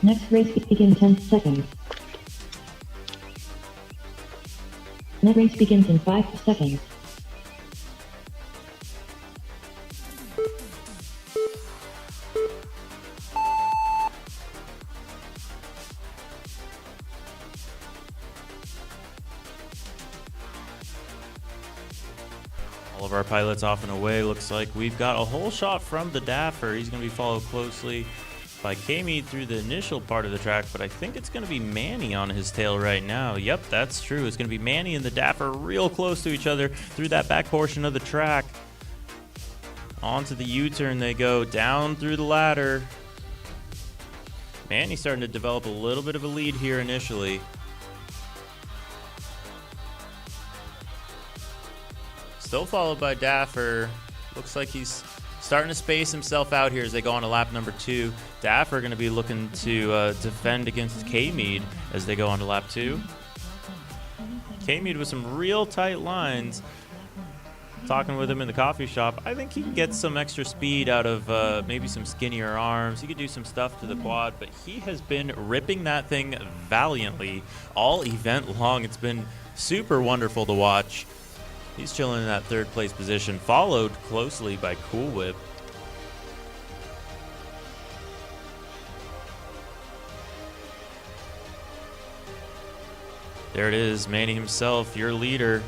Next race begins 10 seconds. Next race begins in 5 seconds. All of our pilots off and away. Looks like we've got a whole shot from the Daffer. He's going to be followed closely by K-Mead through the initial part of the track, but I think it's going to be Manny on his tail right now. Yep, that's true. It's going to be Manny and the Daffer real close to each other through that back portion of the track. Onto the U-turn they go, down through the ladder. Manny's starting to develop a little bit of a lead here initially. Still followed by Daffer. Looks like he's starting to space himself out here as they go on to lap number 2. Daffer going to be looking to defend against K-Mead as they go on to lap 2. K-Mead with some real tight lines. Talking with him in the coffee shop, I think he can get some extra speed out of maybe some skinnier arms. He could do some stuff to the quad, but he has been ripping that thing valiantly all event long. It's been super wonderful to watch. He's chilling in that 3rd place position, followed closely by Cool Whip. There it is, Manny himself, your leader.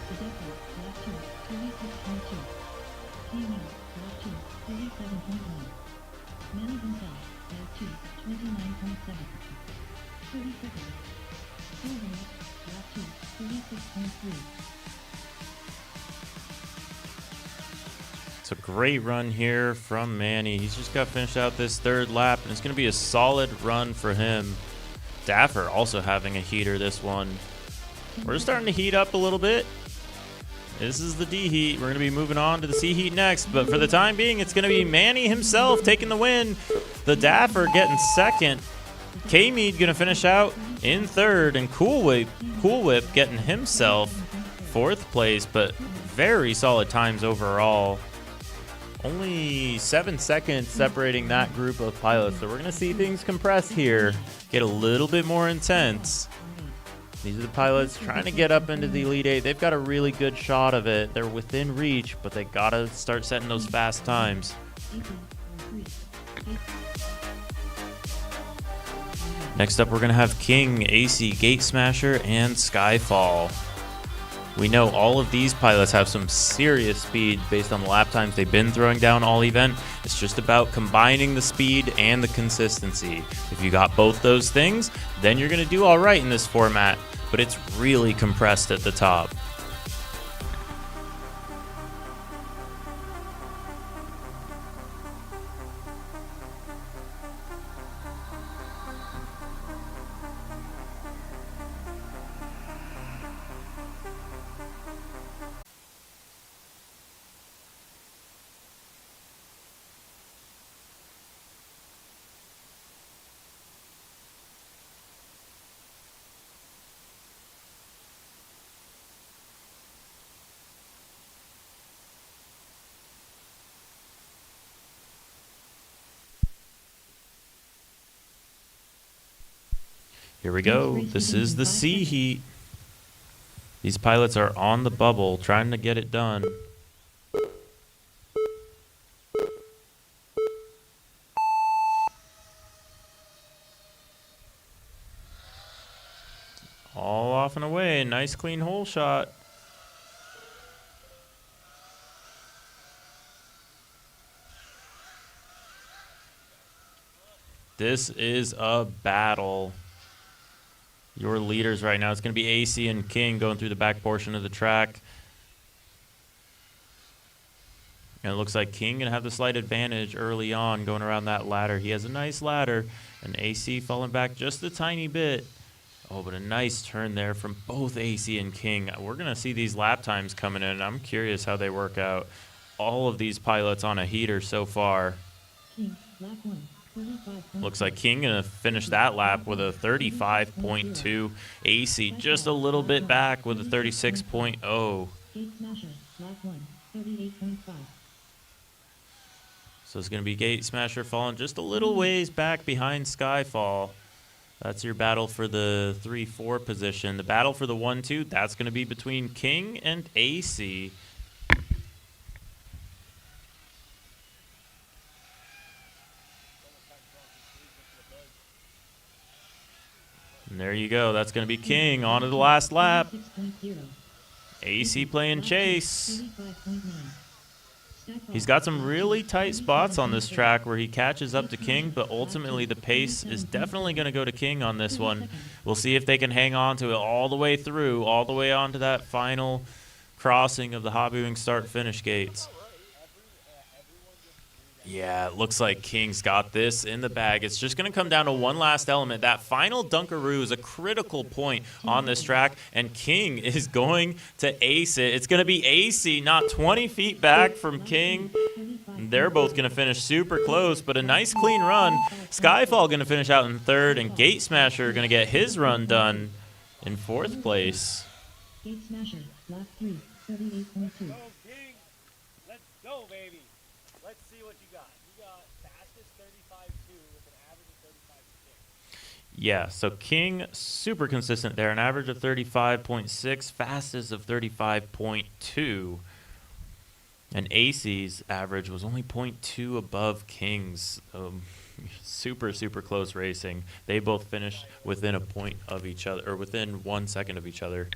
It's a great run here from Manny. He's just got finished out this 3rd lap, and it's going to be a solid run for him. Daffer also having a heater this one. We're starting to heat up a little bit. This is the D heat. We're going to be moving on to the C heat next, but for the time being, it's going to be Manny himself taking the win. The Daffer getting 2nd. K-Mead going to finish out in 3rd, and Cool Whip getting himself 4th place, but very solid times overall. Only 7 seconds separating that group of pilots, so we're going to see things compress here, get a little bit more intense. These are the pilots trying to get up into the Elite 8. They've got a really good shot of it. They're within reach, but they got to start setting those fast times. Next up, we're going to have King, AC, Gate Smasher, and Skyfall. We know all of these pilots have some serious speed based on the lap times they've been throwing down all event. It's just about combining the speed and the consistency. If you got both those things, then you're going to do all right in this format, but it's really compressed at the top. Here we go. This is the C heat. These pilots are on the bubble, trying to get it done. All off and away. Nice clean hole shot. This is a battle. Your leaders right now, it's going to be AC and King going through the back portion of the track. And it looks like King going to have the slight advantage early on going around that ladder. He has a nice ladder, and AC falling back just a tiny bit. Oh, but a nice turn there from both AC and King. We're going to see these lap times coming in. I'm curious how they work out. All of these pilots on a heater so far. King, lap 1. Looks like King gonna finish that lap with a 35.2. AC just a little bit back with a 36.0. Gate Smasher, lap 1, 38.5. So it's gonna be Gate Smasher falling just a little ways back behind Skyfall. That's your battle for the 3-4 position. The battle for the 1-2, that's going to be between King and AC. And there you go. That's going to be King on to the last lap. 36.0. AC playing chase. 35.9. He's got some really tight spots on this track where he catches up to King, but ultimately the pace is definitely going to go to King on this one. We'll see if they can hang on to it all the way through, all the way on to that final crossing of the Hobbying start-finish gates. Yeah, it looks like King's got this in the bag. It's just going to come down to one last element. That final Dunkaroo is a critical point on this track, and King is going to ace it. It's going to be AC, not 20 feet back from King. They're both going to finish super close, but a nice clean run. Skyfall going to finish out in third, and Gate Smasher going to get his run done in fourth place. Gate Smasher, lap 3, 38.2. Let's go, baby. Let's see what you got. You got fastest 35.2 with an average of 35.6. Yeah, so King, super consistent there, an average of 35.6, fastest of 35.2. And AC's average was only 0.2 above King's. Super, super close racing. They both finished within a point of each other, or within 1 second of each other.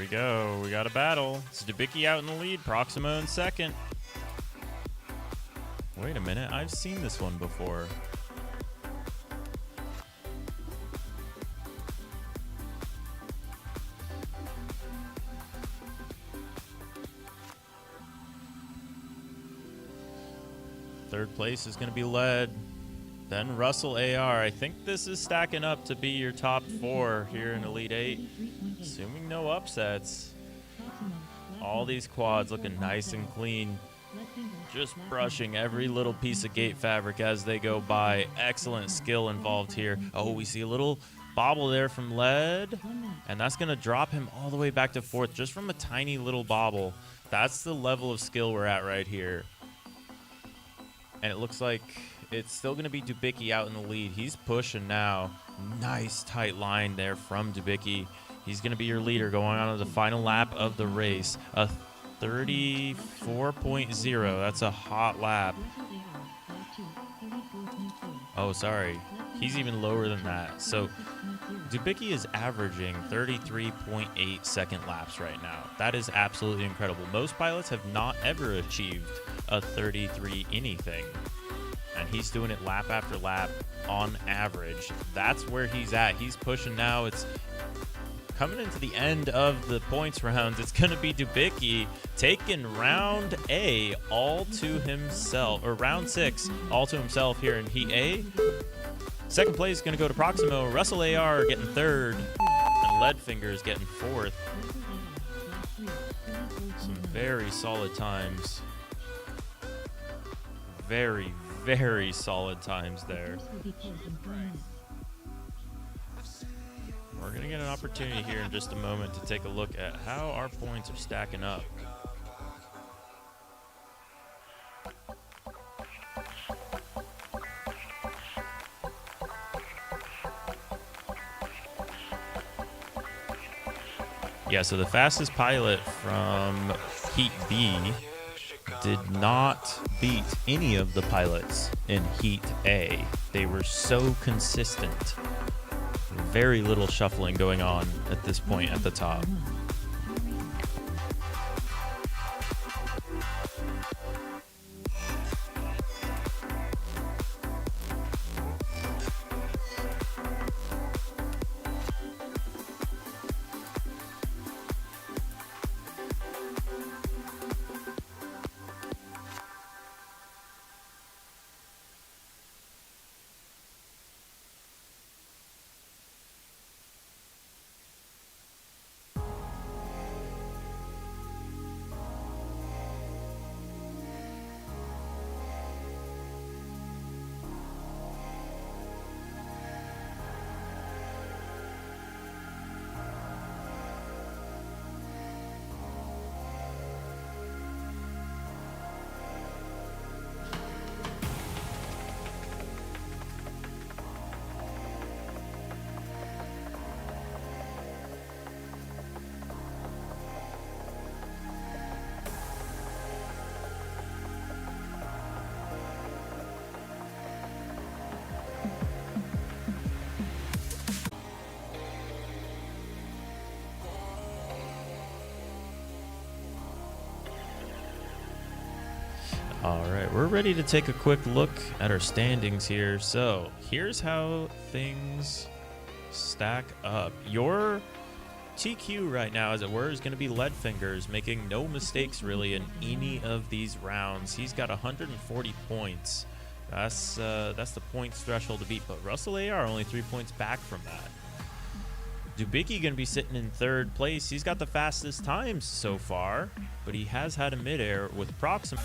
we go. We got a battle. It's Dubicki out in the lead. Proximo in second. Wait a minute. I've seen this one before. Third place is going to be led. Then Russell AR. I think this is stacking up to be your top 4 here in Elite 8. Assuming no upsets. All these quads looking nice and clean. Just brushing every little piece of gate fabric as they go by. Excellent skill involved here. Oh, we see a little bobble there from Lead. And that's going to drop him all the way back to 4th just from a tiny little bobble. That's the level of skill we're at right here. And it looks like it's still going to be Dubicki out in the lead. He's pushing now. Nice tight line there from Dubicki. He's going to be your leader going on to the final lap of the race. A 34.0. That's a hot lap. Oh, sorry. He's even lower than that. So Dubicki is averaging 33.8 second laps right now. That is absolutely incredible. Most pilots have not ever achieved a 33 anything. And he's doing it lap after lap on average. That's where he's at. He's pushing now. It's coming into the end of the points rounds. It's going to be Dubicki taking round A all to himself, or round 6 all to himself here in Heat A. Second place is going to go to Proximo. Russell AR getting 3rd, and Leadfingers getting 4th. Some very solid times. Very, very solid times there. We're going to get an opportunity here in just a moment to take a look at how our points are stacking up. Yeah, so the fastest pilot from Heat B did not beat any of the pilots in Heat A. They were so consistent. Very little shuffling going on at this point at the top. All right, we're ready to take a quick look at our standings here. So here's how things stack up. Your TQ right now, as it were, is going to be Leadfingers, making no mistakes really in any of these rounds. He's got 140 points. That's the points threshold to beat, but Russell AR only 3 points back from that. Dubicki going to be sitting in 3rd place. He's got the fastest times so far, but he has had a midair with Proximo.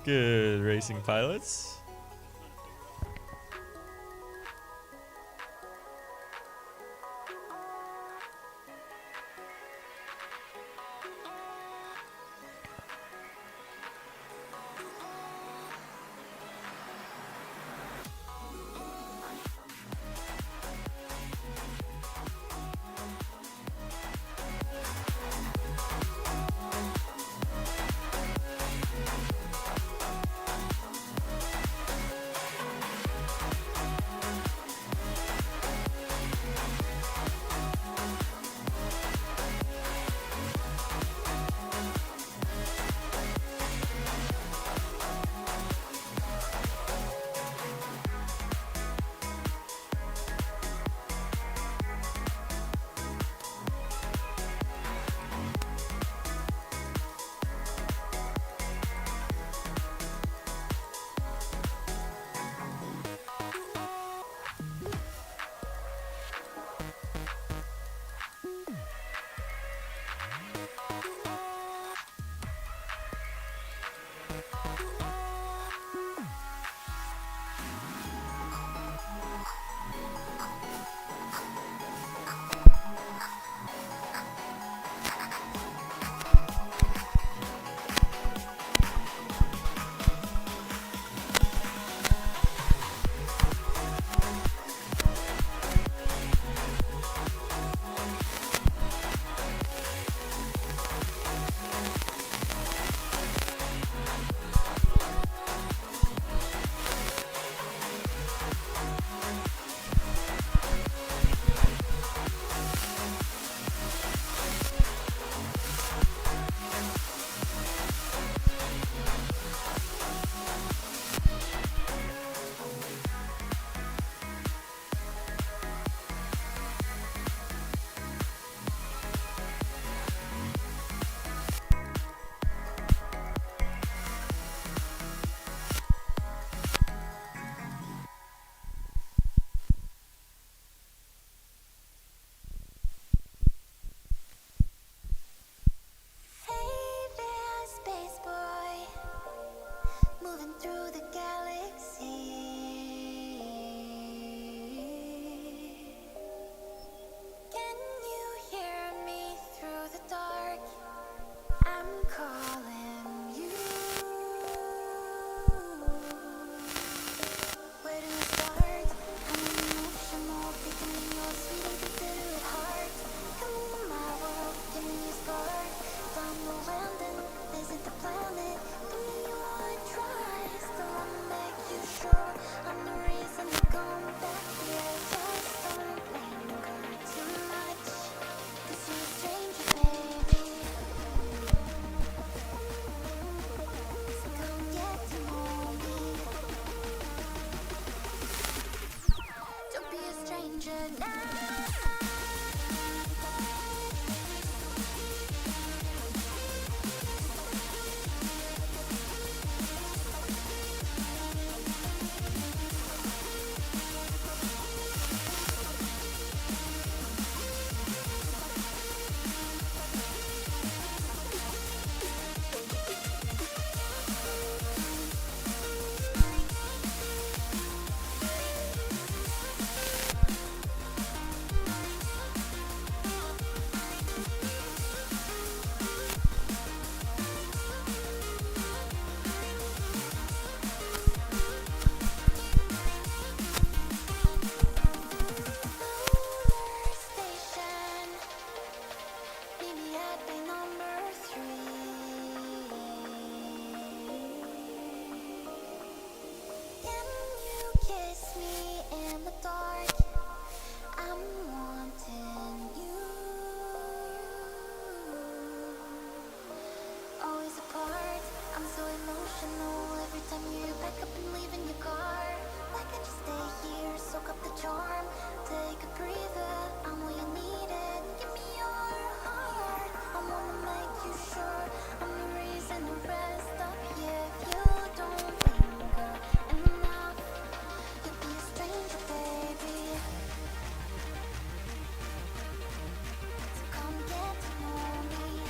Good racing, pilots.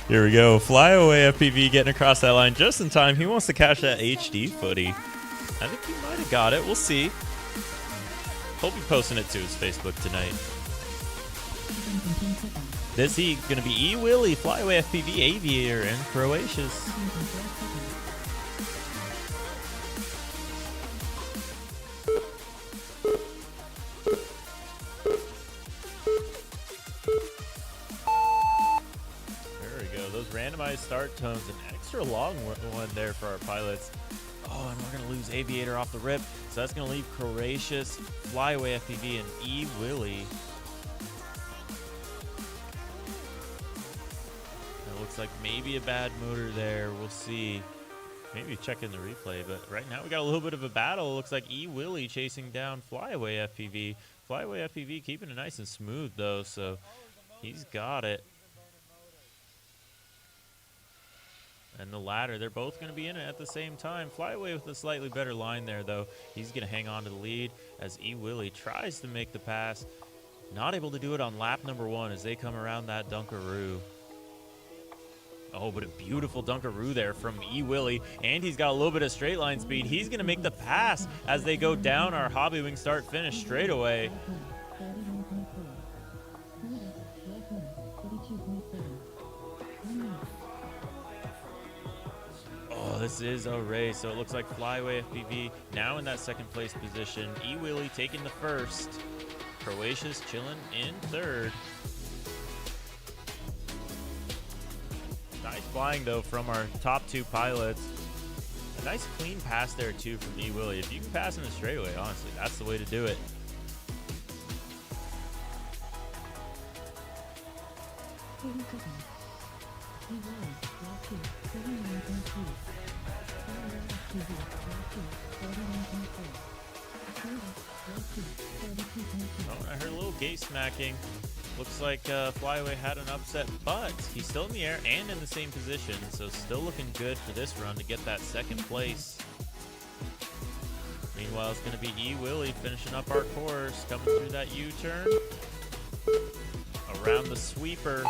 Here we go. Flyaway FPV getting across that line just in time. He wants to catch that HD footy. I think he might have got it. We'll see. He'll be posting it to his Facebook tonight. This heat going to be E. Willie, Flyaway FPV Aviator, and Croatia's. Randomized start tones, an extra long one there for our pilots. Oh, and we're going to lose Aviator off the rip, so that's going to leave Croatia's, Flyaway FPV, and E. Willie. That looks like maybe a bad motor there. We'll see. Maybe check in the replay, but right now we got a little bit of a battle. It looks like E. Willie chasing down Flyaway FPV. Flyaway FPV keeping it nice and smooth, though, so he's got it. And the ladder, they're both going to be in it at the same time. Flyaway with a slightly better line there, though. He's going to hang on to the lead as E. Willie tries to make the pass. Not able to do it on lap number 1 as they come around that Dunkaroo. Oh, but a beautiful Dunkaroo there from E. Willie. And he's got a little bit of straight line speed. He's going to make the pass as they go down our Hobby Wing start finish straight away. Oh, this is a race, so it looks like Flyaway FPV now in that second place position. E. Willie taking the first. Croatia's chilling in third. Nice flying, though, from our top 2 pilots. A nice clean pass there, too, from E. Willie. If you can pass in the straightaway, honestly, that's the way to do it. Oh, I heard a little gate smacking. Looks like Flyaway had an upset, but he's still in the air and in the same position, so still looking good for this run to get that second place. Meanwhile, it's going to be E. Willie finishing up our course, coming through that U-turn. Around the sweeper.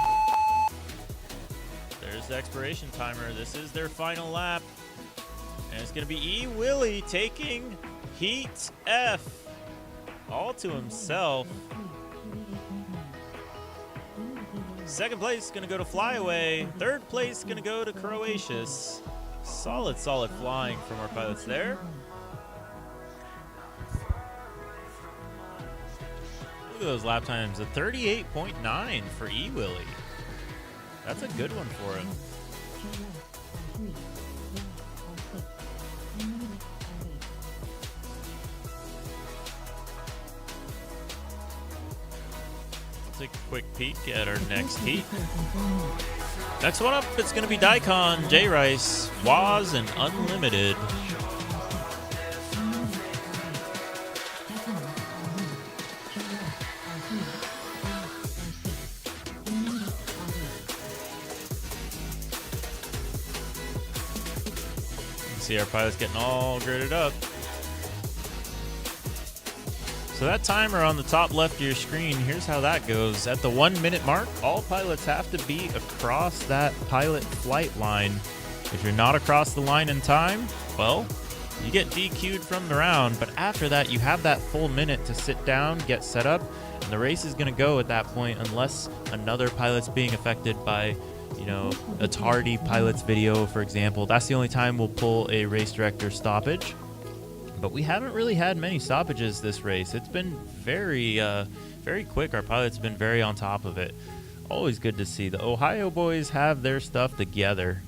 There's the expiration timer. This is their final lap. And it's going to be E. Willie taking Heat F all to himself. Second place is going to go to Flyaway. Third place is going to go to Croatia's. Solid flying from our pilots there. Look at those lap times. A 38.9 for E. Willie. That's a good one for him. Take a quick peek at our next heat. Next one up, it's going to be Daikon, J-Rice, Waz, and Unlimited. See our pilots getting all girded up. So that timer on the top left of your screen, here's how that goes. At the 1 minute mark, all pilots have to be across that pilot flight line. If you're not across the line in time, well, you get DQ'd from the round. But after that, you have that full minute to sit down, get set up, and the race is going to go at that point unless another pilot's being affected by, you know, a tardy pilot's video, for example. That's the only time we'll pull a race director stoppage. But we haven't really had many stoppages this race. It's been very quick. Our pilots have been very on top of it. Always good to see. The Ohio boys have their stuff together.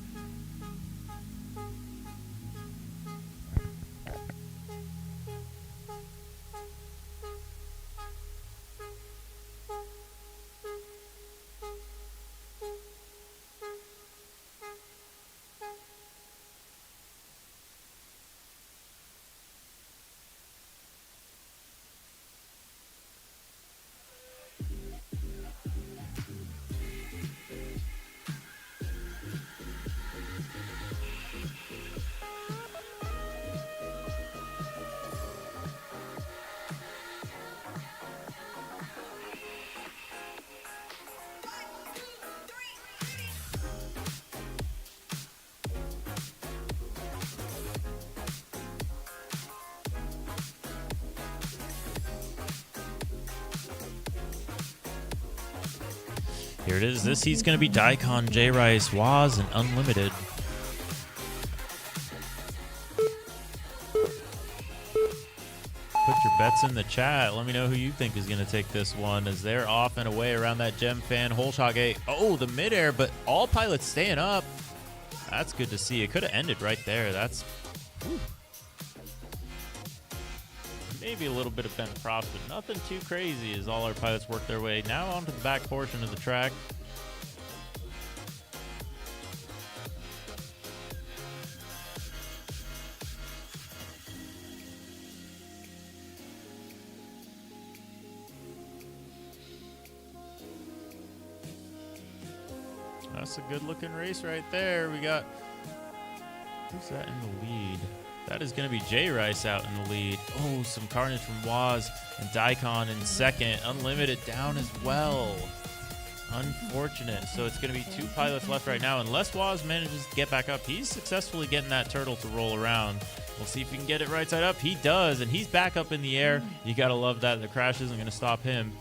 Here it is. This heat's going to be Daikon, J Rice, Waz, and Unlimited. Put your bets in the chat. Let me know who you think is going to take this one as they're off and away around that gem fan hole shot gate. Oh, the midair, but all pilots staying up. That's good to see. It could have ended right there. That's whew. Maybe a little bit of bent props, but nothing too crazy as all our pilots work their way now onto the back portion of the track. That's a good looking race right there. We got, who's that in the lead? That is going to be J Rice out in the lead. Oh, some carnage from Waz and Daikon in second. Unlimited down as well. Unfortunate. So it's going to be 2 pilots left right now. Unless Waz manages to get back up, he's successfully getting that turtle to roll around. We'll see if he can get it right side up. He does, and he's back up in the air. You got to love that. The crash isn't going to stop him.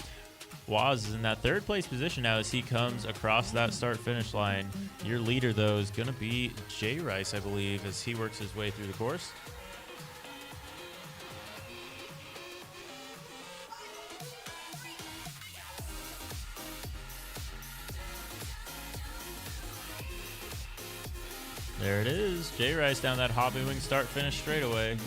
Waz is in that 3rd place position now as he comes across that start-finish line. Your leader, though, is going to be J Rice, I believe, as he works his way through the course. There it is. J Rice down that hobby wing start-finish straightaway.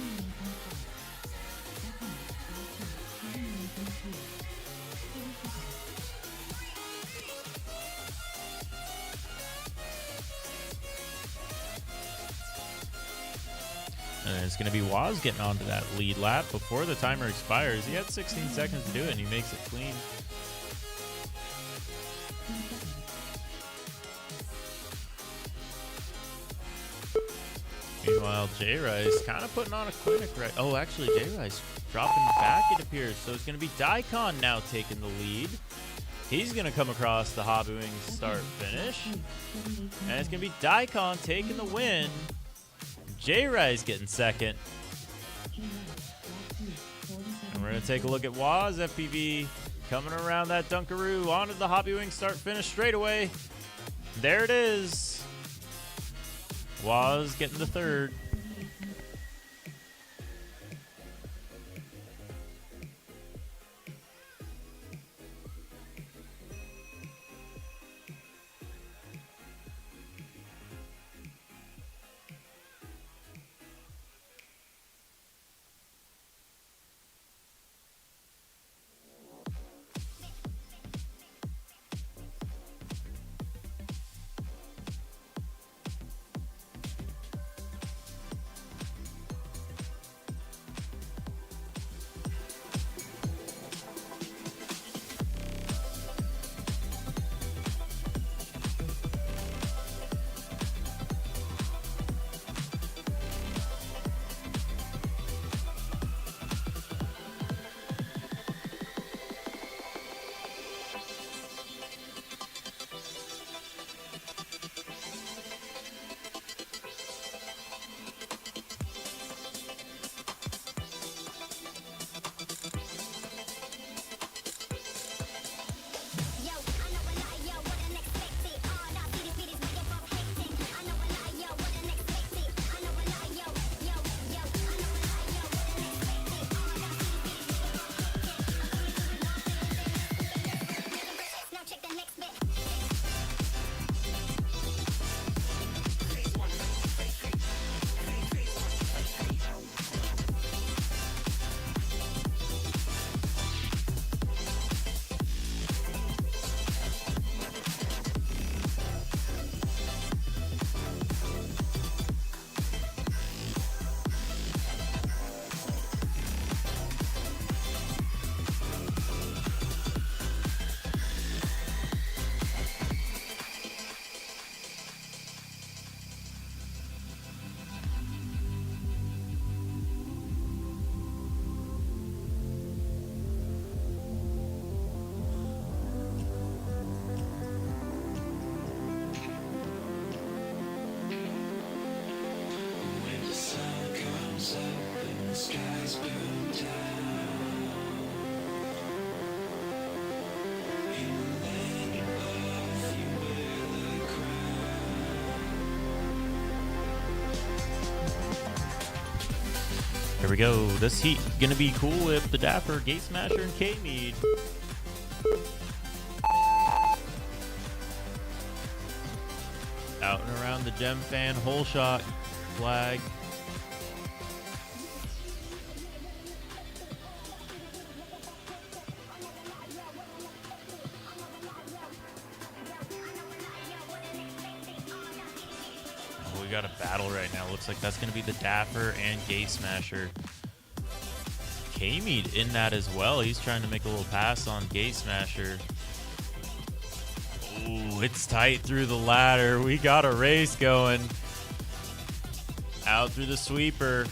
And it's going to be Waz getting onto that lead lap before the timer expires. He had 16 seconds to do it, and he makes it clean. Meanwhile, J Rice kind of putting on a clinic right. Oh, actually, J Rice dropping back, it appears. So it's going to be Daikon now taking the lead. He's going to come across the hobby wing start finish. And it's going to be Daikon taking the win. J Rice getting second. And we're going to take a look at Waz FPV coming around that Dunkaroo onto the hobby wing start finish straightaway. There it is. Waz getting the 3rd. Here we go. This heat gonna be Cool Whip, the Dapper, Gate Smasher, and K-Mead. Out and around the Gem Fan hole shot flag. We got a battle right now. Looks like that's going to be the Dapper and Gate Smasher. K-Mead in that as well. He's trying to make a little pass on Gate Smasher. Ooh, it's tight through the ladder. We got a race going. Out through the sweeper.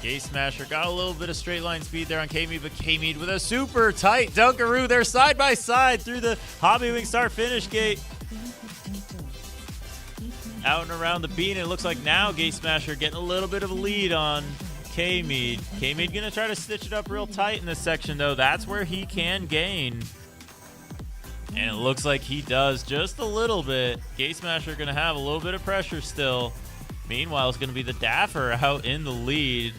Gate Smasher got a little bit of straight line speed there on K-Mead, but K-Mead with a super tight Dunkaroo. They're side by side through the Hobbywing start finish gate. Out and around the bean, it looks like now Gate Smasher getting a little bit of a lead on K-Mead. K-Mead gonna try to stitch it up real tight in this section though. That's where he can gain. And it looks like he does just a little bit. Gate Smasher gonna have a little bit of pressure still. Meanwhile, it's gonna be the Dapper out in the lead.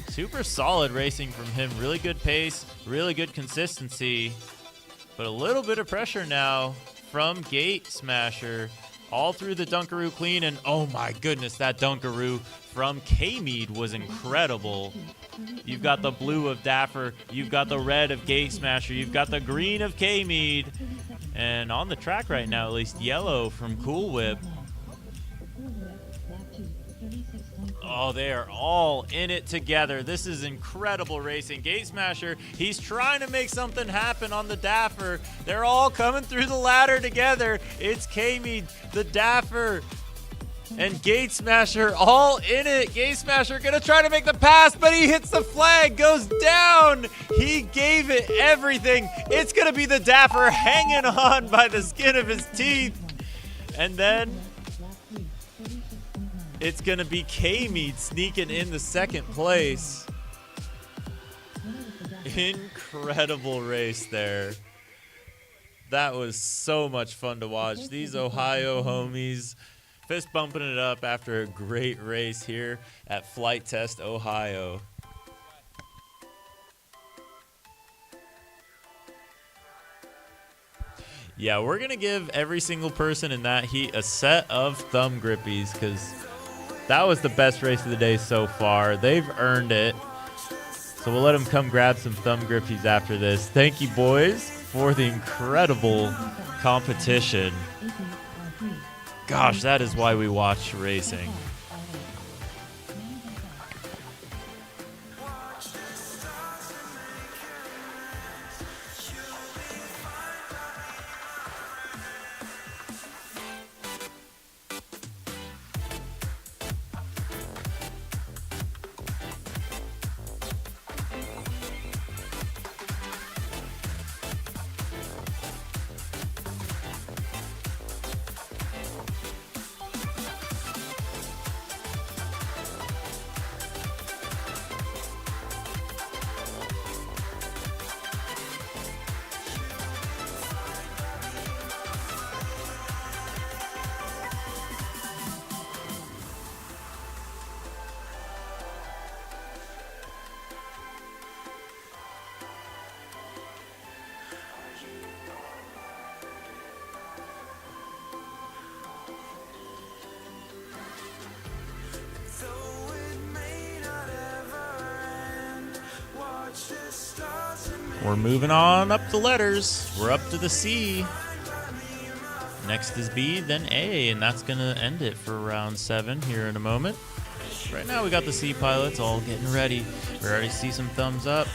Super solid racing from him. Really good pace, really good consistency. But a little bit of pressure now from Gate Smasher. All through the Dunkaroo clean, and oh my goodness, that Dunkaroo from K-Mead was incredible. You've got the blue of Dapper, you've got the red of Gate Smasher, you've got the green of K-Mead, and on the track right now, at least yellow from Cool Whip. Oh, they are all in it together. This is incredible racing. Gate Smasher, he's trying to make something happen on the Dapper. They're all coming through the ladder together. It's K-Mead, the Dapper, and Gate Smasher all in it. Gate Smasher gonna try to make the pass, but he hits the flag, goes down. He gave it everything. It's gonna be the Dapper hanging on by the skin of his teeth. And then it's going to be K-Mead sneaking in the second place. Incredible race there. That was so much fun to watch. These Ohio homies fist bumping it up after a great race here at Flite Test, Ohio. Yeah, we're going to give every single person in that heat a set of thumb grippies because that was the best race of the day so far. They've earned it. So we'll let them come grab some thumb grippies after this. Thank you, boys, for the incredible competition. Gosh, that is why we watch racing. We're moving on up the letters. We're up to the C. Next is B, then A, and that's going to end it for round 7 here in a moment. Right now we got the C pilots all getting ready. We already see some thumbs up.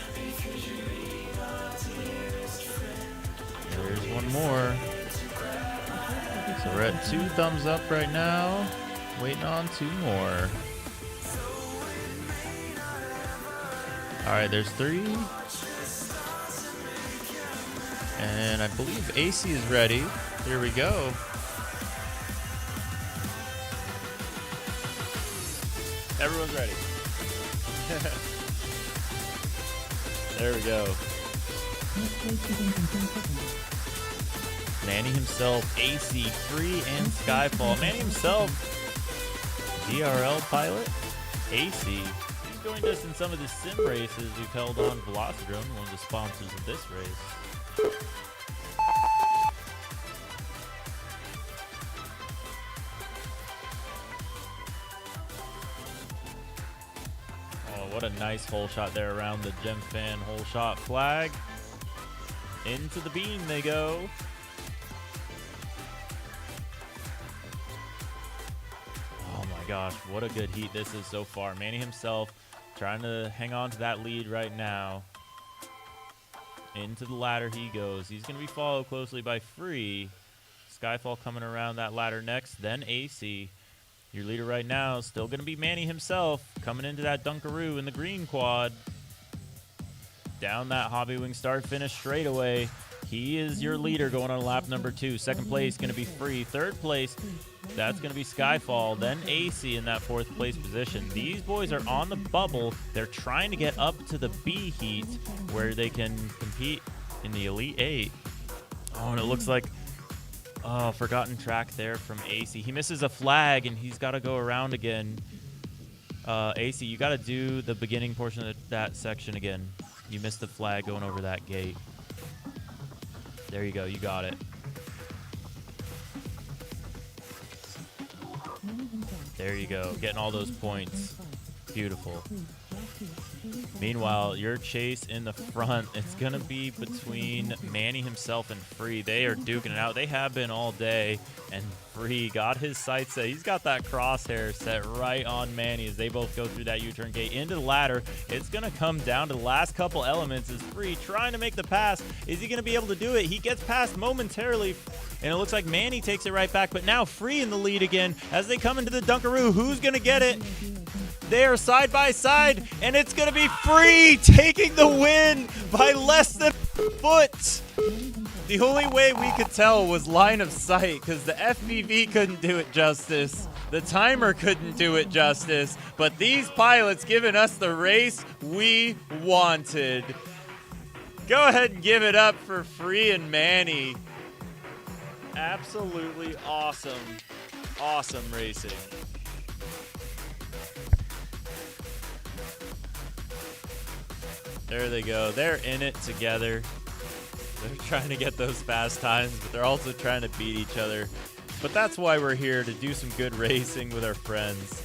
There's one more. So we're at 2 thumbs up right now. Waiting on 2 more. All right, there's 3. And I believe AC is ready. Here we go. Everyone's ready. There we go. Manny himself, AC, Free, and Skyfall. Manny himself, DRL pilot, AC. Free's joined us in some of the sim races we've held on Velocidrome, one of the sponsors of this race. Oh, what a nice hole shot there around the Gem Fan hole shot flag. Into the beam they go. Oh my gosh, what a good heat this is so far. Manny himself trying to hang on to that lead right now. Into the ladder he goes. He's going to be followed closely by Free. Skyfall coming around that ladder next, then AC. Your leader right now still going to be Manny himself coming into that Dunkaroo in the green quad. Down that Hobbywing start finish straightaway. He is your leader going on lap number 2. Second place going to be Free. Third place, that's going to be Skyfall. Then AC in that 4th place position. These boys are on the bubble. They're trying to get up to the B heat where they can compete in the Elite 8. Oh, and it looks like forgotten track there from AC. He misses a flag and he's got to go around again. AC, you got to do the beginning portion of that section again. You missed the flag going over that gate. There you go. You got it. There you go. Getting all those points. Beautiful. Meanwhile, your chase in the front, it's going to be between Manny himself and Free. They are duking it out. They have been all day, and Free got his sights set. He's got that crosshair set right on Manny as they both go through that U-turn gate into the ladder. It's going to come down to the last couple elements. Is Free trying to make the pass? Is he going to be able to do it? He gets past momentarily, and it looks like Manny takes it right back, but now Free in the lead again as they come into the Dunkaroo. Who's going to get it? They are side by side, and it's going to be Free taking the win by less than a foot. The only way we could tell was line of sight because the FPV couldn't do it justice. The timer couldn't do it justice, but these pilots giving us the race we wanted. Go ahead and give it up for Free and Manny. Absolutely awesome. Awesome racing. There they go. They're in it together. They're trying to get those fast times, but they're also trying to beat each other. But that's why we're here, to do some good racing with our friends.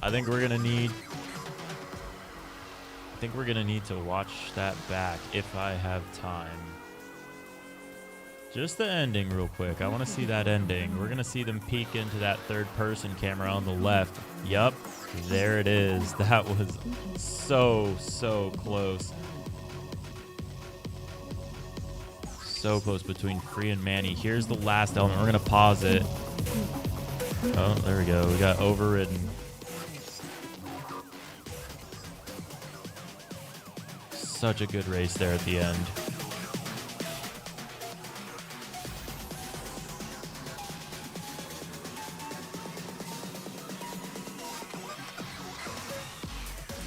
I think we're gonna need to watch that back if I have time. Just the ending real quick. I want to see that ending. We're going to see them peek into that third-person camera on the left. Yup, there it is. That was so close. So close between Free and Manny. Here's the last element. We're going to pause it. Oh, there we go. We got overridden. Such a good race there at the end.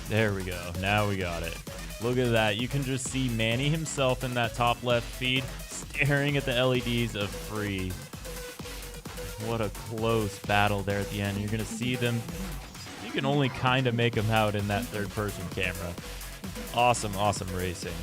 There we go. Now we got it. Look at that. You can just see Manny himself in that top left feed staring at the LEDs of Free. What a close battle there at the end. You're going to see them. You can only kind of make them out in that third-person camera. Awesome, awesome racing.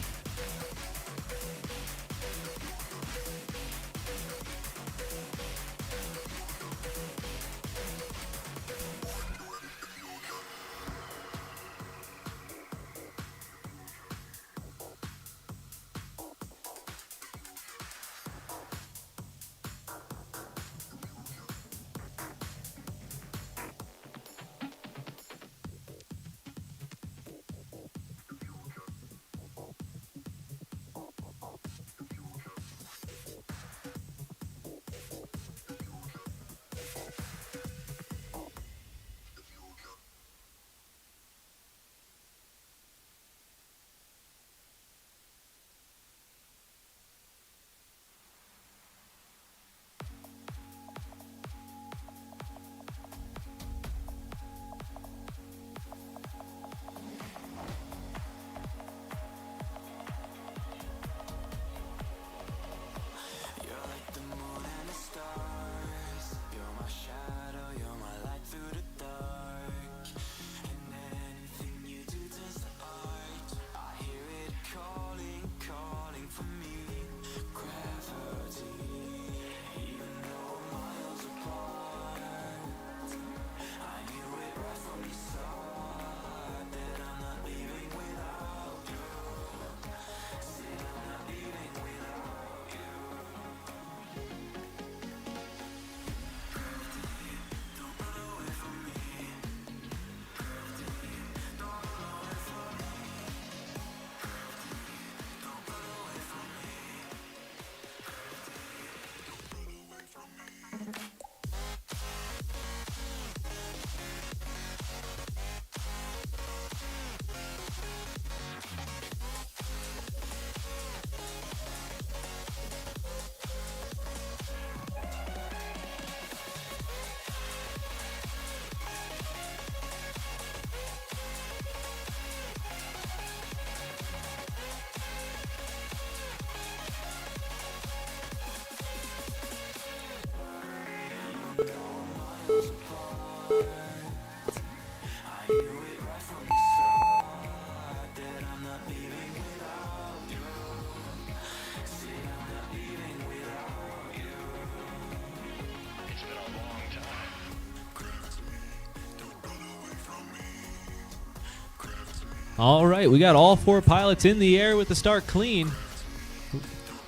All right, we got all 4 pilots in the air with the start clean.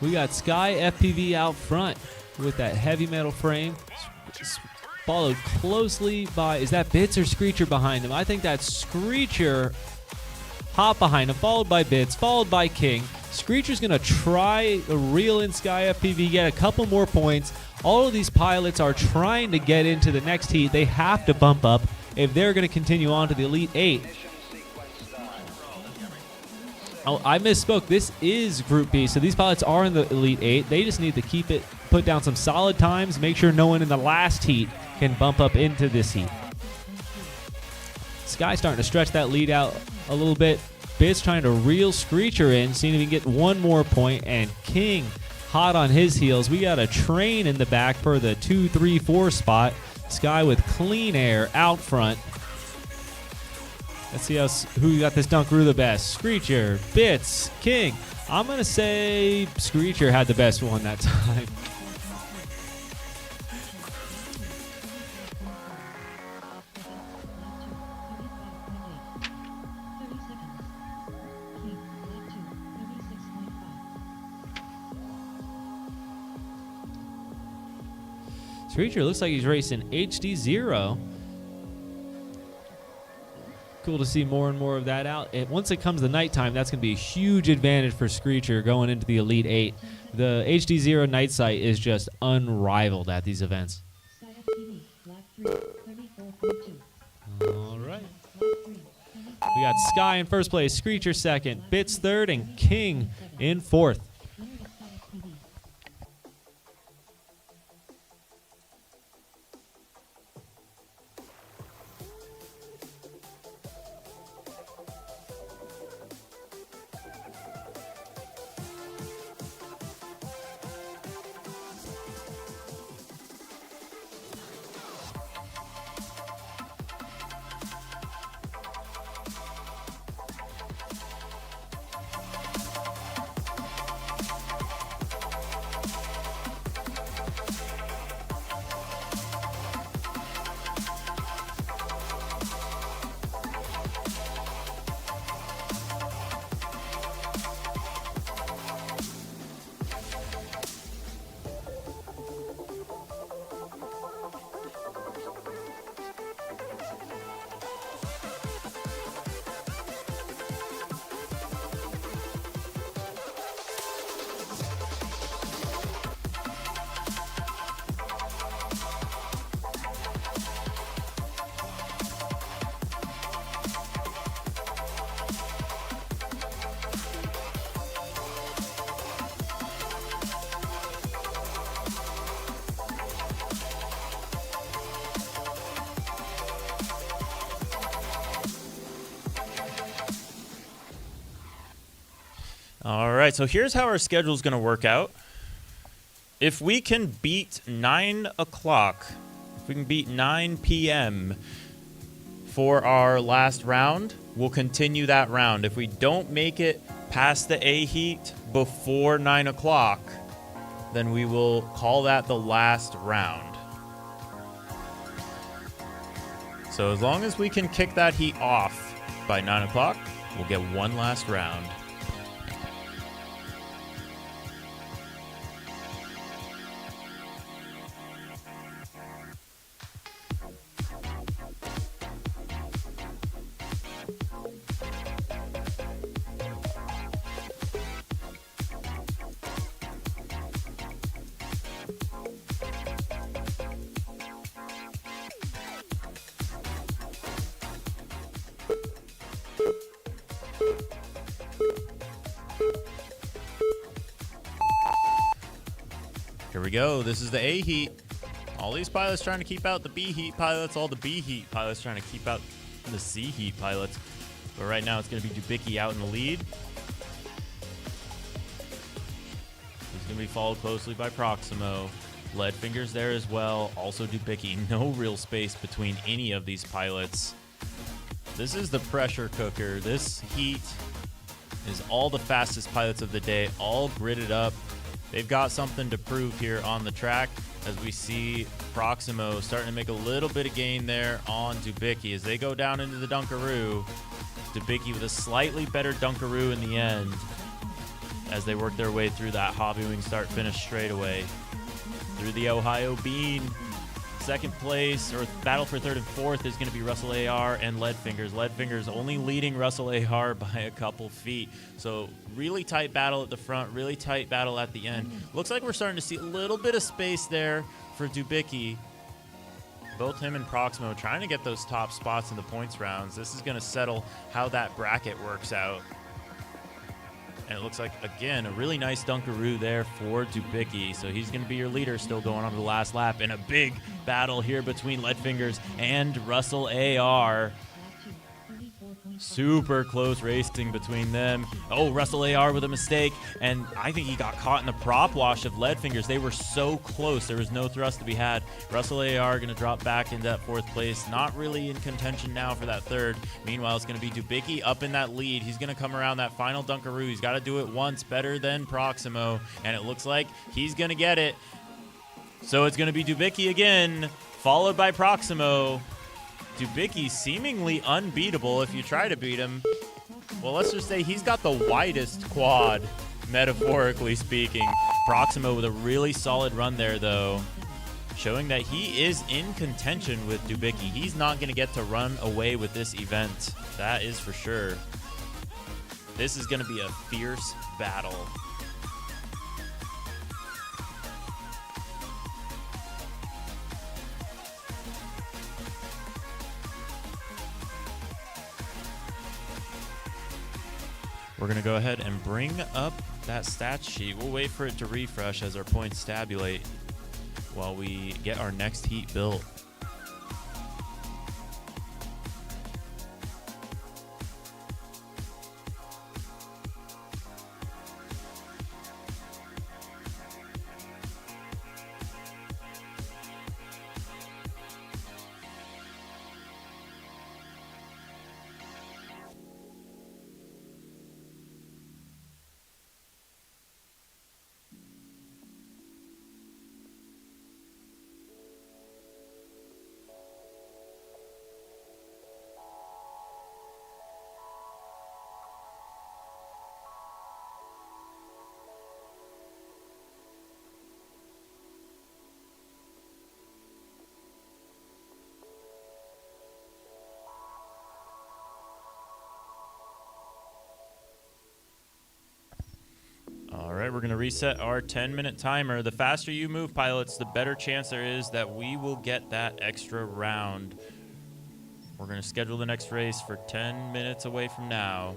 We got Sky FPV out front with that heavy metal frame, followed closely by, is that Bits or Screecher behind him? I think that's Screecher hop behind him, followed by Bits, followed by King. Screecher's going to try to reel in Sky FPV, get a couple more points. All of these pilots are trying to get into the next heat. They have to bump up if they're going to continue on to the Elite 8. Oh, I misspoke. This is Group B, so these pilots are in the Elite 8. They just need to keep it, put down some solid times, make sure no one in the last heat can bump up into this heat. Sky starting to stretch that lead out a little bit. Biz trying to reel Screecher in, seeing if he can get one more point, and King hot on his heels. We got a train in the back for the 2, 3, 4 spot. Sky with clean air out front. Let's see who got this dunkaroo the best. Screecher, Bits, King. I'm going to say Screecher had the best one that time. Screecher looks like he's racing HD0. Cool to see more and more of that out. Once it comes to nighttime, that's going to be a huge advantage for Screecher going into the Elite 8. The HD0 night sight is just unrivaled at these events. All right. We got Sky in first place, Screecher second, Bits third, and King in fourth. All right, so here's how our schedule is going to work out. If we can beat 9 o'clock, if we can beat 9 p.m. for our last round, we'll continue that round. If we don't make it past the A heat before 9 o'clock, then we will call that the last round. So as long as we can kick that heat off by 9 o'clock, we'll get one last round. Here we go. This is the A heat. All these pilots trying to keep out the B heat pilots. All the B heat pilots trying to keep out the C heat pilots. But right now it's going to be Dubicki out in the lead. He's going to be followed closely by Proximo. Leadfinger's there as well. Also Dubicki. No real space between any of these pilots. This is the pressure cooker. This heat is all the fastest pilots of the day, all gridded up. They've got something to prove here on the track, as we see Proximo starting to make a little bit of gain there on Dubicki. As they go down into the Dunkaroo, Dubicki with a slightly better Dunkaroo in the end as they work their way through that Hobby-Wing start-finish straightaway. Through the Ohio Bean. Second place, or battle for third and fourth, is going to be Russell AR and Leadfingers. Leadfingers only leading Russell AR by a couple feet. So really tight battle at the front, really tight battle at the end. Looks like we're starting to see a little bit of space there for Dubicki. Both him and Proximo trying to get those top spots in the points rounds. This is going to settle how that bracket works out. And it looks like, again, a really nice Dunkaroo there for Dubicki. So he's going to be your leader still going on to the last lap. And a big battle here between Leadfingers and Russell AR. Super close racing between them. Oh, Russell AR with a mistake. And I think he got caught in the prop wash of Leadfingers. They were so close. There was no thrust to be had. Russell AR going to drop back into that fourth place. Not really in contention now for that third. Meanwhile, it's going to be Dubicki up in that lead. He's going to come around that final Dunkaroo. He's got to do it once better than Proximo. And it looks like he's going to get it. So it's going to be Dubicki again, followed by Proximo. Dubicki seemingly unbeatable if you try to beat him. Well, let's just say he's got the widest quad, metaphorically speaking. Proximo with a really solid run there, though, showing that he is in contention with Dubicki. He's not going to get to run away with this event. That is for sure. This is going to be a fierce battle. We're going to go ahead and bring up that stats sheet. We'll wait for it to refresh as our points tabulate while we get our next heat built. All right, we're going to reset our 10-minute timer. The faster you move, pilots, the better chance there is that we will get that extra round. We're going to schedule the next race for 10 minutes away from now.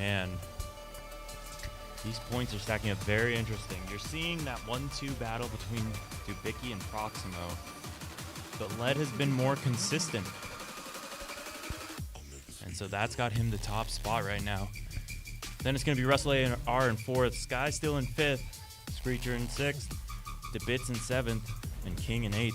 Man, these points are stacking up very interesting. You're seeing that 1-2 battle between Dubicki and Proximo, but Led has been more consistent. And so that's got him the top spot right now. Then it's going to be Russell A and R in 4th, Sky still in 5th, Screecher in 6th, DeBits in 7th, and King in 8th.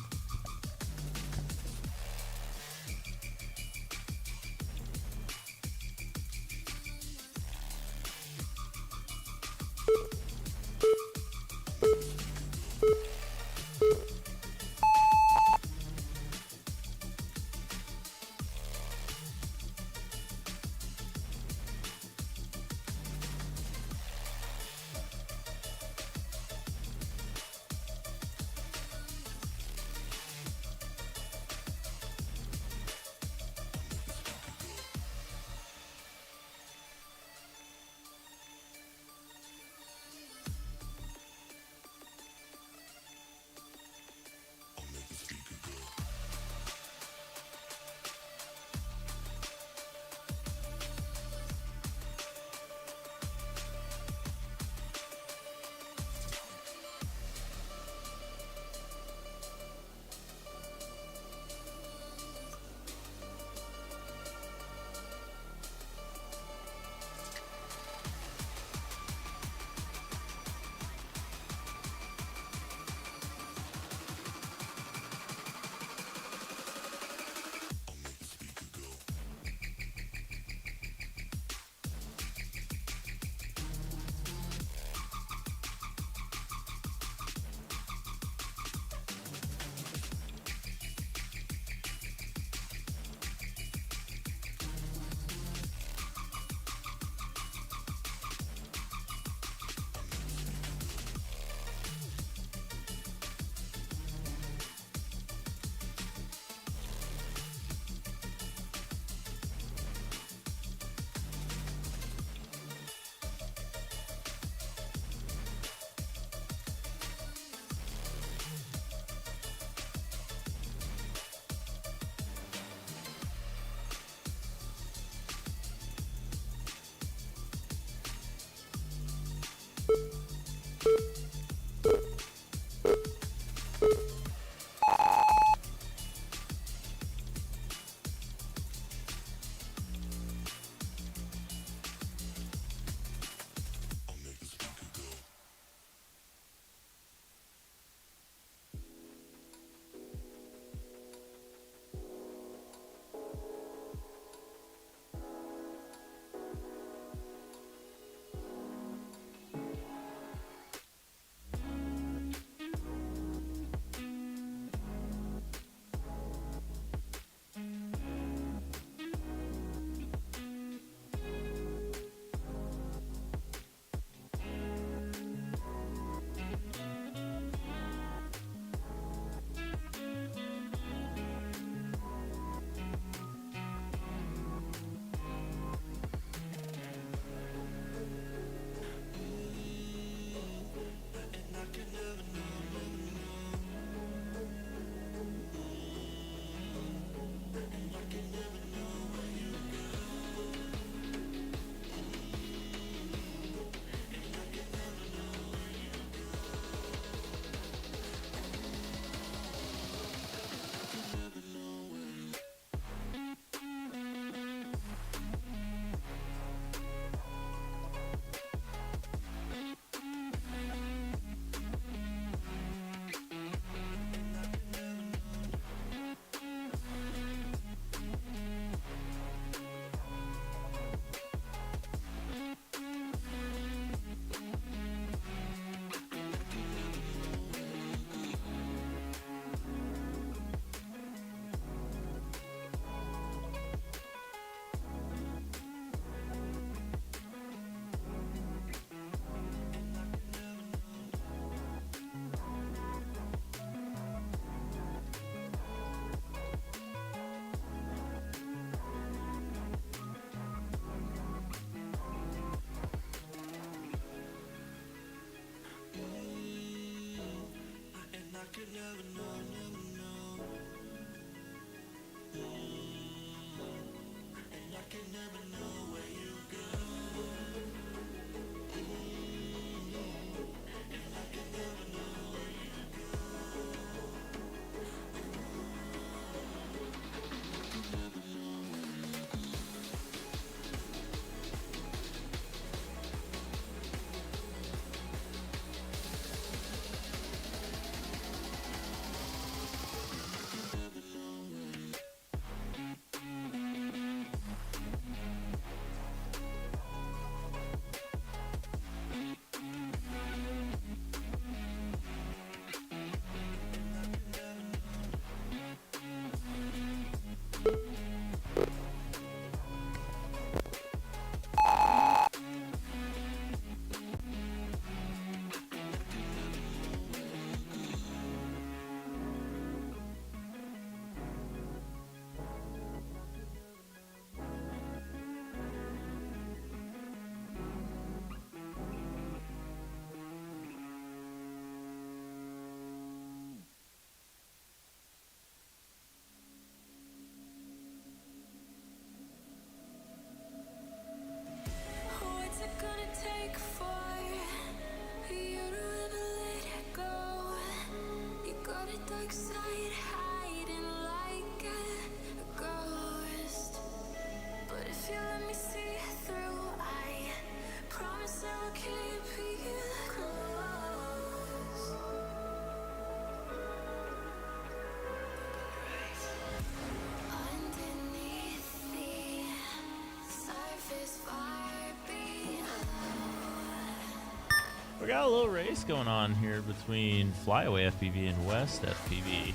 We got a little race going on here between Flyaway FPV and West FPV.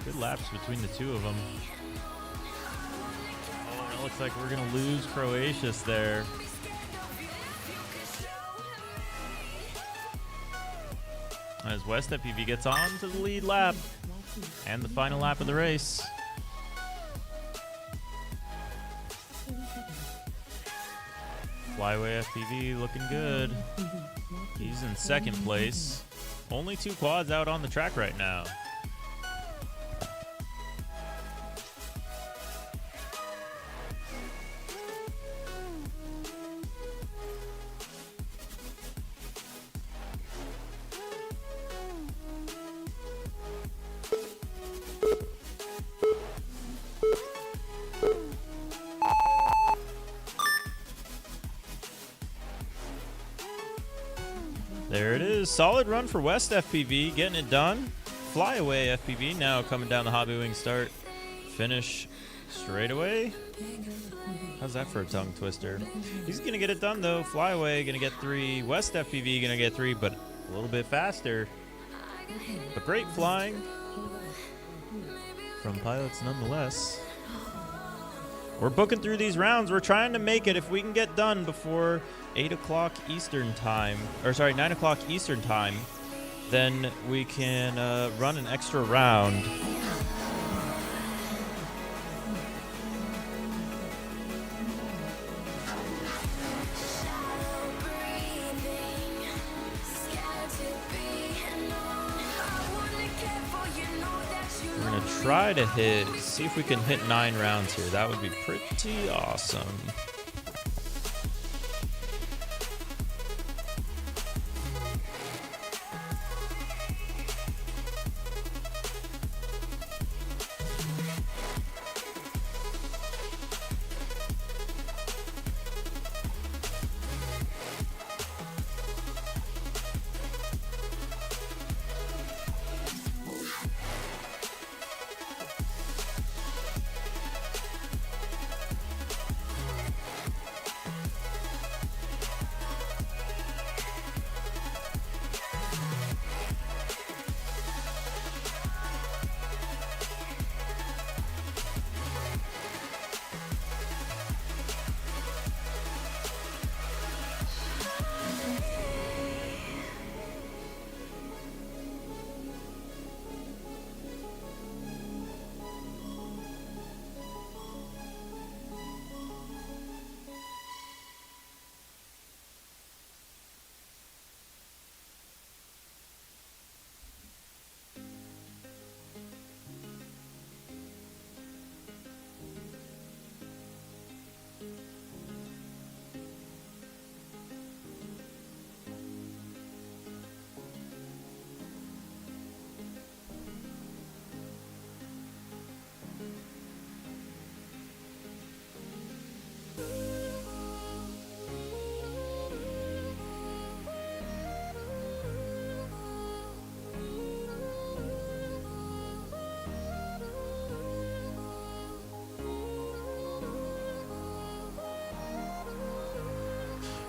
Good laps between the two of them. Oh, it looks like we're going to lose Croatius there. As West FPV gets on to the lead lap and the final lap of the race. Flyway FPV looking good. He's in second place. Only 2 quads out on the track right now. There it is. Solid run for West FPV, getting it done. Flyaway FPV now coming down the Hobby Wing start. Finish straight away. How's that for a tongue twister? He's going to get it done, though. Flyaway going to get 3. West FPV going to get 3, but a little bit faster. But great flying from pilots nonetheless. We're booking through these rounds. We're trying to make it if we can get done before 8 o'clock Eastern time, or sorry, 9 o'clock Eastern time, then we can run an extra round. We're gonna try to see if we can hit 9 rounds here. That would be pretty awesome.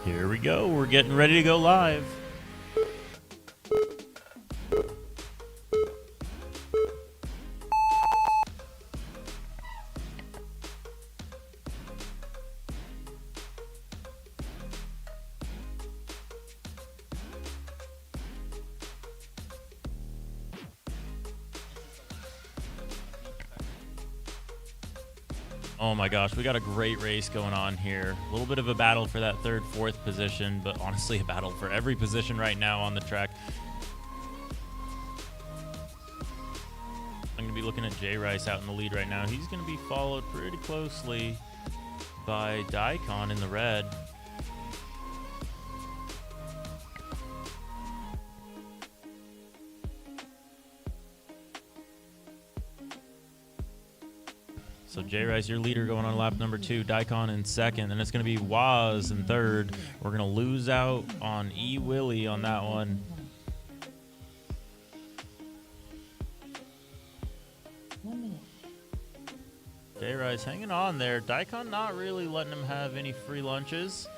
Here we go. We're getting ready to go live. Oh my gosh, we got a great race going on here. A little bit of a battle for that 3rd, 4th position, but honestly a battle for every position right now on the track. I'm going to be looking at Jay Rice out in the lead right now. He's going to be followed pretty closely by Daikon in the red. So J-Rice, your leader going on lap number 2, Daikon in second, and it's going to be Waz in third. We're going to lose out on E. Willie on that one. 1 minute. J-Rice hanging on there. Daikon not really letting him have any free lunches.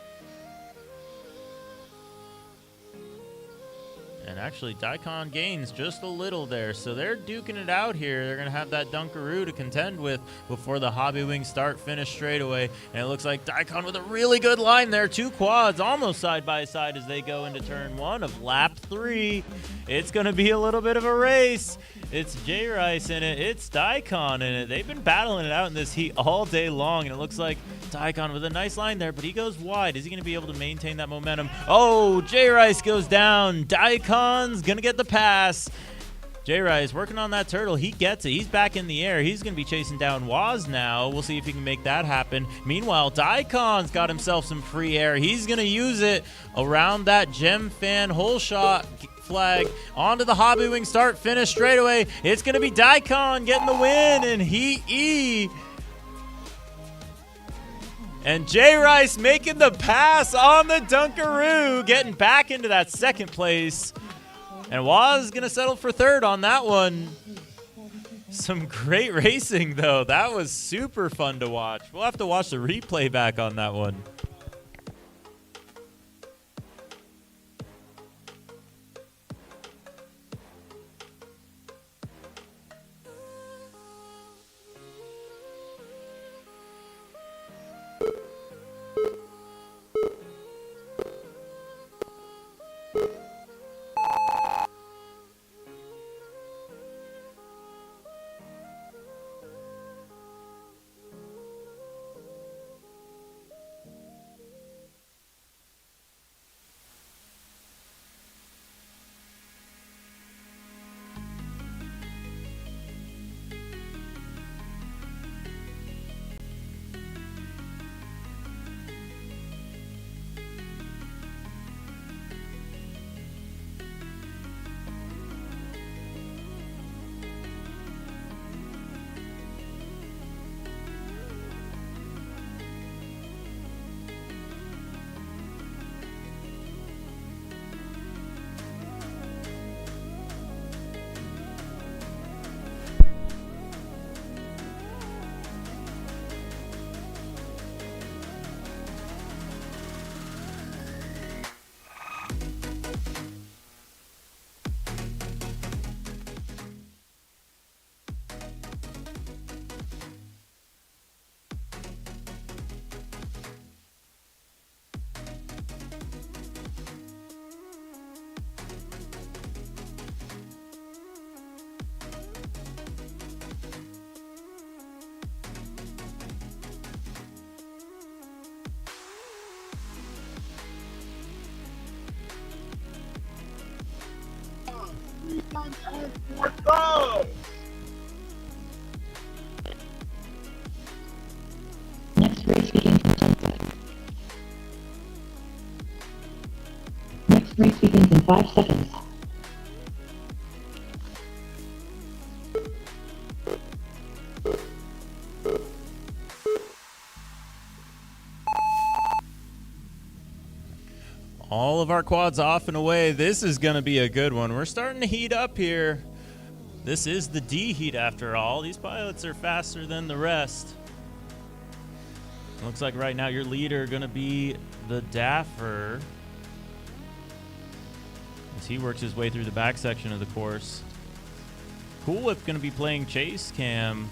And actually, Daikon gains just a little there. So they're duking it out here. They're going to have that Dunkaroo to contend with before the Hobby Wing start finish straightaway. And it looks like Daikon with a really good line there. 2 quads almost side by side as they go into turn 1 of lap 3. It's going to be a little bit of a race. It's J-Rice in it. It's Daikon in it. They've been battling it out in this heat all day long. And it looks like Daikon with a nice line there, but he goes wide. Is he going to be able to maintain that momentum? Oh, J-Rice goes down. Daikon's going to get the pass. J-Rice working on that turtle. He gets it. He's back in the air. He's going to be chasing down Waz now. We'll see if he can make that happen. Meanwhile, Daikon's got himself some free air. He's going to use it around that Gem Fan hole shot flag onto the Hobby Wing start finish straightaway. It's going to be Daikon getting the win in Heat E. And J-Rice making the pass on the Dunkaroo, getting back into that second place. And Waz going to settle for third on that one. Some great racing, though. That was super fun to watch. We'll have to watch the replay back on that one. Next race begins in 10 seconds. Next race begins in 5 seconds. All of our quads off and away. This is going to be a good one. We're starting to heat up here. This is the D heat after all. These pilots are faster than the rest. Looks like right now your leader going to be the Daffer as he works his way through the back section of the course. Cool Whip going to be playing chase cam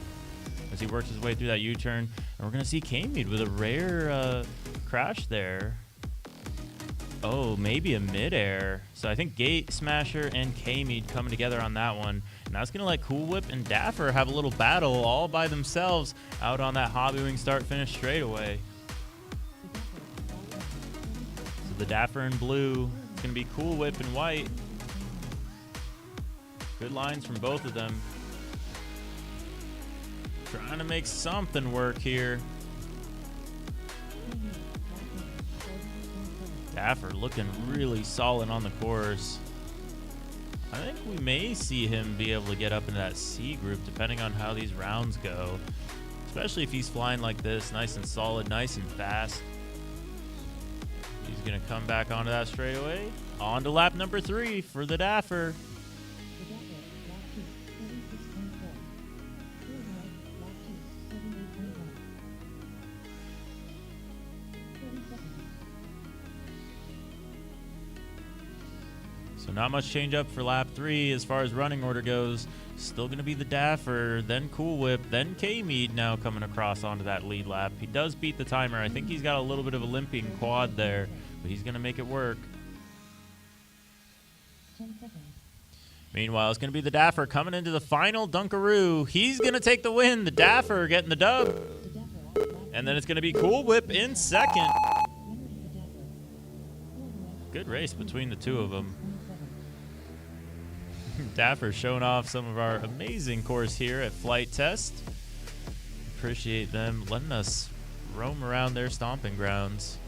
as he works his way through that U-turn. And we're going to see K-Mead with a rare crash there. Oh, maybe a mid-air. So I think Gate Smasher and K-Mead coming together on that one. And that's going to let Cool Whip and Daffer have a little battle all by themselves out on that Hobby Wing start finish straightaway. So the Daffer in blue. It's going to be Cool Whip in white. Good lines from both of them. Trying to make something work here. Daffer looking really solid on the course. I think we may see him be able to get up into that C group depending on how these rounds go. Especially if he's flying like this, nice and solid, nice and fast. He's going to come back onto that straightaway. On to lap number 3 for the Daffer. So not much change up for lap 3 as far as running order goes. Still going to be the Daffer, then Cool Whip, then K-Mead now coming across onto that lead lap. He does beat the timer. I think he's got a little bit of a limping quad there, but he's going to make it work. Meanwhile, it's going to be the Daffer coming into the final Dunkaroo. He's going to take the win. The Daffer getting the dub. And then it's going to be Cool Whip in second. Good race between the two of them. Daffer showing off some of our amazing course here at Flite Test. Appreciate them letting us roam around their stomping grounds.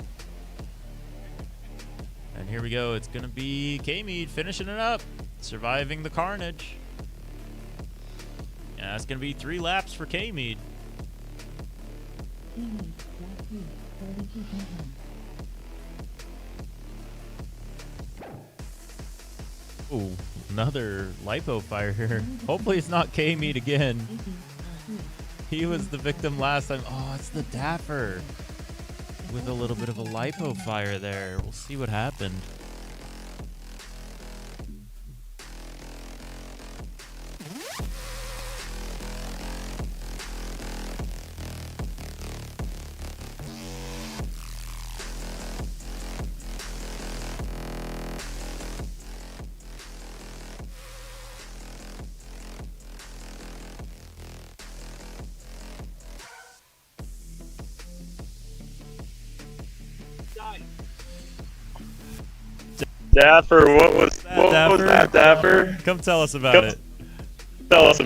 And here we go. It's going to be K-Mead finishing it up, surviving the carnage. Yeah, it's going to be 3 laps for K-Mead. Ooh, another lipo fire here. Hopefully it's not K-Mead again. He was the victim last time. Oh, it's the Daffer with a little bit of a lipo fire there. We'll see what happened. Daffer, what was that, Daffer? Come tell us about it. Tell us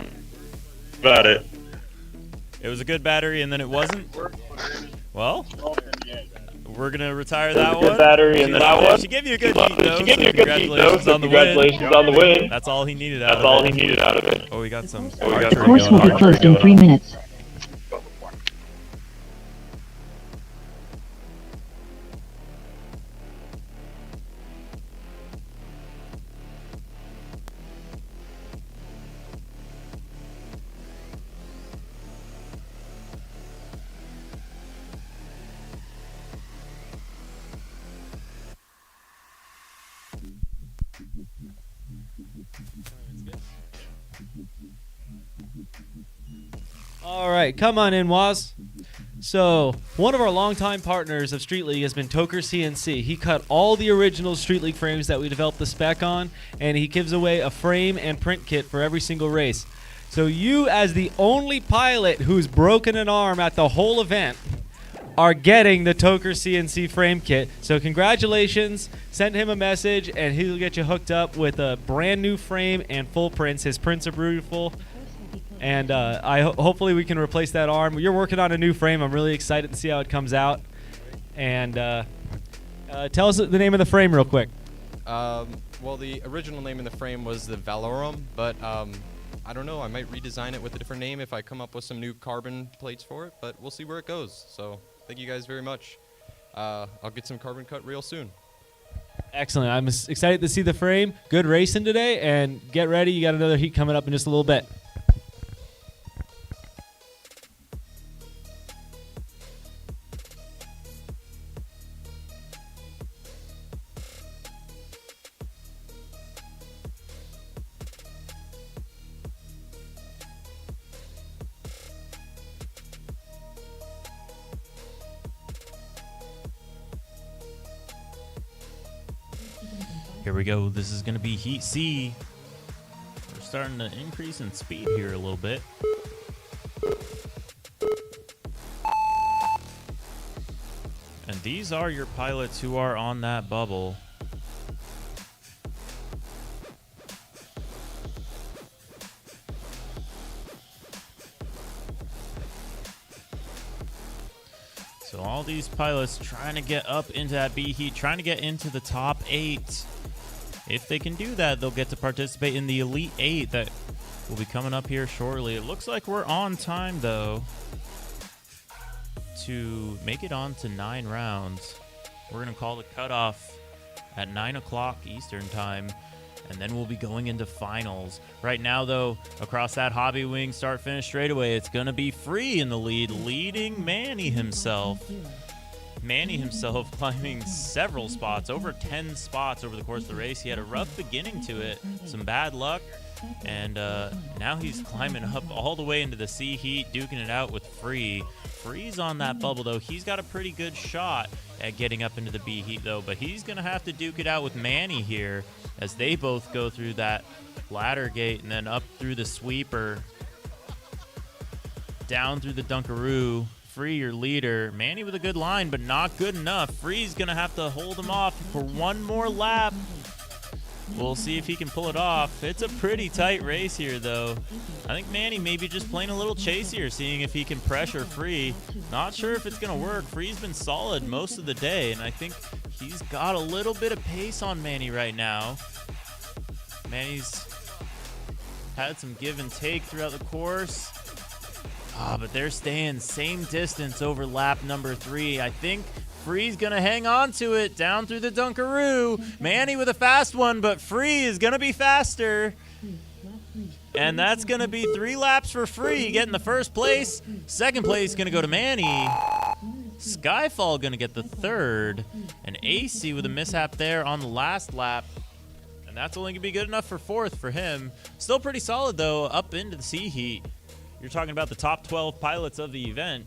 about it. It was a good battery and then it wasn't? Well, we're going to retire that one. Good battery and then that one. She gave you a good heat, though. She gave you a good heat, though. Congratulations on the win. That's all he needed out of it. That's all he needed out of it. Oh, we got some. The course will be closed in 3 minutes. All right, come on in, Waz. So, one of our longtime partners of Street League has been Toker CNC. He cut all the original Street League frames that we developed the spec on, and he gives away a frame and print kit for every single race. So you, as the only pilot who's broken an arm at the whole event, are getting the Toker CNC frame kit. So congratulations. Send him a message, and he'll get you hooked up with a brand new frame and full prints. His prints are beautiful. And hopefully we can replace that arm. You're working on a new frame. I'm really excited to see how it comes out. And tell us the name of the frame real quick. Well, the original name of the frame was the Valorum, but I don't know. I might redesign it with a different name if I come up with some new carbon plates for it, but we'll see where it goes. So thank you guys very much. I'll get some carbon cut real soon. Excellent. I'm excited to see the frame. Good racing today, and get ready. You got another heat coming up in just a little bit. Here we go. This is going to be Heat C. We're starting to increase in speed here a little bit. And these are your pilots who are on that bubble. So all these pilots trying to get up into that B heat, trying to get into the top 8. If they can do that, they'll get to participate in the Elite 8 that will be coming up here shortly. It looks like we're on time, though, to make it on to 9 rounds. We're going to call the cutoff at 9 o'clock Eastern time, and then we'll be going into finals. Right now, though, across that hobby wing start-finish straightaway, it's going to be Free in the lead, leading Manny himself. Manny himself climbing several spots, over 10 spots over the course of the race. He had a rough beginning to it, some bad luck, and now he's climbing up all the way into the C heat, duking it out with Free. Free's on that bubble, though. He's got a pretty good shot at getting up into the B heat, though, but he's going to have to duke it out with Manny here as they both go through that ladder gate and then up through the sweeper, down through the Dunkaroo. Free, your leader. Manny with a good line, but not good enough. Free's going to have to hold him off for one more lap. We'll see if he can pull it off. It's a pretty tight race here, though. I think Manny maybe just playing a little chase here, seeing if he can pressure Free. Not sure if it's going to work. Free's been solid most of the day, and I think he's got a little bit of pace on Manny right now. Manny's had some give and take throughout the course. But they're staying same distance over lap number 3. I think Free's going to hang on to it down through the Dunkaroo. Manny with a fast one, but Free is going to be faster. And that's going to be 3 laps for Free, getting the first place. Second place going to go to Manny. Skyfall going to get the third. And AC with a mishap there on the last lap. And that's only going to be good enough for fourth for him. Still pretty solid, though, up into the C heat. You're talking about the top 12 pilots of the event.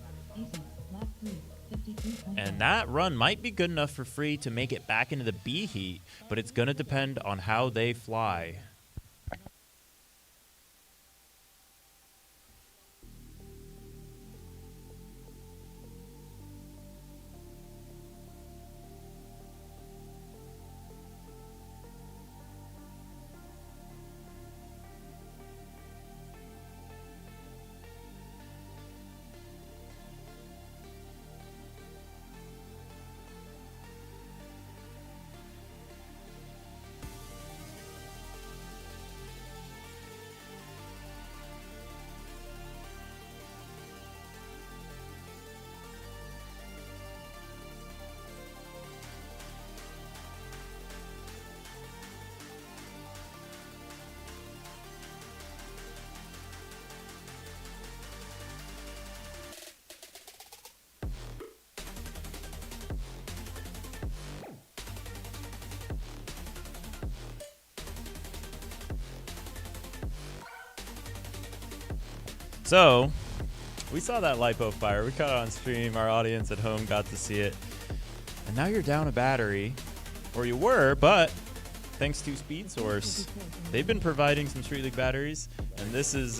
And that run might be good enough for Free to make it back into the B heat, but it's going to depend on how they fly. So, we saw that LiPo fire. We caught it on stream. Our audience at home got to see it. And now you're down a battery. Or you were, but thanks to Speed Source, they've been providing some Street League batteries. And this is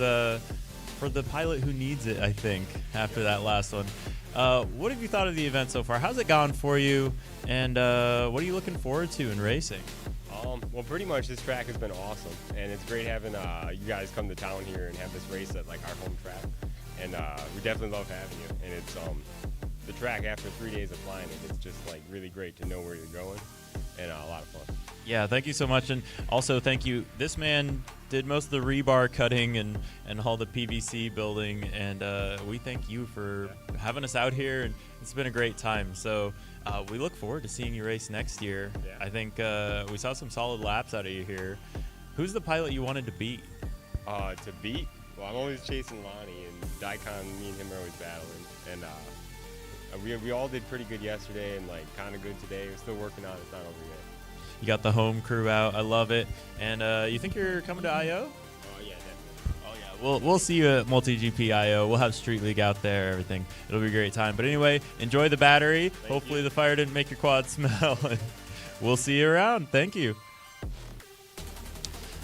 for the pilot who needs it, I think, after that last one. What have you thought of the event so far? How's it gone for you? And what are you looking forward to in racing? Well, pretty much this track has been awesome, and it's great having you guys come to town here and have this race at like our home track. And we definitely love having you. And it's the track after 3 days of flying it. It's just like really great to know where you're going, and a lot of fun. Yeah, thank you so much, and also thank you. This man did most of the rebar cutting and all the PVC building, and we thank you for having us out here, and it's been a great time. So we look forward to seeing you race next year. Yeah. I think we saw some solid laps out of you here. Who's the pilot you wanted to beat? To beat? Well, I'm always chasing Lonnie, and Daikon, me and him are always battling. And we all did pretty good yesterday and like kind of good today. We're still working on it. It's not over yet. You got the home crew out. I love it. And you think you're coming to I.O.? Oh, yeah, definitely. Oh, yeah. We'll see you at Multi-GP I.O. We'll have Street League out there, everything. It'll be a great time. But anyway, enjoy the battery. Hopefully the fire didn't make your quad smell. We'll see you around. Thank you.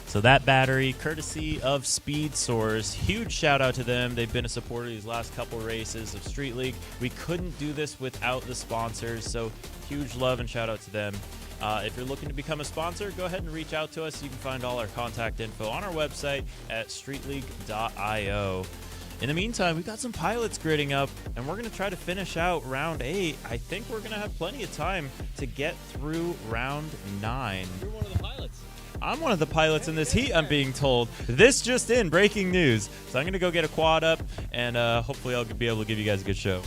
So that battery, courtesy of Speed Source. Huge shout out to them. They've been a supporter these last couple races of Street League. We couldn't do this without the sponsors, so huge love and shout out to them. If you're looking to become a sponsor, go ahead and reach out to us. You can find all our contact info on our website at streetleague.io. In the meantime, we've got some pilots gridding up, and we're going to try to finish out round 8. I think we're going to have plenty of time to get through round 9. You're one of the pilots. I'm one of the pilots in this heat, I'm being told. This just in, breaking news. So I'm going to go get a quad up, and hopefully I'll be able to give you guys a good show.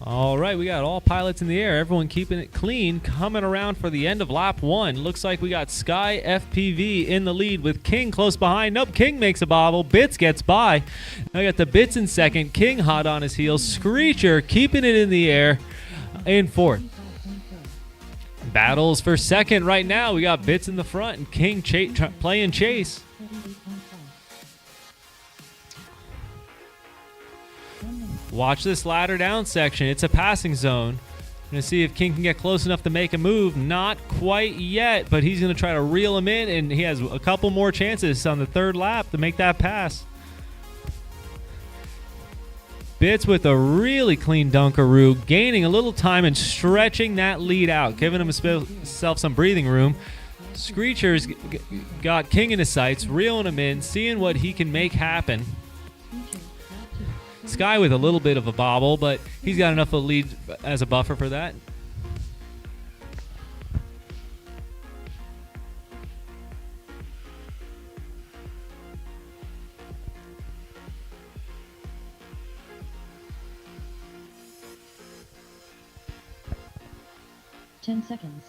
All right, we got all pilots in the air. Everyone keeping it clean. Coming around for the end of lap 1. Looks like we got Sky FPV in the lead with King close behind. Nope, King makes a bobble. Bits gets by. Now we got the Bits in second. King hot on his heels. Screecher keeping it in the air in fourth. Battles for second right now. We got Bits in the front and King playing chase. Watch this ladder down section. It's a passing zone. Going to see if King can get close enough to make a move. Not quite yet, but he's going to try to reel him in, and he has a couple more chances on the third lap to make that pass. Bits with a really clean Dunkaroo, gaining a little time and stretching that lead out, giving himself some breathing room. Screecher's got King in his sights, reeling him in, seeing what he can make happen. Sky with a little bit of a bobble, but he's got enough of a lead as a buffer for that. Ten seconds.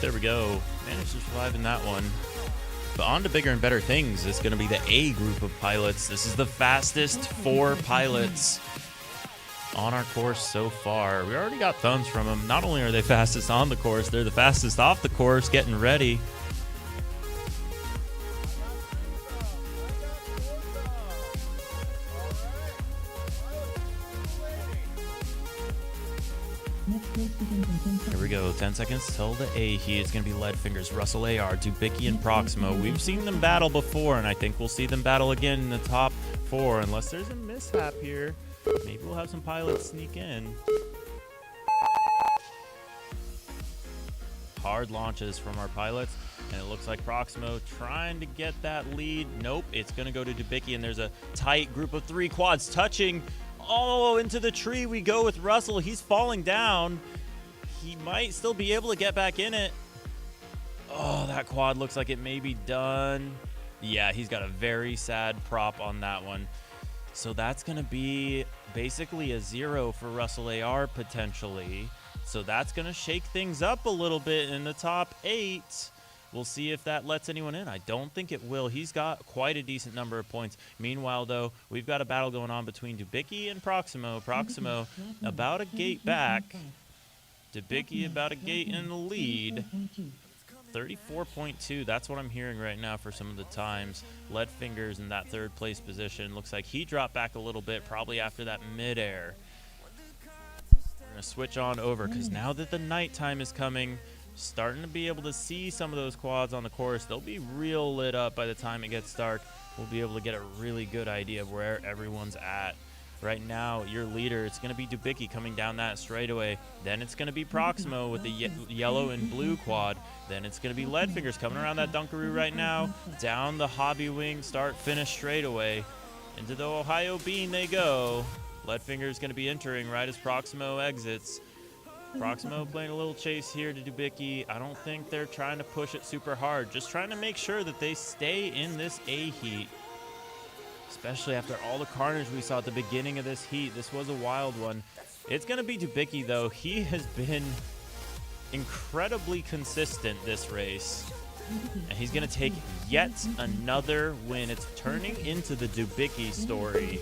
There we go. Managed to survive in that one. But on to bigger and better things. It's going to be the A group of pilots. This is the fastest 4 pilots on our course so far. We already got thumbs from them. Not only are they fastest on the course, they're the fastest off the course, getting ready. Next race begins in 10 seconds. Here we go, 10 seconds till the A heat. It's going to be Leadfingers, Russell AR, Dubicki, and Proximo. We've seen them battle before, and I think we'll see them battle again in the top 4, unless there's a mishap here. Maybe we'll have some pilots sneak in. Hard launches from our pilots, and it looks like Proximo trying to get that lead. Nope, it's going to go to Dubicki, and there's a tight group of 3 quads touching. Oh, into the tree we go with Russell. He's falling down. He might still be able to get back in it. Oh, that quad looks like it may be done. Yeah, he's got a very sad prop on that one. So that's going to be basically a 0 for Russell AR potentially. So that's going to shake things up a little bit in the top 8. We'll see if that lets anyone in. I don't think it will. He's got quite a decent number of points. Meanwhile, though, we've got a battle going on between Dubicki and Proximo. Proximo about a gate back. Dubicki about a gate in the lead. 34.2. That's what I'm hearing right now for some of the times. Leadfingers in that 3rd place position. Looks like he dropped back a little bit, probably after that midair. We're going to switch on over because now that the nighttime is coming, starting to be able to see some of those quads on the course. They'll be real lit up by the time it gets dark. We'll be able to get a really good idea of where everyone's at. Right now, your leader, it's going to be Dubicki coming down that straightaway. Then it's going to be Proximo with the yellow and blue quad. Then it's going to be Leadfingers coming around that Dunkaroo right now. Down the Hobby Wing, start, finish straightaway. Into the Ohio Bean they go. Leadfingers going to be entering right as Proximo exits. Proximo playing a little chase here to Dubicki. I don't think they're trying to push it super hard. Just trying to make sure that they stay in this A heat. Especially after all the carnage we saw at the beginning of this heat. This was a wild one. It's going to be Dubicki, though. He has been incredibly consistent this race. And he's going to take yet another win. It's turning into the Dubicki story.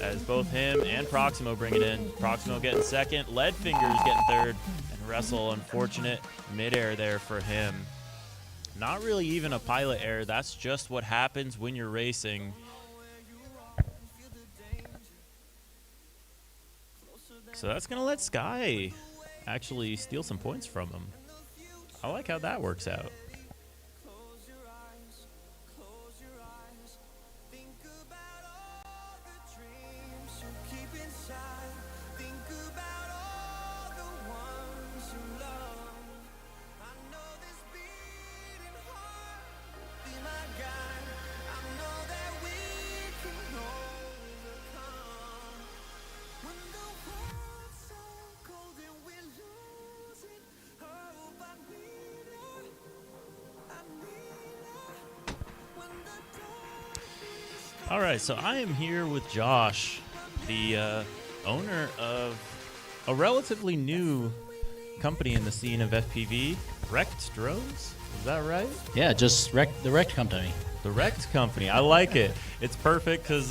As both him and Proximo bring it in. Proximo getting 2nd, Leadfingers getting 3rd, and Russell, unfortunate midair there for him. Not really even a pilot error. That's just what happens when you're racing. So that's going to let Sky actually steal some points from him. I like how that works out. All right, so I am here with Josh, the owner of a relatively new company in the scene of FPV, Wrecked Drones. Is that right? Yeah, just the Wrecked Company. The Wrecked Company. I like it. It's perfect because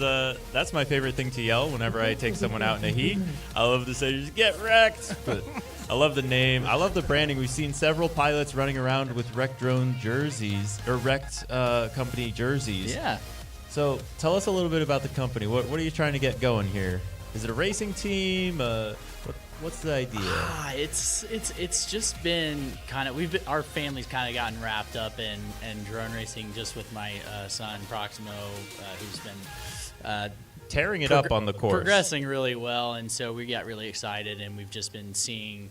that's my favorite thing to yell whenever I take someone out in a heat. I love to say, just get wrecked. But I love the name. I love the branding. We've seen several pilots running around with Wrecked Drone jerseys, or Wrecked Company jerseys. Yeah. So tell us a little bit about the company. What are you trying to get going here? Is it a racing team? What's the idea? It's just been kind of our family's kind of gotten wrapped up in drone racing just with my son Proximo, who's been tearing it up on the course, progressing really well, and so we got really excited, and we've just been seeing.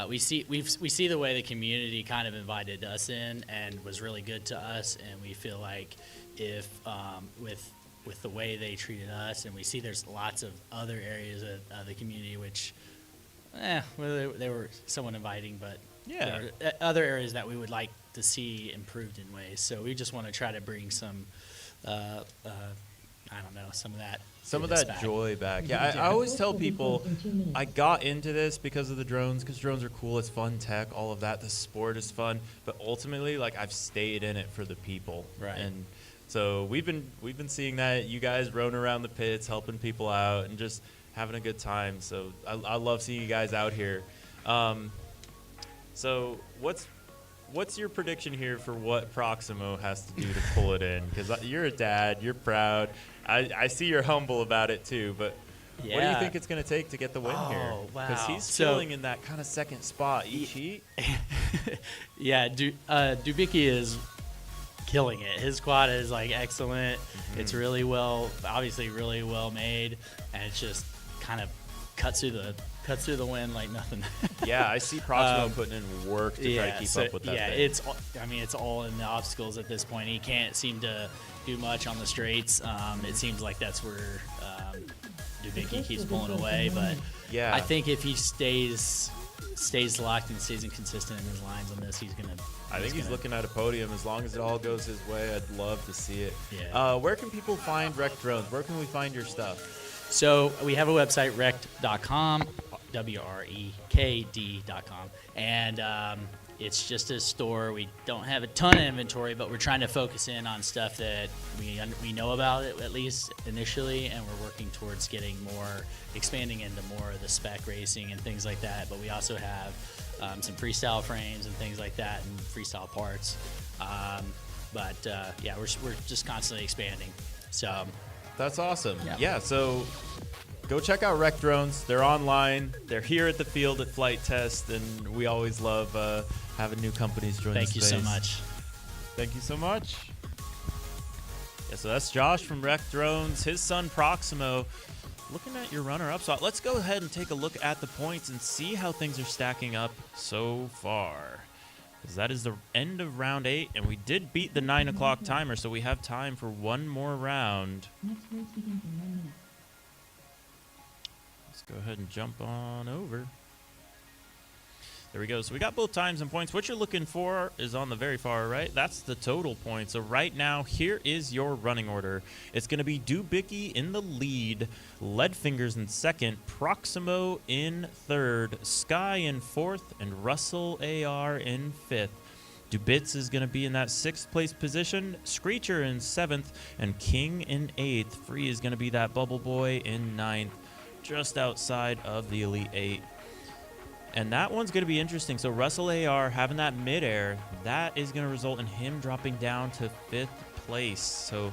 We see the way the community kind of invited us in and was really good to us, and we feel like if with the way they treated us, and we see there's lots of other areas of the community which, well, they were somewhat inviting, but yeah, there are other areas that we would like to see improved in ways. So we just want to try to bring some, I I don't know, some of that. Some of goodness that back. joy back. Yeah, I always tell people I got into this because of the drones, because drones are cool. It's fun tech, all of that. The sport is fun, but ultimately, like, I've stayed in it for the people. Right. And so we've been seeing that, you guys roaming around the pits, helping people out, and just having a good time. So I love seeing you guys out here. So what's your prediction here for what Proximo has to do to pull it in? Because you're a dad, you're proud. I see you're humble about it too, but what do you Yeah. think it's going to take to get the win here? Oh, Because wow. he's So- filling in that kind of second spot each heat. Yeah, Dubicki is killing it. His quad is like excellent. It's really obviously really well made, and it's just kind of cuts through the wind like nothing. Yeah, I see Proximo putting in work to try to keep up with that yeah, thing. it's all in the obstacles at this point. He can't seem to do much on the straights. It seems like that's where Dubicki keeps pulling away. But Yeah. I think if he stays locked and stays consistent in his lines on this, he's gonna. I think he's looking at a podium. As long as it all goes his way, I'd love to see it. Yeah. Where can people find Wreck Drones? Where can we find your stuff? So we have a website, wrecked.com, WREKD.com, and it's just a store. We don't have a ton of inventory, but we're trying to focus in on stuff that we know about it, at least initially, and we're working towards expanding into more of the spec racing and things like that. But we also have some freestyle frames and things like that, and freestyle parts. Yeah, we're just constantly expanding. So That's awesome. Yeah. Yeah, so go check out Wreck Drones. They're online. They're here at the field at Flight Test, and we always love having new companies join thank the you space. so much. Thank you so much. Yeah, so that's Josh from Wreck Drones. His son Proximo. Looking at your runner-up spot, let's go ahead and take a look at the points and see how things are stacking up so far. Because that is the end of round 8, and we did beat the 9 o'clock timer, so we have time for one more round. Next race begins in 1 minute. Let's go ahead and jump on over. There we go. So we got both times and points. What you're looking for is on the very far right. That's the total points. So right now, here is your running order. It's going to be Dubicki in the lead, Leadfingers in second, Proximo in third, Sky in fourth, and Russell AR in fifth. Dubitz is going to be in that 6th place position, Screecher in 7th, and King in 8th. Free is going to be that Bubble Boy in 9th, just outside of the Elite 8. And that one's going to be interesting. So Russell AR having that midair, that is going to result in him dropping down to 5th place. So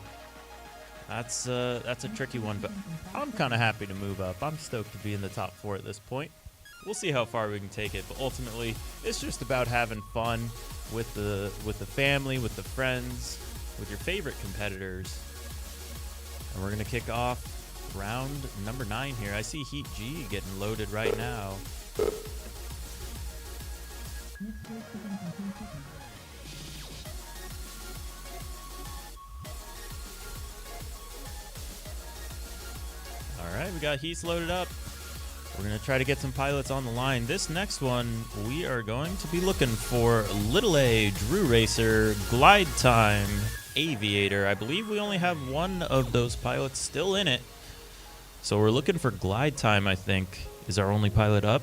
that's a tricky one, but I'm kind of happy to move up. I'm stoked to be in the top 4 at this point. We'll see how far we can take it, but ultimately it's just about having fun with the family, with the friends, with your favorite competitors. And we're going to kick off round number 9 here. I see Heat G getting loaded right now. Next race begins in 10 seconds. All right, we got Heats loaded up. We're going to try to get some pilots on the line. This next one, we are going to be looking for Little A Drew Racer Glide Time Aviator. I believe we only have one of those pilots still in it. So we're looking for Glide Time, I think, is our only pilot up.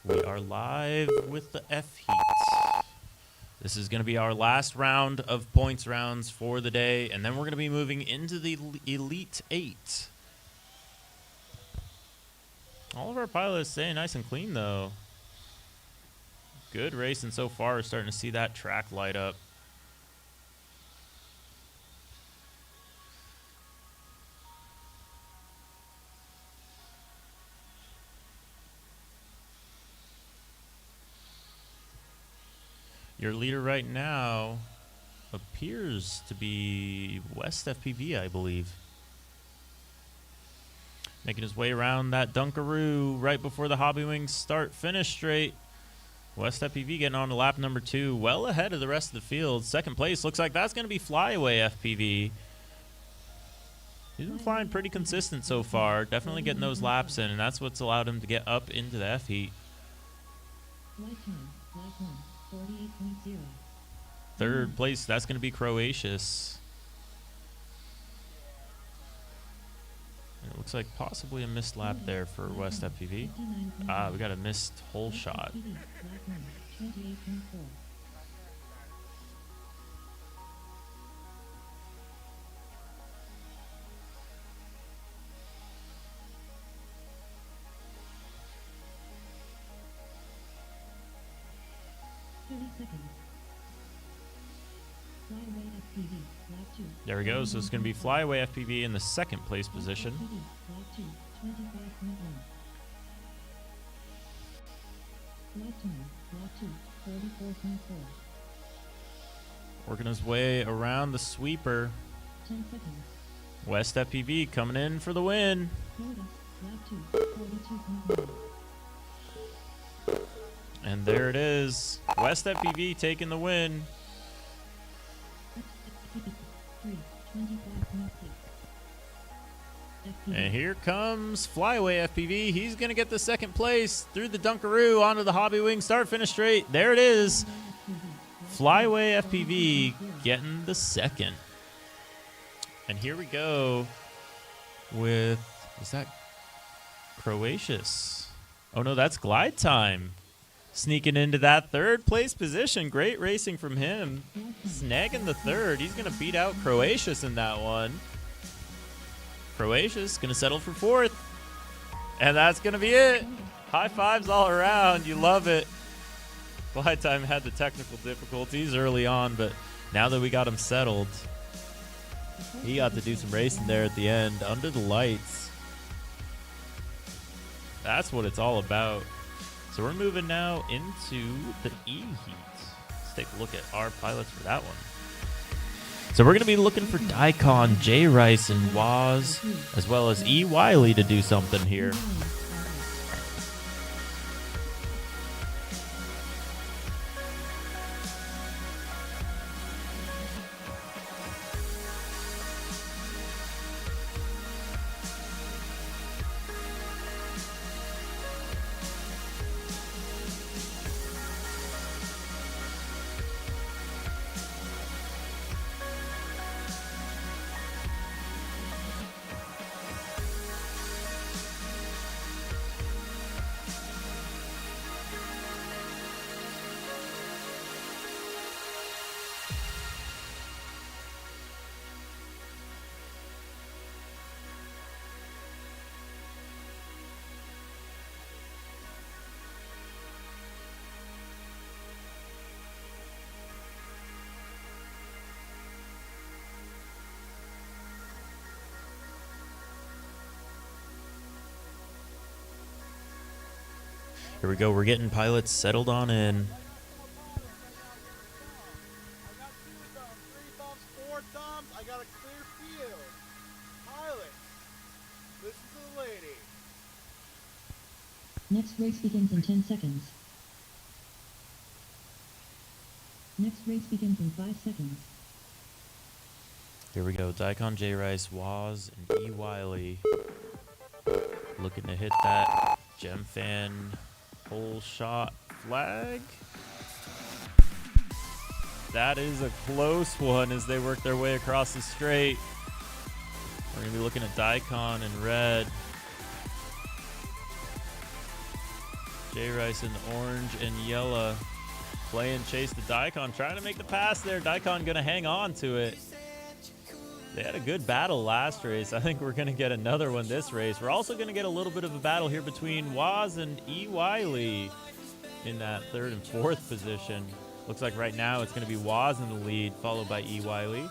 We are live with the F heat. This is going to be our last round of points rounds for the day, and then we're going to be moving into the Elite 8. All of our pilots staying nice and clean, though. Good racing so far. We're starting to see that track light up. Your leader right now appears to be West FPV, I believe. Making his way around that Dunkaroo right before the Hobby Wings start finish straight. West FPV getting on to lap number 2, well ahead of the rest of the field. Second place looks like that's going to be Flyaway FPV. He's been flying pretty consistent so far, definitely getting those laps in, and that's what's allowed him to get up into the F heat. Third place, that's going to be Croatius. And it looks like possibly a missed lap there for West FPV. We got a missed hole shot. There we go. So it's going to be Flyaway FPV in the second place position. Working his way around the sweeper. West FPV coming in for the win. And there it is. West FPV taking the win. And here comes Flyaway FPV. He's going to get the second place through the Dunkaroo onto the Hobby Wing. Start, finish straight. There it is. Flyaway FPV getting the second. And here we go with, is that Croatius? Oh no, that's Glide Time. Sneaking into that third place position. Great racing from him. Snagging the third. He's going to beat out Croatius in that one. Croatius going to settle for fourth. And that's going to be it. High fives all around. You love it. Glide Time had the technical difficulties early on, but now that we got him settled, he got to do some racing there at the end under the lights. That's what it's all about. So we're moving now into the E heat. Let's take a look at our pilots for that one. So we're going to be looking for Daikon, J Rice, and Waz, as well as E Wiley to do something here. Here we go. We're getting pilots settled on in. I got a clear field. Pilot, listen to the lady. Next race begins in 10 seconds. Next race begins in 5 seconds. Here we go. Daikon, J Rice, Waz, and E Wiley looking to hit that Gem Fan hole shot flag. That is a close one as they work their way across the straight. We're going to be looking at Daikon in red. J Rice in orange and yellow playing chase the Daikon, trying to make the pass there. Daikon gonna hang on to it. They had a good battle last race. I think we're gonna get another one this race. We're also gonna get a little bit of a battle here between Waz and E. Wiley in that 3rd and 4th position. Looks like right now it's gonna be Waz in the lead, followed by E. Wiley.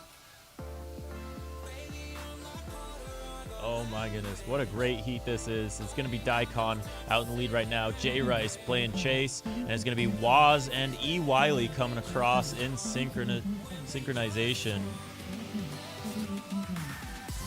Oh my goodness, what a great heat this is. It's going to be Daikon out in the lead right now. J Rice playing chase, and it's going to be Waz and E. Wiley coming across in synchronization.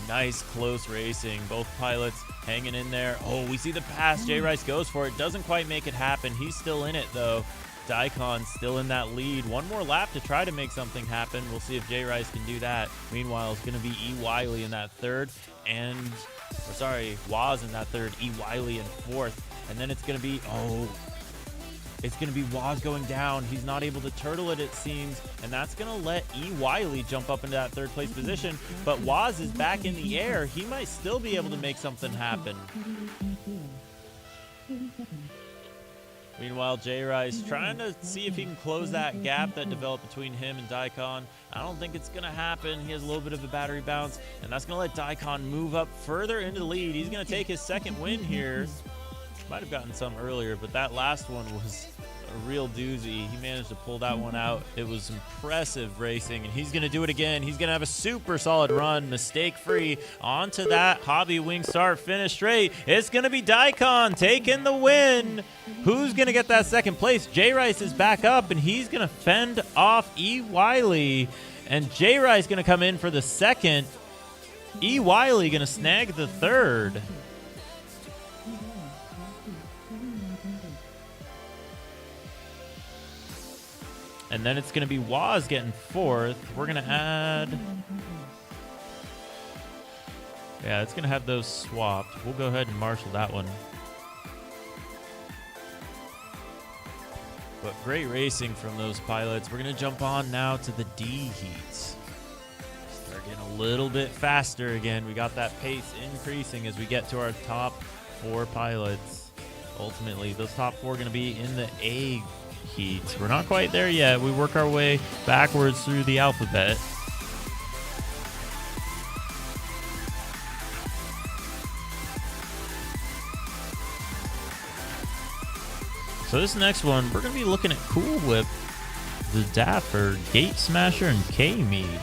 Nice close racing. Both pilots hanging in there. Oh, we see the pass. J Rice goes for it. Doesn't quite make it happen. He's still in it though. Daikon still in that lead. One more lap to try to make something happen. We'll see if J Rice can do that. Meanwhile, it's going to be E. Wiley in that 3rd, and Waz in that 3rd, E. Wiley in 4th, and then it's going to be Waz going down. He's not able to turtle it, it seems, and that's going to let E. Wiley jump up into that 3rd place position. But Waz is back in the air. He might still be able to make something happen. Meanwhile, J Rice trying to see if he can close that gap that developed between him and Daikon. I don't think it's going to happen. He has a little bit of a battery bounce, and that's going to let Daikon move up further into the lead. He's going to take his 2nd win here. Might have gotten some earlier, but that last one was a real doozy. He managed to pull that one out. It was impressive racing, and he's going to do it again. He's going to have a super solid run, mistake-free, onto that Hobby Wing start finish straight. It's going to be Daikon taking the win. Who's going to get that 2nd place? J Rice is back up, and he's going to fend off E. Wiley, and J Rice going to come in for the 2nd. E. Wiley going to snag the 3rd. And then it's going to be Waz getting 4th. We're going to add... Yeah, it's going to have those swapped. We'll go ahead and marshal that one. But great racing from those pilots. We're going to jump on now to the D heats. Start getting a little bit faster again. We got that pace increasing as we get to our top 4 pilots. Ultimately, those top 4 are going to be in the A heat. We're not quite there yet. We work our way backwards through the alphabet. So this next one, we're going to be looking at Cool Whip, the Dapper, Gate Smasher, and K-Mead.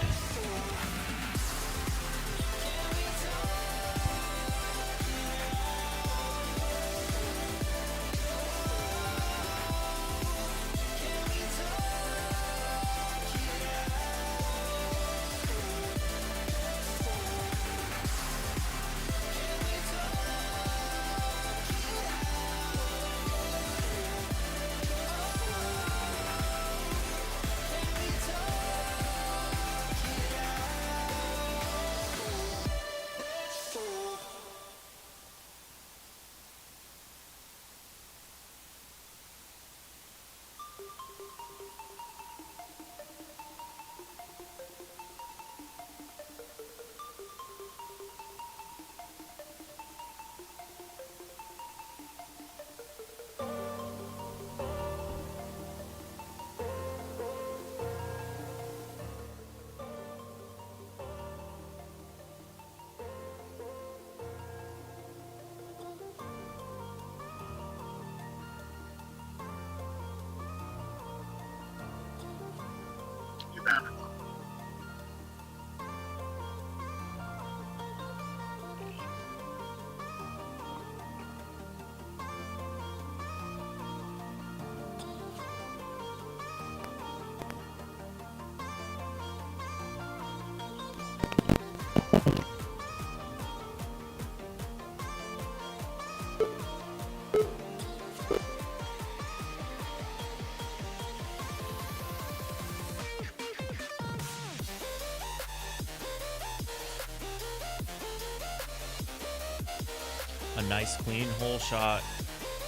A nice clean hole shot.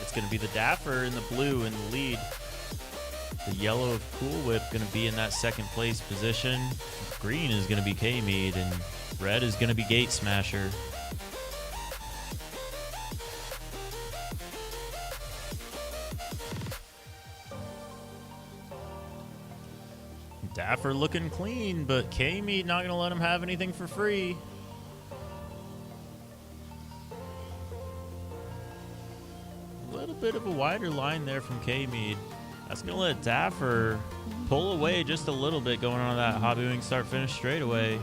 It's going to be the Dapper in the blue in the lead. The yellow of Cool Whip going to be in that 2nd place position. Green is going to be K-Mead, and red is going to be Gate Smasher. Daffer looking clean, but K-Mead not going to let him have anything for free. A little bit of a wider line there from K-Mead. That's going to let Daffer pull away just a little bit going on that hobby wing start finish straightaway.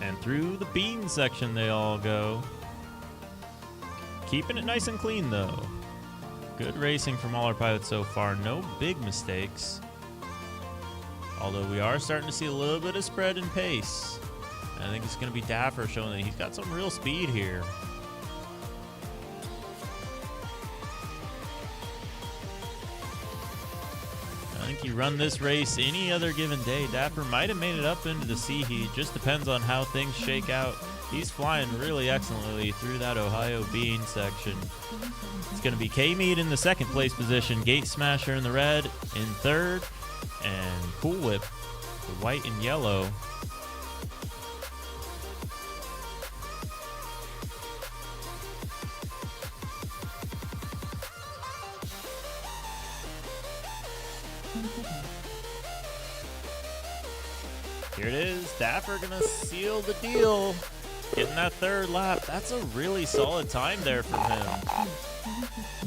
And through the bean section they all go. Keeping it nice and clean though. Good racing from all our pilots so far. No big mistakes. Although we are starting to see a little bit of spread in pace. I think it's going to be Daffer showing that he's got some real speed here. I think you run this race any other given day, Daffer might have made it up into the C heat. Just depends on how things shake out. He's flying really excellently through that Ohio bean section. It's going to be K-Mead in the second place position, Gate Smasher in the red in third, and Cool Whip, the white and yellow. Here it is, Daffer gonna seal the deal. Getting that third lap. That's a really solid time there from him.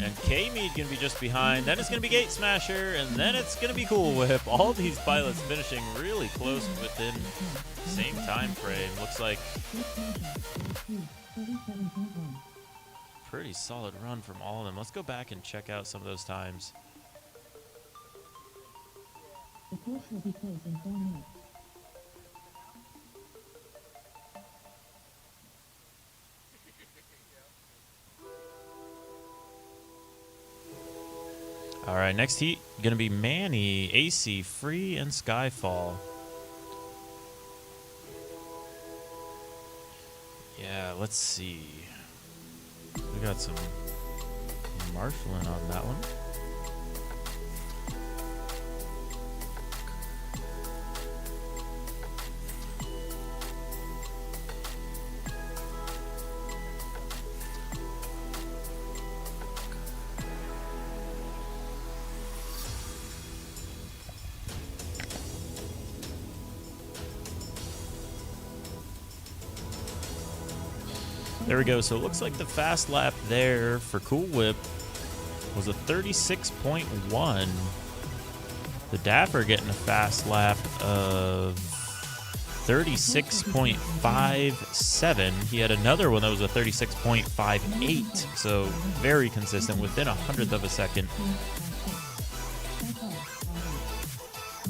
And K-Mead gonna be just behind. Then it's gonna be Gate Smasher, and then it's gonna be Cool Whip. All these pilots finishing really close within the same time frame. Looks like pretty solid run from all of them. Let's go back and check out some of those times. The course will be closed in 4 minutes. All right, next heat gonna be Manny, AC, Free, and Skyfall. Yeah, let's see. We got some marshalling on that one. There we go. So it looks like the fast lap there for Cool Whip was a 36.1. The Daffer getting a fast lap of 36.57. He had another one that was a 36.58. So very consistent, within 1/100th of a second.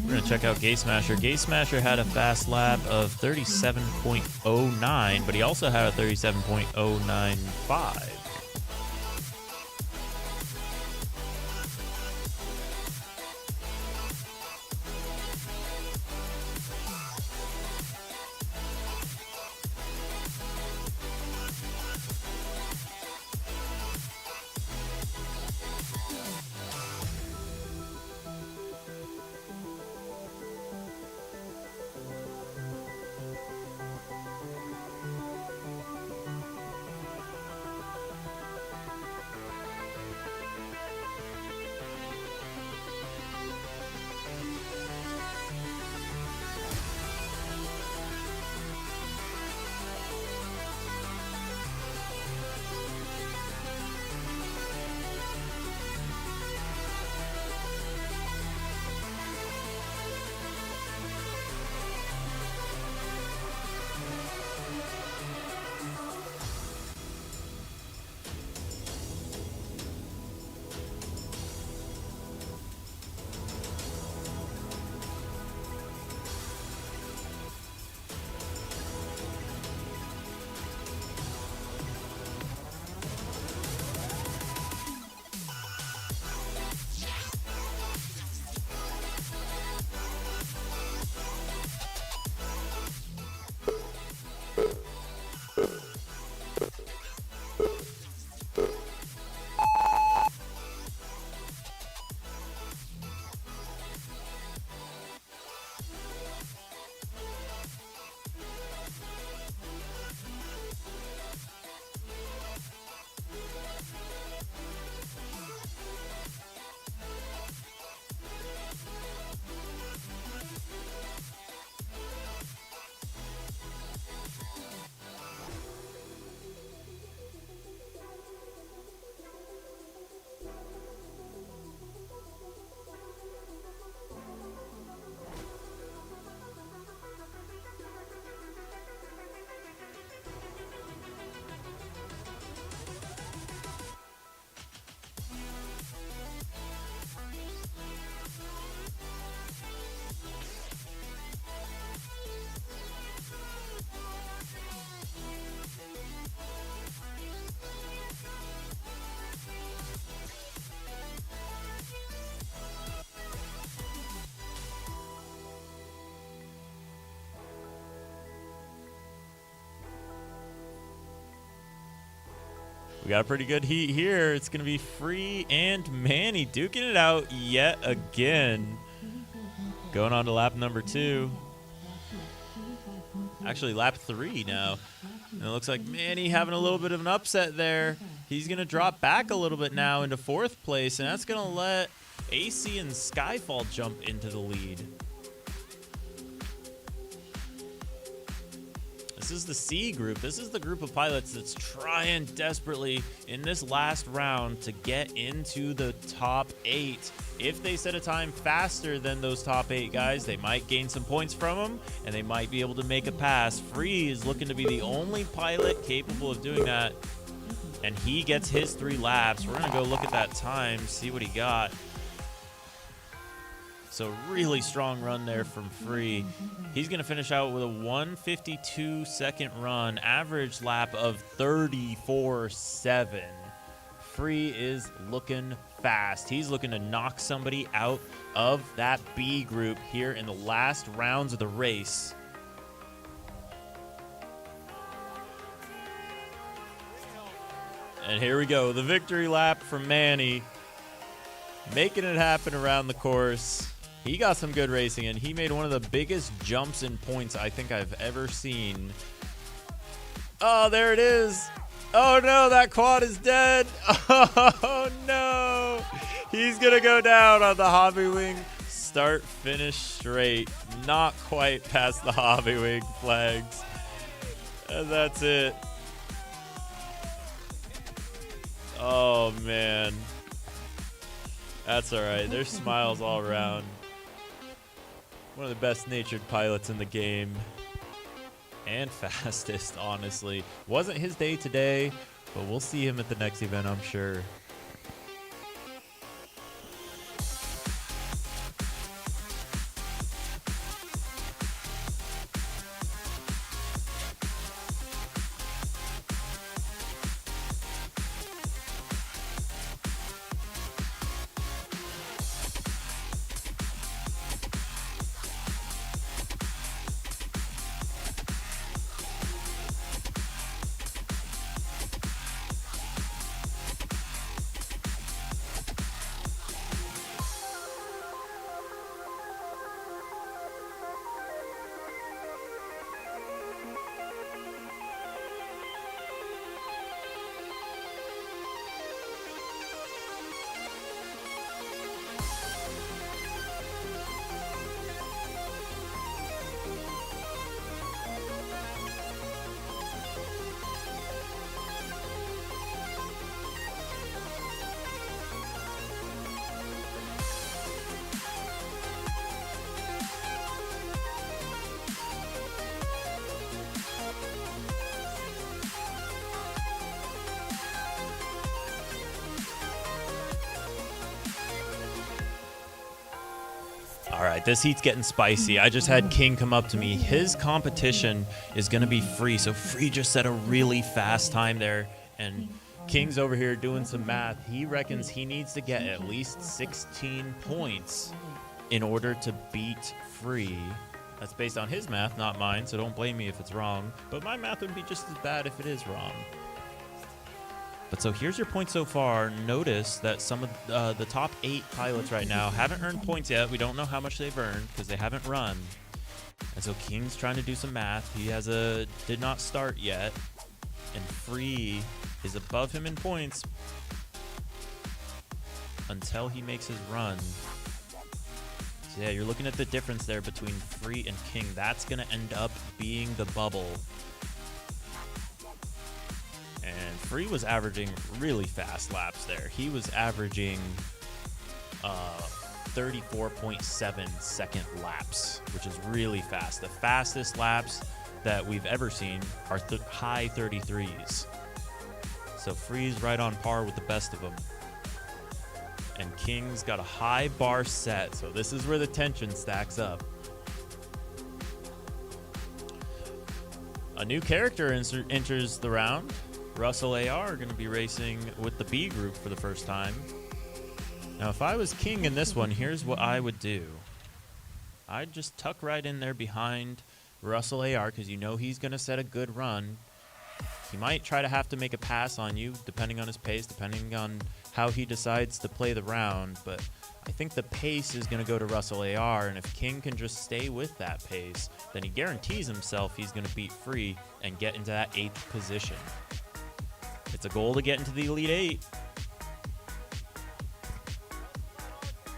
We're going to check out Gate Smasher. Gate Smasher had a fast lap of 37.09, but he also had a 37.095. We got a pretty good heat here. It's going to be Free and Manny duking it out yet again. Going on to lap number 2. Actually, lap 3 now. And it looks like Manny having a little bit of an upset there. He's going to drop back a little bit now into 4th place, and that's going to let AC and Skyfall jump into the lead. This is the C group. This is the group of pilots that's trying desperately in this last round to get into the top 8. If they set a time faster than those top 8 guys, they might gain some points from them, and they might be able to make a pass. Free is looking to be the only pilot capable of doing that, and he gets his 3 laps. We're going to go look at that time, see what he got. So really strong run there from Free. He's going to finish out with a 1:52.2 run, average lap of 34.7. Free is looking fast. He's looking to knock somebody out of that B group here in the last rounds of the race. And here we go, the victory lap from Manny. Making it happen around the course. He got some good racing, and he made one of the biggest jumps in points I think I've ever seen. Oh, there it is. Oh, no, that quad is dead. Oh, no. He's going to go down on the Hobbywing. Start, finish straight. Not quite past the Hobbywing flags. And that's it. Oh, man. That's all right. There's smiles all around. One of the best-natured pilots in the game. And fastest, honestly. Wasn't his day today, but we'll see him at the next event, I'm sure. All right, this heat's getting spicy. I just had King come up to me. His competition is going to be Free, so Free just set a really fast time there, and King's over here doing some math. He reckons he needs to get at least 16 points in order to beat Free. That's based on his math, not mine, so don't blame me if it's wrong, but my math would be just as bad if it is wrong. But so here's your points so far. Notice that some of the top 8 pilots right now haven't earned points yet. We don't know how much they've earned because they haven't run. And so King's trying to do some math. He did not start yet. And Free is above him in points until he makes his run. So yeah, you're looking at the difference there between Free and King. That's going to end up being the bubble. And Free was averaging really fast laps there. He was averaging 34.7 second laps, which is really fast. The fastest laps that we've ever seen are high 33s. So Free's right on par with the best of them. And King's got a high bar set, so this is where the tension stacks up. A new character enters the round. Russell AR going to be racing with the B group for the first time. Now, if I was King in this one, here's what I would do. I'd just tuck right in there behind Russell AR because you know he's going to set a good run. He might try to have to make a pass on you, depending on his pace, depending on how he decides to play the round. But I think the pace is going to go to Russell AR, and if King can just stay with that pace, then he guarantees himself he's going to beat Free and get into that 8th position. It's a goal to get into the Elite 8.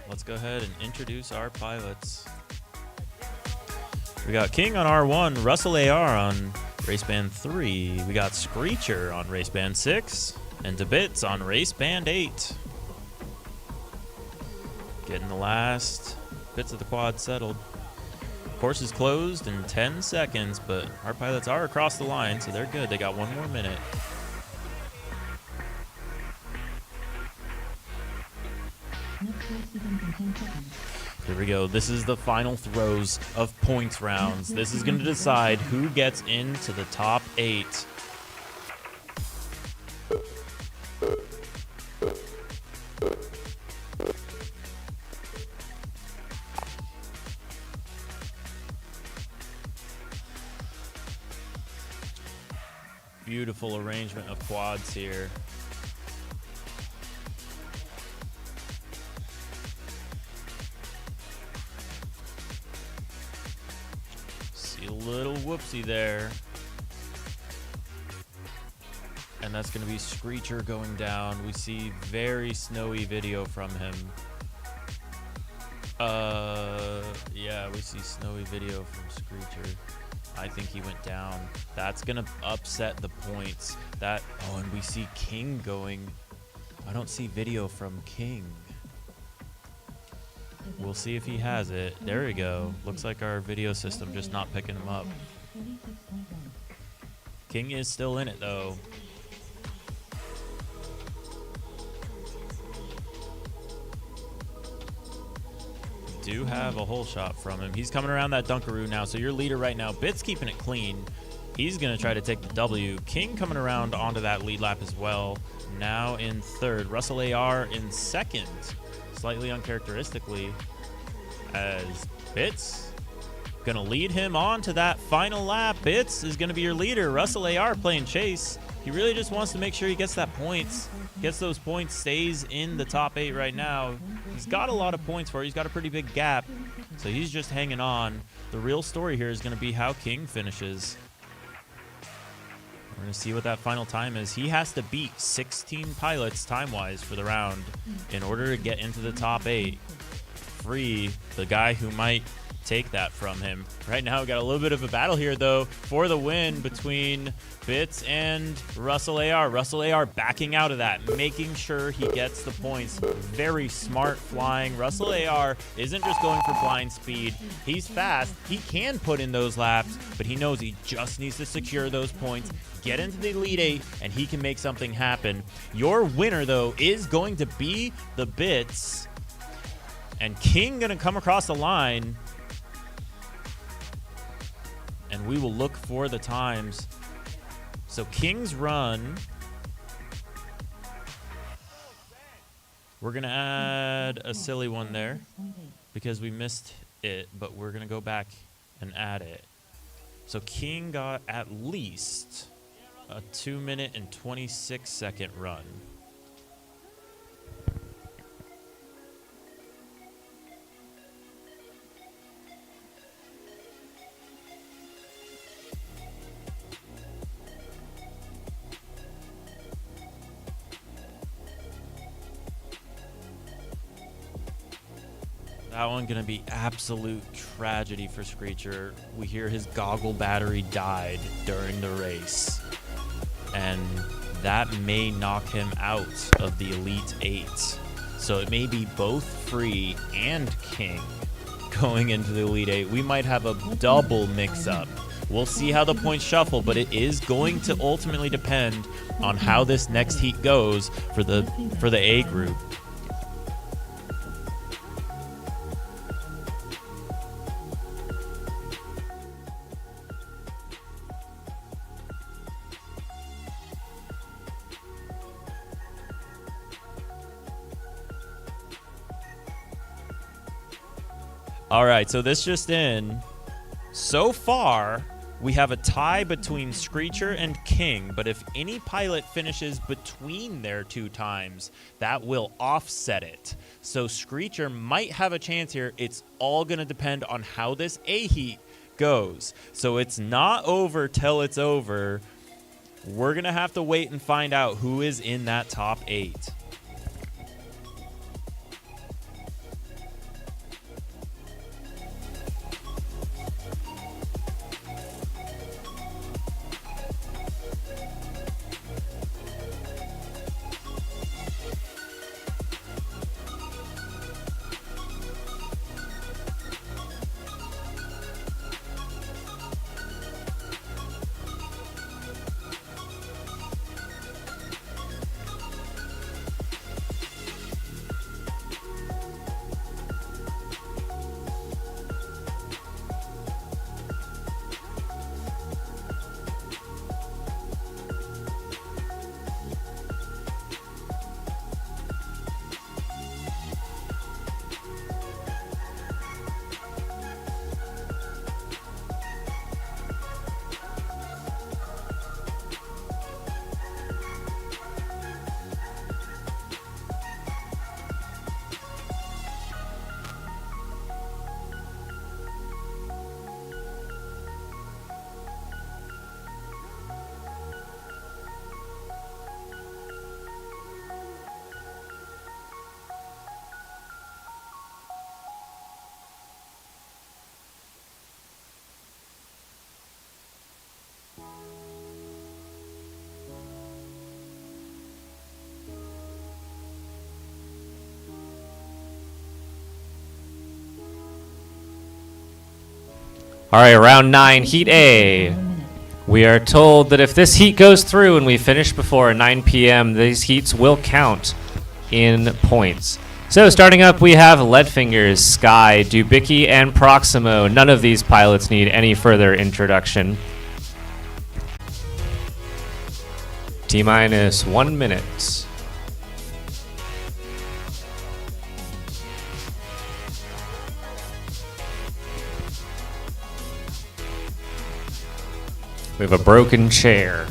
Let's go ahead and introduce our pilots. We got King on R1, Russell AR on race band 3. We got Screecher on race band 6, and DeBits on race band 8. Getting the last bits of the quad settled. Course is closed in 10 seconds, but our pilots are across the line, so they're good. They got 1 more minute. Next race begins in 10 seconds. Here we go. This is the final throws of points rounds. This is going to decide who gets into the top 8. Beautiful arrangement of quads here. See a little whoopsie there. And that's going to be Screecher going down. We see very snowy video from him. Yeah, we see snowy video from Screecher. I think he went down. That's going to upset the points. Oh, and we see King going. I don't see video from King. We'll see if he has it. There we go. Looks like our video system just not picking him up. King is still in it, though. Do have a hole shot from him. He's coming around that Dunkaroo now, so your leader right now, Bit's keeping it clean. He's going to try to take the W. King coming around onto that lead lap as well. Now in 3rd. Russell AR in 2nd. Slightly uncharacteristically, as Bits going to lead him on to that final lap. Bits is going to be your leader. Russell AR playing chase. He really just wants to make sure he gets that points. Gets those points, stays in the top 8 right now. He's got a lot of points for it. He's got a pretty big gap, so he's just hanging on. The real story here is going to be how King finishes. We're going to see what that final time is. He has to beat 16 pilots time-wise for the round in order to get into the top 8. Free, the guy who might take that from him. Right now, we got a little bit of a battle here, though, for the win between Bits and Russell AR. Russell AR backing out of that, making sure he gets the points. Very smart flying. Russell AR isn't just going for blind speed. He's fast. He can put in those laps, but he knows he just needs to secure those points, get into the Elite 8, and he can make something happen. Your winner, though, is going to be the Bits. And King going to come across the line. And we will look for the times. So King's run, we're going to add a silly one there because we missed it, but we're going to go back and add it. So King got at least a 2-minute and 26-second run. That one gonna be absolute tragedy for Screecher. We hear his goggle battery died during the race, and that may knock him out of the Elite 8. So it may be both Free and King going into the Elite 8. We might have a double mix-up. We'll see how the points shuffle, but it is going to ultimately depend on how this next heat goes for the A group. All right, so this just in. So far, we have a tie between Screecher and King, but if any pilot finishes between their 2 times, that will offset it. So Screecher might have a chance here. It's all going to depend on how this A heat goes. So it's not over till it's over. We're going to have to wait and find out who is in that top 8. All right, round 9, Heat A. We are told that if this heat goes through and we finish before 9 p.m., these heats will count in points. So starting up, we have Leadfingers, Sky, Dubicki, and Proximo. None of these pilots need any further introduction. T-minus 1 minute. We have a broken chair.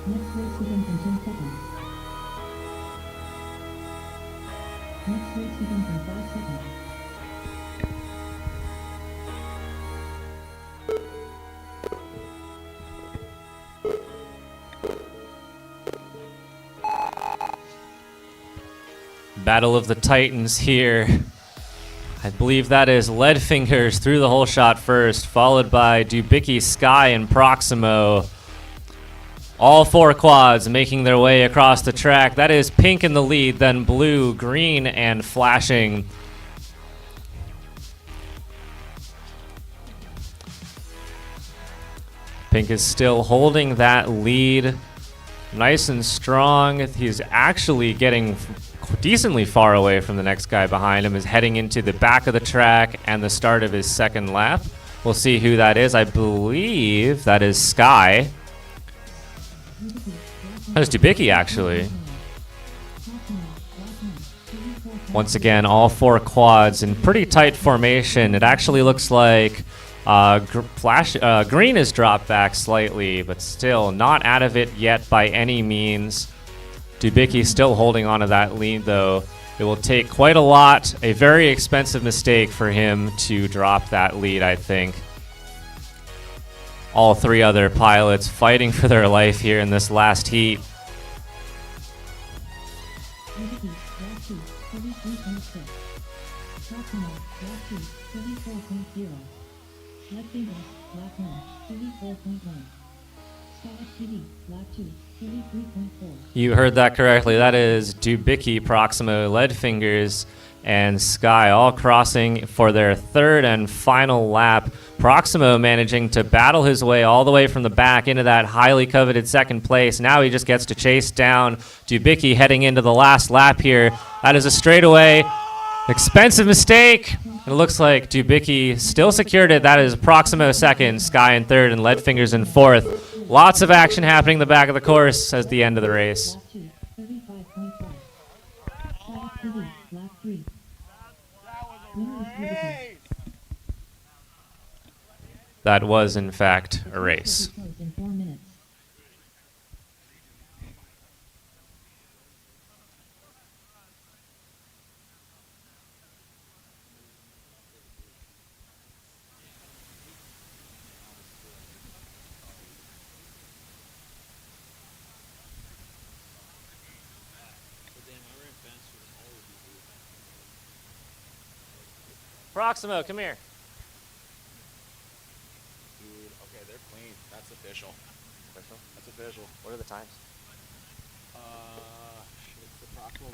Next race begins in 10 seconds. Next race begins in 5 seconds. Battle of the Titans here. I believe that is Leadfingers through the whole shot first, followed by Dubicki, Sky, and Proximo. All 4 quads making their way across the track. That is pink in the lead, then blue, green, and flashing. Pink is still holding that lead nice and strong. He's actually getting decently far away from the next guy behind him, is heading into the back of the track and the start of his second lap. We'll see who that is. I believe that is Sky. That is Dubicki, actually. Once again, all 4 quads in pretty tight formation. It actually looks like green has dropped back slightly, but still not out of it yet by any means. Dubicki still holding on to that lead, though. It will take quite a lot, a very expensive mistake for him to drop that lead, I think. All 3 other pilots fighting for their life here in this last heat. You heard that correctly. That is Dubicki, Proximo, Leadfingers, and Sky all crossing for their third and final lap. Proximo managing to battle his way all the way from the back into that highly coveted second place. Now he just gets to chase down Dubicki heading into the last lap here. That is a straightaway. Expensive mistake. It looks like Dubicki still secured it. That is Proximo second, Sky in third, and Leadfingers in fourth. Lots of action happening in the back of the course as the end of the race. Lap 2, 35 points left. Sky TV, lap 3. Winner is Dubicki. That was, in fact, a race. Closed in 4 minutes. Proximo, come here. Dude, okay, they're clean. That's official. Official? That's official. What are the times? It's the Proximal.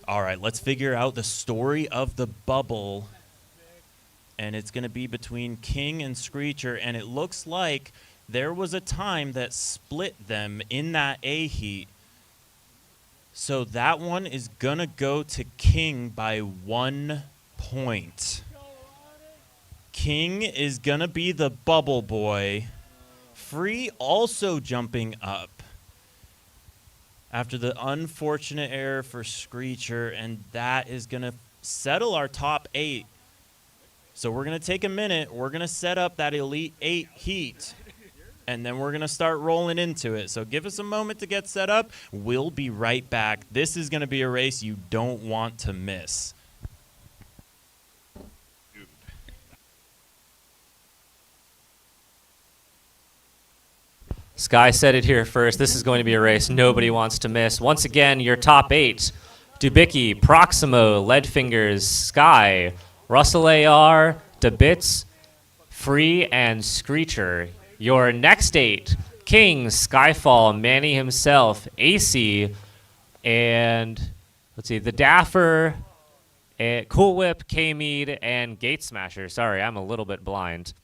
All right, let's figure out the story of the bubble. And it's going to be between King and Screecher. And it looks like there was a time that split them in that A heat. So that one is going to go to King by 1 point. King is going to be the bubble boy. Free also jumping up after the unfortunate error for Screecher, and that is going to settle our top 8. So we're going to take a minute. We're going to set up that Elite 8 heat, and then we're going to start rolling into it. So give us a moment to get set up. We'll be right back. This is going to be a race you don't want to miss. Sky said it here first. This is going to be a race nobody wants to miss. Once again, your top 8. Dubicki, Proximo, Leadfingers, Sky, Russell AR, DeBits, Free, and Screecher. Your next 8, King, Skyfall, Manny himself, AC, and let's see, the Daffer, Cool Whip, K-Mead, and Gate Smasher. Sorry, I'm a little bit blind.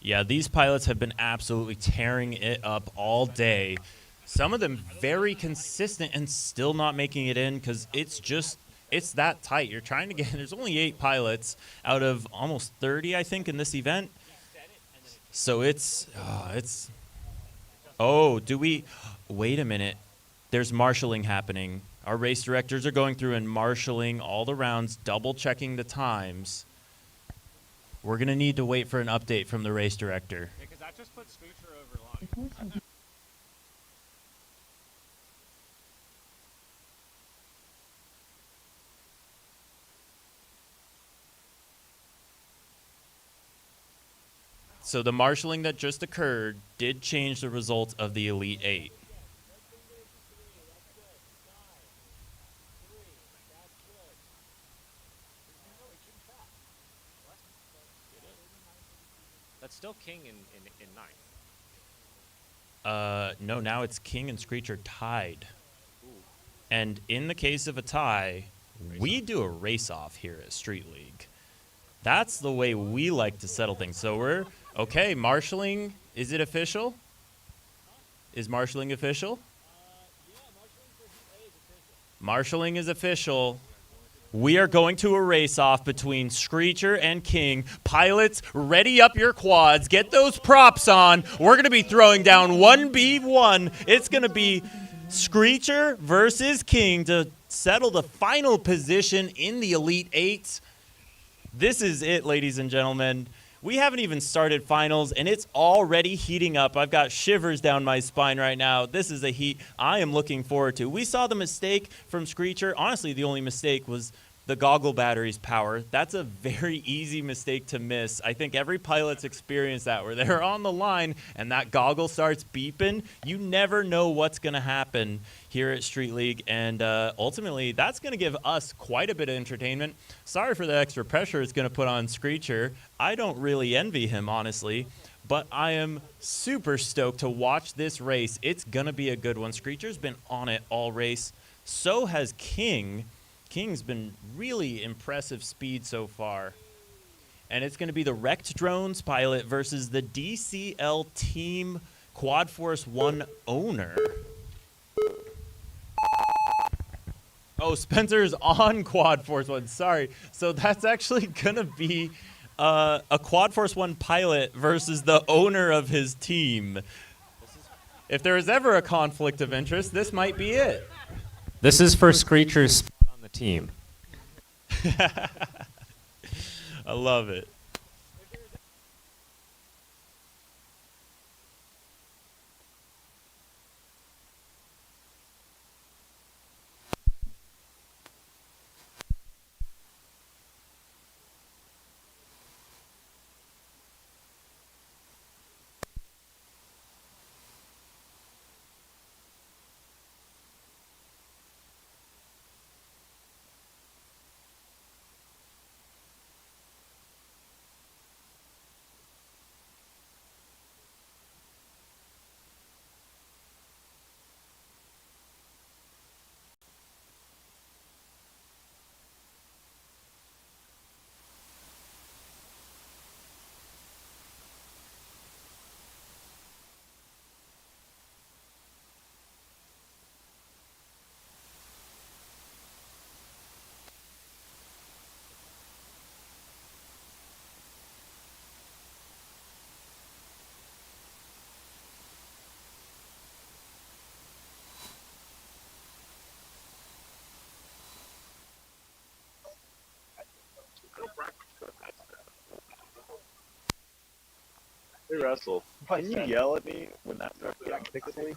Yeah, these pilots have been absolutely tearing it up all day. Some of them very consistent and still not making it in because it's that tight. You're trying to get, there's only 8 pilots out of almost 30, I think, in this event. So wait a minute. There's marshalling happening. Our race directors are going through and marshalling all the rounds, double checking the times. We're going to need to wait for an update from the race director. Because that just put Screecher over line. So the marshalling that just occurred did change the results of the Elite 8. That's still King in 9th. No, now it's King and Screecher tied. And in the case of a tie, we do a race-off here at Street League. That's the way we like to settle things. So we're, okay, marshalling, is it official? Is marshalling official? Marshalling is official. We are going to a race-off between Screecher and King. Pilots, ready up your quads. Get those props on. We're going to be throwing down 1v1. It's going to be Screecher versus King to settle the final position in the Elite 8. This is it, ladies and gentlemen. We haven't even started finals, and it's already heating up. I've got shivers down my spine right now. This is a heat I am looking forward to. We saw the mistake from Screecher. Honestly, the only mistake was the goggle battery's power. That's a very easy mistake to miss. I think every pilot's experienced that, where they're on the line and that goggle starts beeping. You never know what's going to happen here at Street League, and ultimately that's going to give us quite a bit of entertainment. Sorry for the extra pressure it's going to put on Screecher. I don't really envy him, honestly, but I am super stoked to watch this race. It's going to be a good one. Screecher's been on it all race. So has King. King's been really impressive speed so far. And it's going to be the Wrecked Drones pilot versus the DCL Team Quad Force 1 owner. Oh, Spencer's on Quad Force 1. Sorry. So that's actually going to be a Quad Force 1 pilot versus the owner of his team. If there is ever a conflict of interest, this might be it. This is for Screecher's spot on the team. I love it. Hey Russell, can you yell at me when that starts getting pixely?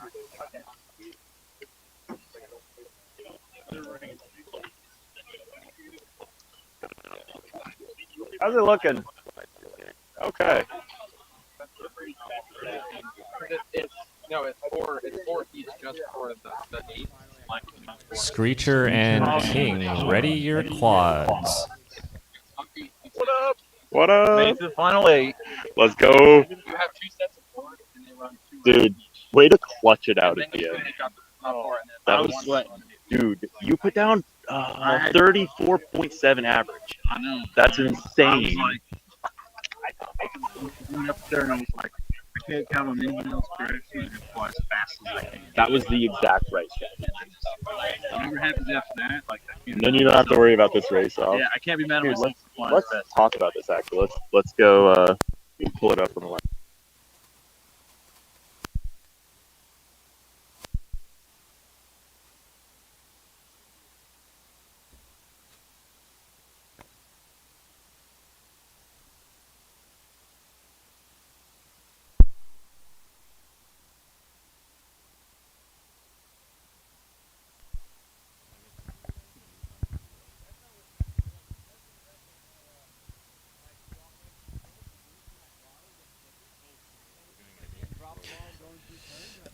How's it looking? Okay. It's four heats just for the 8. Screecher and King, ready your quads. What up? What up? Made it to the final 8. Let's go. You have 2 sets of 4, and they run 2. Dude, way to clutch it out at the end. Oh, That was, dude, you put down 34.7 average. I know. That's I was insane. like, I went up there and I was like, I can't count on anyone else correctly and fly as fast as I can. That was the exact right strategy. Whatever happens after that, like, I can't. And then you don't have to worry about this race off. Yeah, I can't be mad at Dude, myself for flying let's fast. talk about this actually. Let's go pull it up on the line.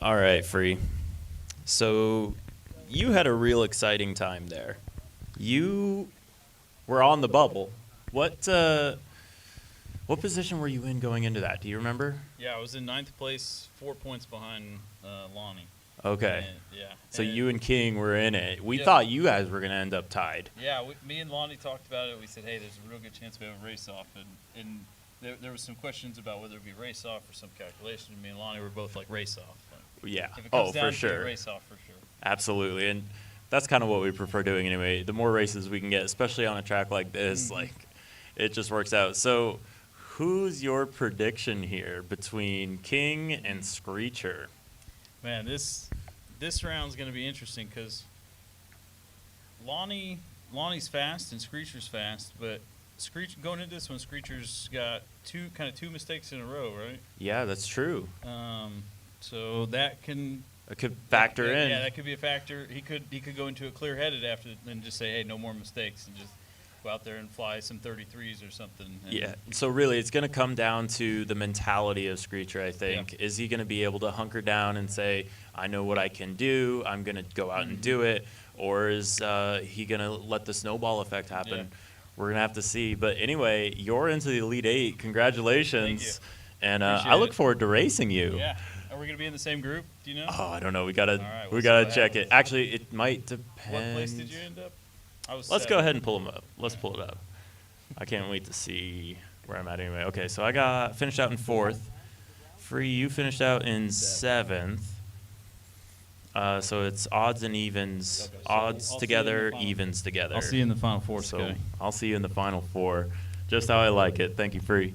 All right, Free. So you had a real exciting time there. You were on the bubble. What position were you in going into that? Do you remember? Yeah, I was in 9th place, 4 points behind Lonnie. Okay. And, yeah. So and you and King were in it. We Yeah. thought you guys were going to end up tied. Yeah, me and Lonnie talked about it. We said, hey, there's a real good chance we have a race-off. And there was some questions about whether it be race-off or some calculation. Me and Lonnie were both like race-off. Yeah. If it comes Oh, down for to sure. it, race-off for sure. Absolutely. And that's kind of what we prefer doing anyway. The more races we can get, especially on a track like this, like it just works out. So who's your prediction here between King and Screecher? Man, this round's going to be interesting because Lonnie's fast and Screecher's fast, but going into this one, Screecher's got two mistakes in a row, right? Yeah, that's true. So that can It could factor in. Yeah, that could be a factor. He could go into it clear-headed after and just say, hey, no more mistakes, and just go out there and fly some 33s or something. And Yeah. So really, it's going to come down to the mentality of Screecher, I think. Is he going to be able to hunker down and say, I know what I can do, I'm going to go out and do it? Or is he going to let the snowball effect happen? Yeah. We're going to have to see. But anyway, you're into the Elite Eight. Congratulations. Thank you. And Appreciate I look it. forward to racing you. Yeah. Are we going to be in the same group? Do you know? Oh, I don't know. We gotta All right, we we'll see gotta what check happens. it. Actually, it might depend. What place did you end up? I was Let's go 7th. ahead and pull them up. Let's pull it up. I can't wait to see where I'm at anyway. Okay, so I got finished out in 4th. Free, you finished out in 7th. So it's odds and evens. Okay, so Odds I'll see you in together, the final- evens together. I'll see you in the Final Four, So Scotty. I'll see you in the Final Four. Just how I like it. Thank you, Free.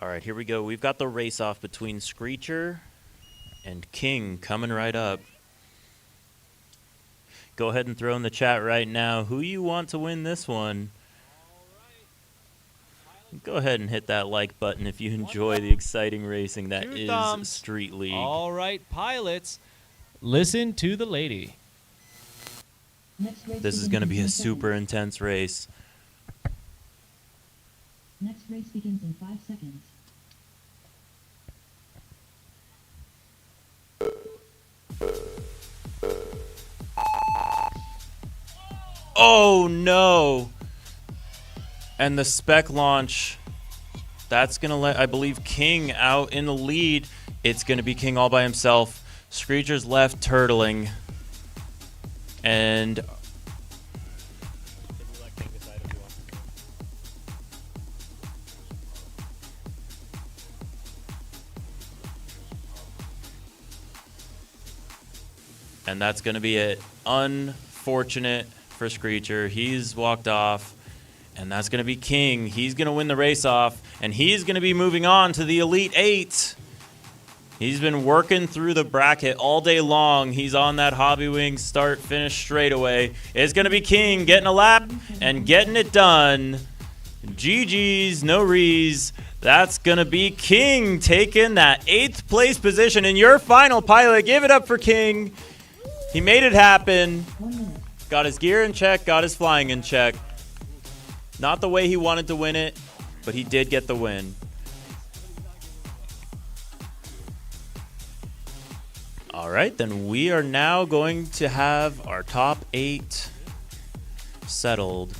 All right, here we go. We've got the race off between Screecher and King coming right up. Go ahead and throw in the chat right now who you want to win this one. Go ahead and hit that like button if you enjoy the exciting racing that 2 is thumbs. Street League. All right, pilots, listen to the lady. Next race This is begins going to in be a 10 super seconds. intense race. Next race begins in 5 seconds. Oh no! And the spec launch, that's going to let, I believe, King out in the lead. It's going to be King all by himself. Screecher's left turtling. And that's going to be it. Unfortunate for Screecher. He's walked off. And that's going to be King. He's going to win the race off. And he's going to be moving on to the Elite Eight. He's been working through the bracket all day long. He's on that Hobby Wing start-finish straightaway. It's going to be King getting a lap and getting it done. GG's, no rees. That's going to be King taking that 8th place position in your final, pilot. Give it up for King. He made it happen. Got his gear in check, got his flying in check. Not the way he wanted to win it, but he did get the win. right, then we are now going to have our top 8 settled.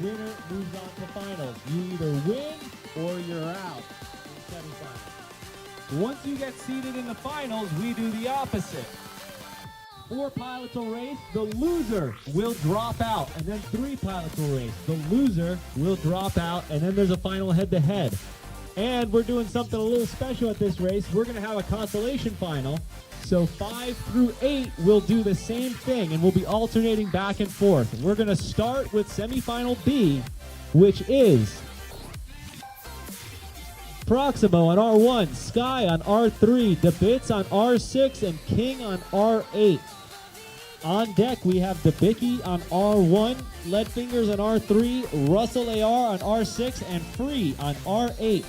winner moves on to finals. You either win or you're out in semifinals. Once you get seated in the finals, we do the opposite. 4 pilots will race, the loser will drop out, and then 3 pilots will race. The loser will drop out, and then there's a final head-to-head. And we're doing something a little special at this race. We're going to have a consolation final. So 5 through 8 will do the same thing, and we'll be alternating back and forth. And we're going to start with semifinal B, which is Proximo on R1, Sky on R3, DeBits on R6, and King on R8. On deck, we have Debicki on R1, Leadfingers on R3, Russell AR on R6, and Free on R8.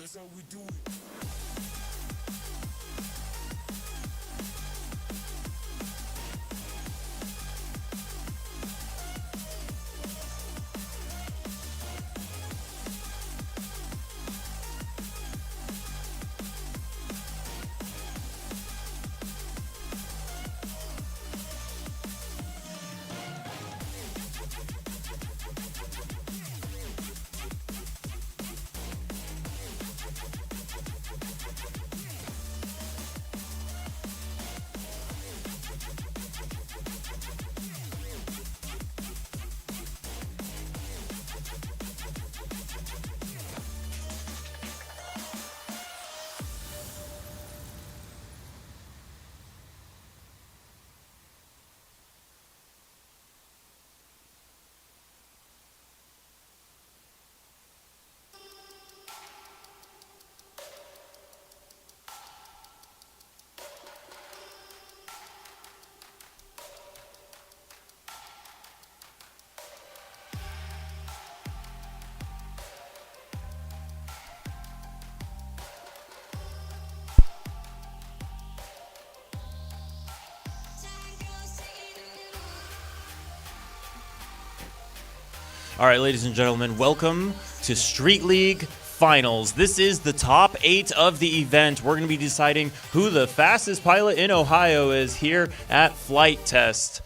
That's how we do it. All right, ladies and gentlemen, welcome to Street League Finals. This is the top 8 of the event. We're going to be deciding who the fastest pilot in Ohio is here at Flite Test.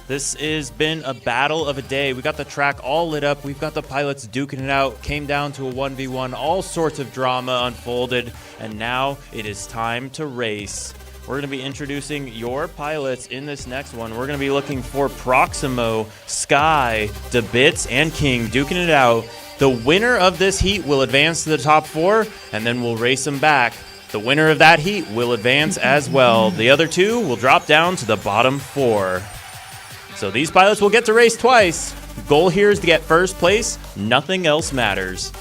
This has been a battle of a day. We got the track all lit up. We've got the pilots duking it out. Came down to a 1v1. All sorts of drama unfolded. And now it is time to race. We're going to be introducing your pilots in this next one. We're going to be looking for Proximo, Sky, DeBits, and King duking it out. The winner of this heat will advance to the top 4, and then we'll race them back. The winner of that heat will advance as well. The other 2 will drop down to the bottom 4. So these pilots will get to race twice. Goal here is to get first place. Nothing else matters.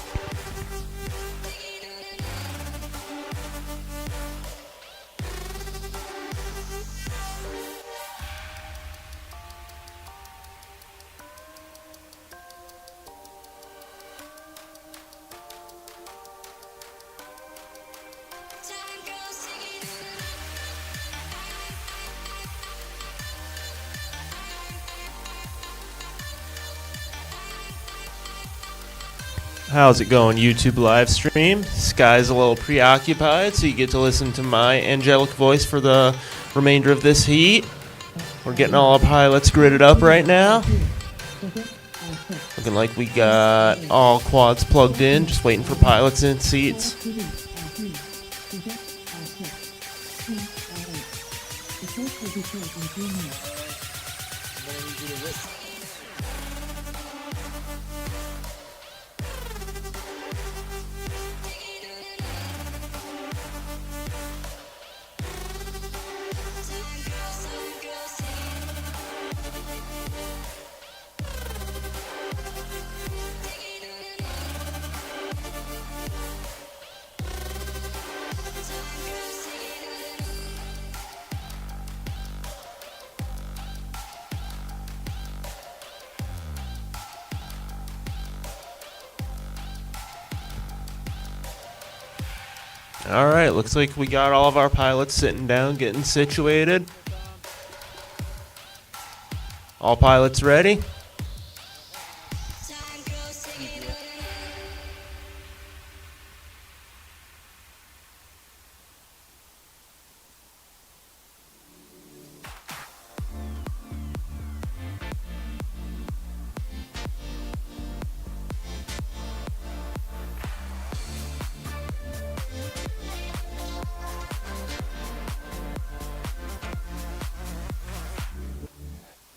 How's it going, YouTube live stream? Sky's a little preoccupied, so you get to listen to my angelic voice for the remainder of this heat. We're getting all our pilots gridded up right now. Looking like we got all quads plugged in, just waiting for pilots in seats. Alright, looks like we got all of our pilots sitting down, getting situated. All pilots ready?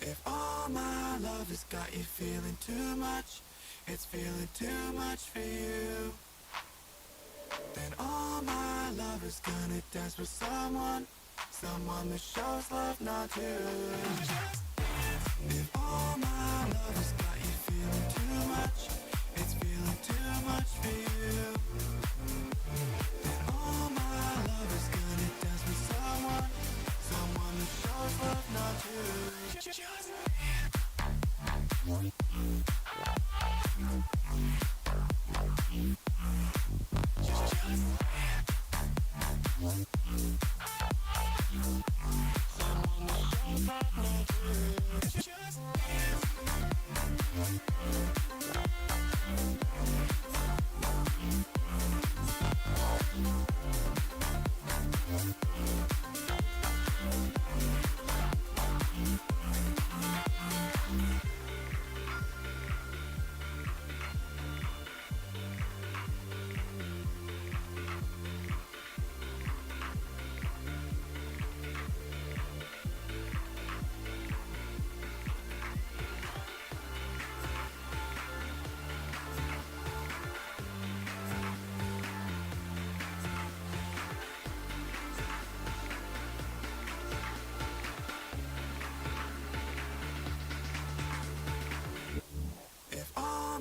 If all my love has got you feeling too much, it's feeling too much for you, then all my love is gonna dance with someone that shows love not you. If all my love has got you feeling too much, it's feeling too much for you, then all my love is gonna dance with someone that shows love not you.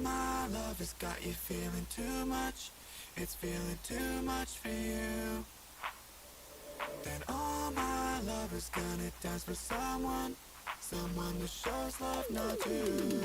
My love has got you feeling too much, it's feeling too much for you, then all my love is gonna dance with someone that shows love not you.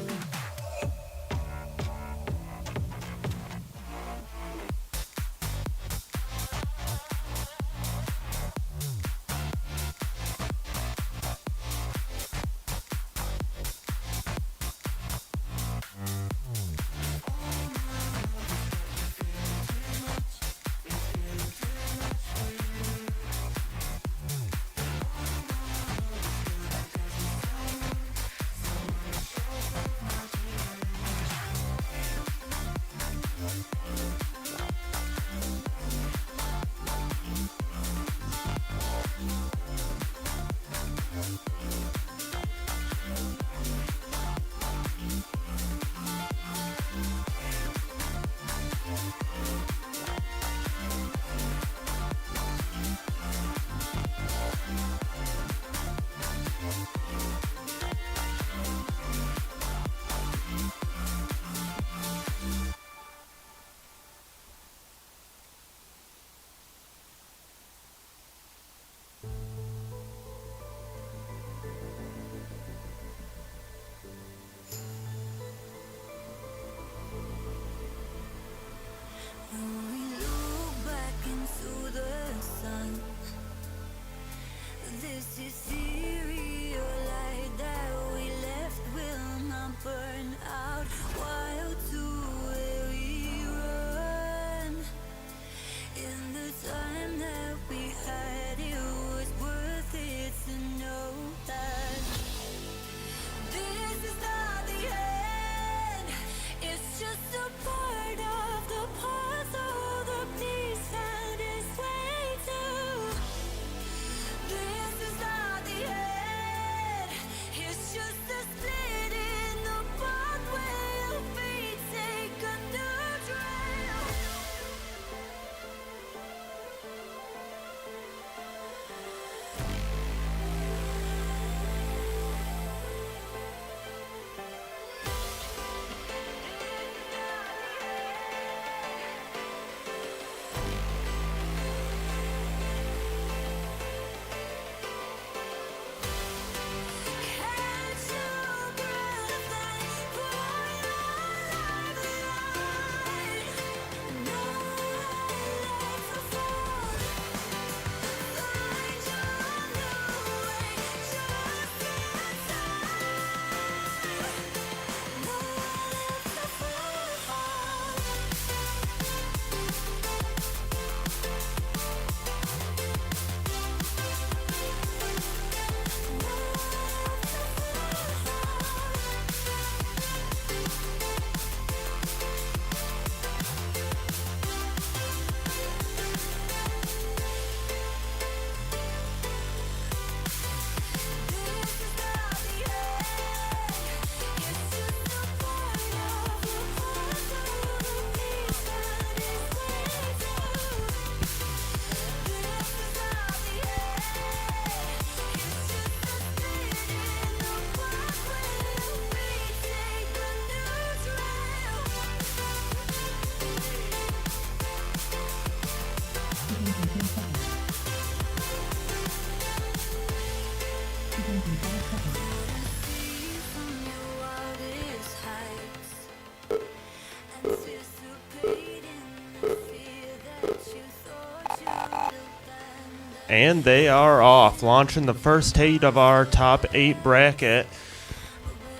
And they are off, launching the first heat of our top 8 bracket.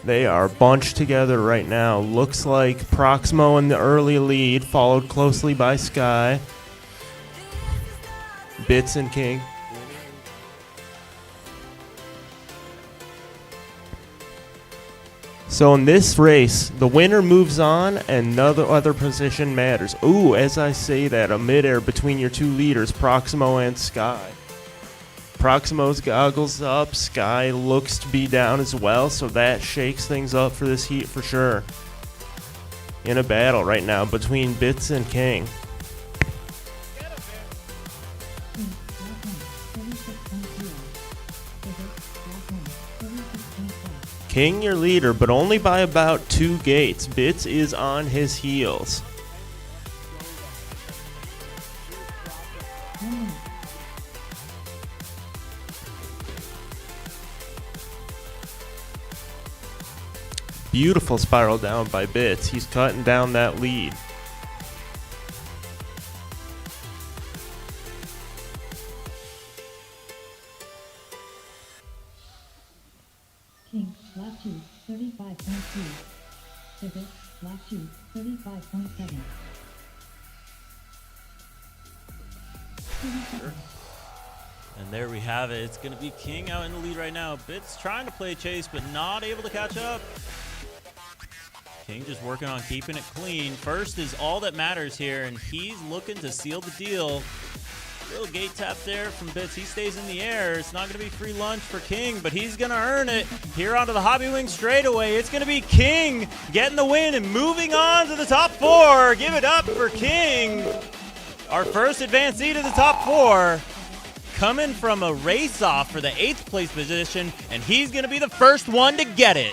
They are bunched together right now. Looks like Proximo in the early lead, followed closely by Sky, Bits, and King. So in this race, the winner moves on and no other position matters. Ooh, as I say that, a midair between your two leaders, Proximo and Sky. Proximo's goggles up, Sky looks to be down as well, so that shakes things up for this heat for sure. In a battle right now between Bits and King. King your leader, but only by about 2 gates. Bits is on his heels. Beautiful spiral down by Bits. He's cutting down that lead. King, lap 2, 35.3. Pivot, lap 2, 35.7. And there we have it. It's going to be King out in the lead right now. Bits trying to play chase, but not able to catch up. King just working on keeping it clean. First is all that matters here, and he's looking to seal the deal. Little gate tap there from Bits. He stays in the air. It's not going to be free lunch for King, but he's going to earn it. Here onto the Hobby Wing straightaway. It's going to be King getting the win and moving on to the top 4. Give it up for King. Our first advancee to the top 4. Coming from a race-off for the 8th place position, and he's going to be the first one to get it.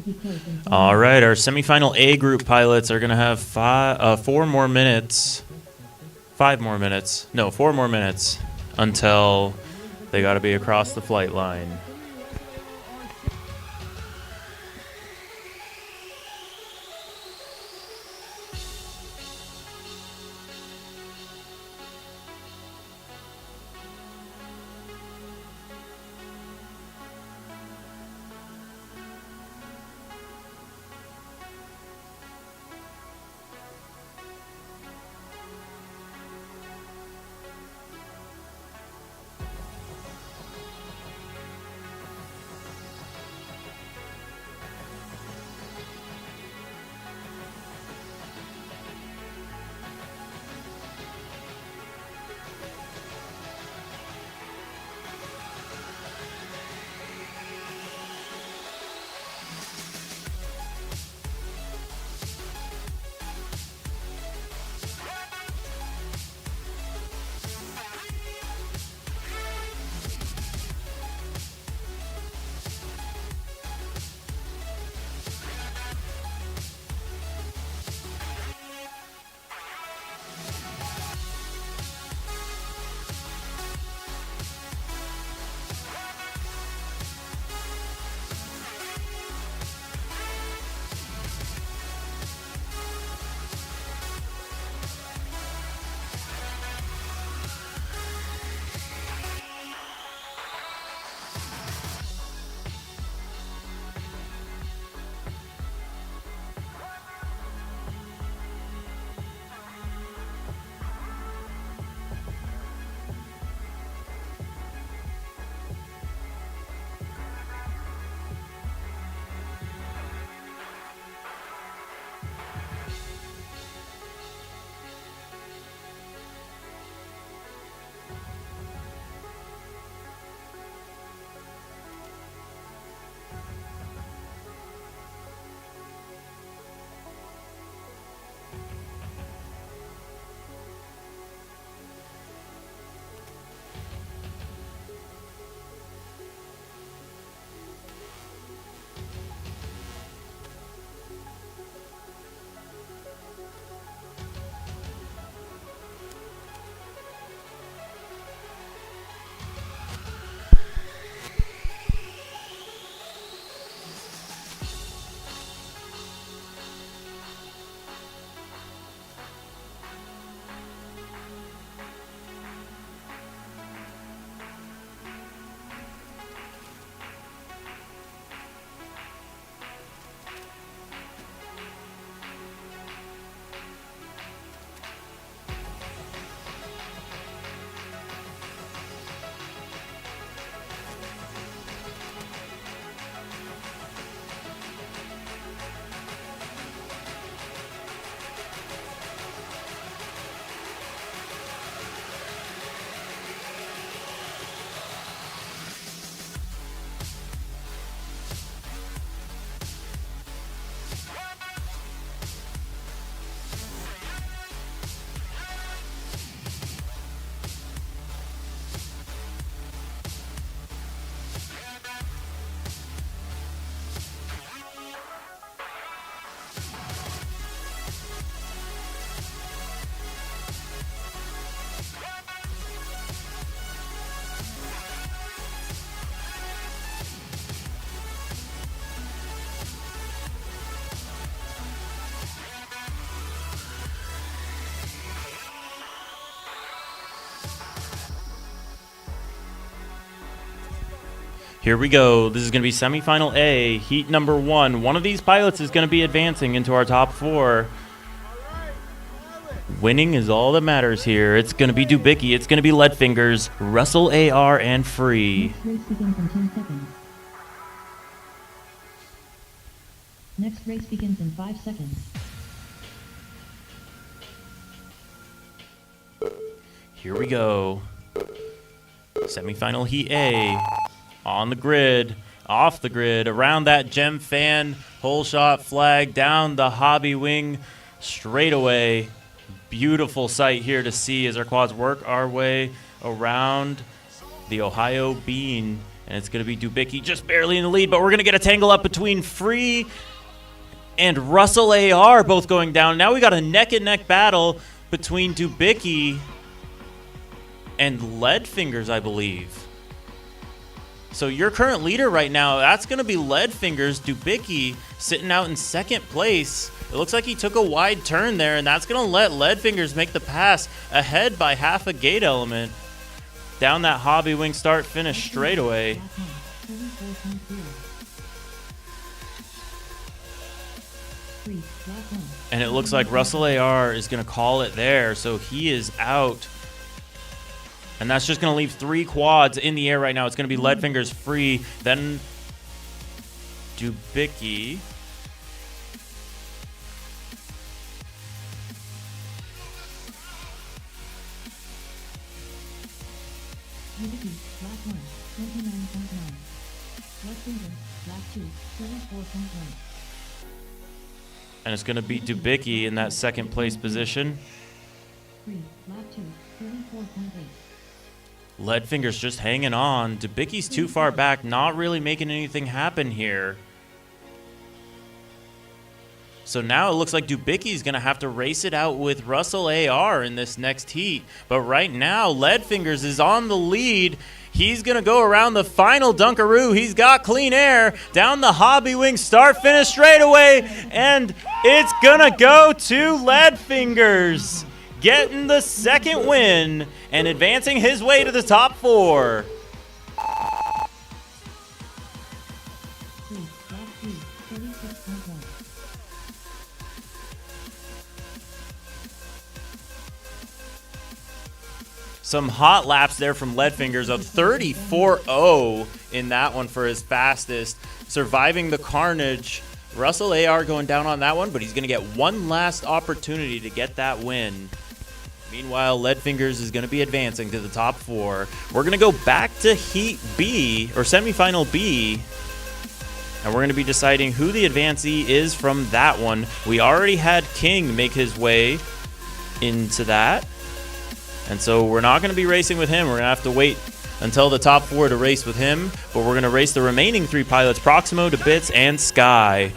be closed in 4 All right, our semifinal A group pilots are going to have 4 more minutes. 5 more minutes. No, 4 more minutes until they got to be across the flight line. Here we go. This is going to be semifinal A, heat number 1. One of these pilots is going to be advancing into our top 4. Winning is all that matters here. It's going to be Dubicki. It's going to be Leadfingers, Russell AR, and Free. Next race begins in 10 seconds. Next race begins in 5 seconds. Here we go. Semifinal heat A. On the grid, off the grid, around that gem fan, hole shot flag, down the hobby wing, straight away. Beautiful sight here to see as our quads work our way around the Ohio Bean And it's going to be Dubicki just barely in the lead, but we're going to get a tangle up between Free and Russell AR both going down. Now we got a neck-and-neck battle between Dubicki and Leadfingers, I believe. So your current leader right now, that's going to be Leadfingers. Dubicki sitting out in second place. It looks like he took a wide turn there, and that's going to let Leadfingers make the pass ahead by half a gate element down that hobby wing start finish straightaway. And it looks like Russell AR is going to call it there, so he is out. And that's just going to leave 3 quads in the air right now. It's going to be Leadfingers, Free, then Dubicki. Dubicki, lap 1, 29.9. Leadfingers, lap 2, 34.1. And it's going to be Dubicki in that second place position. Free, lap 2, 34.8. Leadfingers just hanging on. Dubicki's too far back, not really making anything happen here. So now it looks like Dubicki's going to have to race it out with Russell AR in this next heat. But right now, Leadfingers is on the lead. He's going to go around the final Dunkaroo. He's got clean air down the hobby wing start finish straightaway. And it's going to go to Leadfingers, getting the second win and advancing his way to the top 4. Free, lap 3, 36.1. Some hot laps there from Leadfingers, a 34.0 in that one for his fastest. Surviving the carnage. Russell AR going down on that one, but he's going to get one last opportunity to get that win. Meanwhile, Leadfingers is going to be advancing to the top 4. We're going to go back to Heat B, or semifinal B, and we're going to be deciding who the advancee is from that one. We already had King make his way into that, and so we're not going to be racing with him. We're going to have to wait until the top 4 to race with him, but we're going to race the remaining 3 pilots, Proximo, DeBits, and Sky.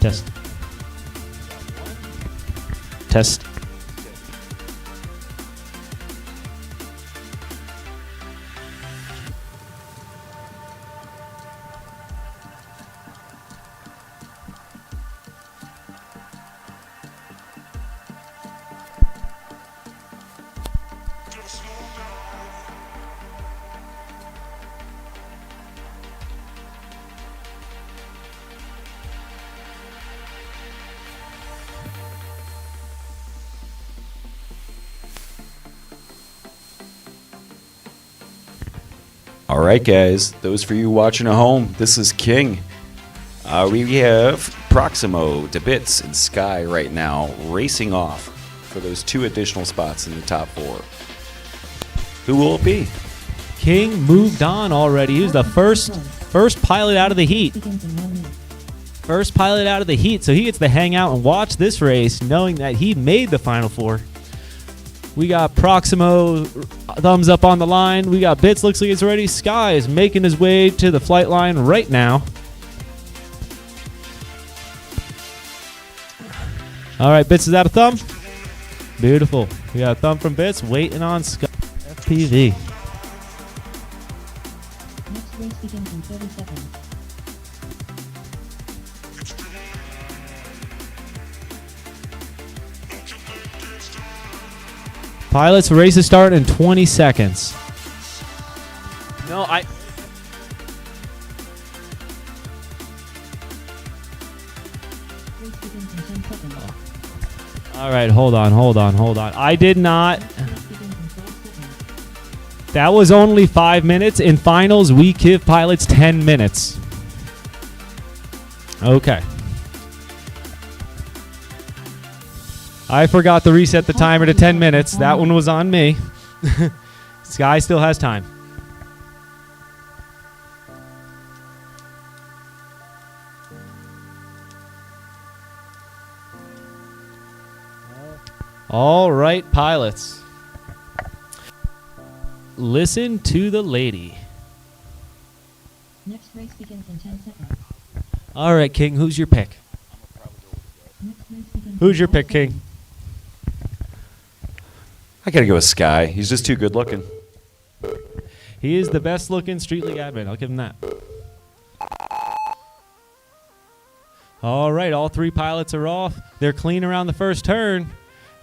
Test. Test. All right, guys. Those for you watching at home, this is King. We have Proximo, DeBits, and Sky right now racing off for those 2 additional spots in the top 4. Who will it be? King moved on already. He was the first pilot out of the heat. First pilot out of the heat, so he gets to hang out and watch this race knowing that he made the Final 4. We got Proximo, thumbs up on the line. We got Bits, looks like it's ready. Sky is making his way to the flight line right now. All right, Bits is out a thumb. Beautiful. We got a thumb from Bits, waiting on Sky. FPV. Next race begins in 30 seconds. Pilots, races start in 20 seconds. No, Race begins in 10 seconds. All right, hold on. I did not. Race begins in 12 seconds. That was only 5 minutes. In finals, we give pilots 10 minutes. Okay. I forgot to reset the timer to 10 minutes. That one was on me. Sky still has time. All right, pilots. Listen to the lady. Next race begins in 10 seconds. All right, King, who's your pick? Next race begins Who's in your 5 pick, seconds. King? I gotta go with Sky. He's just too good looking. He is the best looking Street League admin. I'll give him that. All right, all 3 pilots are off. They're clean around the first turn.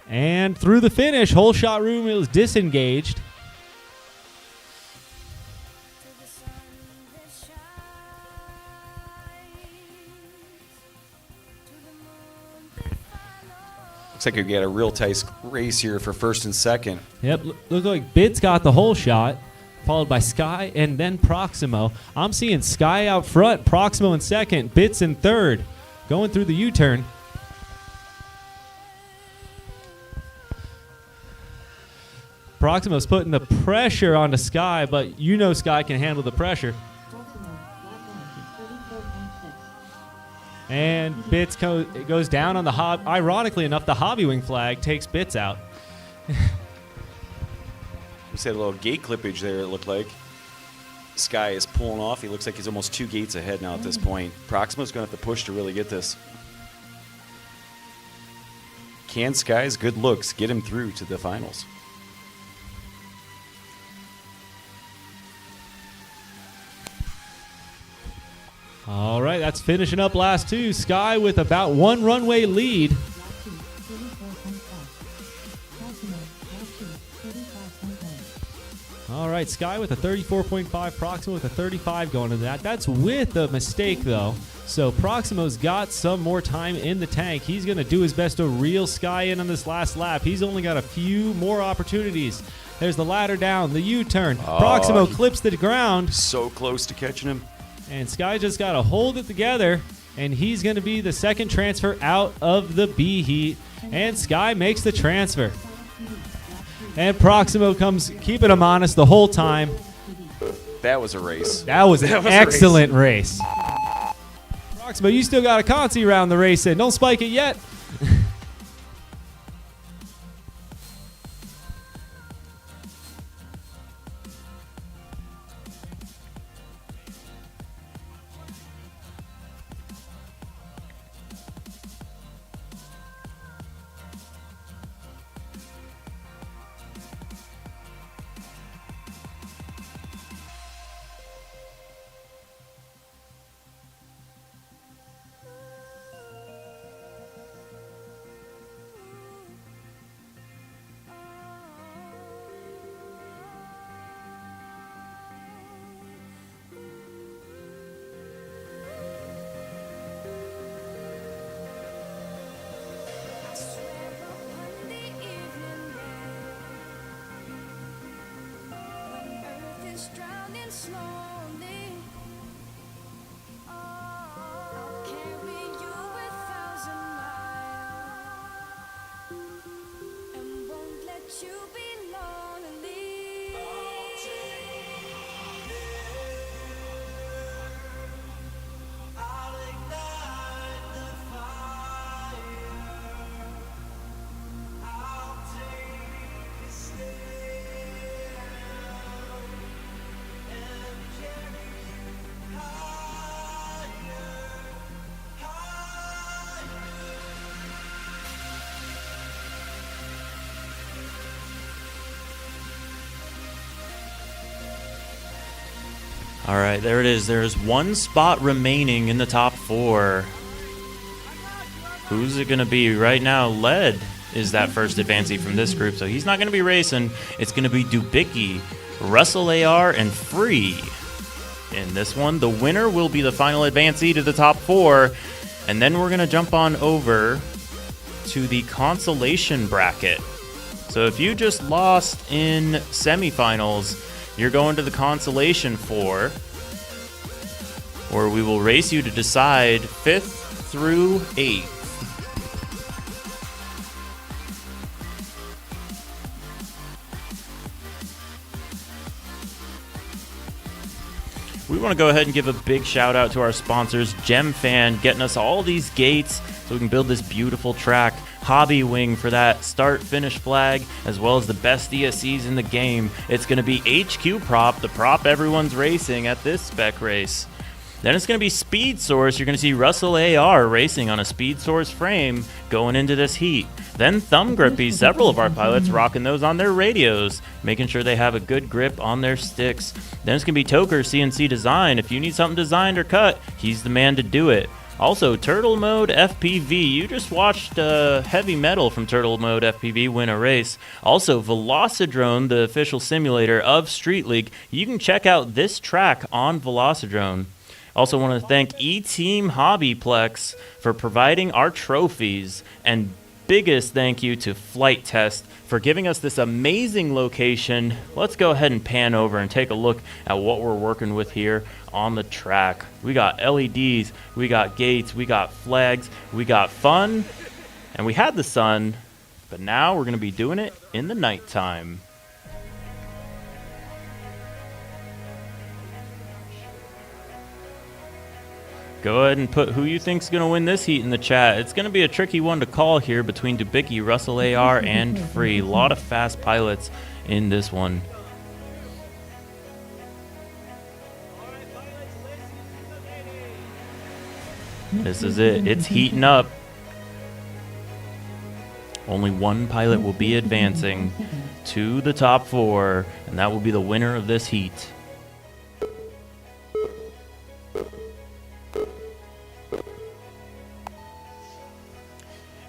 And through the finish, whole shot room is disengaged. Looks like we got a real tight race here for first and second. Yep, look like Bits got the whole shot, followed by Sky and then Proximo. I'm seeing Sky out front, Proximo in second, Bits in third, going through the U-turn. Proximo's putting the pressure onto Sky, but you know Sky can handle the pressure. Proximo, lap penalty, 34.6. And Bits goes down on the hob. Ironically enough, the hobby wing flag takes Bits out. We said a little gate clippage there, it looked like. Sky is pulling off. He looks like he's almost 2 gates ahead now at this point. Proximo's going to have to push to really get this. Can Sky's good looks get him through to the finals? All right, that's finishing up last 2. Sky with about 1 runway lead. Lap 2, 34.5. Proximo, lap 2, 35.1. All right, Sky with a 34.5, Proximo with a 35 going into that. That's with a mistake, though. So Proximo's got some more time in the tank. He's going to do his best to reel Sky in on this last lap. He's only got a few more opportunities. There's the ladder down, the U-turn. Proximo clips the ground. So close to catching him. And Sky just got to hold it together, and he's going to be the second transfer out of the B heat. And Sky makes the transfer. And Proximo comes keeping him honest the whole time. That was a race. That was an excellent race. Proximo, you still got a consi around the race, and don't spike it yet. slowly. I'll carry you 1,000 miles and won't let you be lonely. I'll ignite the fire. I'll take a stand and carry you higher, higher. All right, there it is. There's one spot remaining in the top 4. Who's it going to be right now? Led is that first advancee from this group, so he's not going to be racing. It's going to be Dubicki, Russell AR, and Free. In this one, the winner will be the final advancee to the top 4, and then we're going to jump on over to the consolation bracket. So if you just lost in semifinals, you're going to the consolation 4, where we will race you to decide 5th through 8th. We want to go ahead and give a big shout out to our sponsors, GemFan, getting us all these gates so we can build this beautiful track. Hobby Wing for that start-finish flag, as well as the best ESCs in the game. It's going to be HQ Prop, the prop everyone's racing at this spec race. Then it's going to be Speed Source. You're going to see Russell AR racing on a Speed Source frame going into this heat. Then Thumb Grippy, several of our pilots rocking those on their radios, making sure they have a good grip on their sticks. Then it's going to be Toker CNC Design. If you need something designed or cut, he's the man to do it. Also, Turtle Mode FPV. You just watched Heavy Metal from Turtle Mode FPV win a race. Also, Velocidrone, the official simulator of Street League. You can check out this track on Velocidrone. Also want to thank E-Team Hobbyplex for providing our trophies. And biggest thank you to Flite Test for giving us this amazing location. Let's go ahead and pan over and take a look at what we're working with here on the track. We got LEDs, we got gates, we got flags, we got fun, and we had the sun, but now we're going to be doing it in the nighttime. Go ahead and put who you think's going to win this heat in the chat. It's going to be a tricky one to call here between Dubicki, Russell AR, and Free. A lot of fast pilots in this one. This is it. It's heating up. Only one pilot will be advancing to the top 4, and that will be the winner of this heat.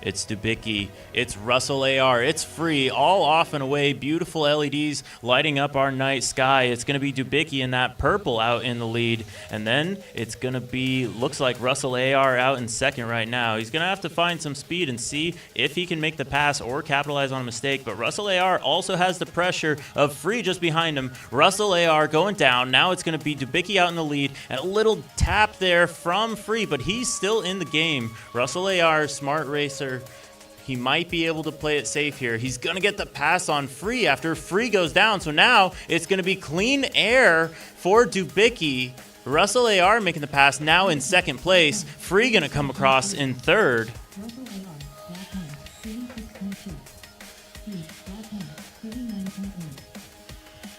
It's Dubicki, it's Russell AR, it's Free, all off and away. Beautiful LEDs lighting up our night sky. It's going to be Dubicki in that purple out in the lead. And then it's going to be, looks like Russell AR out in second right now. He's going to have to find some speed and see if he can make the pass or capitalize on a mistake. But Russell AR also has the pressure of Free just behind him. Russell AR going down. Now it's going to be Dubicki out in the lead. And a little tap there from Free, but he's still in the game. Russell AR, smart racer. He might be able to play it safe here. He's going to get the pass on Free after Free goes down. So now it's going to be clean air for Dubicki. Russell AR making the pass now in second place. Free going to come across in third.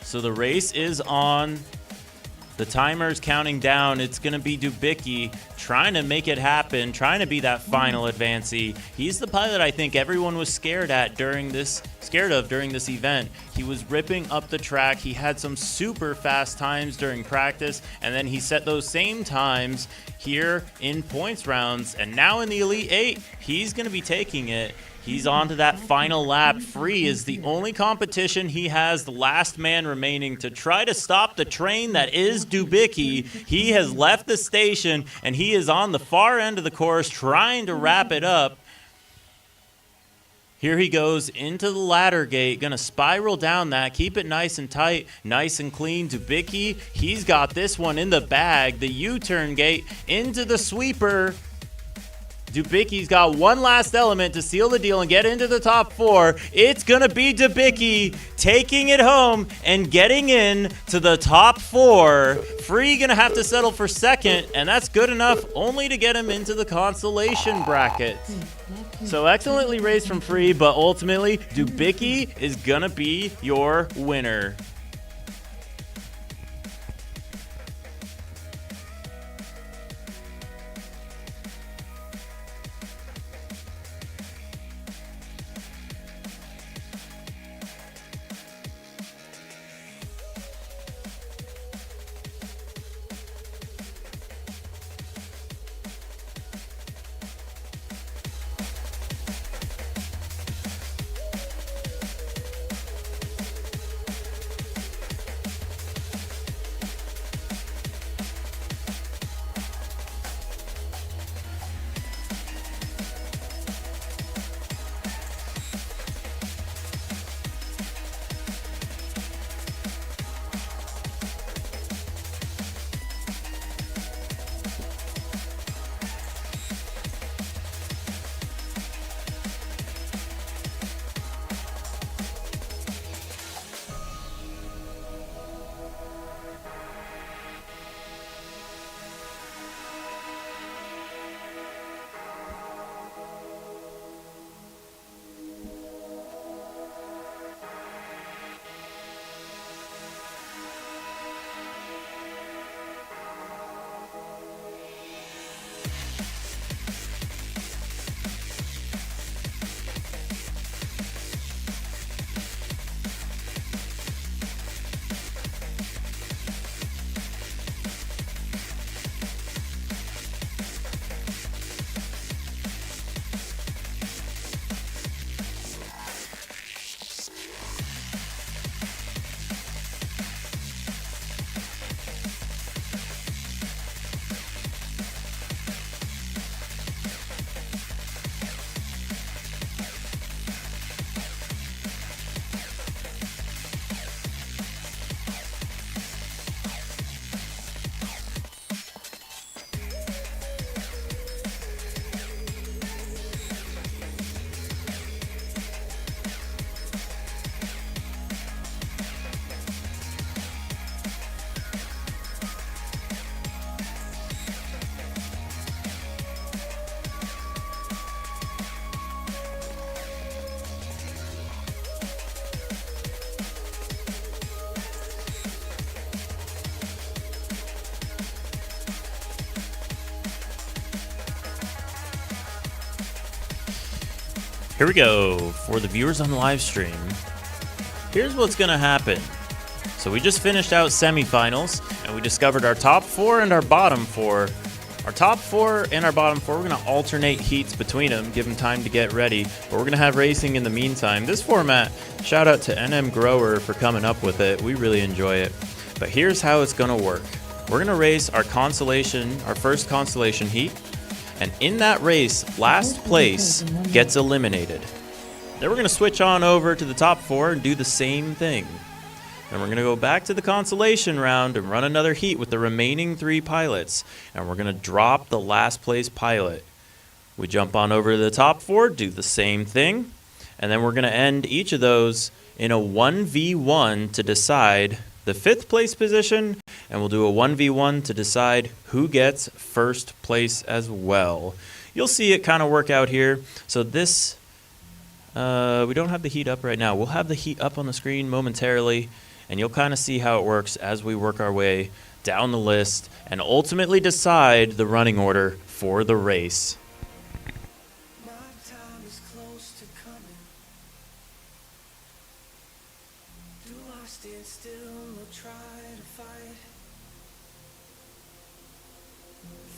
So the race is on. The timer's counting down. It's going to be Dubicki trying to make it happen, trying to be that final advancee. He's the pilot I think everyone was scared of during this event. He was ripping up the track. He had some super fast times during practice, and then he set those same times here in points rounds. And now in the Elite 8, he's going to be taking it. He's on to that final lap. Free is the only competition he has, the last man remaining to try to stop the train that is Dubicki. He has left the station, and he is on the far end of the course trying to wrap it up. Here he goes into the ladder gate, gonna spiral down that, keep it nice and tight, nice and clean. Dubicki, he's got this one in the bag. The U-turn gate into the sweeper. Dubicki's got one last element to seal the deal and get into the top 4. It's gonna be Dubicki taking it home and getting in to the top 4. Free gonna have to settle for second, and that's good enough only to get him into the consolation bracket. So excellently raced from Free, but ultimately Dubicki is gonna be your winner. Here we go. For the viewers on the live stream, here's what's going to happen. So we just finished out semifinals, and we discovered our top 4 and our bottom 4. Our top 4 and our bottom 4, we're going to alternate heats between them, give them time to get ready, but we're going to have racing in the meantime. This format, shout out to NM Grower for coming up with it. We really enjoy it. But here's how it's going to work. We're going to race our first consolation heat, and in that race, last place gets eliminated. Then we're going to switch on over to the top 4 and do the same thing. Then we're going to go back to the consolation round and run another heat with the remaining 3 pilots. And we're going to drop the last place pilot. We jump on over to the top 4, do the same thing. And then we're going to end each of those in a 1v1 to decide the 5th place position. And we'll do a 1v1 to decide who gets first place as well. You'll see it kind of work out here. So this, we don't have the heat up right now. We'll have the heat up on the screen momentarily, and you'll kind of see how it works as we work our way down the list and ultimately decide the running order for the race. My time is close to coming. Do I stand still or try to fight?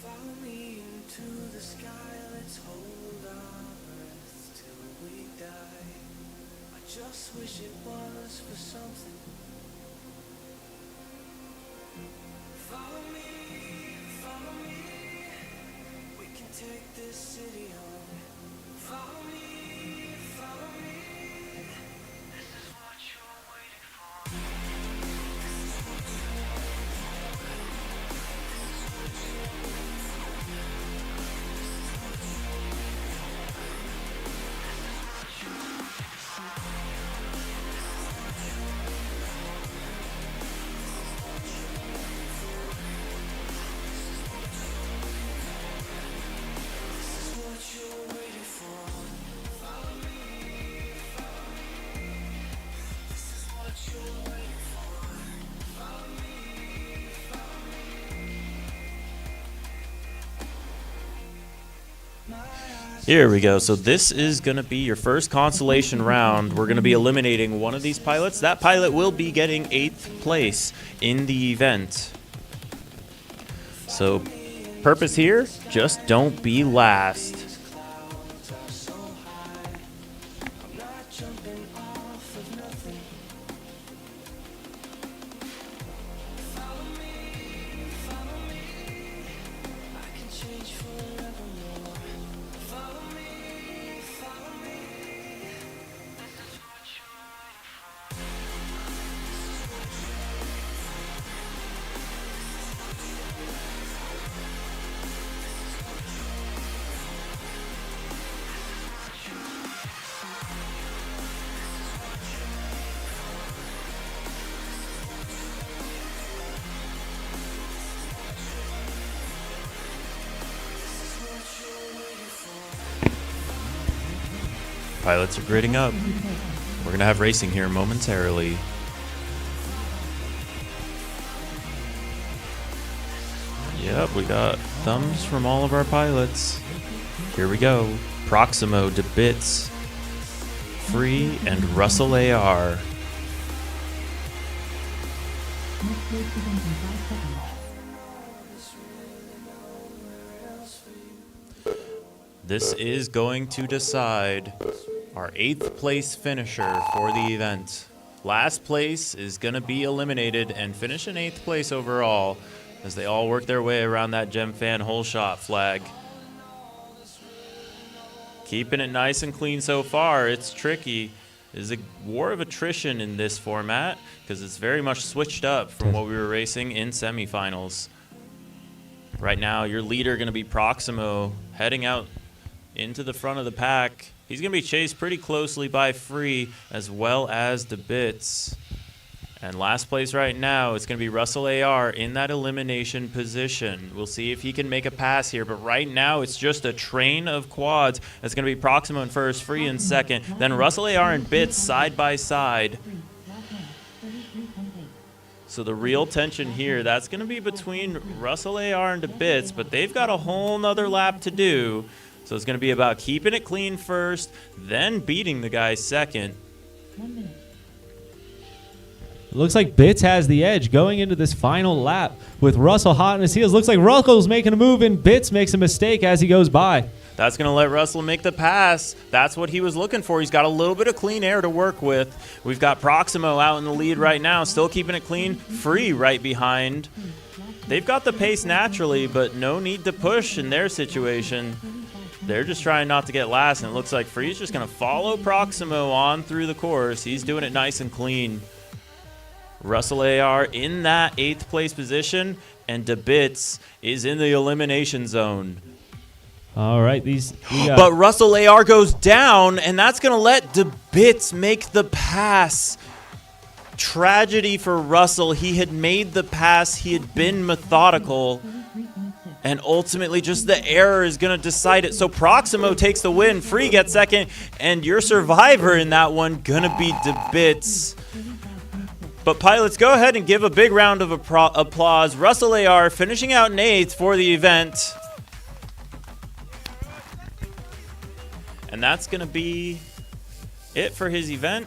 Follow me into the sky, let's hold our breath till we die. I just wish it was for something. Follow me, we can take this city on. Follow me, Here we go. So this is going to be your first consolation round. We're going to be eliminating one of these pilots. That pilot will be getting 8th place in the event. So purpose here, just don't be last. Pilots are gridding up. We're going to have racing here momentarily. Yep, we got thumbs from all of our pilots. Here we go. Proximo, DeBits, Free, and Russell AR. This is going to decide our 8th place finisher for the event. Last place is going to be eliminated and finish in 8th place overall as they all work their way around that Gem Fan hole shot flag. Keeping it nice and clean so far. It's tricky. It's a war of attrition in this format because it's very much switched up from what we were racing in semifinals. Right now, your leader going to be Proximo, heading out into the front of the pack. He's going to be chased pretty closely by Free as well as DeBits. And last place right now, it's going to be Russell AR in that elimination position. We'll see if he can make a pass here, but right now it's just a train of quads. It's going to be Proximo in first, Free in second, then Russell AR and Bits side by side. So the real tension here, that's going to be between Russell AR and DeBits, but they've got a whole nother lap to do. So it's going to be about keeping it clean first, then beating the guy second. It looks like Bits has the edge going into this final lap with Russell hot on his heels. Looks like Russell's making a move and Bits makes a mistake as he goes by. That's going to let Russell make the pass. That's what he was looking for. He's got a little bit of clean air to work with. We've got Proximo out in the lead right now, still keeping it clean. Free right behind. They've got the pace naturally, but no need to push in their situation. They're just trying not to get last, and it looks like Free's just going to follow Proximo on through the course. He's doing it nice and clean. Russell AR in that 8th place position, and DeBits is in the elimination zone. All right, but Russell AR goes down, and that's going to let DeBits make the pass. Tragedy for Russell. He had made the pass. He had been methodical. And ultimately, just the error is going to decide it. So Proximo takes the win. Free gets second. And your survivor in that one going to be DeBits. But pilots, go ahead and give a big round of applause. Russell AR finishing out in 8th for the event. And that's going to be it for his event.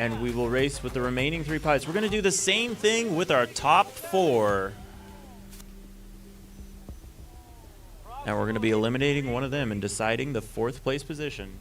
And we will race with the remaining 3 pilots. We're going to do the same thing with our top 4. And we're going to be eliminating one of them and deciding the 4th place position.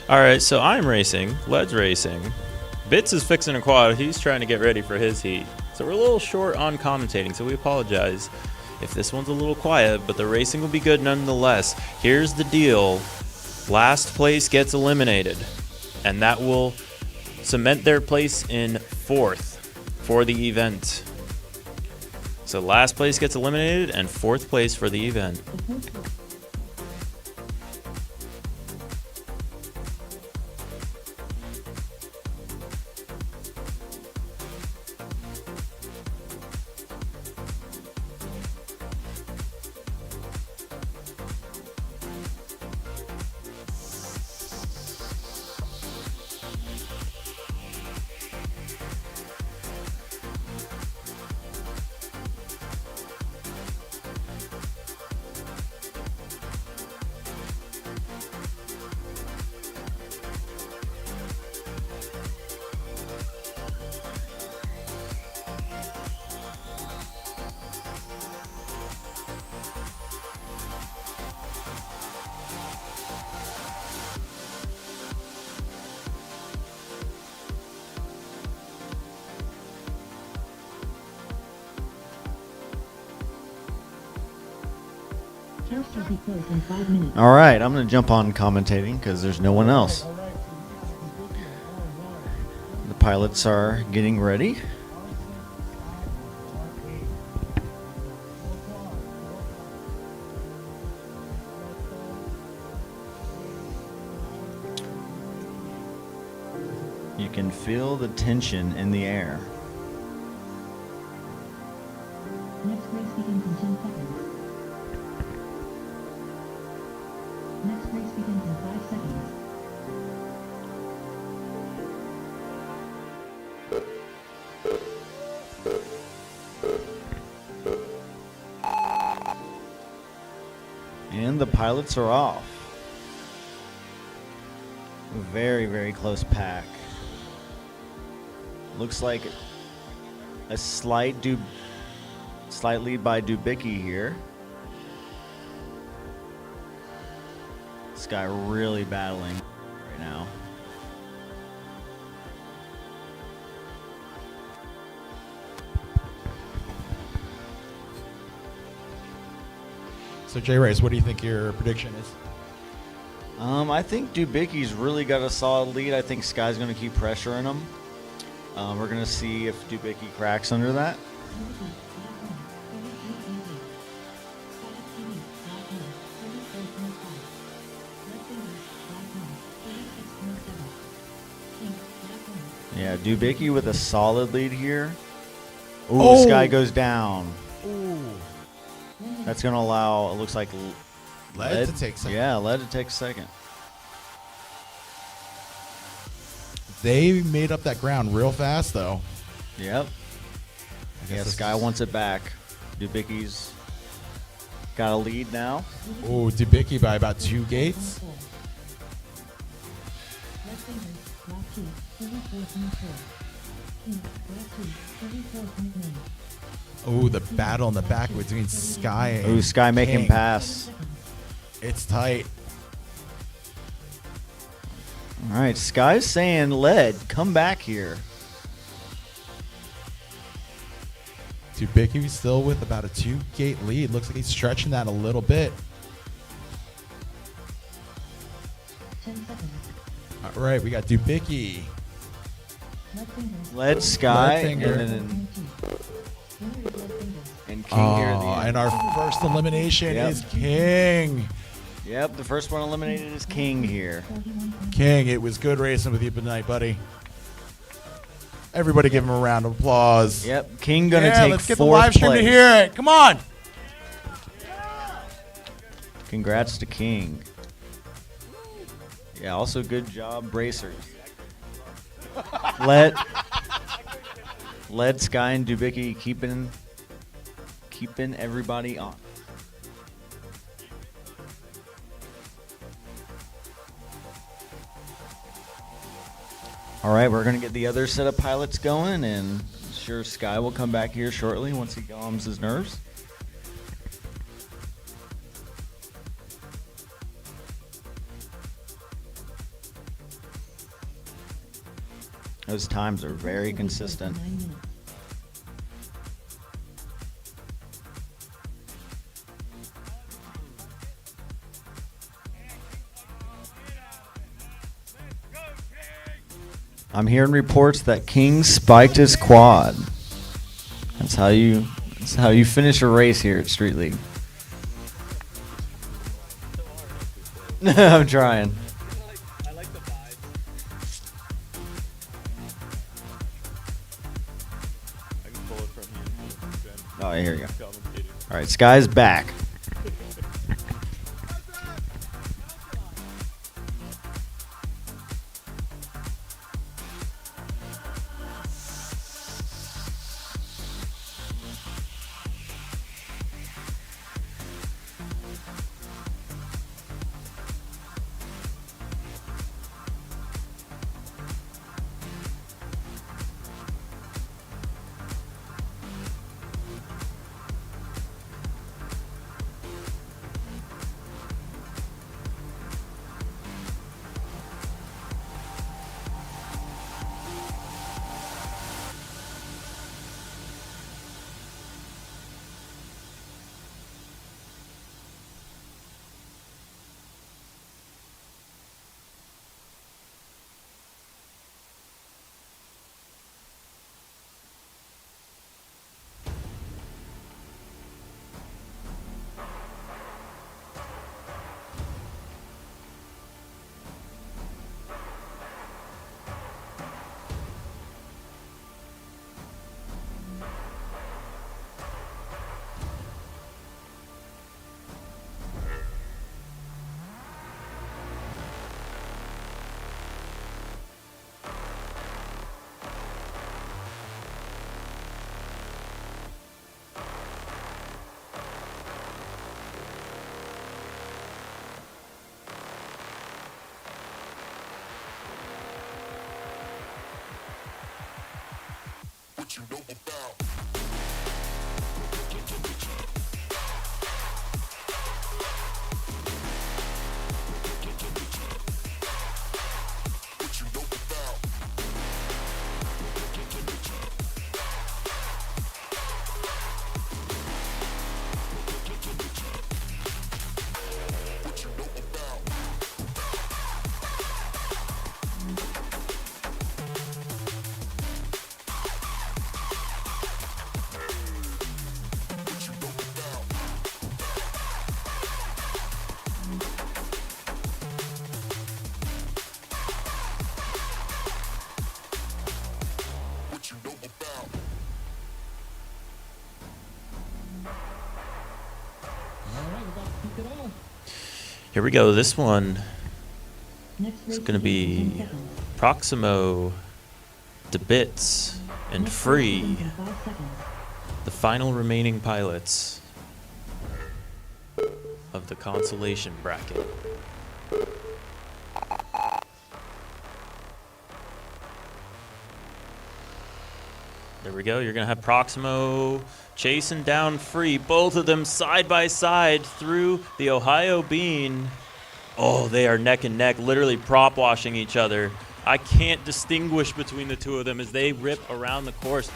All right, so I'm racing. Led's racing. Bits is fixing a quad. He's trying to get ready for his heat. So we're a little short on commentating, so we apologize if this one's a little quiet, but the racing will be good nonetheless. Here's the deal. Last place gets eliminated, and that will cement their place in 4th for the event. So last place gets eliminated, and 4th place for the event. House will be closed in 5 minutes. All right, I'm going to jump on commentating because there's no one else. The pilots are getting ready. You can feel the tension in the air. Next race begins in 10 seconds. Next race begins in 5 seconds. And the pilots are off. Very, very close pack. Looks like a slight lead by Dubicki here. This guy really battling right now. So J-Race, what do you think your prediction is? I think Dubicki's really got a solid lead. I think Sky's going to keep pressuring him. We're going to see if Dubicki cracks under that. Yeah, Dubicki with a solid lead here. Ooh, Oh! Sky goes down. Ooh. That's going to allow, it looks like, Lead to take second. Yeah, Lead to take second. They made up that ground real fast, though. Yep. I guess this Sky is- wants it back. Dubicki's got a lead now. Oh, Dubicki by about 2 gates. Oh, the battle in the back between Sky and Ooh, Sky making King. pass. It's tight. All right, Sky's saying, Lead, come back here. Dubicki still with about a 2-gate lead. Looks like he's stretching that a little bit. 10 seconds. All right, we got Dubicki. Lead, Sky, Lead and finger. then and King here at the end. And our first elimination Yep. is King. Yep, the first one eliminated is King here. King, it was good racing with you tonight, buddy. Everybody give him a round of applause. Yep, King gonna Yeah, take let's get the fourth live stream place. to hear it. Come on. Congrats to King. Yeah, also good job, Bracers. Lead, Sky, and Dubicki keeping everybody on. All right, we're gonna get the other set of pilots going, and I'm sure Sky will come back here shortly once he calms his nerves. Those times are very consistent. I'm hearing reports that King spiked his quad. That's how you finish a race here at Street League. I'm trying. I like the vibes. I can pull it from here. Oh, here you go. All right, Sky's back. Here we go. This one is going to be Proximo, DeBits, and Free, the final remaining pilots of the consolation bracket. There we go. You're going to have Proximo chasing down Free. Both of them side by side through the Ohio Bean. Oh, they are neck and neck, literally prop washing each other. I can't distinguish between the two of them as they rip around the course.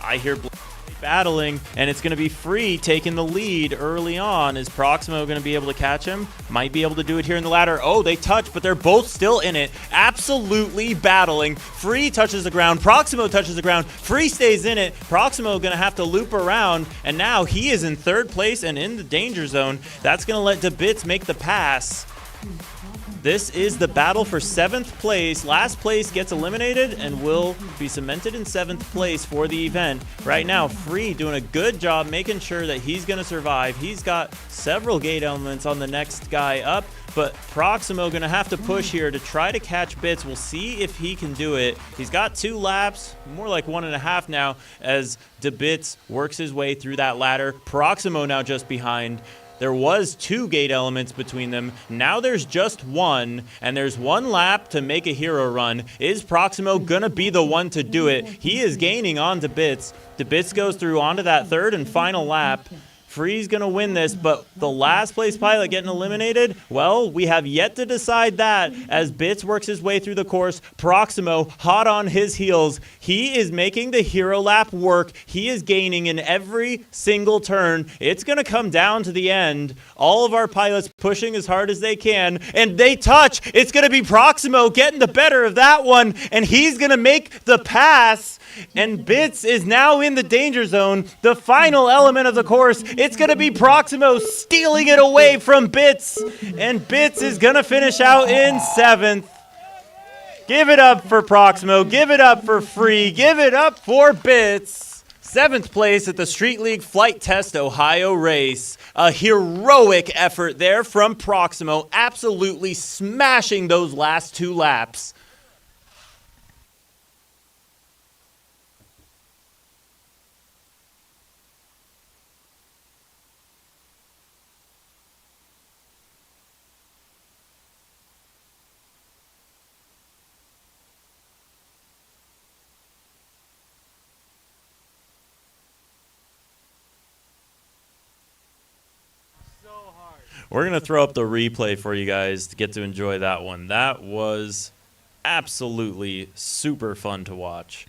I hear battling, and it's going to be Free taking the lead early on. Is Proximo going to be able to catch him? Might be able to do it here in the ladder. Oh, they touch, but they're both still in it. Absolutely battling. Free touches the ground. Proximo touches the ground. Free stays in it. Proximo going to have to loop around, and now he is in third place and in the danger zone. That's going to let DeBits make the pass. This is the battle for 7th place. Last place gets eliminated and will be cemented in 7th place for the event. Right now, Free doing a good job making sure that he's going to survive. He's got several gate elements on the next guy up, but Proximo going to have to push here to try to catch Bits. We'll see if he can do it. He's got 2 laps, more like 1.5 now, as DeBits works his way through that ladder. Proximo now just behind. There was 2 gate elements between them. Now there's just 1, and there's 1 lap to make a hero run. Is Proximo gonna be the one to do it? He is gaining on DeBits. DeBits goes through onto that 3rd and final lap. Free's going to win this, but the last place pilot getting eliminated, well, we have yet to decide that as Bits works his way through the course. Proximo, hot on his heels. He is making the hero lap work. He is gaining in every single turn. It's going to come down to the end. All of our pilots pushing as hard as they can, and they touch. It's going to be Proximo getting the better of that one, and he's going to make the pass. And Bits is now in the danger zone. The final element of the course, it's going to be Proximo stealing it away from Bits. And Bits is going to finish out in 7th. Give it up for Proximo. Give it up for Free. Give it up for Bits. 7th place at the Street League Flight Test Ohio race. A heroic effort there from Proximo, absolutely smashing those last 2 laps. We're going to throw up the replay for you guys to get to enjoy that one. That was absolutely super fun to watch.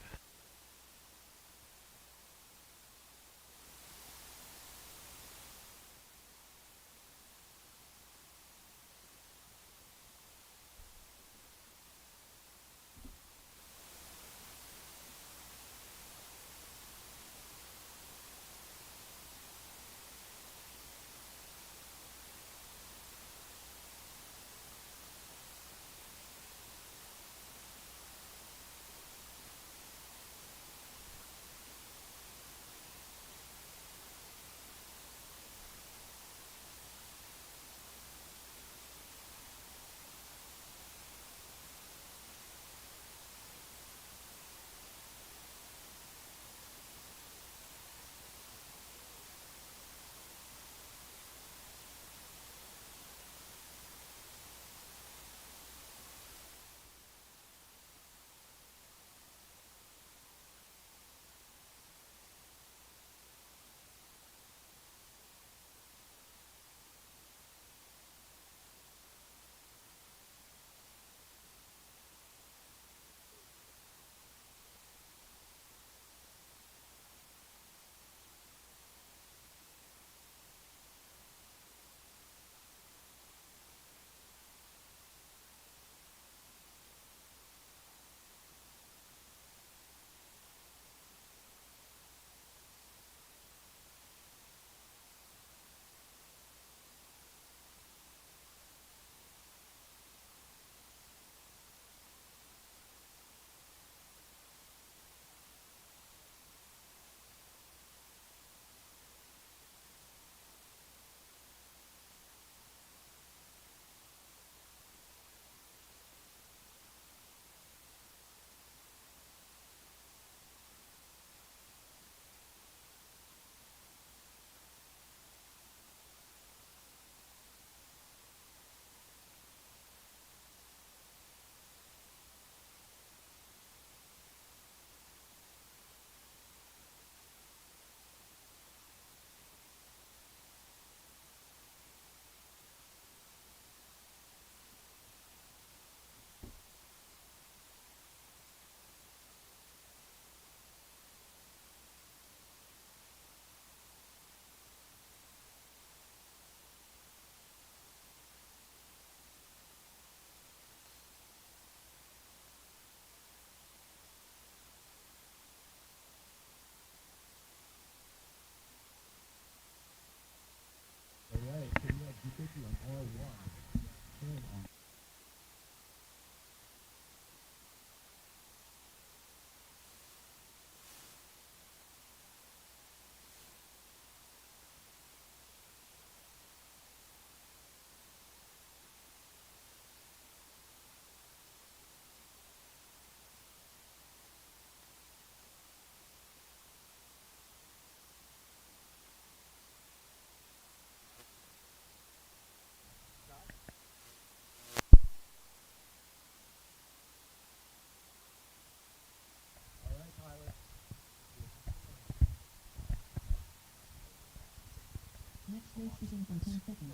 Race begins in 10 seconds.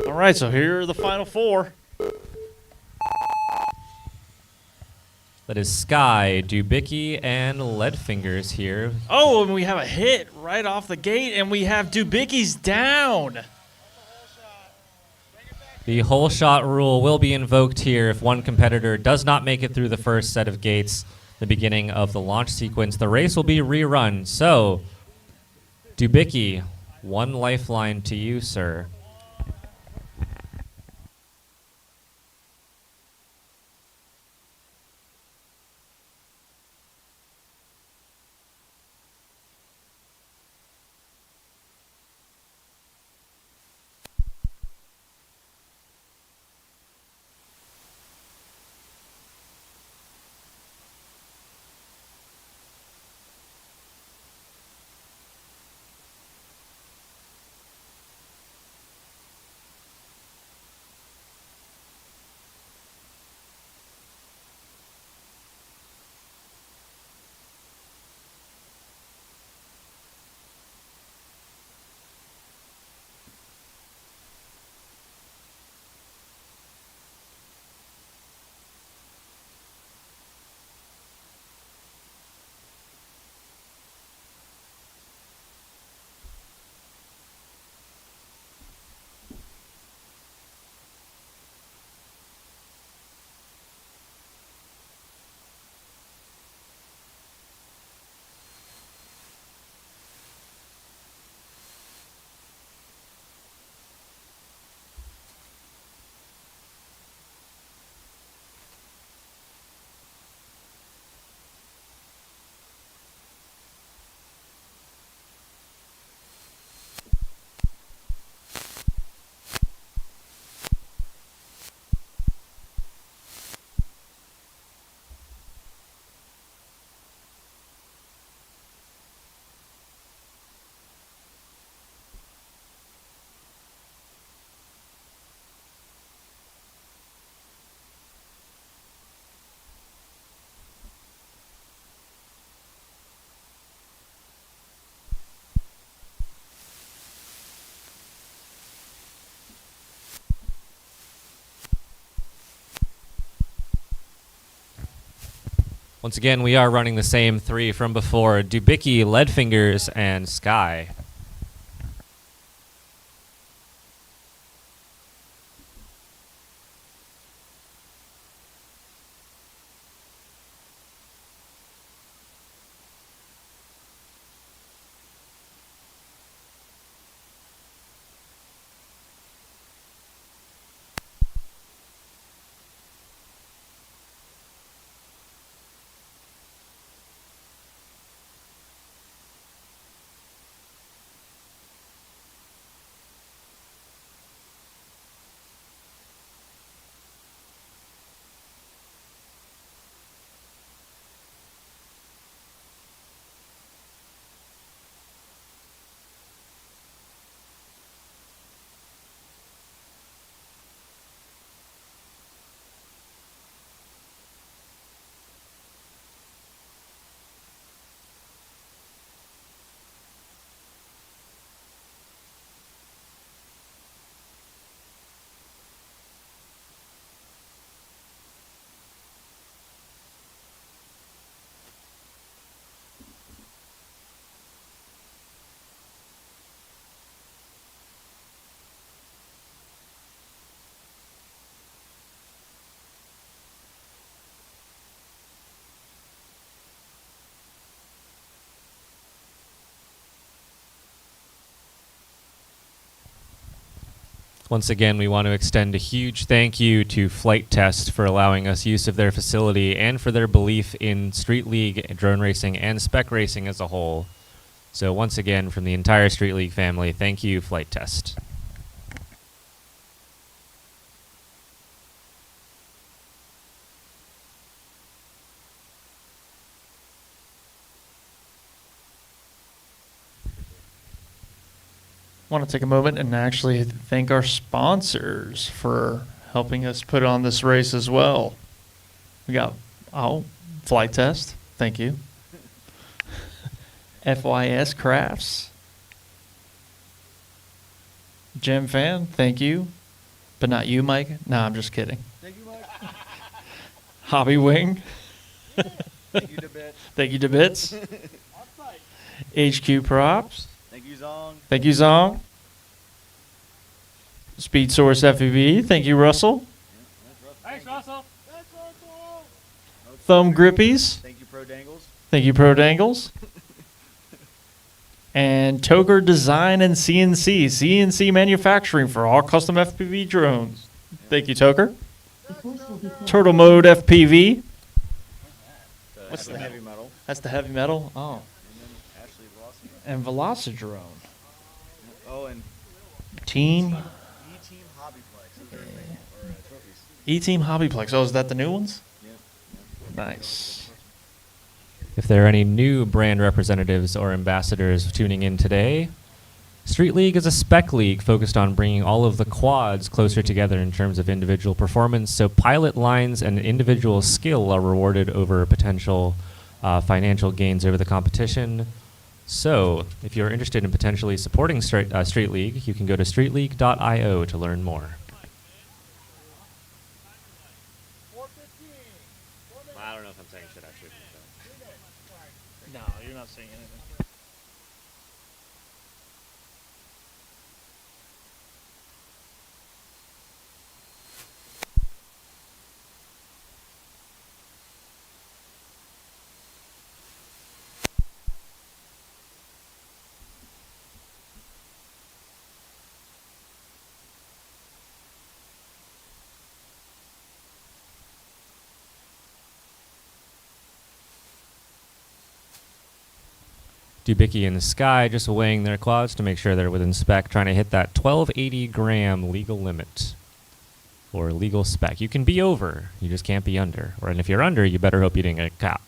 All right, so here are the final four. That is Sky, Dubicki, and Leadfingers here. Oh, and we have a hit right off the gate, and we have Dubicki's down. The whole shot rule will be invoked here if one competitor does not make it through the first set of gates, the beginning of the launch sequence. The race will be rerun. So, Dubicki, one lifeline to you, sir. Once again, we are running the same three from before: Dubicki, Leadfingers, and Sky. Once again, we want to extend a huge thank you to Flite Test for allowing us use of their facility and for their belief in Street League, drone racing, and spec racing as a whole. So once again, from the entire Street League family, thank you, Flite Test. Want to take a moment and actually thank our sponsors for helping us put on this race as well. We got, Flight Test. Thank you. FYS Crafts. Gem Fan. Thank you. But not you, Mike. No, I'm just kidding. Thank you, Mike. Hobby Wing. Thank you to Bits. Thank you to Bits. HQ Props. Thank you, Zong. Thank you, Zong. Speed Source FEV. Thank you, Russell. Thanks, Russell. Thumb Grippies. Thank you, Pro Dangles. Thank you, Pro Dangles. And Toger Design and CNC. CNC manufacturing for all custom FPV drones. Thank you, Toker. Turtle Mode FPV. What's the heavy metal? That's the heavy metal? Oh. And then Ashley Velocity. And Velocidrone. Oh, and Team. E-Team Hobbyplex. Is their name, or trophies. E-Team Hobbyplex. Oh, is that the new ones? Yeah. Nice. If there are any new brand representatives or ambassadors tuning in today, Street League is a spec league focused on bringing all of the quads closer together in terms of individual performance, so pilot lines and individual skill are rewarded over potential financial gains over the competition. So, if you're interested in potentially supporting Street League, you can go to streetleague.io to learn more. I don't know if I'm saying shit actually. No, you're not saying anything. Dubicki and Sky just weighing their quads to make sure they're within spec, trying to hit that 1280 gram legal limit or legal spec. You can be over, you just can't be under. And if you're under, you better hope you didn't get caught.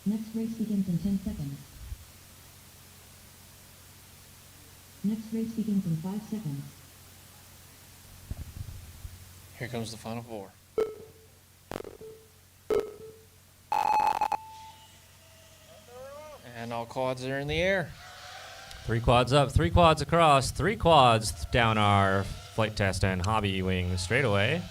Next race begins in 10 seconds. Next race begins in 5 seconds. Here comes the final four. And all quads are in the air. 3 quads up, 3 quads across, 3 quads down our flight test and hobby wing straightaway.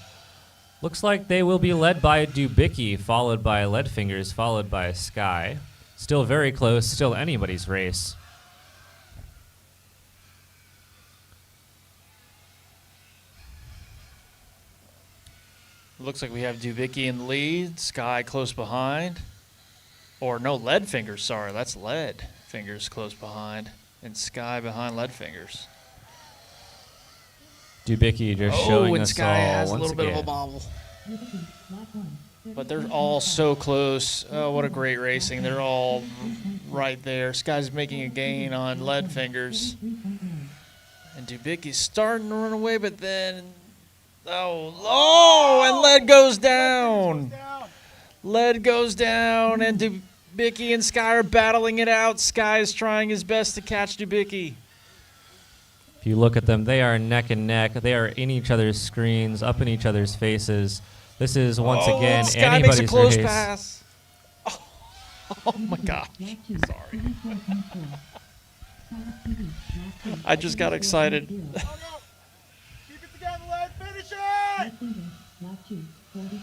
Looks like they will be led by Dubicki, followed by Leadfingers, followed by Sky. Still very close, still anybody's race. Looks like we have Dubicki in the lead, Sky close behind. Or no, Leadfingers, sorry, that's Leadfingers close behind. And Sky behind Leadfingers. Dubicki just showing and us Sky all has a once little bit of a again. bobble. But they're all so close. Oh, what a great racing. They're all right there. Sky's making a gain on Leadfingers. And Dubicki's starting to run away, but then... and Lead goes down. Lead goes down, and Dubicki and Sky are battling it out. Sky is trying his best to catch Dubicki. If you look at them, they are neck and neck. They are in each other's screens, up in each other's faces. This is once again Sky makes a anybody's close race. pass. Oh my gosh. Sorry. I just got excited.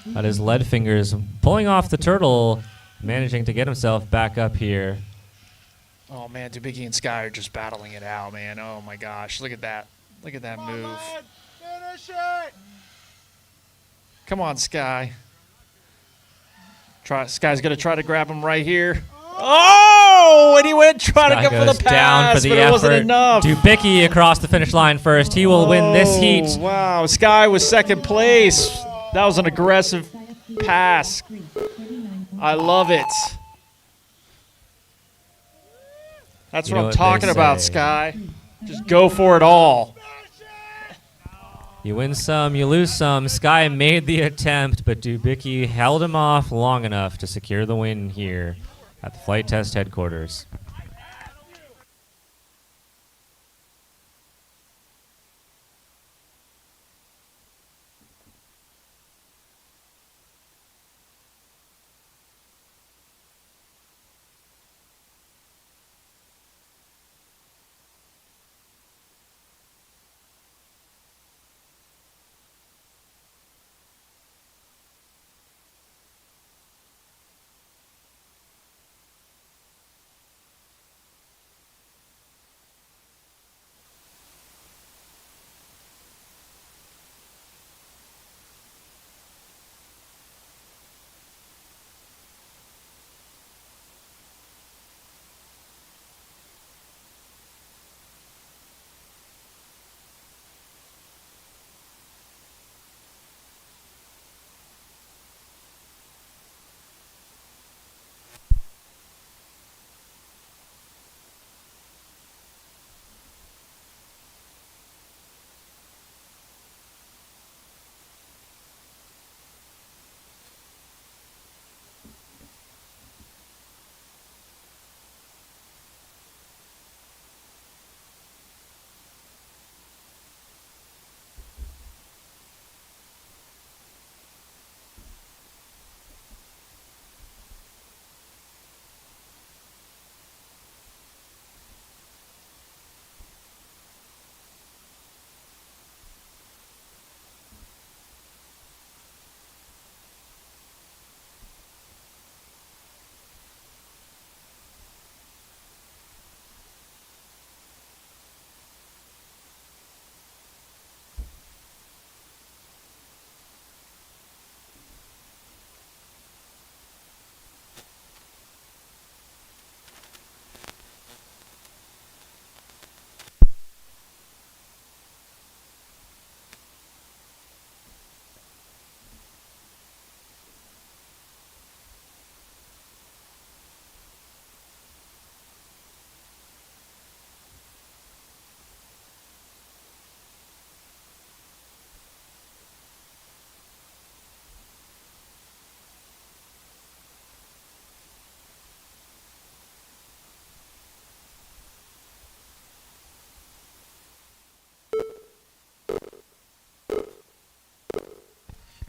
That is Leadfingers pulling off the turtle, managing to get himself back up here. Oh man, Dubicki and Sky are just battling it out, man. Oh my gosh, look at that. Look at that move. Finish it! Come on, Sky. Sky's gonna try to grab him right here. Oh, and he went trying to go for the pass, down for the but it wasn't enough. Dubicki across the finish line first. He will win this heat. Wow, Sky was second place. That was an aggressive pass. I love it. That's You what know I'm what they talking about, say. Sky. Just go for it all. You win some, you lose some. Sky made the attempt, but Dubicki held him off long enough to secure the win here at the flight test headquarters.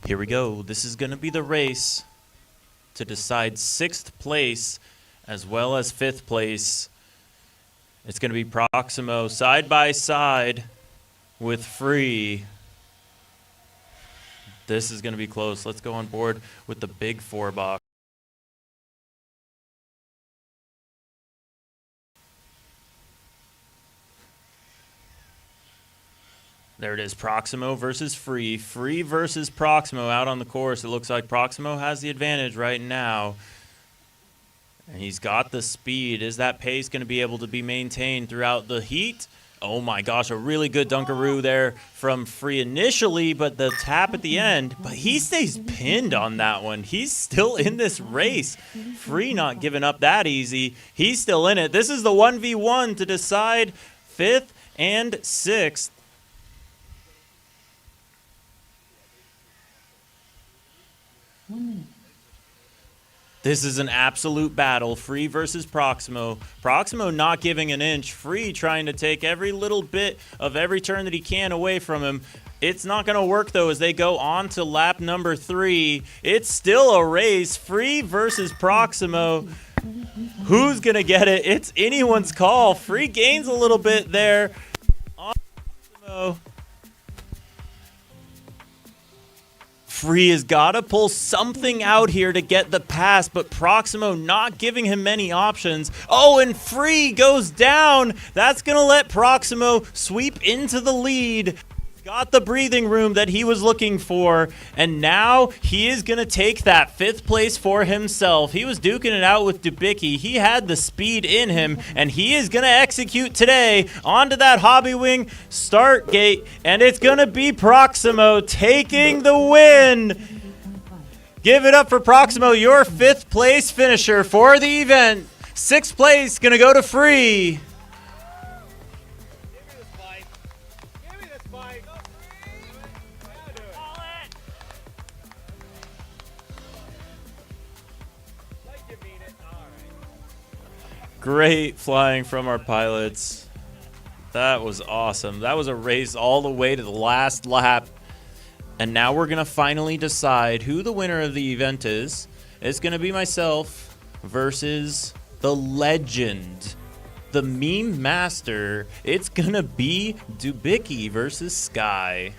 Here we go. This is going to be the race to decide 6th place as well as 5th place. It's going to be Proximo side by side with Free. This is going to be close. Let's go on board with the big 4 box. There it is, Proximo versus Free. Free versus Proximo out on the course. It looks like Proximo has the advantage right now. And he's got the speed. Is that pace going to be able to be maintained throughout the heat? Oh my gosh, a really good dunkaroo there from Free initially, but the tap at the end. But he stays pinned on that one. He's still in this race. Free not giving up that easy. He's still in it. This is the 1v1 to decide 5th and 6th. This is an absolute battle. Free versus Proximo. Proximo not giving an inch. Free trying to take every little bit of every turn that he can away from him. It's not going to work, though, as they go on to lap number 3. It's still a race. Free versus Proximo. Who's going to get it? It's anyone's call. Free gains a little bit there on Proximo. Free has got to pull something out here to get the pass, but Proximo not giving him many options. Oh, and Free goes down. That's going to let Proximo sweep into the lead. Got the breathing room that he was looking for, and now he is going to take that 5th place for himself. He was duking it out with Dubicki. He had the speed in him, and he is going to execute today onto that Hobbywing start gate, and it's going to be Proximo taking the win. Give it up for Proximo, your 5th place finisher for the event. 6th place going to go to Free. Great flying from our pilots. That was awesome. That was a race all the way to the last lap. And now we're going to finally decide who the winner of the event is. It's going to be myself versus the legend, the meme master. It's going to be Dubicki versus Sky.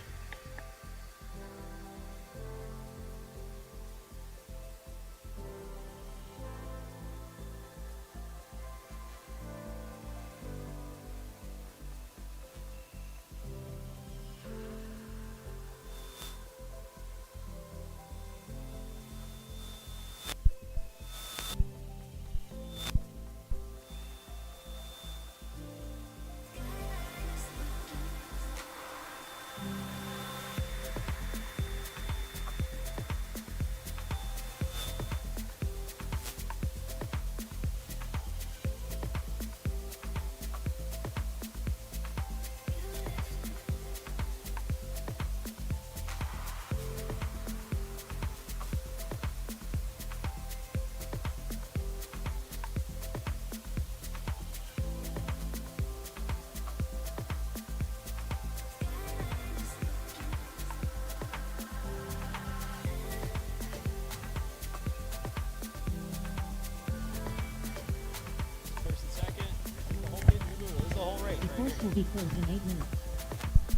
Will be closed in 8 minutes.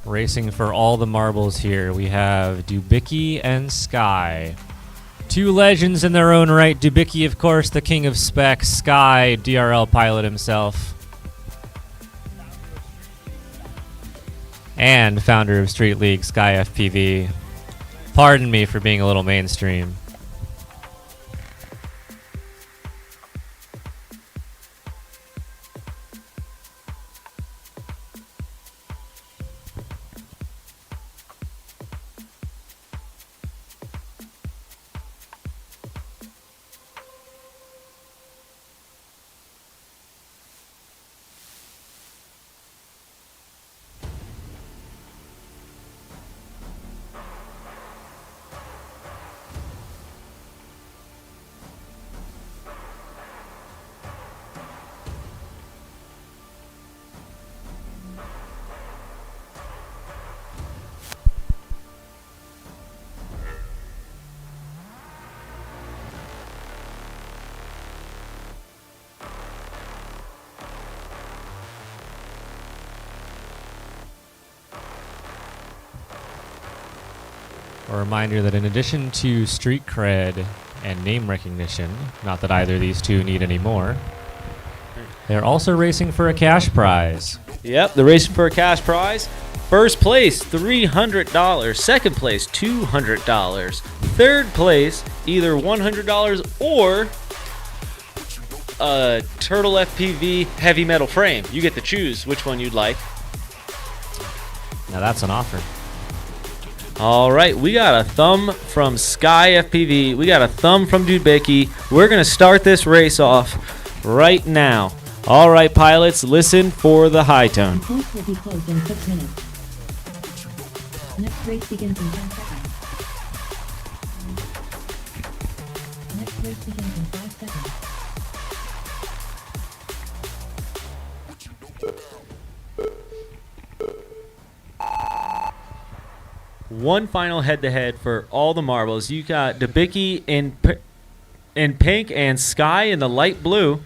Racing for all the marbles here. We have Dubicki and Sky. 2 legends in their own right. Dubicki, of course, the king of spec. Sky, DRL pilot himself. And founder of Street League, Sky FPV. Pardon me for being a little mainstream. A reminder that in addition to street cred and name recognition, not that either of these two need any more, they're also racing for a cash prize. Yep, they're racing for a cash prize. First place, $300. Second place, $200. Third place, either $100 or a Turtle FPV heavy metal frame. You get to choose which one you'd like. Now that's an offer. All right, we got a thumb from Sky FPV. We got a thumb from Dubicki. We're going to start this race off right now. All right, pilots, listen for the high tone. The course will be closed in 6 minutes. Next race begins in 10 seconds. Next Race begins in 5 seconds. One final head-to-head for all the marbles. You got Dubicki in pink and Sky in the light blue.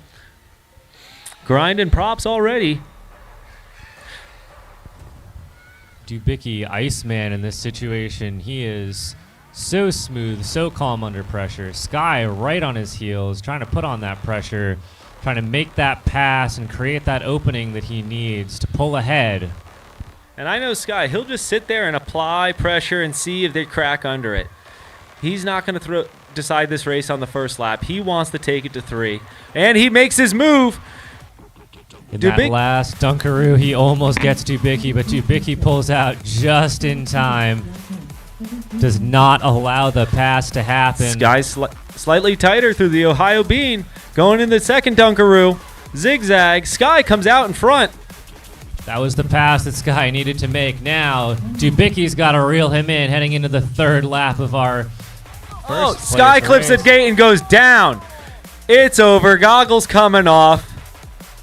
Grinding props already. Dubicki, Iceman in this situation. He is so smooth, so calm under pressure. Sky right on his heels, trying to put on that pressure, trying to make that pass and create that opening that he needs to pull ahead. And I know Sky, he'll just sit there and apply pressure and see if they crack under it. He's not going to decide this race on the first lap. He wants to take it to 3. And he makes his move. In that last Dunkaroo, he almost gets Dubicki, but Dubicki pulls out just in time. Does not allow the pass to happen. Sky's slightly tighter through the Ohio Bean. Going in the second Dunkaroo. Zigzag. Sky comes out in front. That was the pass that Sky needed to make. Now, Dubicki's got to reel him in heading into the third lap of our first Sky clips the gate and goes down. It's over. Goggles coming off.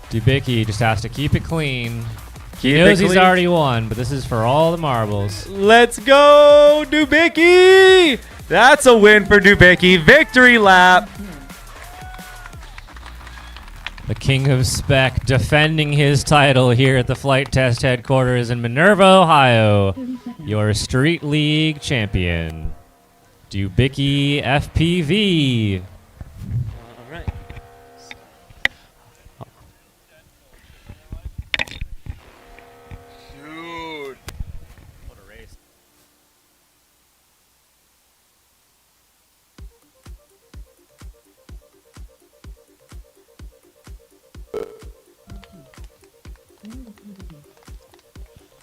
Dubicki just has to keep it clean. He knows he's already won, but this is for all the marbles. Let's go, Dubicki! That's a win for Dubicki. Victory lap. The King of Spec defending his title here at the Flite Test headquarters in Minerva, Ohio. Your Street League champion, Dubicki FPV. All right. Dude. What a race.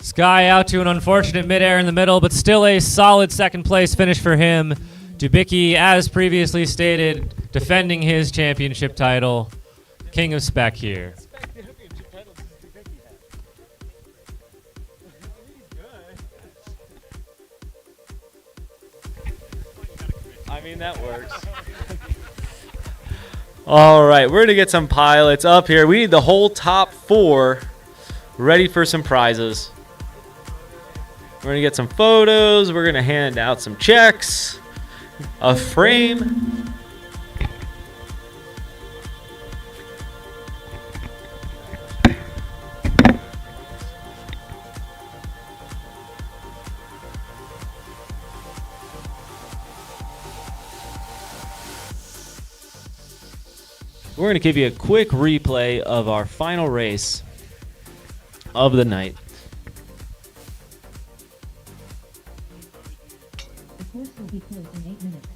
Sky out to an unfortunate midair in the middle, but still a solid second place finish for him. Dubicki, as previously stated, defending his championship title. King of Spec here. I mean, that works. All right, we're going to get some pilots up here. We need the whole top 4 ready for some prizes. We're going to get some photos. We're going to hand out some checks, a frame. We're going to give you a quick replay of our final race of the night. The course will be closed in 8 minutes.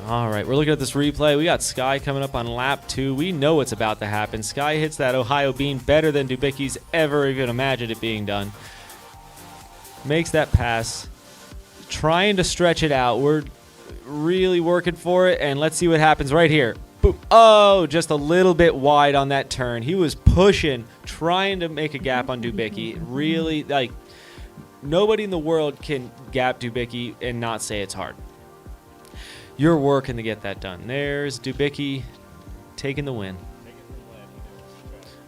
All right, we're looking at this replay. We got Sky coming up on lap 2. We know what's about to happen. Sky hits that Ohio Bean better than Dubicki's ever even imagined it being done. Makes that pass. Trying to stretch it out. We're really working for it, and let's see what happens right here. Boop. Oh, just a little bit wide on that turn. He was pushing, trying to make a gap on Dubicki. Really, like, nobody in the world can gap Dubicki and not say it's hard. You're working to get that done. There's Dubicki taking the win.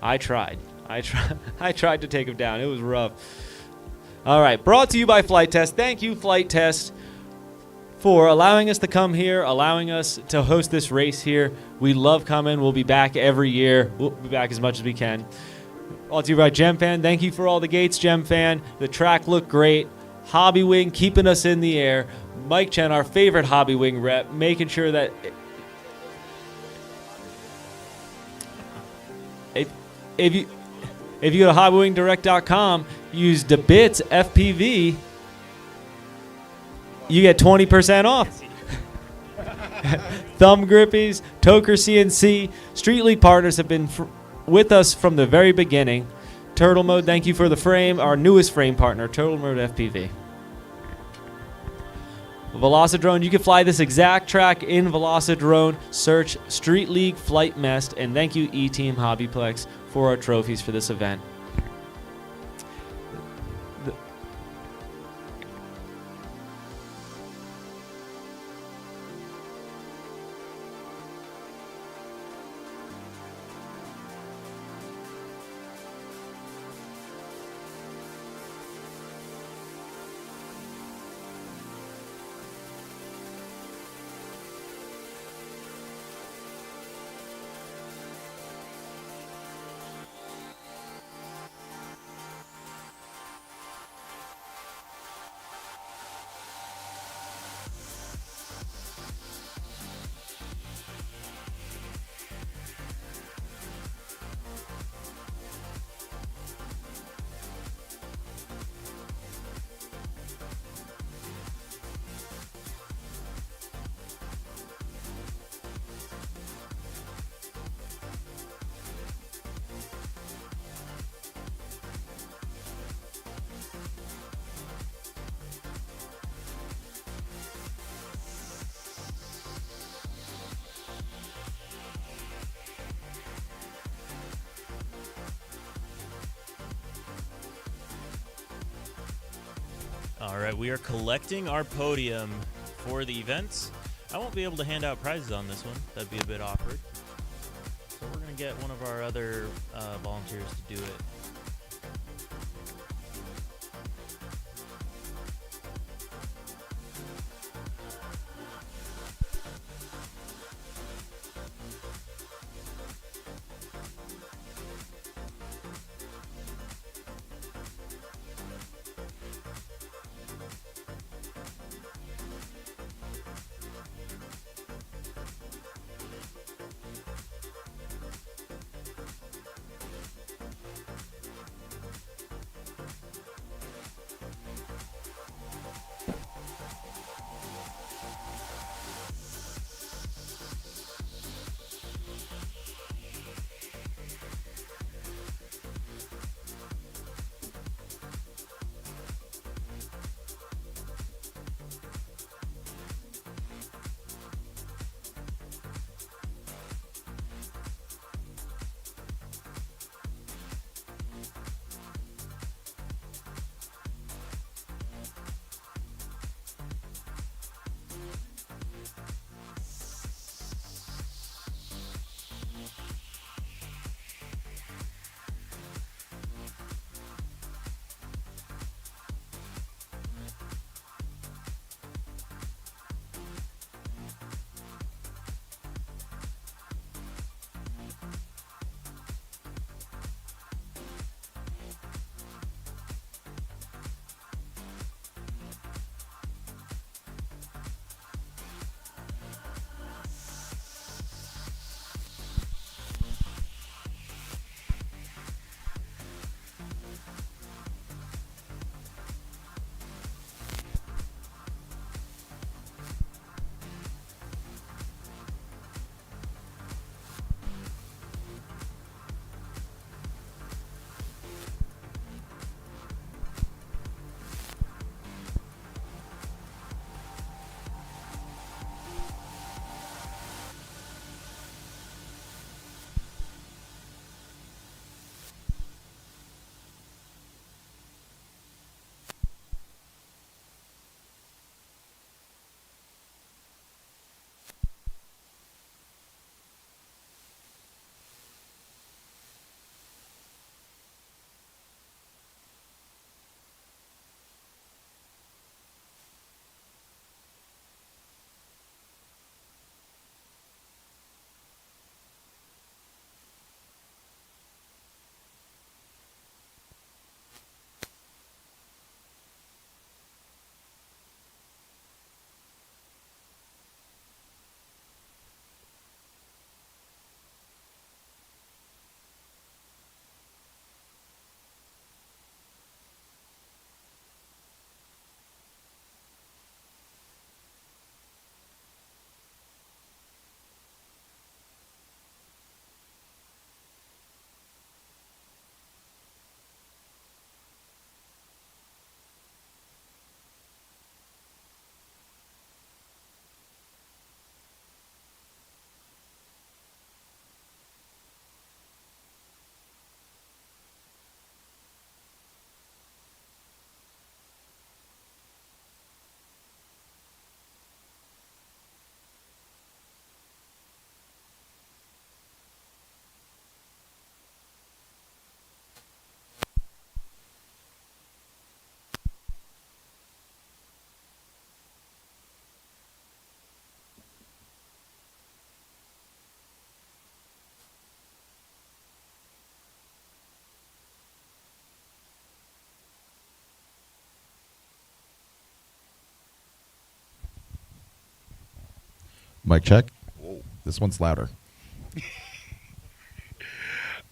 I tried to take him down. It was rough. All right, brought to you by Flite Test. Thank you, Flite Test, for allowing us to come here, allowing us to host this race here. We love coming. We'll be back every year. We'll be back as much as we can. Brought to you by Gem Fan. Thank you for all the gates, Gem Fan. The track looked great. Hobby Wing keeping us in the air. Mike Chen, our favorite Hobby Wing rep, making sure that if you go to hobbywingdirect.com, use DeBits FPV, you get 20% off. Thumb Grippies, Toker CNC, Street League partners have been with us from the very beginning. Turtle Mode, thank you for the frame. Our newest frame partner, Turtle Mode FPV. Velocidrone, you can fly this exact track in Velocidrone. Search Street League Flight Mest, and thank you E-Team Hobbyplex for our trophies for this event. All right, we are collecting our podium for the events. I won't be able to hand out prizes on this one. That'd be a bit awkward. So we're going to get one of our other volunteers to do it. Mic check. This one's louder.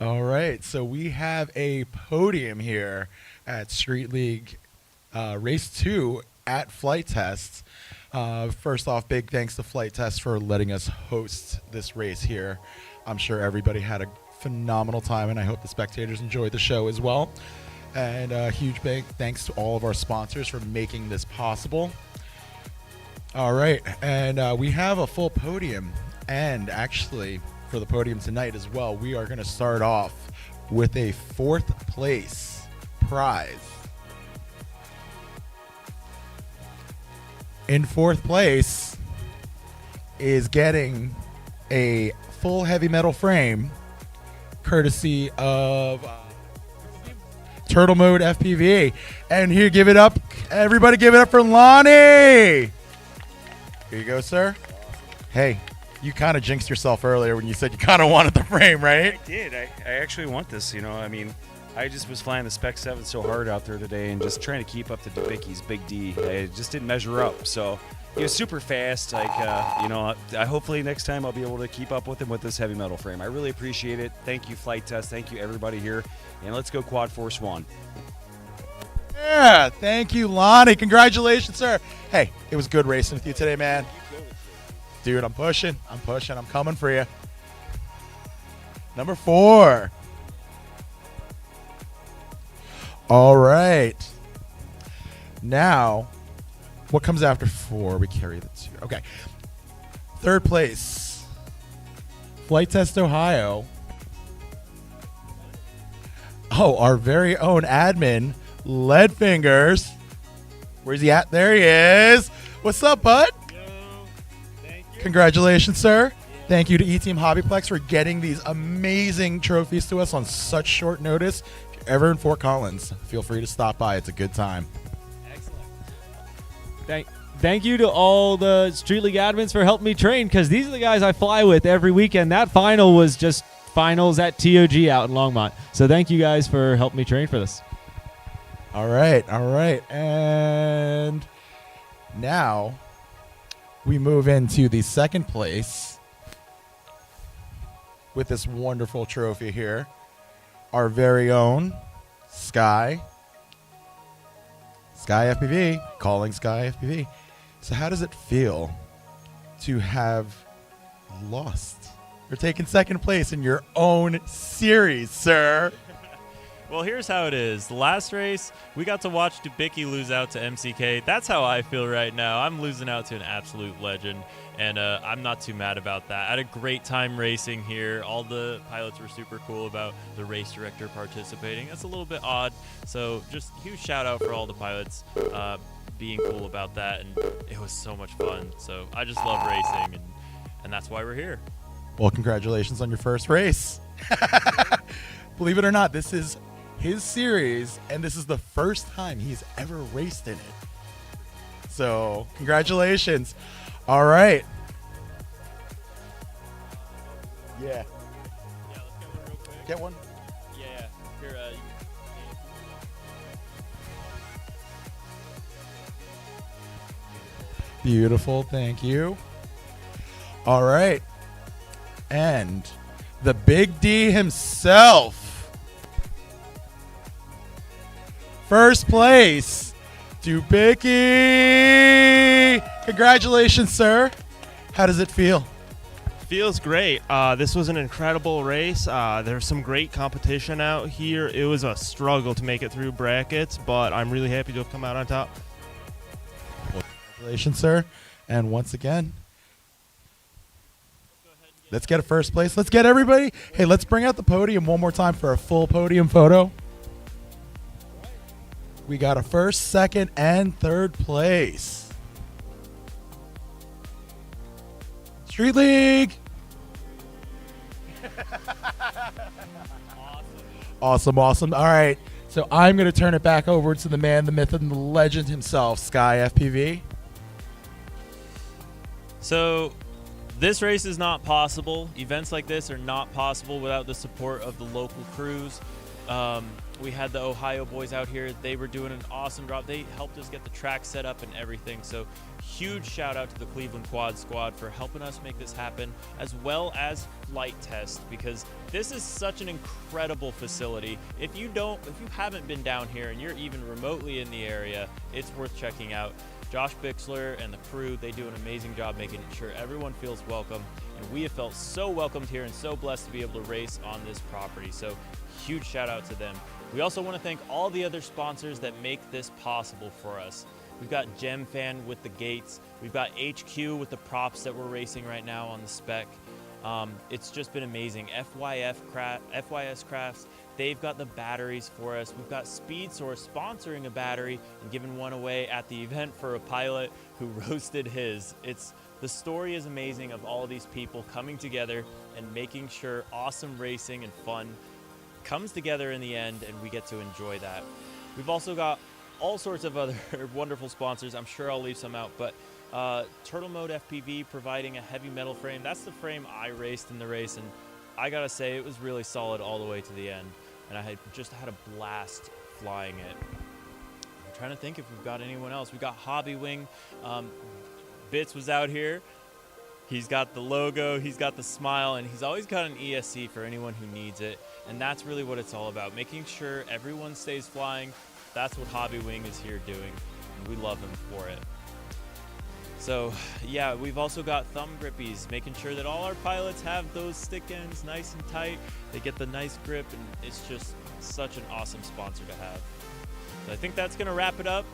All right, so we have a podium here at Street League Race 2 at Flight Test. First off, big thanks to Flight Test for letting us host this race here. I'm sure everybody had a phenomenal time, and I hope the spectators enjoyed the show as well. And a huge big thanks to all of our sponsors for making this possible. All right, and we have a full podium, and actually for the podium tonight as well, we are going to start off with a 4th place prize. In 4th place is getting a full heavy metal frame, courtesy of Turtle Mode FPV. And here, give it up. Everybody give it up for Lonnie. Here you go, sir. Hey, you kind of jinxed yourself earlier when you said you kind of wanted the frame, right? I did. I actually want this, you know. I mean, I just was flying the Spec 7 so hard out there today and just trying to keep up to Dubicki's Big D. I just didn't measure up. So he was super fast. Like, you know, hopefully next time I'll be able to keep up with him with this heavy metal frame. I really appreciate it. Thank you, Flight Test. Thank you, everybody here. And let's go Quad Force 1. Yeah, thank you, Lonnie. Congratulations, sir. Hey, it was good racing with you today, man. Dude, I'm pushing. I'm coming for you. Number 4. All right. Now, what comes after 4? We carry the 2. Okay. 3rd place. Flight Test Ohio. Oh, our very own admin, Lead Fingers. Where's he at? There he is. What's up, bud? Congratulations, sir. Thank you to E-Team Hobbyplex for getting these amazing trophies to us on such short notice. If you're ever in Fort Collins, feel free to stop by. It's a good time. Thank you to all the Street League admins for helping me train, because these are the guys I fly with every weekend. That final was just finals at TOG out in Longmont. So thank you guys for helping me train for this. All right. And now we move into the 2nd place with this wonderful trophy here. Our very own Sky FPV, calling Sky FPV. So how does it feel to have lost or taken 2nd place in your own series, sir? Well, here's how it is. The last race, we got to watch Dubicki lose out to MCK. That's how I feel right now. I'm losing out to an absolute legend, and I'm not too mad about that. I had a great time racing here. All the pilots were super cool about the race director participating. That's a little bit odd, so just huge shout out for all the pilots being cool about that, and it was so much fun. So I just love racing, and that's why we're here. Well, congratulations on your first race. Believe it or not, this is his series, and this is the first time he's ever raced in it. So, congratulations. All right. Yeah. Yeah, let's get one real quick. Get one? Yeah. Here, Beautiful. Thank you. All right. And the Big D himself. First place, Dubicki. Congratulations, sir. How does it feel? Feels great. This was an incredible race. There's some great competition out here. It was a struggle to make it through brackets, but I'm really happy to have come out on top. Well, congratulations, sir. And once again, let's get a first place. Let's get everybody. Hey, let's bring out the podium one more time for a full podium photo. We got a 1st, 2nd, and 3rd place. Street League. Awesome. All right. So I'm going to turn it back over to the man, the myth, and the legend himself, Sky FPV. So this race is not possible. Events like this are not possible without the support of the local crews. We had the Ohio boys out here. They were doing an awesome job. They helped us get the track set up and everything. So huge shout out to the Cleveland Quad Squad for helping us make this happen, as well as Flite Test, because this is such an incredible facility. If you haven't been down here and you're even remotely in the area, it's worth checking out. Josh Bixler and the crew, they do an amazing job making sure everyone feels welcome, and we have felt so welcomed here and so blessed to be able to race on this property. So huge shout out to them. We also want to thank all the other sponsors that make this possible for us. We've got GemFan with the gates. We've got HQ with the props that we're racing right now on the spec. It's just been amazing. FYS Crafts, they've got the batteries for us. We've got Speed Source sponsoring a battery and giving one away at the event for a pilot who roasted his. The story is amazing of all these people coming together and making sure awesome racing and fun comes together in the end, and we get to enjoy that. We've also got all sorts of other wonderful sponsors. I'm sure I'll leave some out, but Turtle Mode FPV providing a heavy metal frame. That's the frame I raced in the race, and I gotta say it was really solid all the way to the end, and I had just had a blast flying it. I'm trying to think if we've got anyone else. We got Hobby Wing. Bits was out here. He's got the logo, he's got the smile, and he's always got an ESC for anyone who needs it. And that's really what it's all about, making sure everyone stays flying. That's what Hobby Wing is here doing, and we love him for it. So yeah, we've also got thumb grippies, making sure that all our pilots have those stick ends nice and tight. They get the nice grip, and it's just such an awesome sponsor to have. So I think that's gonna wrap it up.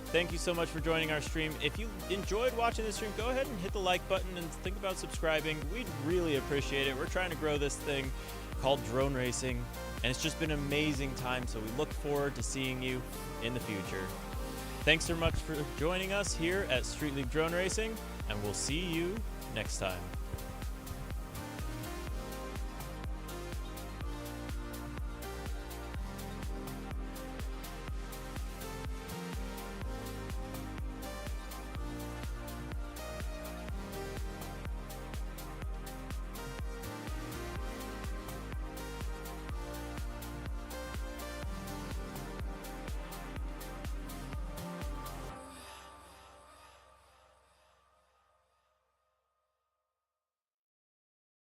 Thank you so much for joining our stream. If you enjoyed watching this stream, go ahead and hit the like button and think about subscribing. We'd really appreciate it. We're trying to grow this thing called drone racing, and it's just been an amazing time, so we look forward to seeing you in the future. Thanks so much for joining us here at Street League Drone Racing, and we'll see you next time.